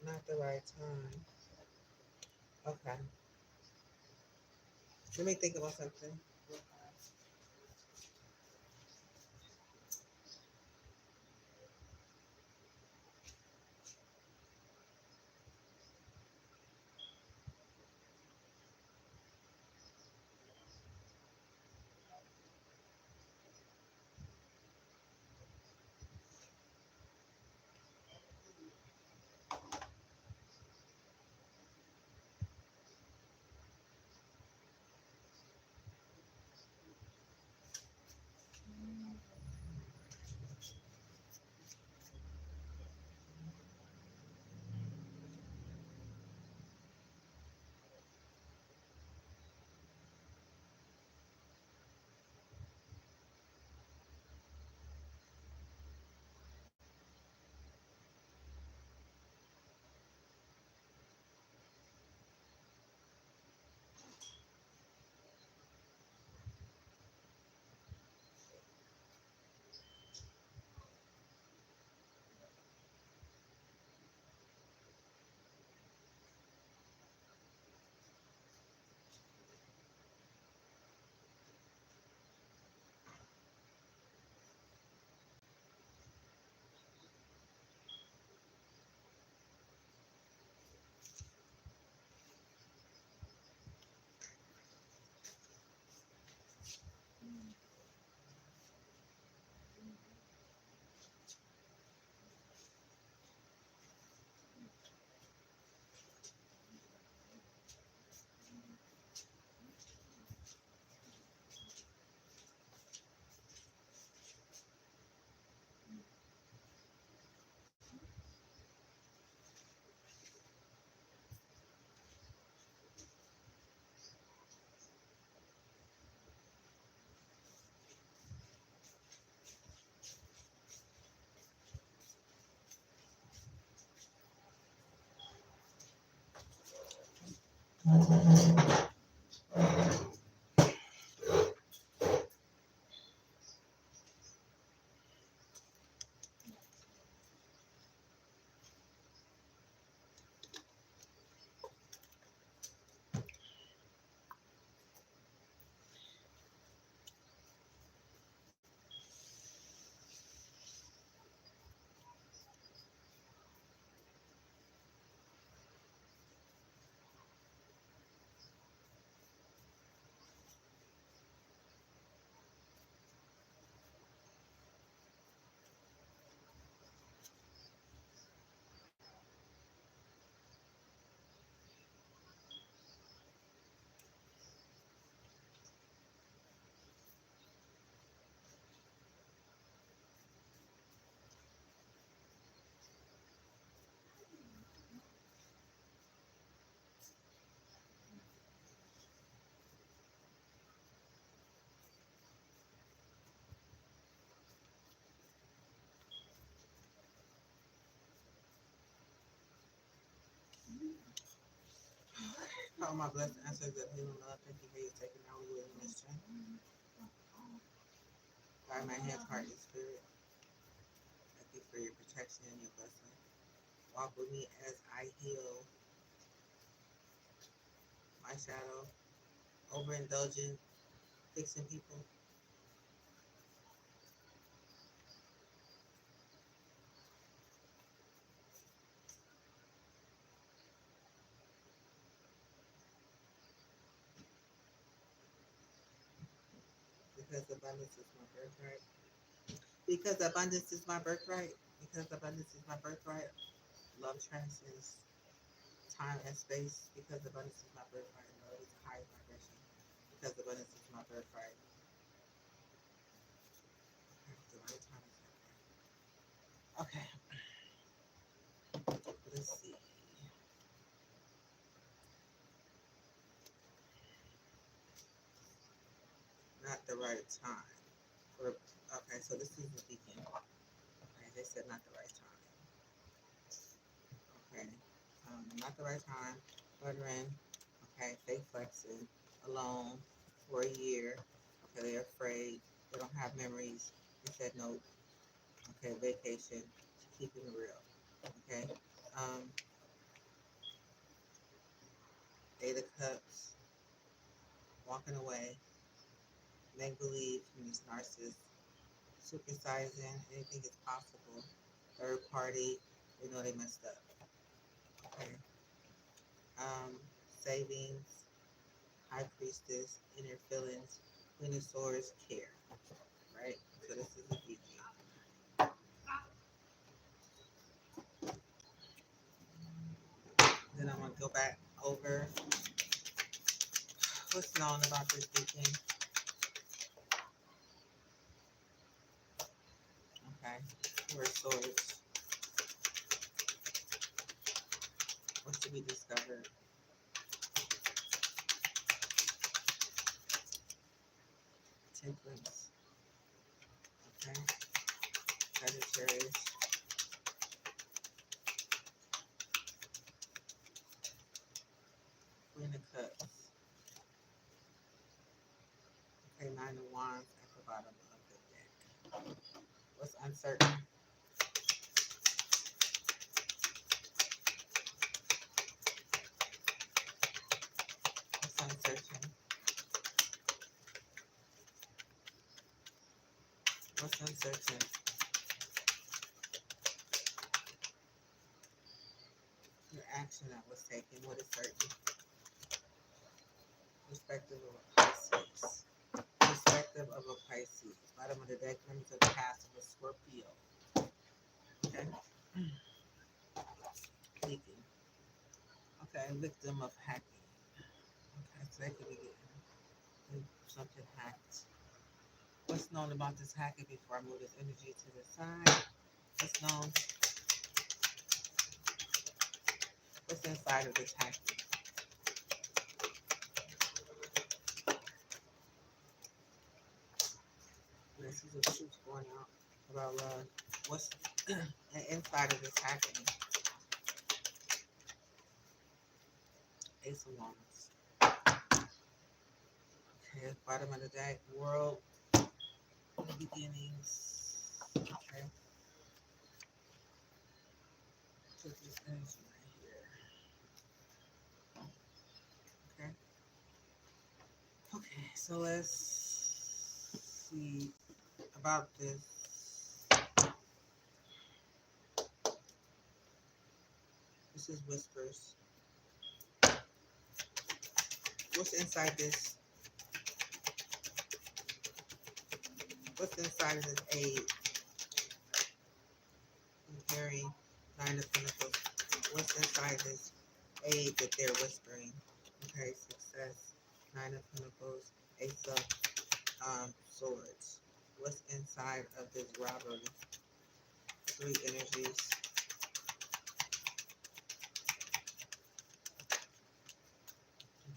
Not the right time. Okay. Let me think about something. Oh, my blessed answers of healing love. Thank you for your taking our will and strength. Guide my hands, heart, and spirit. Thank you for your protection and your blessing. Walk with me as I heal my shadow, overindulging, fixing people. Because abundance is my birthright. Because abundance is my birthright. Because abundance is my birthright. Love transcends time and space. Because abundance is my birthright. Love is a high vibration. Because abundance is my birthright. The right time is okay. Let's see. Not the right time. Okay, so this is the beacon. Okay, they said not the right time. Okay, not the right time. Veteran. Okay, fake flexing. Alone for a year. Okay, they're afraid. They don't have memories. They said no. Okay, vacation. Keeping it real. Okay. Um, Eight of Cups. Walking away. Make believe from these narcissists. Supersizing. Anything is possible. Third party. They know they messed up. Okay. Savings. High Priestess. Inner feelings. Queen of Swords. Care. Right. So this is the beacon. Then I'm gonna go back over what's known about this beacon. Okay. Four of Swords. What's to be discovered? Temperance. Okay. Sagittarius. Queen of Cups. Okay. Nine of Wands at the bottom of the deck. What's uncertain? What's uncertain? What's uncertain? Your action that was taken. What is certain? Perspective of a Pisces. Perspective of a Pisces. Bottom of the deck. Members of the past of a Scorpio. Okay. Beacon. Okay. Victim of hacking. Okay. So they could be getting something hacked. What's known about this hacking before I move this energy to the side? What's known? What's inside of this hacking? This is the truth going out about love. What's inside of this hacking? Ace of Wands. Okay, bottom of the deck, world, new beginnings. Okay. Put this energy right here. Okay. Okay, so let's see about this. This is whispers. What's inside this? What's inside of this aid? Comparing Nine of Pentacles. What's inside this aid that they're whispering? Okay, success. Nine of Pentacles. Ace of Swords. What's inside of this robbery? Three energies.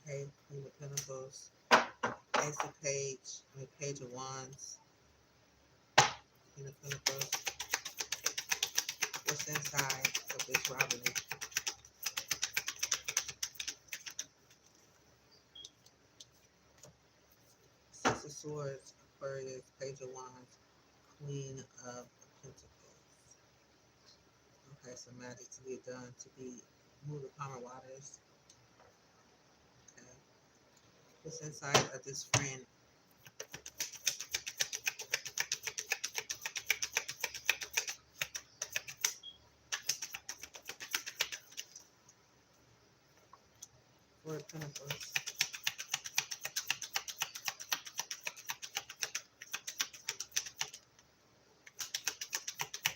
Okay, Queen of Pentacles. Ace of Page of Wands. Queen of Pentacles. What's inside of this robbery? Six of Swords, Aquarius, Page of Wands, Queen of Pentacles. Okay, so magic to be done to be move the calmer waters. Okay. What's inside of this friend? Four of Pentacles.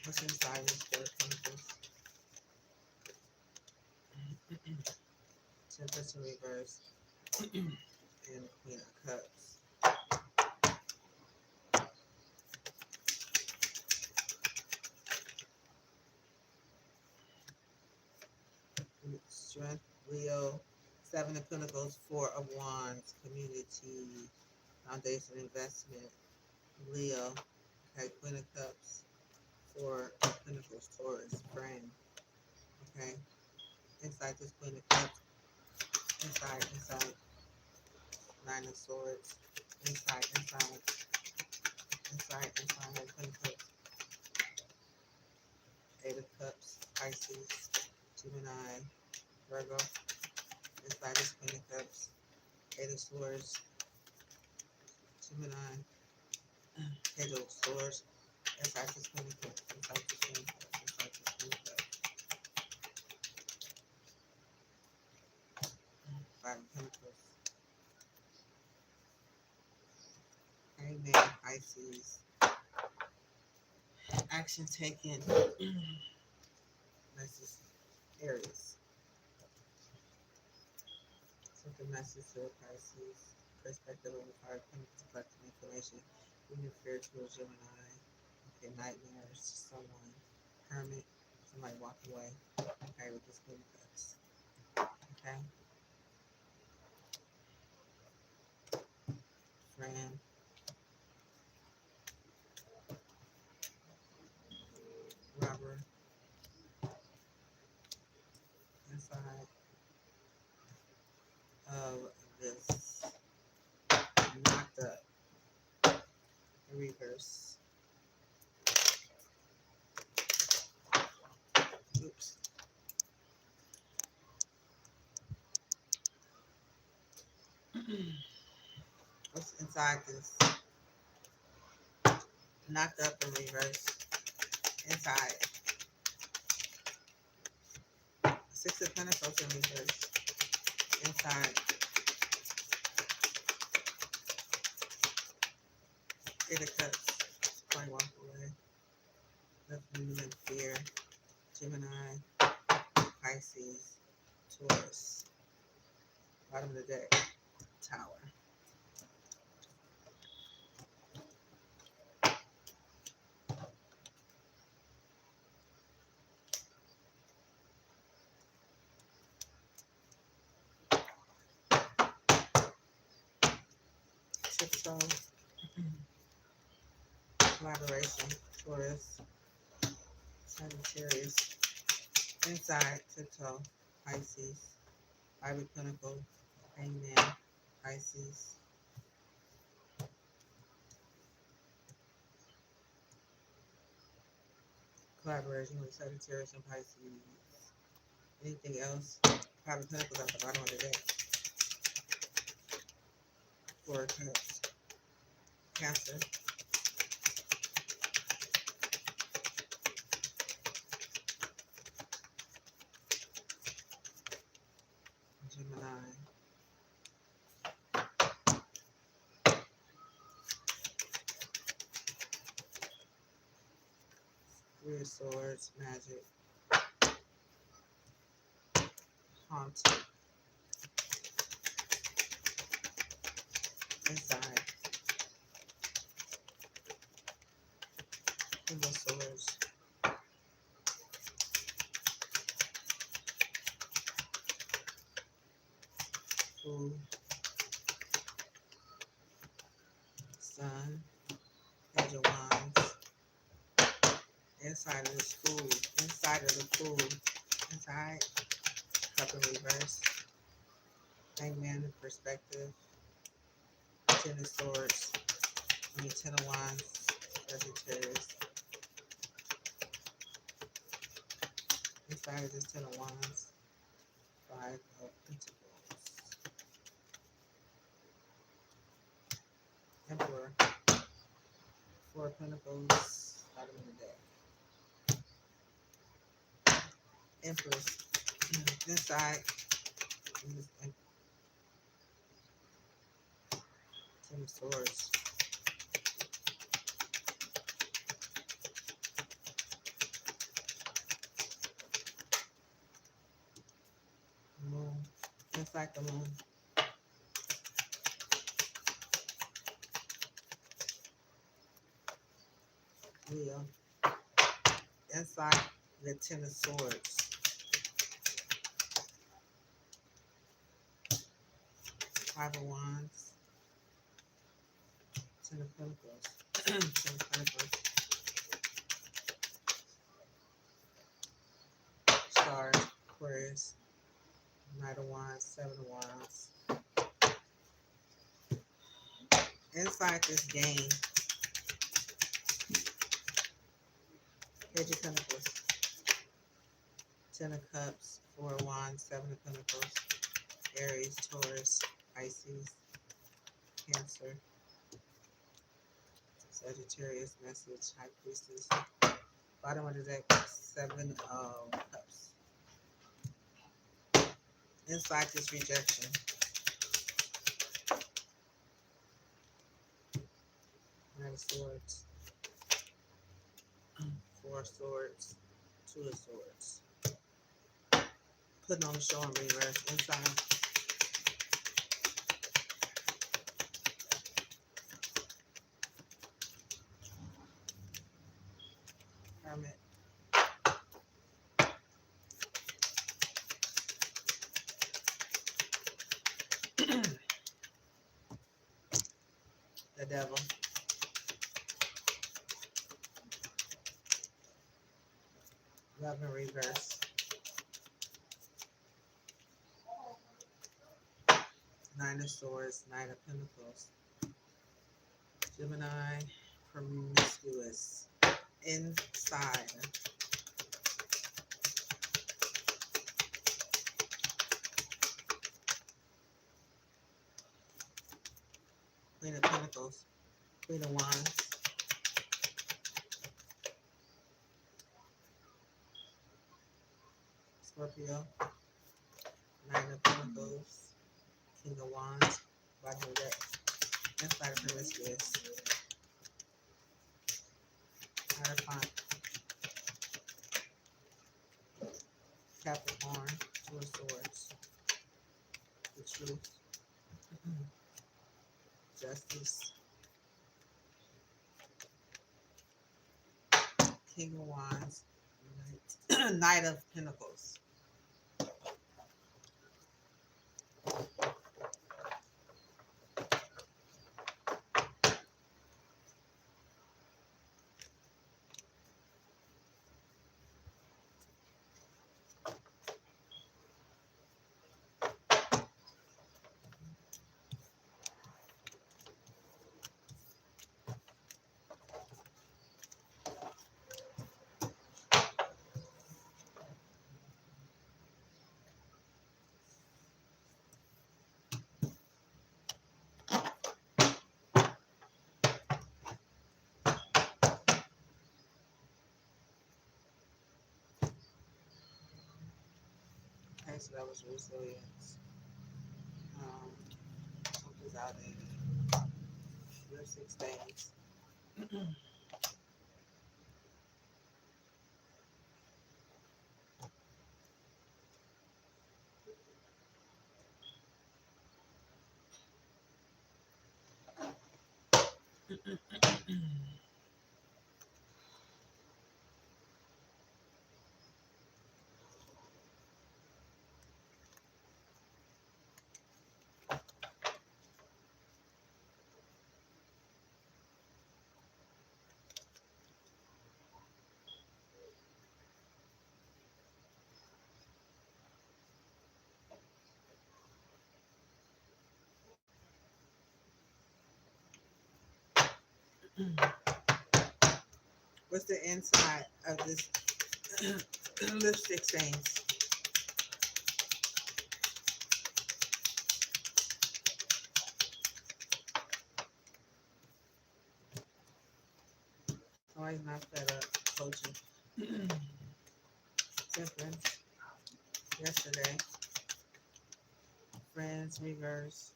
What's inside this Four of Pentacles? Tempest in reverse. And Queen of Cups. Strength, Leo. Seven of Pentacles, Four of Wands, community, foundation, investment, Leo. Okay, Queen of Cups, Four of Pentacles, Taurus, friend. Okay, inside this Queen of Cups, inside, Nine of Swords, inside, Queen of Cups, Eight of Cups, Pisces, Gemini, Virgo, inside this Queen of Cups, Eight of Swords, Gemini, Page of Swords, inside this Queen of Cups, inside this Queen of Cups, inside this Queen of Cups, Five of Pentacles, Amen, Pisces, action taken, this is Aries. Something message to Pisces, perspective of the fire, collecting information, being fair to a Gemini, okay, nightmares, someone, hermit, somebody walk away, okay, with this Queen of Cups, okay, friend, robber, inside of this knocked up, in reverse, oops, what's inside this knocked up in reverse, inside, Six of Pentacles in reverse, inside, Eight of Cups, probably walk away, nothing in fear, Gemini, Pisces, Taurus, bottom of the deck, Tower. Tiptoe, collaboration, Taurus, Sagittarius, inside, Tiptoe, Pisces, Five of Pentacles, Hangman, Pisces. Collaboration with Sagittarius and Pisces. Anything else? Five of Pentacles at the bottom of the deck. Four of Cups, Cancer. Gemini. Three of Swords, Magic, Haunted, Inside, King of Swords, Fool, Sun, Page of Wands, inside of this Fool, inside of the Fool, inside, Cup in reverse, Hangman in perspective, Ten of Swords, Ten of Wands, Sagittarius, inside of this Ten of Wands, Five of Pentacles, Emperor, Four of Pentacles, bottom of the deck, Empress, inside, Ten of Swords, Moon, inside the Moon, Leo, inside the Ten of Swords, Five of Wands, Ten of Pentacles, Ten of Pentacles, Stars, Aquarius, Knight of Wands, Seven of Wands. Inside this game, Page of Pentacles, Ten of Cups, Four of Wands, Seven of Pentacles, Aries, Taurus, Pisces, Cancer, Sagittarius, Message, High Priestess. Bottom of the deck, Seven of Cups. Inside this rejection, Nine of Swords, Four of Swords, Two of Swords. Putting on the show in reverse. Inside, Hermit, the Devil, Love in reverse, Nine of Swords, Nine of Pentacles, Gemini, Promiscuous, inside, Queen of Pentacles, Queen of Wands, Scorpio, Nine of Pentacles, King of Wands, bottom of the deck, inside of Promiscuous, Hierophant, Capricorn, Two of Swords, the Truth, Justice, King of Wands, Knight, Knight of Pentacles. Okay, so that was resilience. Something's outdated. Live six things. What's the inside of this lipstick stains? Somebody's not fed up. Coaching. Temperance. Yesterday. Friends. Reverse.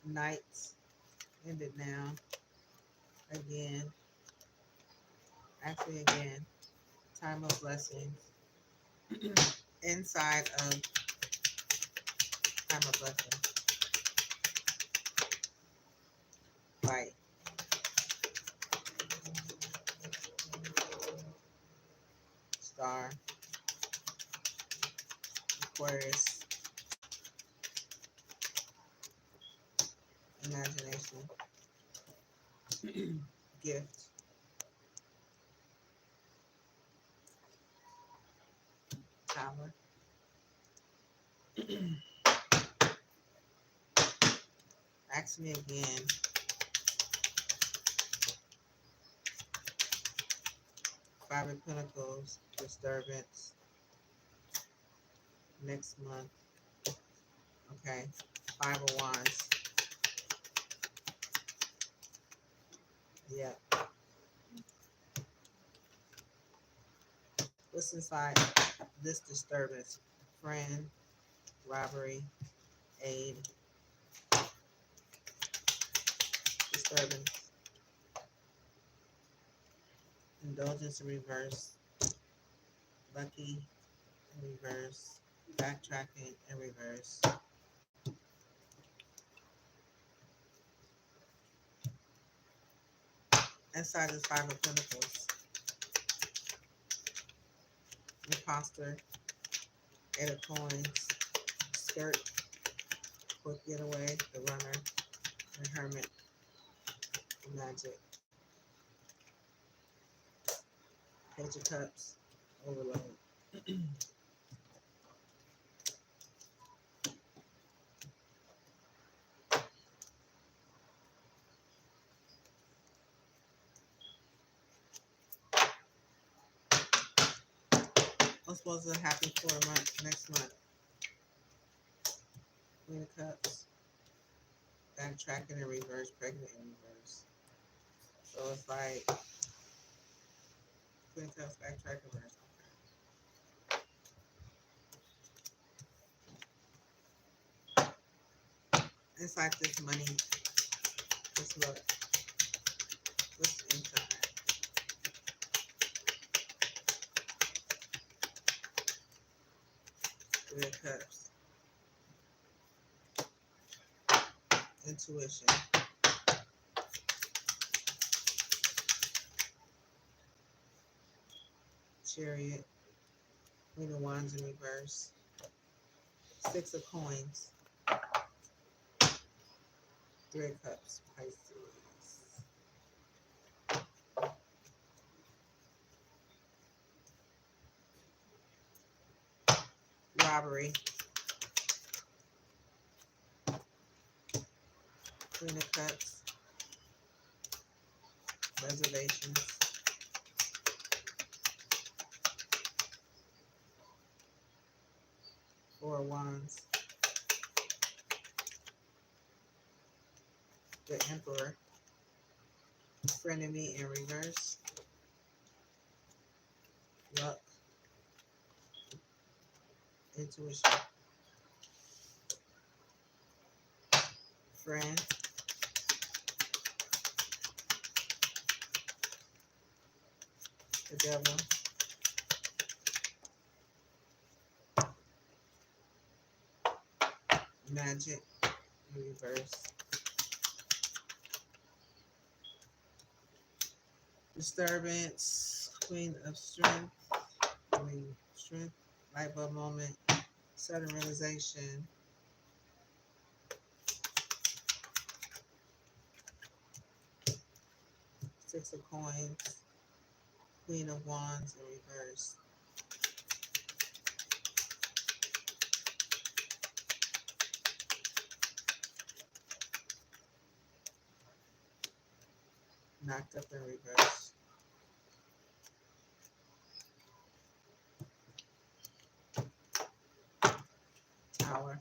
Nights. Ended now. Again. Actually, again. Time of blessings. Inside of time of blessings. Light. Star. Aquarius. Imagination. Gift. Tower. Ask me again. Five of Pentacles. Disturbance. Next month. Okay. Five of Wands. Yep. What's inside this disturbance? Friend, robbery, aid, disturbance, indulgence in reverse, lucky in reverse, backtracking in reverse. Inside is Five of Pentacles, imposter, Eight of Coins, skirt, quick getaway, the runner, the hermit, the magic, Page of Cups, overload. What's supposed to happen for a month next month? Queen of Cups, backtracking in reverse, pregnant in reverse. So it's like Queen of Cups, backtrack reverse. Okay. It's like this money. Just look. What's inside? Three of Cups. Intuition. Chariot. Queen of Wands in reverse. Six of Coins. Three of Cups. Pisces. Robbery. Queen of Cups. Reservations. Four of Wands. The Emperor. Frenemy in reverse. Luck. Intuition. Friend. The devil. Magic. Reverse. Disturbance. Queen of strength. Strength. Light bulb moment. Sudden realization. Six of coins. Queen of wands in reverse. Knocked up in reverse. Tower.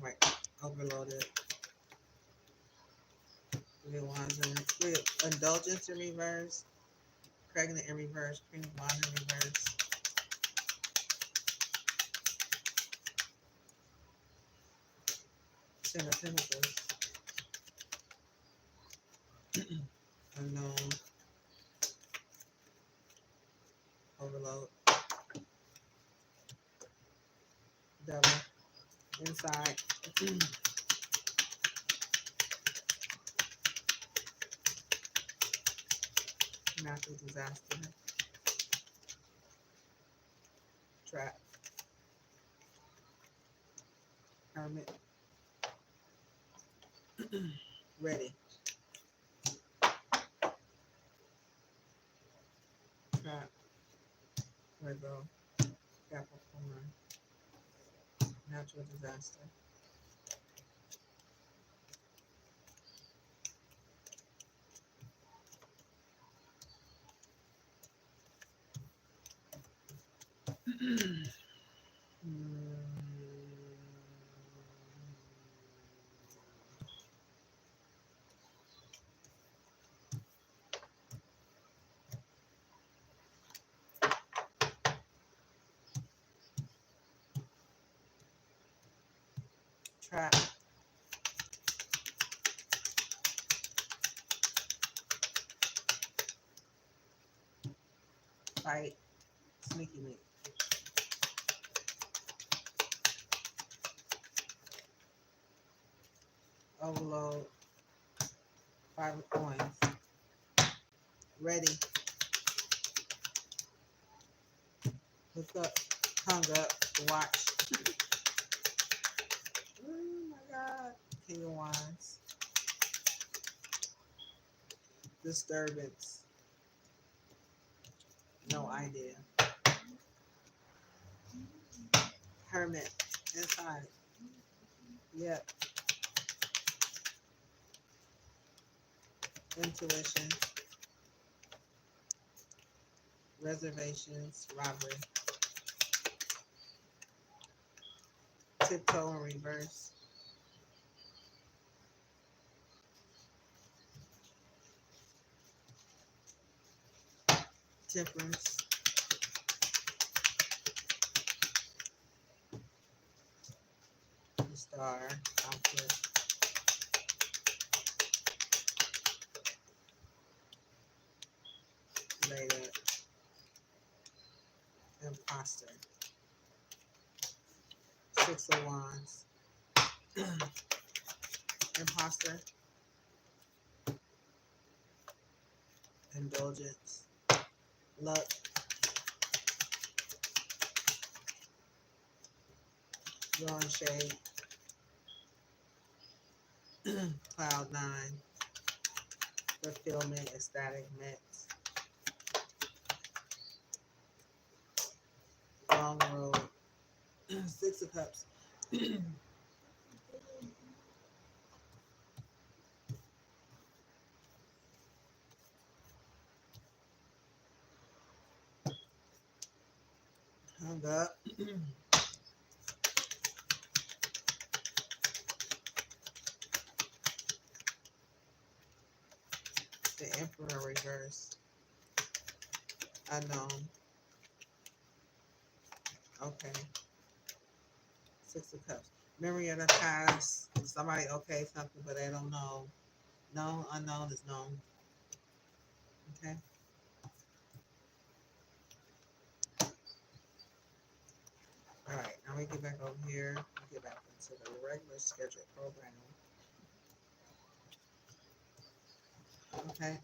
Right. Overloaded. Three of wands in indulgence in reverse. Pregnant in reverse. Queen of wands in reverse. Ten of pentacles. Unknown. Overload. Devil. Inside. Natural disaster. Trap. Hermit. Ready. Trap. Virgo. Capricorn. Natural disaster. Trap. Fight. Sneaky link. Overload. Five of coins. Ready. Look up. Hung up. Watch. Oh my God. King of Wands. Disturbance. No idea. Hermit. Inside. Yep. Intuition. Reservations. Robbery. Tiptoe in reverse. Temperance. The Star. Conflict. Later. Imposter. Six of Wands. Imposter. Indulgence. Luck. Throwing shade. Cloud 9. Fulfillment. Ecstatic mix. Long road. Six of Cups. Hung up. The Emperor reverse. Unknown. Okay. Six of Cups. Memory of the past. Somebody okay something, but they don't know. Known, unknown is known. Okay. All right. Now we get back over here. We get back into the regular scheduled program. Okay.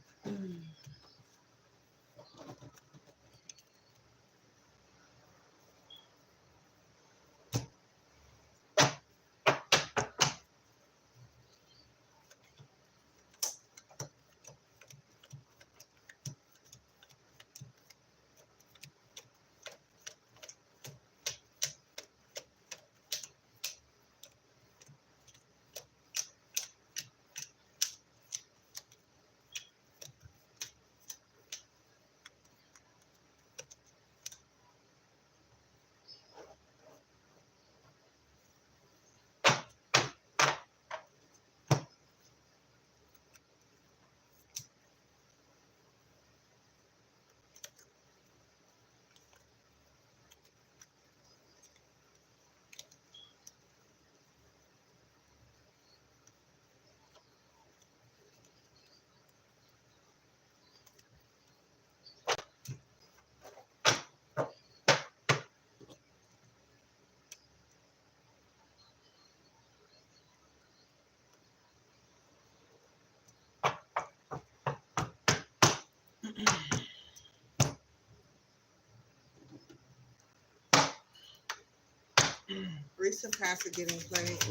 Recent past are getting played.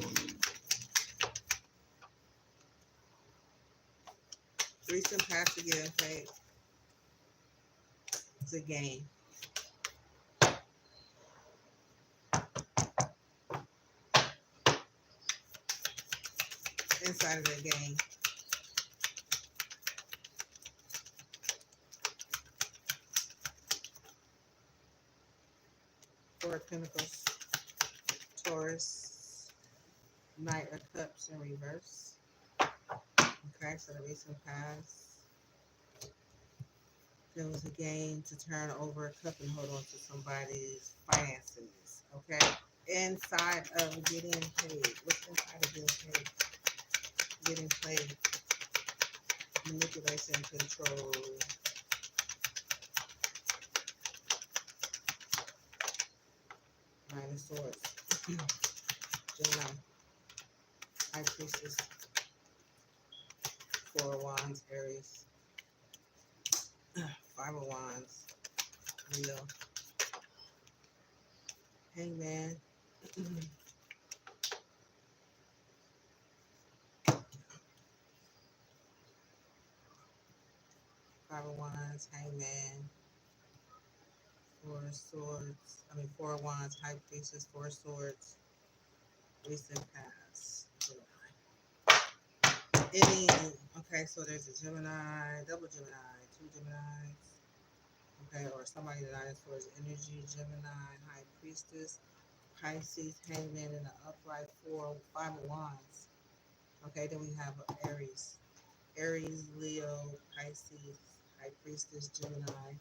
Recent past are getting played. It's a game. Inside of the game. Four of Pentacles. Taurus. Knight of Cups in reverse. Okay, so the recent past. There was a game to turn over a cup and hold on to somebody's finances. Okay. Inside of getting paid. What's inside of getting paid? Getting played. Manipulation, control. Nine of Swords. Gemini. High Priestess. Four of Wands. Aries. Five of Wands. Leo. Hangman. Five of Wands. Hangman. Four of Swords. Four of Wands. High Priestess. Four of Swords. Recent past. Any, okay, so there's a Gemini, double Gemini, two Geminis, okay, or somebody that I for his energy, Gemini, High Priestess, Pisces, Hangman in the upright, five of Wands. Okay, then we have Aries, Leo, Pisces, High Priestess, Gemini,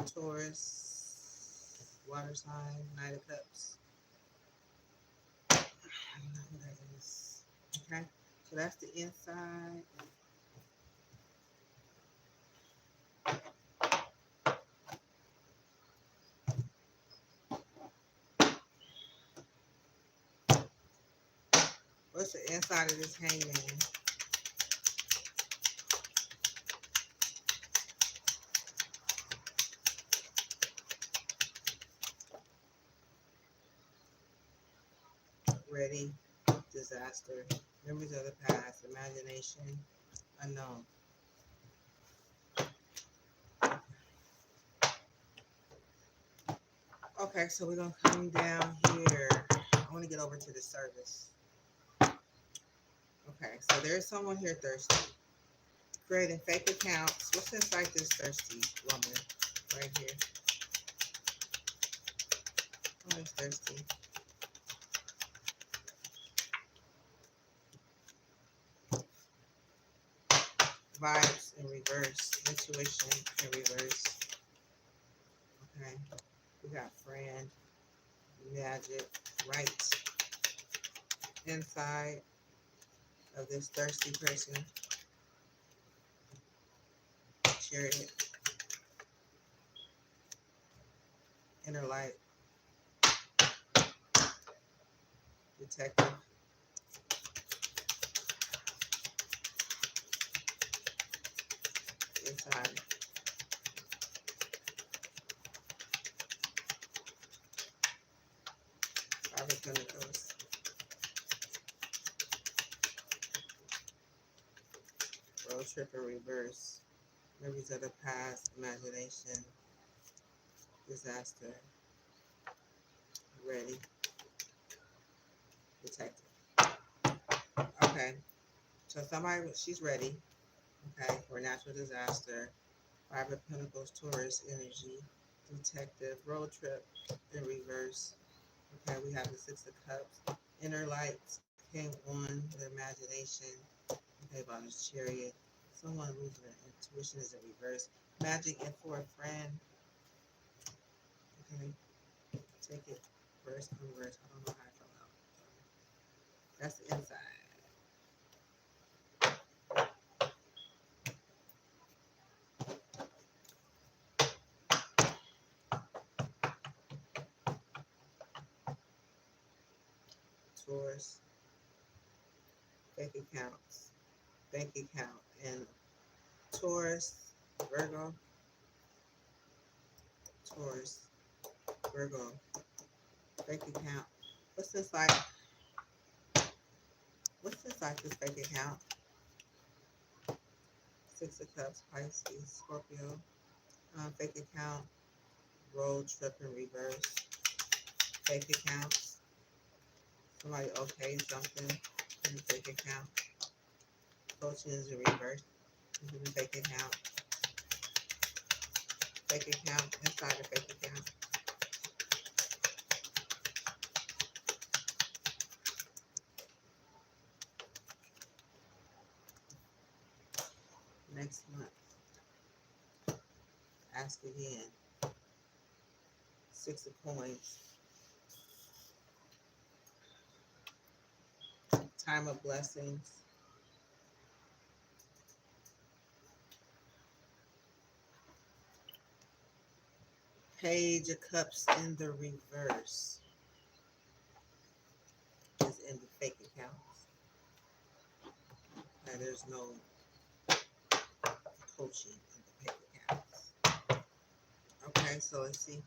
Taurus, water sign, Knight of Cups. I don't know who that is. Okay, so that's the inside. What's the inside of this Hangman? Ready, disaster, memories of the past, imagination, unknown. Okay, so we're gonna come down here. I want to get over to the service. Okay, so there's someone here thirsty, creating fake accounts. What's inside this thirsty woman right here? Oh, it's thirsty. Vibes in reverse, intuition in reverse. Okay, got friend, magic, right inside of this thirsty person. Chariot, inner light, detective, inside, Five of Pentacles, road trip in reverse, memories of the past, imagination, disaster, ready, detective. Okay, so somebody, she's ready, okay, for a natural disaster. Five of Pentacles, Taurus energy, detective, road trip in reverse. Okay, we have the Six of Cups, inner lights came on, their imagination. Okay, about his chariot. Someone losing their intuition is in reverse. Magic and for a friend. Okay, take it verse on verse. I don't know how I fell out. That's the inside. Taurus, bank accounts, bank account, and Taurus, Virgo, Taurus, Virgo, bank account. What's this like? What's this like? This bank account? Six of Cups, Pisces, Scorpio, fake account, road trip in reverse, fake accounts. Somebody okay something in the fake account. Coaching is in reverse. In the fake account. Fake account inside the fake account. Next month, ask again. Six of Coins. Time of Blessings. Page of Cups in the reverse is in the fake accounts. And there's no coaching in the fake accounts. Okay, so let's see.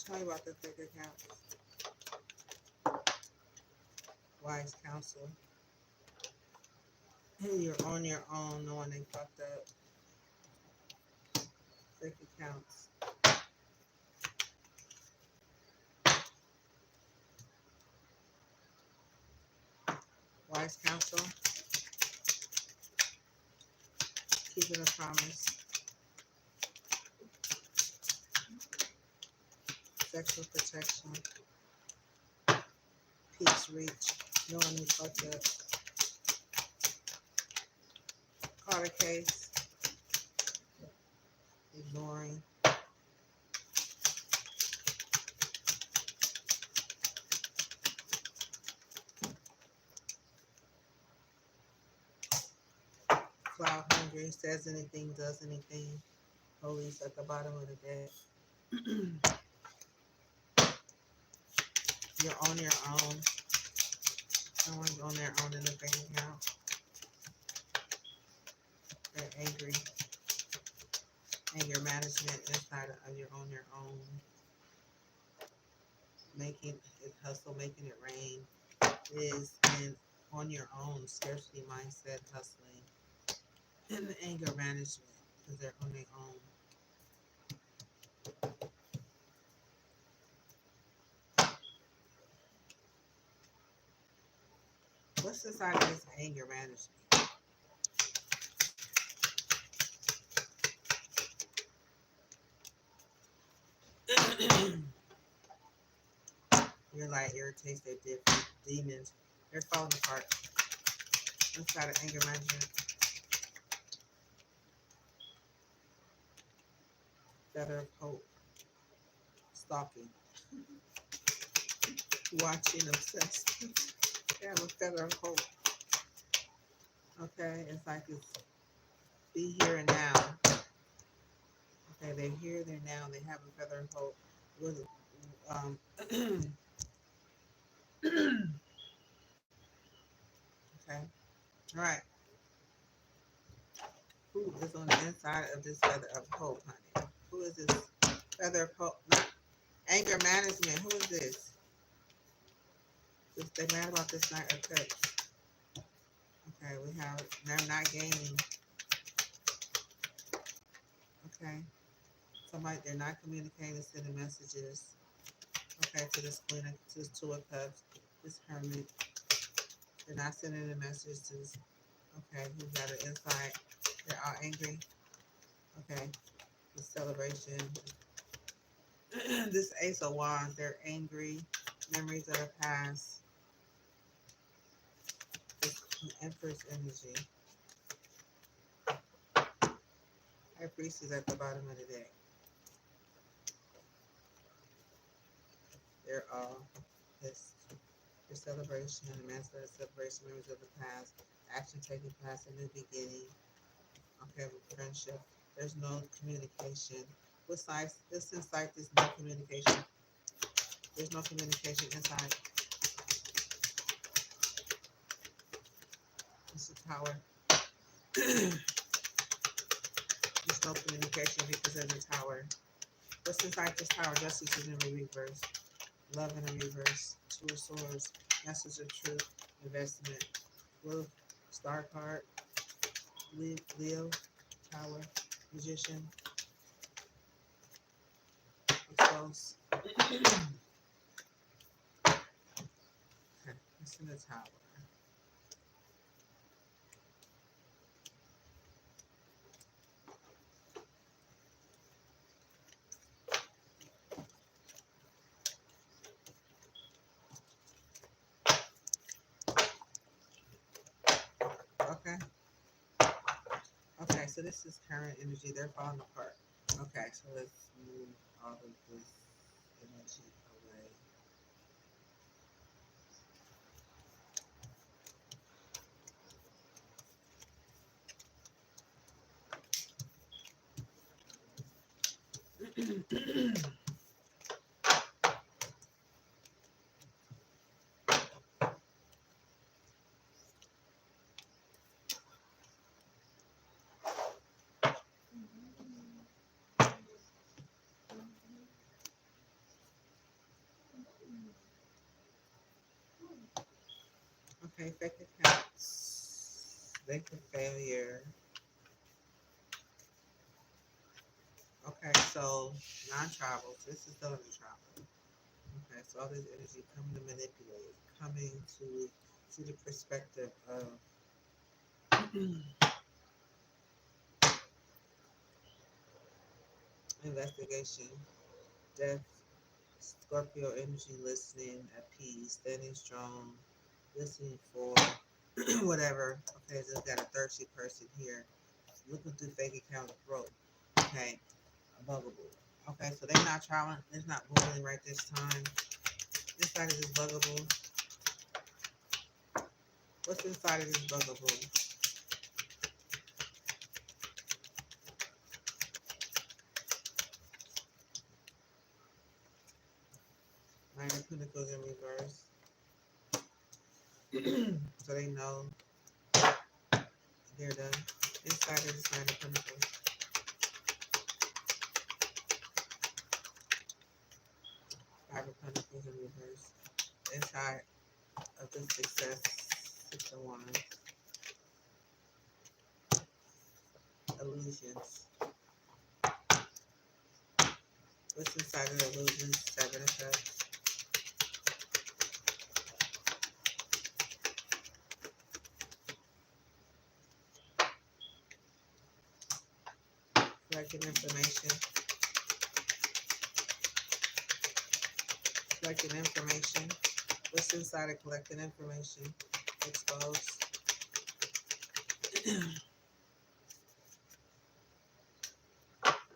Tell me about the fake accounts. Wise counsel. You're on your own knowing they fucked up. Fake accounts. Wise counsel. Keeping a promise. Sexual protection. Peace reach. Knowing you fucked up. Caught a case. Ignoring. Cloud hungry. Says anything, does anything. Police at the bottom of the deck. You're on your own. Someone's on their own in the bank account. They're angry. Anger management inside of you're on your own. Making it hustle, making it rain is in on your own. Scarcity mindset, hustling, and the anger management because they're on their own. What's inside of this anger management? Your light irritates their different demons. They're falling apart. Inside of anger management. Feather of hope. Stalking. Watching, obsessed. They have a feather of hope. Okay, it's like it's be here and now. Okay, they're here, they're now. They have a feather of hope. With um, okay, all right. Who is on the inside of this feather of hope, honey? Who is this feather of hope? Not anger management. Who is this? They mad about this night of cups. Okay, we have they're not gaining. Okay, somebody they're not communicating, sending messages. Okay, to this queen, to this two of cups, this hermit. They're not sending a message to this. Okay, who's got an insight? They're all angry. Okay, the celebration. This ace of wands, they're angry. Memories of the past. This empress energy. High priest is at the bottom of the deck. They're all pissed. The celebration, the master of celebration, memories of the past, action taking place, a new beginning. Okay, with friendship. There's no communication. What size? This inside, there's no communication. There's no communication inside. It's a tower. There's no communication because of the tower. What's inside this tower? Justice is in the reverse. Love in the reverse. Two of swords. Message of truth. Investment. Wolf. Star card. Leo. Tower. Magician. Close. Okay. It's in the tower. Okay. Okay, so this is current energy. They're falling apart. Okay, so let's move all of this energy away. Okay, fake accounts. Length of failure. Okay, so non-travel. This is still in the travel. Okay, so all this energy coming to manipulate, coming to see the perspective of investigation, death, Scorpio energy, listening at peace, standing strong, listening for whatever. Okay, so we've got a thirsty person here looking through fake account throat. Okay, a bugaboo. Okay, so they're not traveling, it's not moving right this time. Inside of this bugaboo. What's inside of this bugaboo? Nine of Pentacles in reverse. So they know they're done. Inside of this Nine of Pentacles. Five of Pentacles in reverse. Inside of the success, Six of Wands. Illusions. What's inside of the illusions? Seven of Cups. collecting information, collecting information. What's inside of collecting information? Exposed.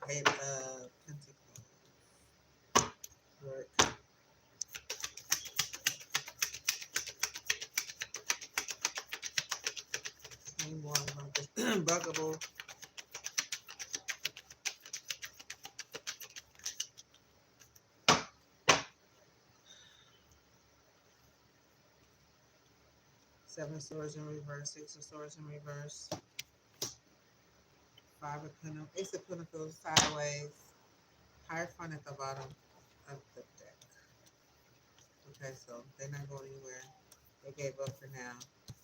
Eight of Pentacles. Work. King one. Buggable. Seven of Swords in reverse. Six of Swords in reverse. Five of Pentacles. Ace of Pentacles sideways. Hierophant at the bottom of the deck. Okay, so they're not going anywhere. They gave up for now.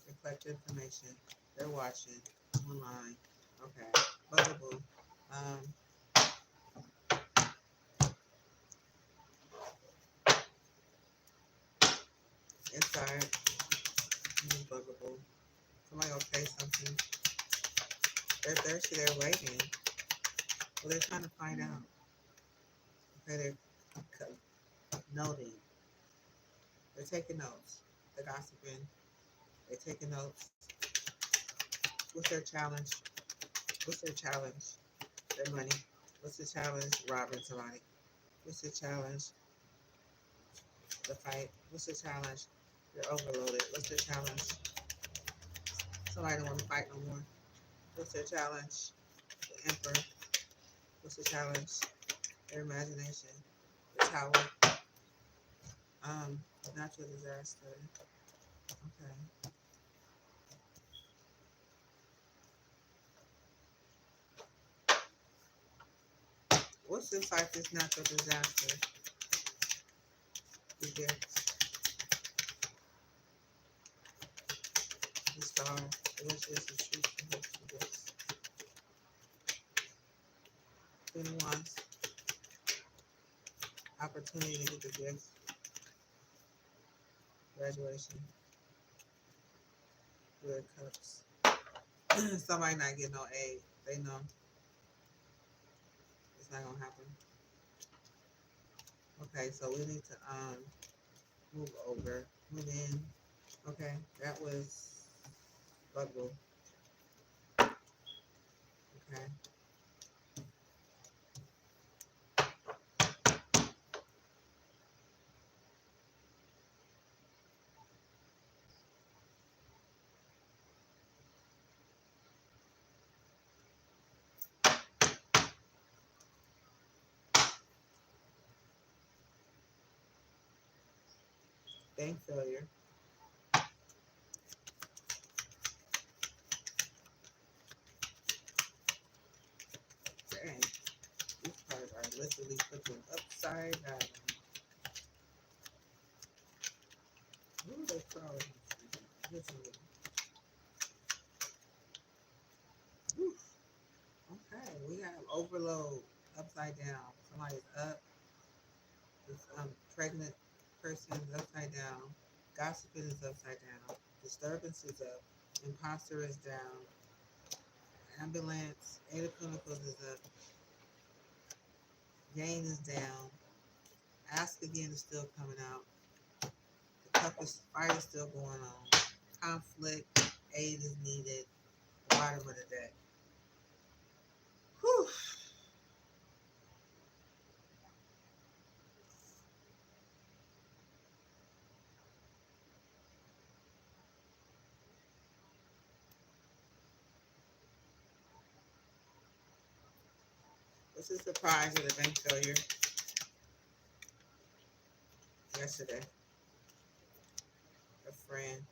They collect information. They're watching online. Okay. Buggable. Inside. Buggable. Somebody will say something. They're thirsty. They're waiting. Well, they're trying to find out. Okay, they're noting. They're taking notes. They're gossiping. They're taking notes. What's their challenge? What's their challenge? Their money. What's the challenge? Robbing somebody. What's the challenge? The fight. What's the challenge? You're overloaded. What's the challenge? Somebody don't want to fight no more. What's their challenge? The Emperor. What's the challenge? Their imagination. The Tower. Natural disaster. Okay. What's inside this natural disaster? The gifts. The star. Which is the truth and hope for this. 21. Opportunity to get the gifts. Graduation. Good cups. Somebody not getting no aid. They know it's not gonna happen. Okay, so we need to move over, move in. Okay, that was Buggle. Okay. Bank failure. Dang, these cards are literally flipping upside down. Who are they throwing? Literally. Whew. Okay, we have overload upside down. Somebody's up. This pregnant person is upside down. Gossiping is upside down. Disturbance is up. Imposter is down. Ambulance. Eight of Pentacles is up. Gain is down. Ask again is still coming out. The cup is fight is still going on. Conflict. Aid is needed. The bottom of the deck. Whew. What's the surprise of the bank failure yesterday? A friend.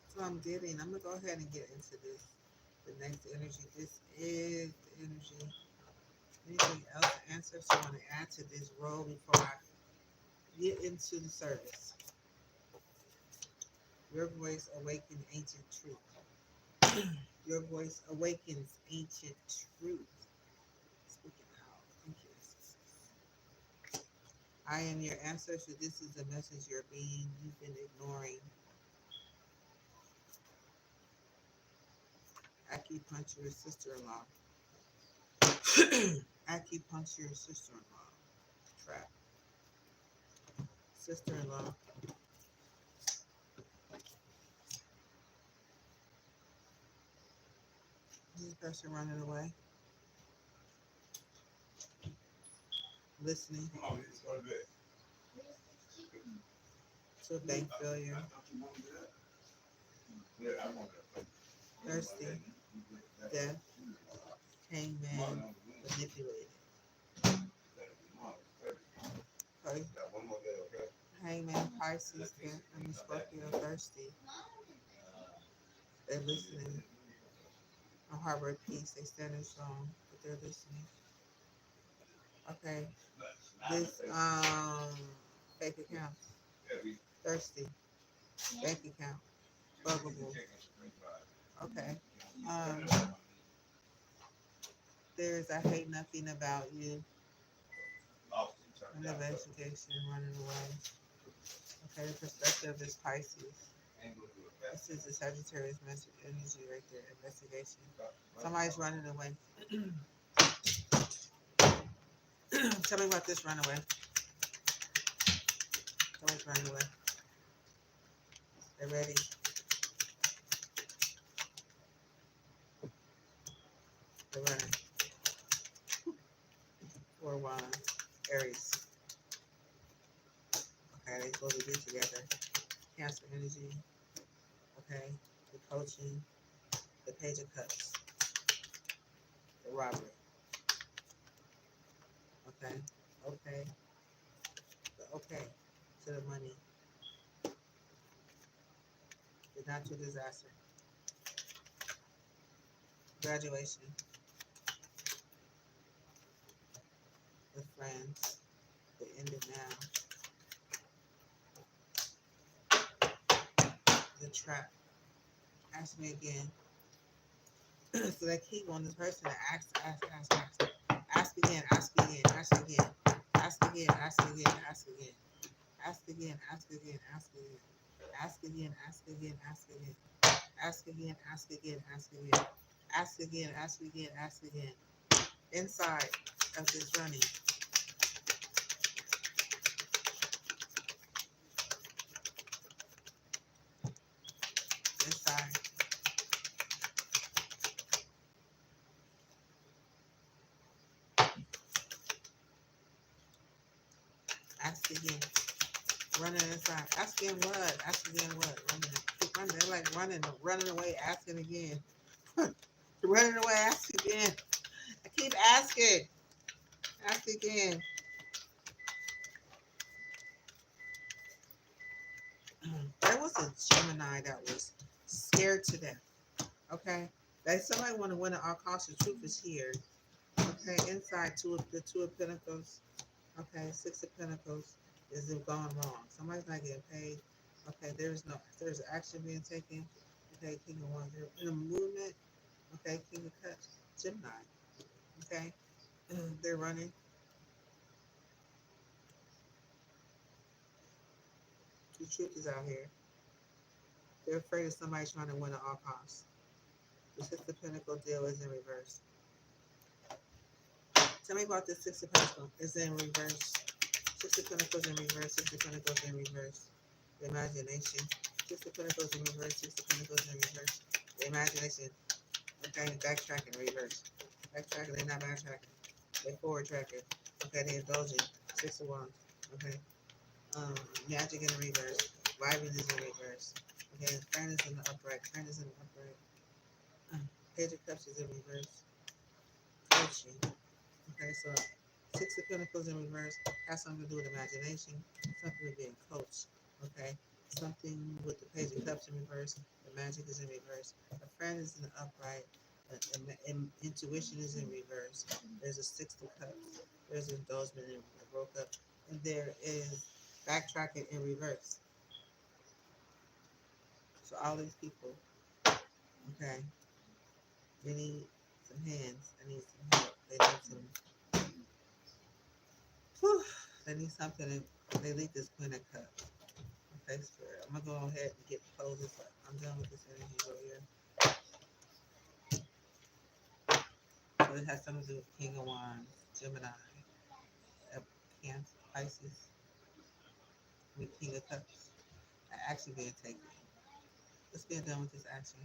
So I'm getting, I'm going to go ahead and get into this. The next energy. This is the energy. Anything else to answer? So I want to add to this role before I get into the service. Your voice awakens ancient truth. Your voice awakens ancient truth. Speaking out. Thank you. I am your ancestor. This is the message you've been ignoring. Acupuncture sister-in-law. Acupuncture sister-in-law. Trap. Sister-in-law. This person running away. Listening to a bank failure. Thirsty. Death. Hangman. Manipulated. Okay. Hangman, Pisces, Scorpio, thirsty. They're listening. A harbor peace. They standing strong, but they're listening. Okay. This fake account. Thirsty. Bank account. Buggable. Okay. There's I hate nothing about you. An investigation running away. Okay, the perspective is Pisces. This is the Sagittarius message energy right there. Investigation. Somebody's running away. Tell me about this runaway. Somebody's running away. They're ready. They're running. 4 wands. Aries. Okay, they go to be together. Cancer energy. Okay, the coaching. The Page of Cups. The robbery. Okay. Okay. The okay to the money. The natural disaster. Graduation. The friends. The end it now. The trap. Ask me again. So they keep on this person to ask again, ask again, ask again, ask again, ask again, ask again, ask again, ask again, ask again, ask again, ask again, ask again, ask again, ask again, ask again, ask again, ask again, ask again, ask again. Inside of this running. Inside. Ask again. Running inside. Ask again what? Ask again what? Running. Keep running. They're like running away, asking again. Running away, ask again. I keep asking. Ask again. There was a Gemini that was scared to death. Okay? That somebody want to win at all costs. The truth is here. Okay, inside the Two of Pentacles. Okay, Six of Pentacles is it gone wrong. Somebody's not getting paid. Okay, there's action being taken. Okay, King of Wands. They're in a movement. Okay, King of Cups. Gemini. Okay, they're running. The truth is out here. They're afraid of somebody trying to win at all costs. The Six of Pentacles deal is in reverse. Tell me about the Six of Pentacles. It's in reverse. Six of Pentacles in reverse. Six of Pentacles in reverse. The imagination. Six of Pentacles in reverse. Six of Pentacles in reverse. The imagination. Okay, backtracking, reverse. Backtracking, they're not backtracking. They're forward tracking. Okay, they're indulging. Six of Wands. Okay. Magic in the reverse. Vibing is in reverse. Okay, fairness in the upright. Fairness in the upright. Page of Cups is in reverse. Coaching. Okay, so Six of Pentacles in reverse has something to do with imagination, something with being coached. Okay, something with the Page of Cups in reverse. The magic is in reverse. A friend is in the upright. Intuition is in reverse. There's a Six of Cups. There's indulgement in broke up, and there is backtracking in reverse. So all these people, okay, they need some hands. They need some help. They need some. Whew, They need something to they leave this Queen of Cups. Okay, Spirit. I'm gonna go ahead and close this up. I'm done with this energy right here. So it has something to do with King of Wands, Gemini, Cancer, Pisces, with King of Cups. Action being taken. Let's get done with this action.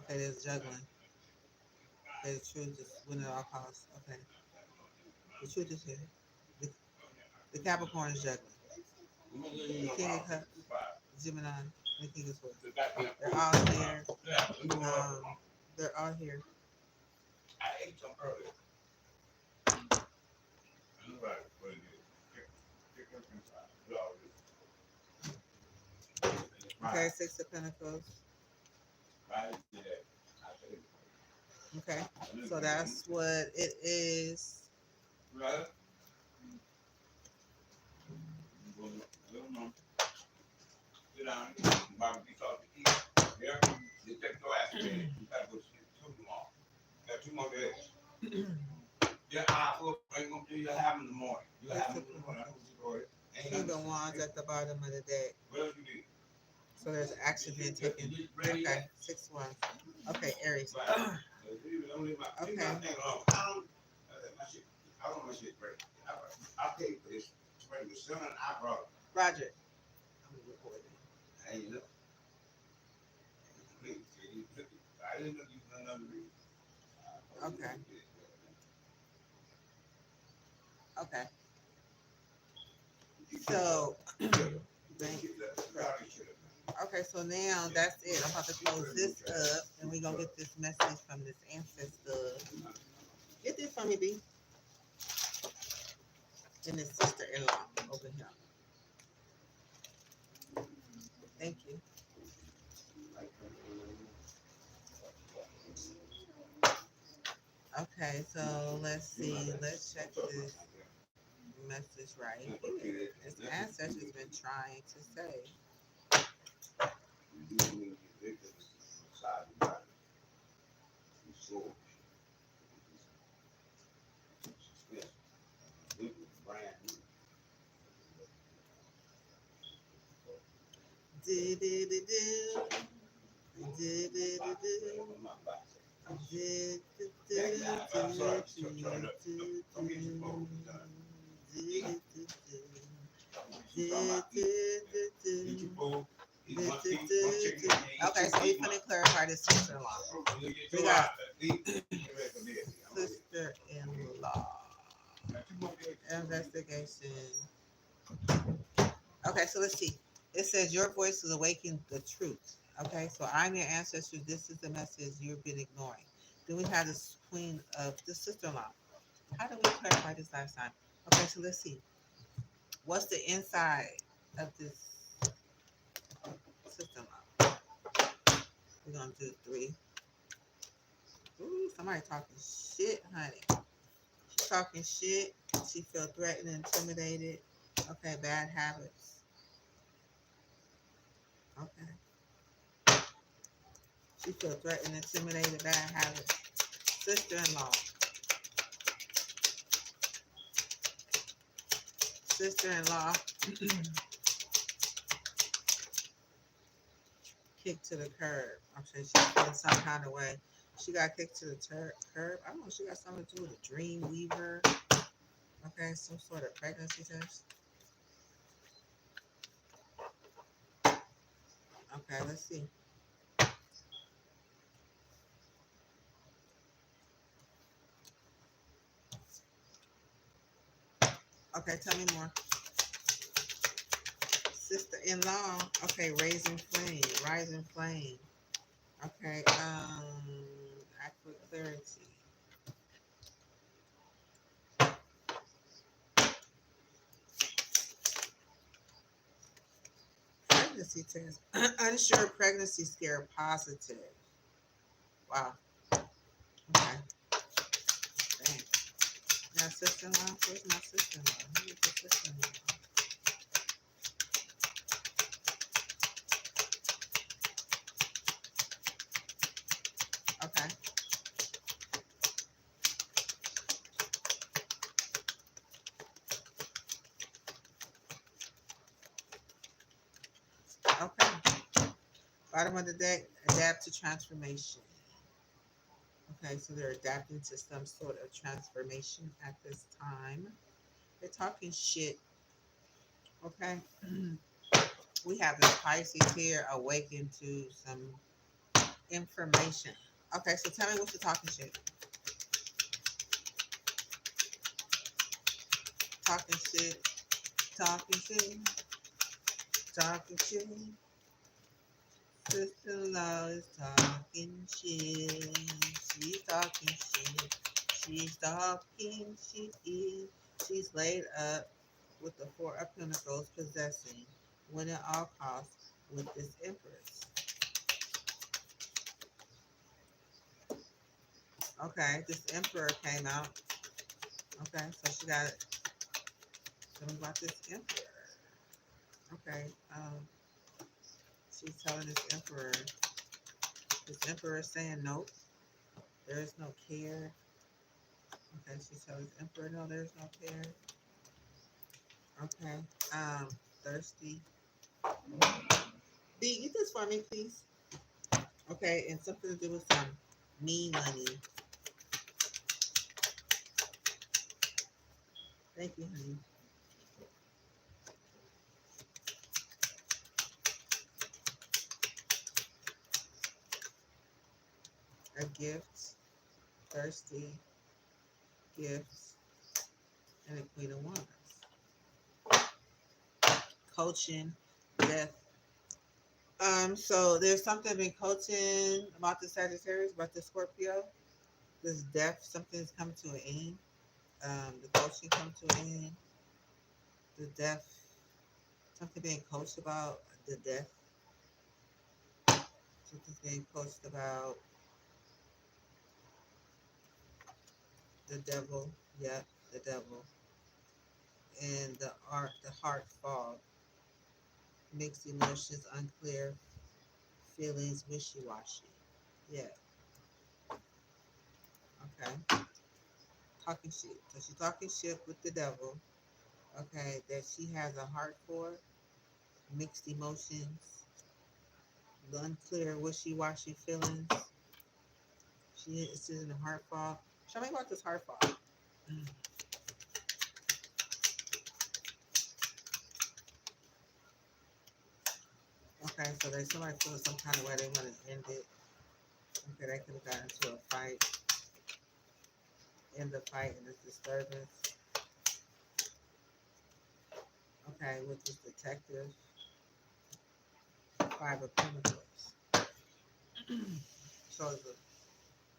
Okay, there's juggling. Okay, the truth is win at all costs. Okay, the truth is here. The, the Capricorn is juggling. The King of Cups, Gemini, and the King of Swords. They're all here. They're all here. Okay, Six of Pentacles. Okay, so that's what it is. King of Wands at the bottom of the deck. So there's action being taken. Okay, 6-1. Okay, Aries. Okay. Roger. Okay. Okay. So, okay, so now that's it. I'm about to close this up, and we're gonna get this message from this ancestor. Get this from me, B. And his sister-in-law over here. Thank you. Okay, so let's see. Let's check this message right here. This ancestor's been trying to say. Okay, so we're gonna clarify this sister-in-law. We got sister-in-law investigation. Okay, so let's see. It says your voice is awakening the truth. Okay, so I'm your ancestor. This is the message you've been ignoring. Then we have this queen of the sister-in-law. How do we clarify this last time? Okay, so let's see. What's the inside of this sister-in-law? We're gonna do 3. Ooh, somebody talking shit, honey. She's talking shit. She feel threatened and intimidated. Okay, bad habits. Okay. She feel threatened, intimidated, bad habits. Sister-in-law. Sister-in-law. Kicked to the curb. Okay, she's feeling some kind of way. She got kicked to the curb. I don't know. She got something to do with a dream weaver. Okay, some sort of pregnancy test. Okay, let's see. Okay, tell me more. Sister-in-law. Okay, rising flame. Okay, accurate clarity. Pregnancy test. Unsure pregnancy scare positive. Wow. Okay. Dang. Now, sister-in-law. Where's my sister-in-law? Who is the sister-in-law? Okay. Bottom of the deck, adapt to transformation. Okay, so they're adapting to some sort of transformation at this time. They're talking shit. Okay. We have the Pisces here awakened to some information. Okay, so tell me what you're talking shit. Talking shit. Talking shit. Talking shit. Sister-in-law is talking shit. She's talking shit. She's talking shit. She's laid up with the Four of Pentacles possessing, when at all costs, with this Empress. Okay, this Emperor came out. Okay, so she got it. Tell me about this Emperor. Okay, she's telling this Emperor is saying nope, there is no care. Okay, she's telling this Emperor no, there's no care. Okay, thirsty. B, get this for me, please. Okay, and something to do with some me money. Thank you, honey. A gift, thirsty, gifts, and a Queen of Wands. Coaching, death. So there's something been coaching about the Sagittarius, about the Scorpio. This death, something's come to an end. The coaching come to an end. The death, something being coached about the death. Something's being coached about the devil. Yep, the devil. And the heart fog. Mixed emotions, unclear feelings, wishy-washy. Yeah, okay. Talking shit. So she's talking shit with the devil. Okay, that she has a heart for, mixed emotions, unclear, wishy-washy feelings. She is in a heart fog. Show me about this heart fog. Okay, so there's somebody feeling some kind of way they want to end it. Okay, they could have gotten into a fight, end the fight, and this disturbance. Okay, with this detective, Five of Pentacles. So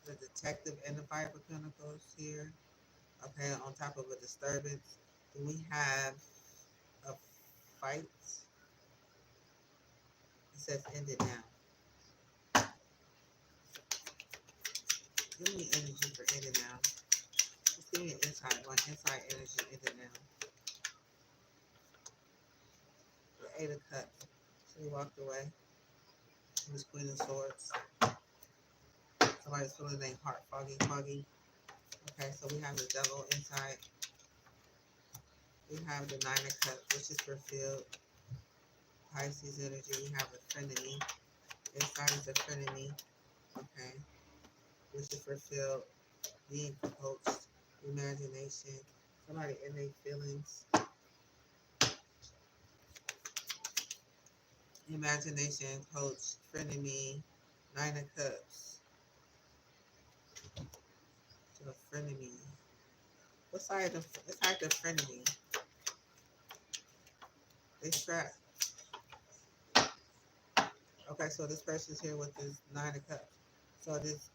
the detective and the Five of Pentacles here. Okay, on top of a disturbance, we have a fight. It says end it now. Give me energy for end it now. Just give me an insight, one inside energy, end it now. The Eight of Cups. So he walked away. He was Queen of Swords. Somebody's feeling their heart foggy. Okay, so we have the devil inside. We have the Nine of Cups, which is fulfilled. Pisces energy. We have a frenemy. Inside is a frenemy. Okay, which is fulfilled. Being coached. Imagination. Somebody in their feelings. Imagination, coach, frenemy, Nine of Cups. So a frenemy. What side of the frenemy? They strap. Okay, so this person's here with this Nine of Cups. So this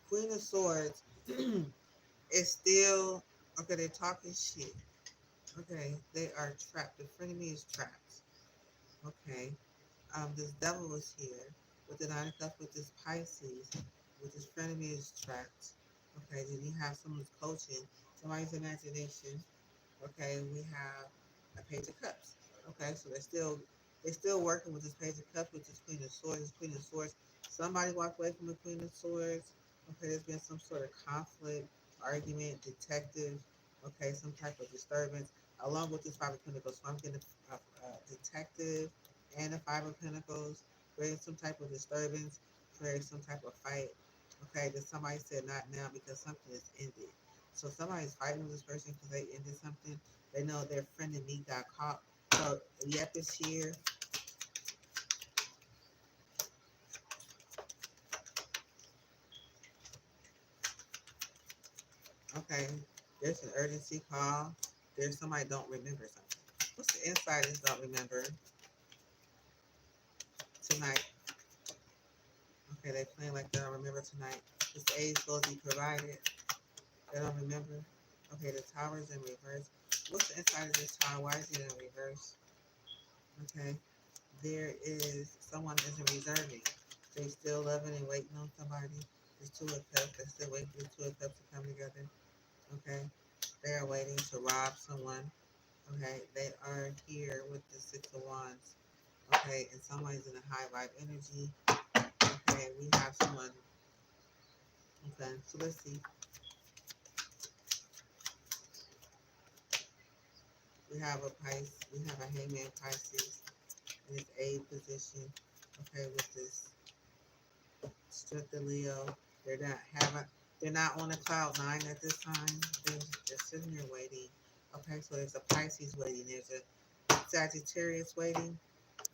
Queen of Swords is still okay. They're talking shit. Okay, they are trapped. The frenemy is trapped. Okay, this devil is here with the Nine of Cups with this Pisces, with this frenemy is trapped. Okay, then you have someone's coaching, somebody's imagination. Okay, we have a Page of Cups. Okay, so they're still working with this Page of Cups, with this Queen of Swords. This Queen of Swords. Somebody walked away from the Queen of Swords. Okay, there's been some sort of conflict, argument, detective. Okay, some type of disturbance, along with this Five of Pentacles. So I'm getting a detective and a Five of Pentacles. creating some type of disturbance, creating some type of fight. Okay, that somebody said not now because something is ended. So somebody's fighting with this person because they ended something. They know their friend and me got caught. So yep, it's here. Okay, there's an urgency call. There's somebody don't remember something. What's the insiders don't remember tonight? Okay, they playing like they don't remember tonight. This age goes be provided. They don't remember. Okay, the tower's in reverse. What's the inside of this tower? Why is it in reverse? Okay, there is someone isn't reserving. They still loving and waiting on somebody. There's two of cups. They're still waiting for the two of cups to come together. Okay, they are waiting to rob someone. Okay, they are here with the six of wands. Okay, and somebody's in a high vibe energy. Okay, we have someone. Okay, so let's see. We have a Pisces. We have a Hangman Pisces in its A position. Okay, with this strength of Leo. They're not having. They're not on a cloud nine at this time. They're sitting there waiting. Okay, so there's a Pisces waiting. There's a Sagittarius waiting.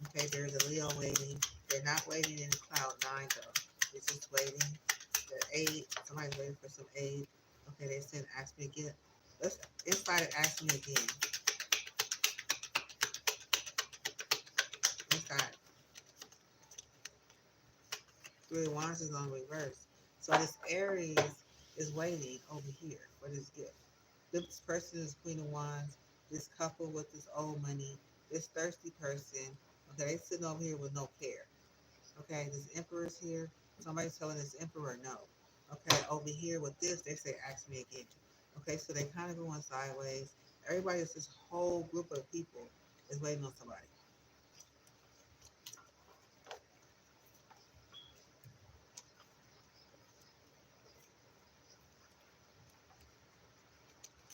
Okay, there's a Leo waiting. They're not waiting in cloud nine though. They're just waiting. The aid. Somebody's waiting for some aid. Okay, they said ask me again. Let's inside it ask me again. Inside. Three of Wands is on reverse. So this Aries is waiting over here for this gift. This person is Queen of Wands. This couple with this old money. This thirsty person. Okay, they sitting over here with no care. Okay, this Emperor's here. Somebody's telling this Emperor no. Okay, over here with this, they say ask me again. Okay, so they kind of going sideways. Everybody is this whole group of people is waiting on somebody.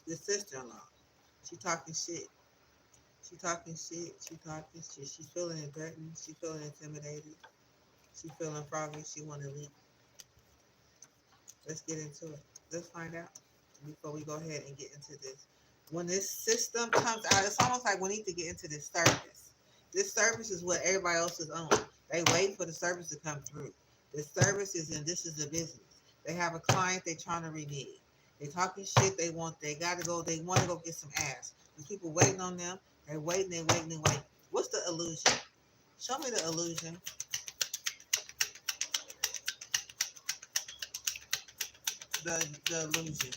This sister-in-law, she talking shit. She talking shit. She talking shit. She feeling threatened. She feeling intimidated. She feeling froggy. She want to leave. Let's get into it. Let's find out before we go ahead and get into this. When this system comes out, it's almost like we need to get into this service. This service is what everybody else is on. They wait for the service to come through. The service is in. This is the business. They have a client they trying to renege. They talking shit. They want. They got to go. They want to go get some ass. There's people waiting on them. They're waiting. They waiting. They waiting. What's the illusion? Show me the illusion. The illusion.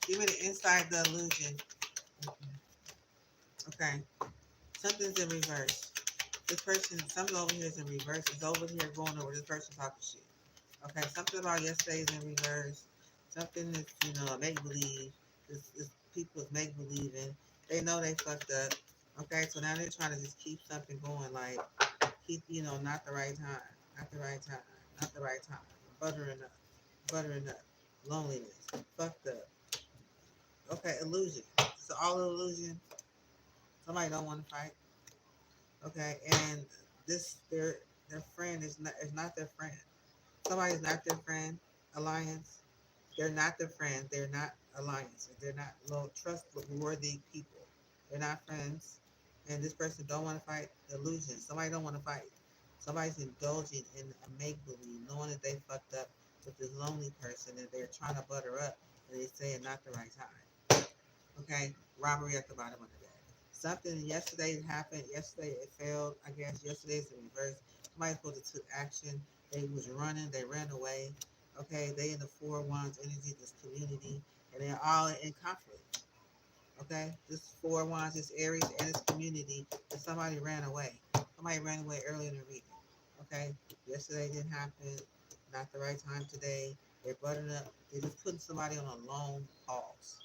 Give me the inside the illusion. Okay. Something's in reverse. This person, something over here is in reverse. It's over here going over this person talking shit. Okay. Something about yesterday is in reverse. Something that's, make believe. This people is make believing. They know they fucked up. Okay. So now they're trying to just keep something going. Like, keep, not the right time. Not the right time. Not the right time. Buttering up. Buttering up. Loneliness. Fucked up. Okay. Illusion. So all illusion. Somebody don't want to fight. Okay, and this their friend is not their friend. Somebody's not their friend. Alliance. They're not their friend. They're not alliances. They're not low trustworthy people. They're not friends. And this person don't want to fight. Illusion. Somebody don't want to fight. Somebody's indulging in a make believe, knowing that they fucked up with this lonely person and they're trying to butter up and they're saying not the right time. Okay, robbery at the bottom of the deck. Something yesterday happened. Yesterday it failed. I guess yesterday's in reverse. Somebody supposed to took action. They was running. They ran away. Okay, they in the four wands energy, this community, and they're all in conflict. Okay, this four wands, this Aries, and this community, and somebody ran away. Somebody ran away early in the reading. Okay, yesterday didn't happen. Not the right time today. They're butting up. They're just putting somebody on a long pause.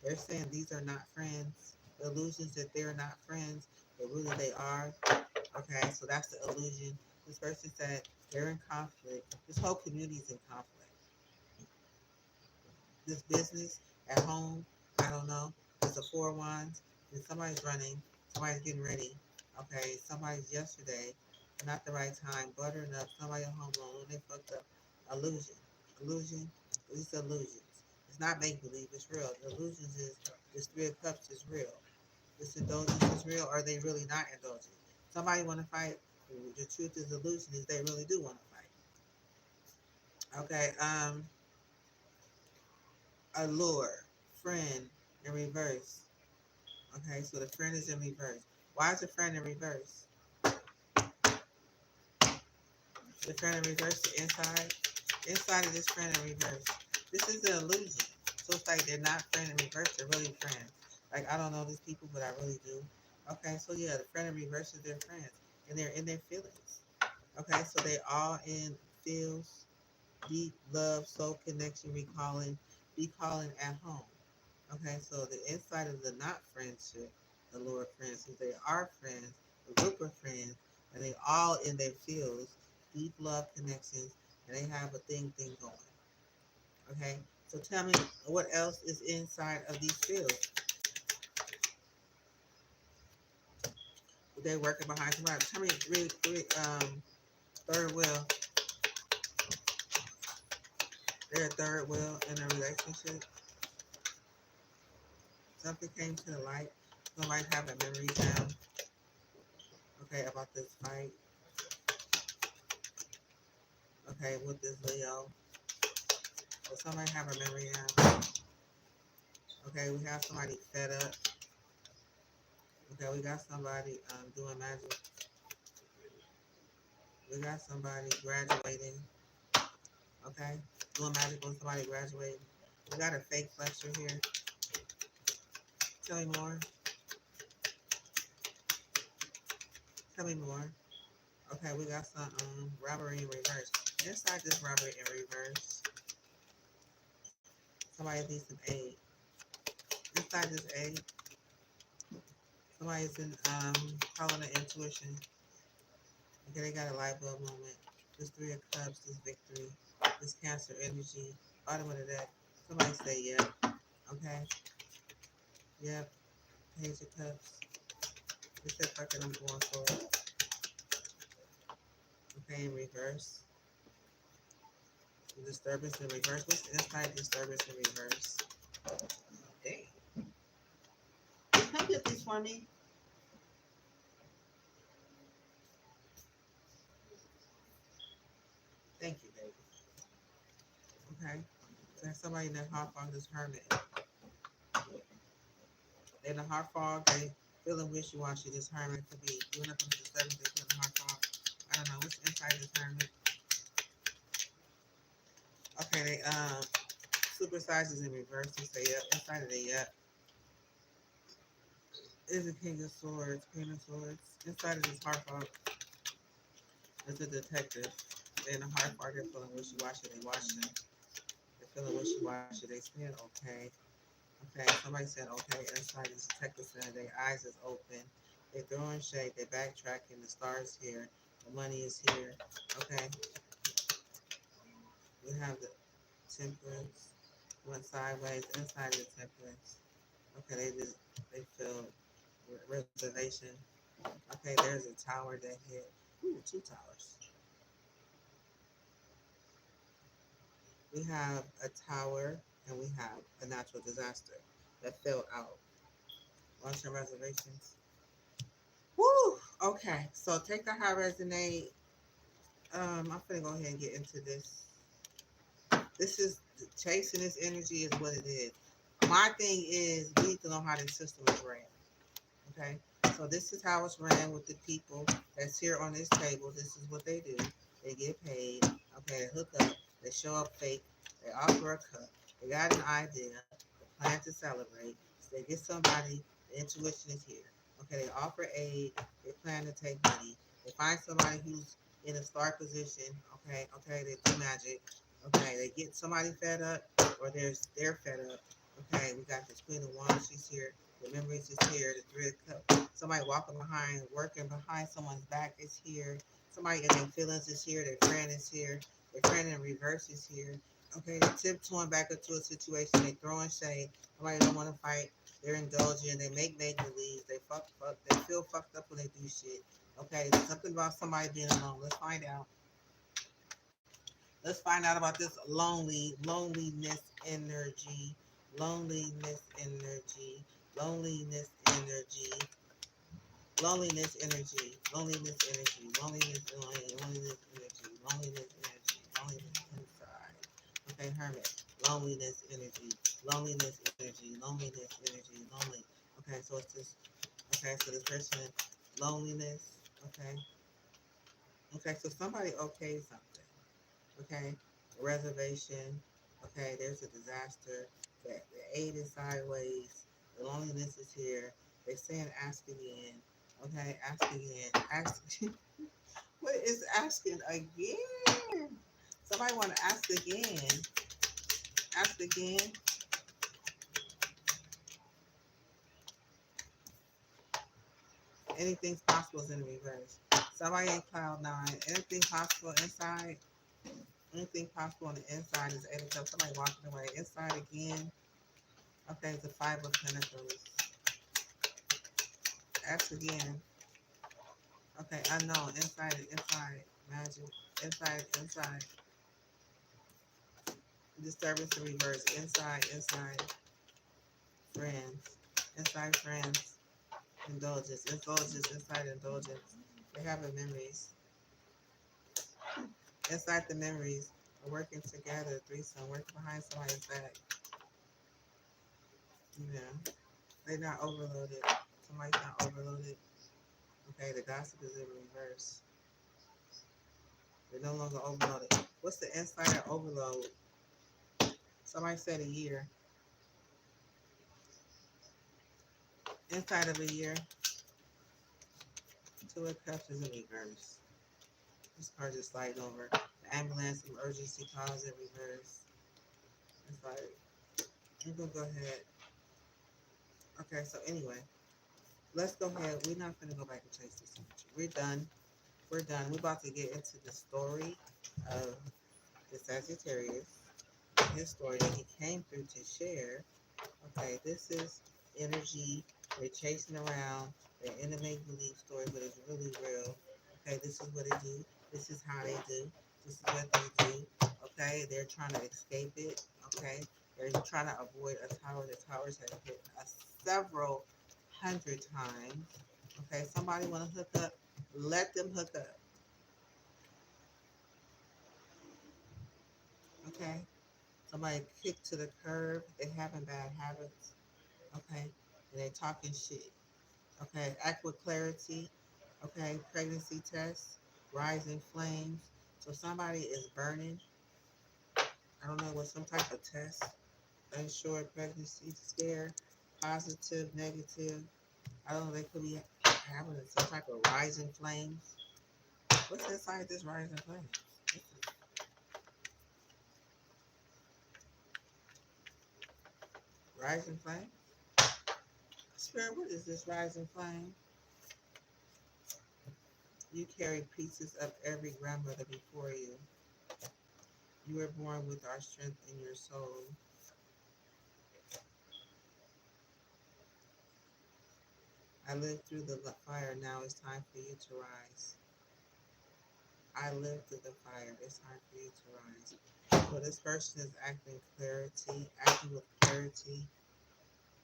They're saying these are not friends. The illusions that they're not friends, but really they are. Okay, so that's the illusion. This person said they're in conflict. This whole community is in conflict. This business at home, I don't know. There's a four wands. And somebody's running. Somebody's getting ready. Okay, somebody's yesterday. not the right time, buttering up, somebody a home alone, they fucked up. Illusion. Illusion. These illusions. It's not make believe, it's real. The illusions is this Three of Cups is real. This indulgence is real, or are they really not indulgent? Somebody want to fight. The truth is, illusion is they really do want to fight. Okay. Allure, friend in reverse. Okay, so the friend is in reverse. Why is the friend in reverse? The friend in reverse, the inside. Inside of this friend in reverse. This is the illusion. So it's like they're not friend in reverse, they're really friends. Like I don't know these people, but I really do. Okay, so yeah, the friend in reverse is their friends. And they're in their feelings. Okay, so they all in feels, deep love, soul connection, recalling, be calling at home. Okay, so the inside of the not friendship, the lower friends, since they are friends, a group of friends, and they all in their fields, deep love connections, and they have a thing going. Okay, so tell me what else is inside of these fields? They working behind somebody. Tell me really quick. Third wheel. They're a third wheel in a relationship. Something came to the light. Somebody having memories down. Okay, about this fight. Okay, with this Leo. So somebody have a memory now. Okay, we have somebody fed up. Okay, we got somebody doing magic. We got somebody graduating. Okay, doing magic on somebody graduating. We got a fake flexor here. Tell me more. Tell me more. Okay, we got some robbery in reverse. Inside this robbery in reverse, somebody needs some aid. Inside this aid, somebody's in calling it intuition. Okay, they got a light bulb moment. This Three of Cups, this victory, this Cancer energy, bottom of the deck. Somebody say yep. Okay. Yep. Page of Cups. This is fucking I'm going for. Okay, in reverse. Disturbance in reverse. What's the inside disturbance in reverse? Dang. Come get these for me. Thank you, baby. Okay. So there's somebody in that hot fog, this hermit. They're in the hot fog, they feeling wishy-washy. This hermit could be doing up into the seventh, they feel in the hot fog. I don't know what's inside this hermit. Okay, they supersizes in reverse. They say yep. Inside of the yep is a king of swords, queen of swords. Inside of this hard fog is a detective. They're in the hard fog, they're feeling wishy-washy. They watching. They're feeling wishy-washy. They saying okay. Okay, somebody said okay. Inside this detective said their eyes is open. They throwing shade. They backtracking. The stars here. The money is here. Okay. We have the temperance. Went sideways. Inside of the temperance. Okay, they feel reservation. Okay, there's a tower that hit. Ooh, two towers. We have a tower and we have a natural disaster that fell out. Long-term reservations. Woo! Okay, so take the high resonate. I'm gonna go ahead and get into this. This is chasing this energy is what it is. My thing is we need to know how this system is ran. Okay, so this is how it's ran with the people that's here on this table. This is what they do. They get paid. Okay, they hook up. They show up fake. They offer a cup. They got an idea. They plan to celebrate. So they get somebody. The intuition is here. Okay, they offer aid. They plan to take money. They find somebody who's in a star position. Okay, they do magic. Okay, they get somebody fed up, or they're fed up. Okay, we got this Queen of Wands. She's here. The memories is here. The Three of Cups. Somebody walking behind, working behind someone's back is here. Somebody in their feelings is here. Their friend is here. Their friend in reverse is here. Okay, they're tiptoeing back into a situation. They throwing shade. Somebody don't want to fight. They're indulging. They make believe. They fuck. They feel fucked up when they do shit. Okay, something about somebody being alone. Let's find out. Let's find out about this loneliness energy, loneliness energy, loneliness energy, loneliness energy, loneliness energy, loneliness, loneliness energy, loneliness energy, loneliness inside. Okay, hermit, loneliness energy, loneliness energy, loneliness energy, lonely. Okay, so it's this. Okay, so this person, loneliness. Okay, okay, so somebody okay something. Okay, reservation. Okay, there's a disaster. The aid is sideways. The loneliness is here. They're saying ask again. Okay, ask again. Ask. What is asking again? Somebody want to ask again. Ask again. Anything's possible is in reverse. Somebody in cloud nine. Anything possible inside. Anything possible on the inside is eight of cups. Somebody walking away. Inside again. Okay, it's the five of pentacles. Ask again. Okay, unknown. Inside, inside. Magic. Inside, inside. Disturbance in reverse. Inside, inside. Friends. Inside friends. Indulgence. Indulgence. Inside indulgence. They're having memories. Inside the memories. Are working together. Threesome. Working behind somebody's back. Yeah. They're not overloaded. Somebody's not overloaded. Okay, the gossip is in reverse. They're no longer overloaded. What's the inside of overload? Somebody said a year. Inside of a year, two of cups is in reverse. This card just slide over. The ambulance, emergency calls in reverse. It's like, I'm gonna go ahead. Okay, so anyway, let's go ahead. We're not gonna go back and chase this energy. We're done. We're done. We're about to get into the story of the Sagittarius, his story that he came through to share. Okay, this is energy. They're chasing around. They're in a make believe story, but it's really real. Okay, this is what they do. This is how they do. This is what they do. Okay, they're trying to escape it. Okay, they're trying to avoid a tower. The towers have hit us several hundred times. Okay, somebody want to hook up? Let them hook up. Okay, somebody kicked to the curb. They having bad habits. Okay, and they talking shit. Okay, act with clarity. Okay, pregnancy test, rising flames. So somebody is burning. I don't know what some type of test. Unsure pregnancy scare, positive, negative. I don't know. They could be having some type of rising flames. What's inside this rising flame? Rising flame. Spirit, what is this rising flame? You carry pieces of every grandmother before you. You were born with our strength in your soul. I lived through the fire. Now it's time for you to rise. I lived through the fire. It's time for you to rise. So this person is acting with clarity.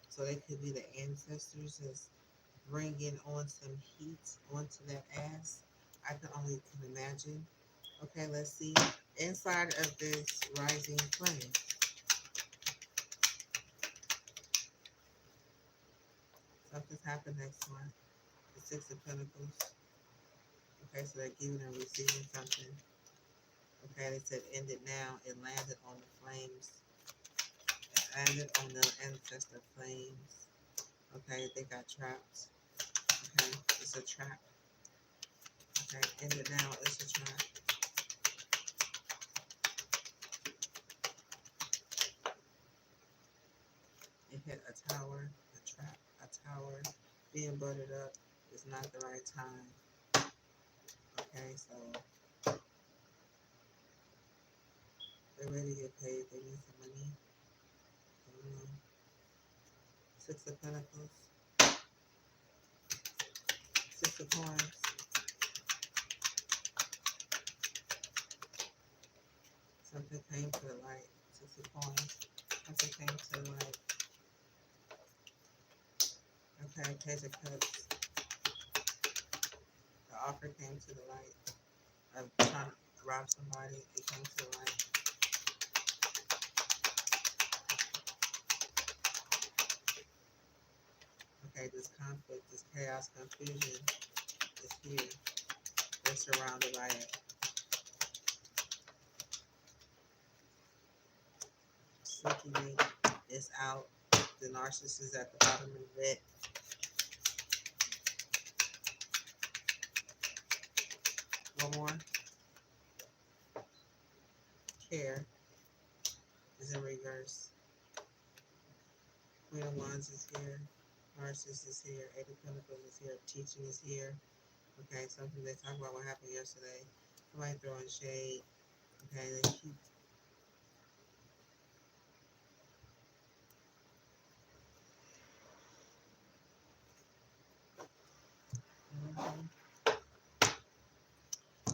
So they could be the ancestors is bringing on some heat onto that ass. I can imagine. Okay, let's see. Inside of this rising flame, something's happened next month. The Six of Pentacles. Okay, so they're giving and receiving something. Okay, they said end it now. It landed on the flames. It landed on the ancestor flames. Okay, they got trapped. Okay, it's a trap. Okay, end it now. It's a trap. It hit a tower, a trap, a tower. Being buttered up is not the right time. Okay, so they're ready to get paid. They need some money. Six of Pentacles. Six of Coins. Something came to the light. 6 of coins. Something came to the light. Okay, Page of Cups. The offer came to the light of trying to rob somebody. It came to the light. Okay, this conflict, this chaos, confusion is here. They're surrounded by it. Silky lady is out. The narcissist is at the bottom of it. One more. Care is in reverse. Queen of Wands is here. Narcissist is here. Eight of Pentacles is here. Teaching is here. Okay, something they talk about what happened yesterday. Somebody throwing shade. Okay, they keep. Mhm.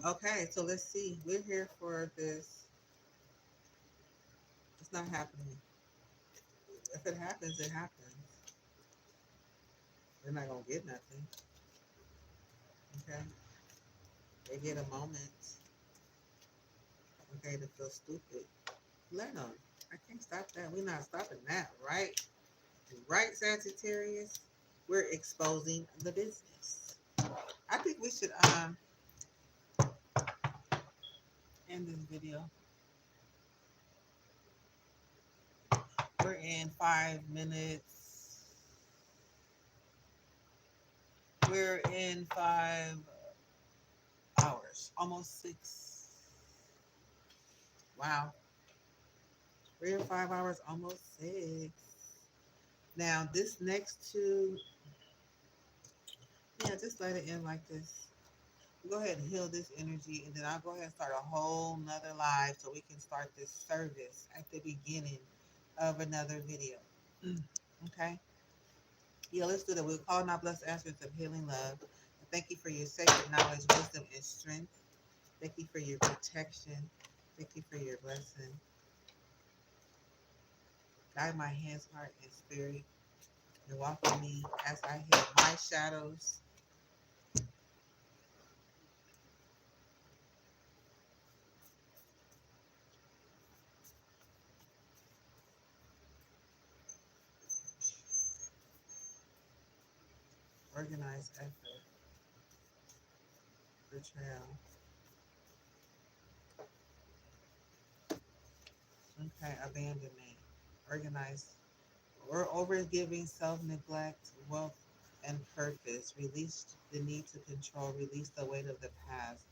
Okay, so let's see. We're here for this. It's not happening. If it happens, it happens. They're not gonna get nothing. Okay, they get a moment. Okay, to feel stupid. Let them. I can't stop that. We're not stopping that, right? Right, Sagittarius. We're exposing the business. I think we should end this video. We're in 5 minutes. We're in 5 hours, almost 6. Wow. We're in 5 hours, almost 6. Now, this next two, yeah, just let it end like this. Go ahead and heal this energy, and then I'll go ahead and start a whole nother live so we can start this service at the beginning of another video. Okay? Yeah, let's do that. We'll call now blessed answers of healing love. Thank you for your sacred knowledge, wisdom, and strength. Thank you for your protection. Thank you for your blessing. Guide my hands, heart, and spirit. And walk with me as I heal my shadows. Organized effort. Betrayal. Okay, abandonment. Organized. Or overgiving, self-neglect, wealth, and purpose. Release the need to control. Release the weight of the past.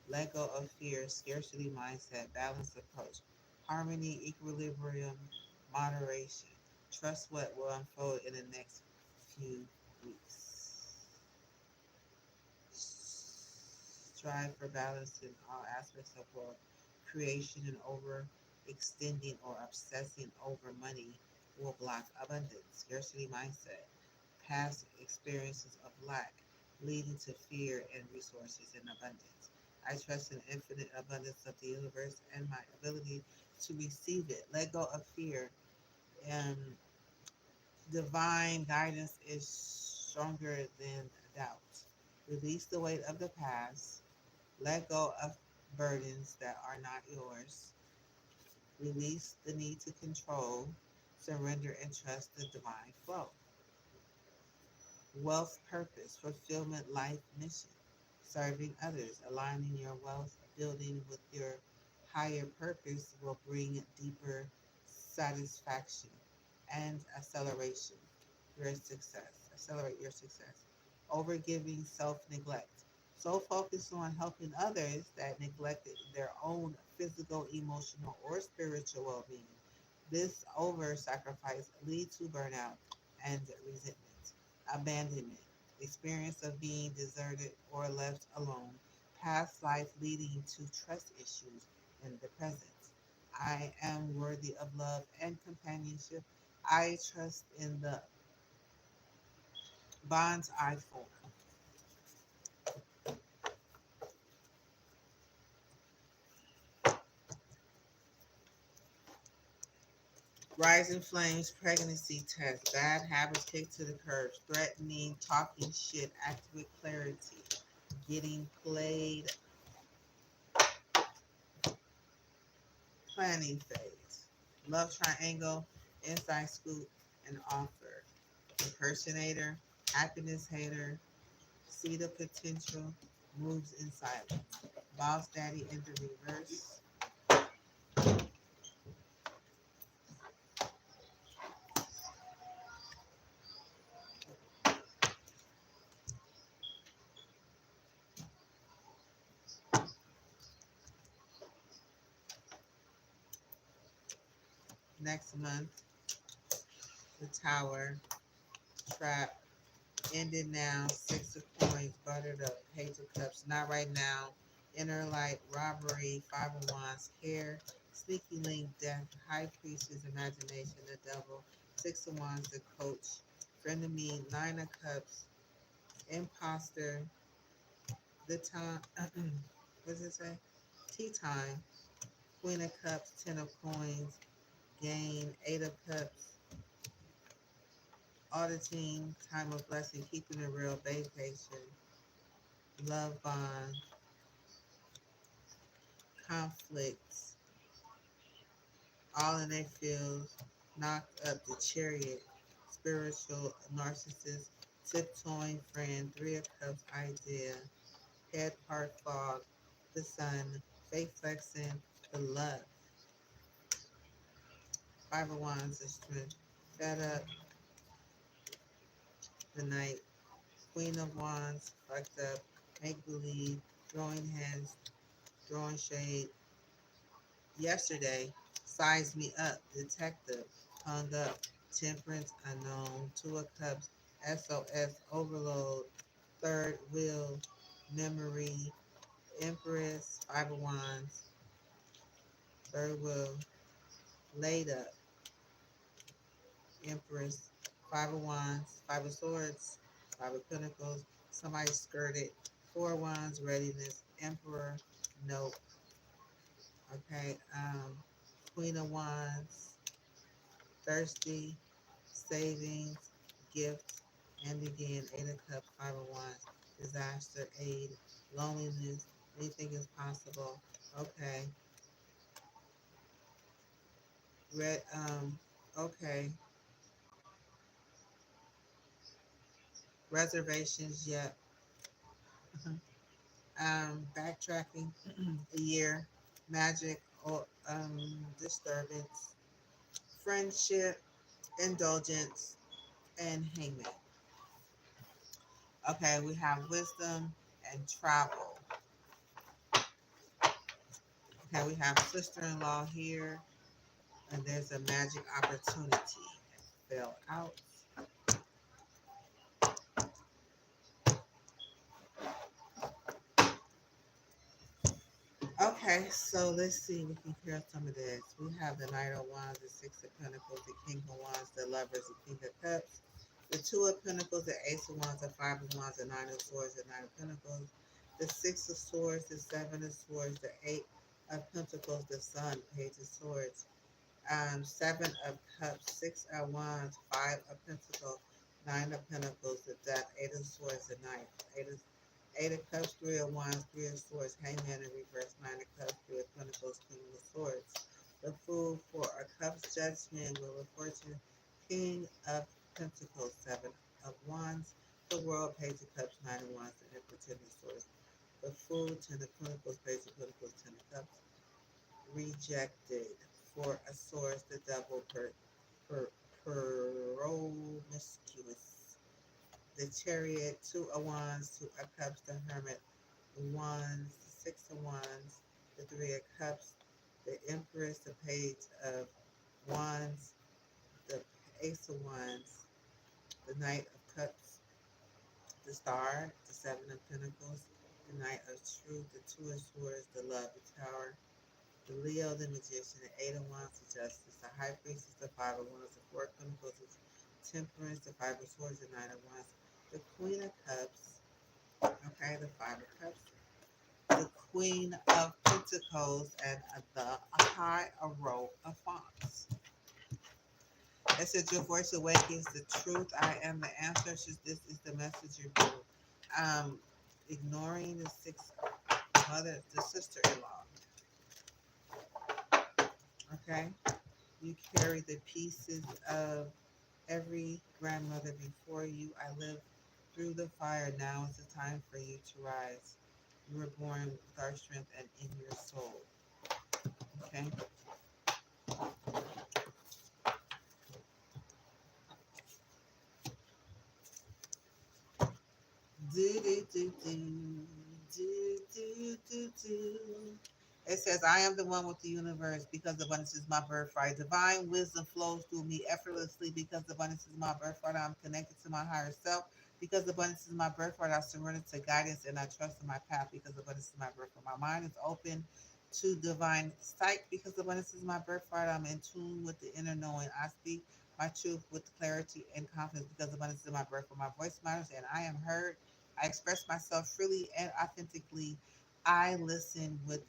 Let go of fear, scarcity mindset, balanced approach. Harmony, equilibrium, moderation. Trust what will unfold in the next few weeks. Strive for balance in all aspects of wealth. Creation and overextending or obsessing over money will block abundance. Scarcity mindset. Past experiences of lack leading to fear and resources in abundance. I trust in infinite abundance of the universe and my ability to receive it. Let go of fear, and divine guidance is stronger than doubt. Release the weight of the past. Let go of burdens that are not yours. Release the need to control. Surrender and trust the divine flow. Wealth purpose, fulfillment, life mission. Serving others, aligning your wealth, building with your higher purpose will bring deeper satisfaction and acceleration. Your success. Accelerate your success. Overgiving, self neglect. So focused on helping others that neglected their own physical, emotional, or spiritual well being. This over sacrifice leads to burnout and resentment. Abandonment. Experience of being deserted or left alone. Past life leading to trust issues in the present. I am worthy of love and companionship. I trust in the bonds I form. Rising flames, pregnancy test, bad habits kicked to the curb, threatening, talking shit, act with clarity, getting played, planning phase, love triangle, inside scoop, and offer, impersonator, happiness hater, see the potential, moves in silence, boss daddy in the reverse. Next month, the tower, trap, ended now, six of coins, buttered up, page of cups, not right now, inner light, robbery, five of wands, care, sneaky link, death, high priestess, imagination, the devil, six of wands, the coach, friend of me, nine of cups, imposter, the time, what does it say? Tea time, queen of cups, ten of coins, gain, eight of cups, auditing, time of blessing, keeping it real, vacation, love bond, conflicts, all in their fields, knocked up the chariot, spiritual narcissist, tiptoeing friend, three of cups idea, head part fog, the sun, faith flexing, the love, five of wands, the strength, fed up, the night, queen of wands, fucked up, make believe, throwing hands, throwing shade, yesterday, sized me up, detective, hung up, temperance unknown, two of cups, SOS overload, third wheel, memory, empress, five of wands, third wheel, laid up, empress, five of wands, five of swords, five of pentacles, somebody skirted, four of wands, readiness, emperor, nope, okay, queen of wands, thirsty, savings, gifts, and again, eight of cups, five of wands, disaster, aid, loneliness, anything is possible. Okay. Red okay. Reservations, yep. Backtracking, a year, magic or disturbance, friendship, indulgence, and hangman. Okay, we have wisdom and travel. Okay, we have sister-in-law here, and there's a magic opportunity. Fell out. Okay, so let's see. We can clear some of this. We have the Knight of Wands, the Six of Pentacles, the King of Wands, the Lovers, the King of Cups, the Two of Pentacles, the Ace of Wands, the Five of Wands, the Nine of Swords, the Nine of Pentacles, the Six of Swords, the Seven of Swords, the Eight of Pentacles, the Sun, Page of Swords, Seven of Cups, Six of Wands, Five of Pentacles, Nine of Pentacles, the Death, Eight of Swords, the Knight, Eight of Cups, Three of Wands, Three of Swords, Hangman in reverse, Nine of Cups, Three of Pentacles, King of Swords. The Fool, Four of Cups, Judgment, Wheel of Fortune, King of Pentacles, Seven of Wands, the World, Page of Cups, Nine of Wands, the Emperor, Ten of Swords. The Fool, Ten of Pentacles, Page of Pentacles, Ten of Cups, rejected. Four of Swords, the Devil, per, promiscuous. The Chariot, Two of Wands, Two of Cups, the Hermit, the Wands, the Six of Wands, the Three of Cups, the Empress, the Page of Wands, the Ace of Wands, the Knight of Cups, the Star, the Seven of Pentacles, the Knight of Truth, the Two of Swords, the Love, the Tower, the Leo, the Magician, the Eight of Wands, the Justice, the High Priestess, the Five of Wands, the Four of Pentacles, the Temperance, the Five of Swords, the Nine of Wands, the Queen of Cups, okay, the Five of Cups, the Queen of Pentacles, and the High Row of Wands. It says your voice awakens the truth. I am the answer. It's just, this is the message you're doing. Um, ignoring the sixth mother, the sister-in-law. Okay, you carry the pieces of every grandmother before you. I live through the fire. Now is the time for you to rise. You were born with our strength and in your soul. Okay. Do, do, do, do, do, do, do, do. It says, I am the one with the universe because abundance is my birthright. Divine wisdom flows through me effortlessly because abundance is my birthright. I'm connected to my higher self because abundance is my birthright. I surrender to guidance and I trust in my path because abundance is my birthright. My mind is open to divine sight because abundance is my birthright. I'm in tune with the inner knowing. I speak my truth with clarity and confidence because abundance is my birthright. My voice matters and I am heard. I express myself freely and authentically. I listen with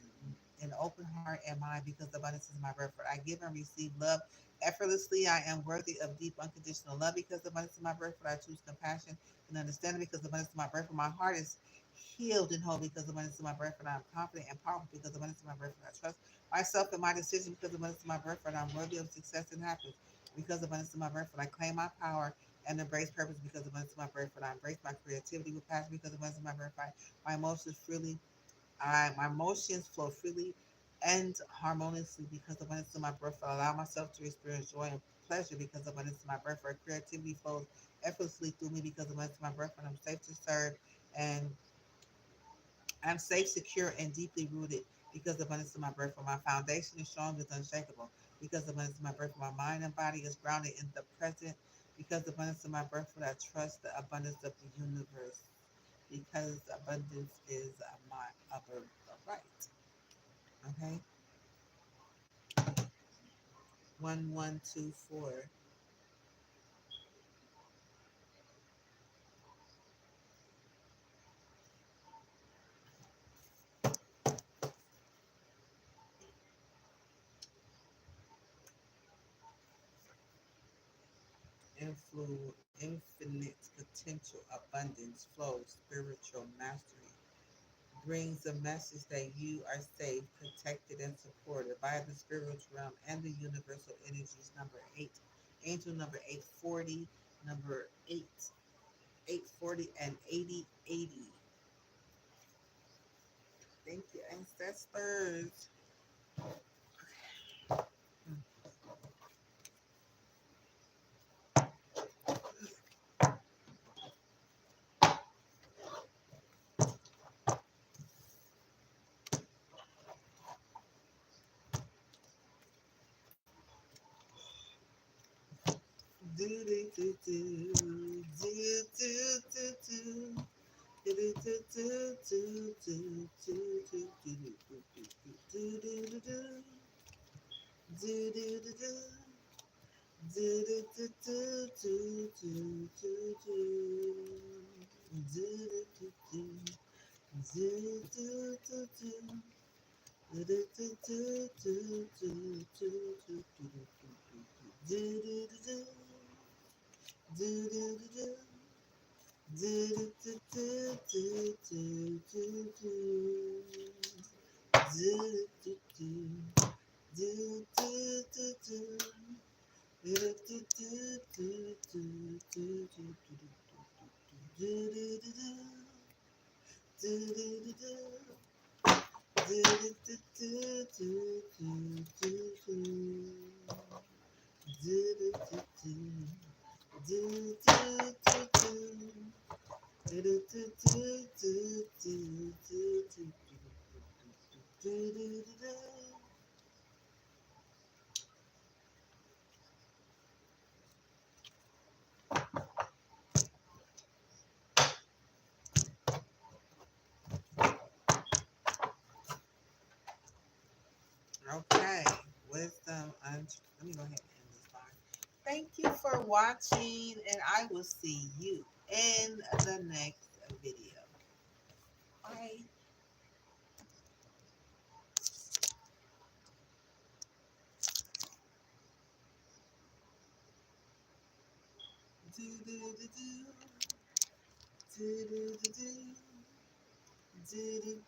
an open heart and mind because abundance is my birthright. I give and receive love effortlessly. I am worthy of deep unconditional love because abundance is my birthright. I choose compassion and understanding because abundance is my birthright. My heart is healed and whole because abundance is my birthright. I'm confident and powerful because abundance is my birthright. I trust myself and my decision because abundance is my birthright. I'm worthy of success and happiness because abundance is my birthright. I claim my power and embrace purpose because abundance is my birthright. I embrace my creativity with passion because abundance is my birthright. My emotions freely my emotions flow freely and harmoniously because abundance is my birthright. I allow myself to experience joy and pleasure because abundance is my birthright. Creativity flows effortlessly through me because abundance is my birthright. I'm safe to serve and I'm safe, secure, and deeply rooted because abundance is my birthright. My foundation is strong, is unshakable because abundance is my birthright. My mind and body is grounded in the present because abundance is my birthright. I trust the abundance of the universe because abundance is my upper right. Okay. 1124. Infinite potential, abundance, flow, spiritual mastery brings a message that you are safe, protected, and supported by the spiritual realm and the universal energies. Number eight, angel number 840, number 840, and 8080. Thank you, ancestors. Do do do do do do do do. Okay, wisdom. Let me go ahead and end this line. Thank you for watching, and I will see you in the next video. Bye. do do do do do do do do do do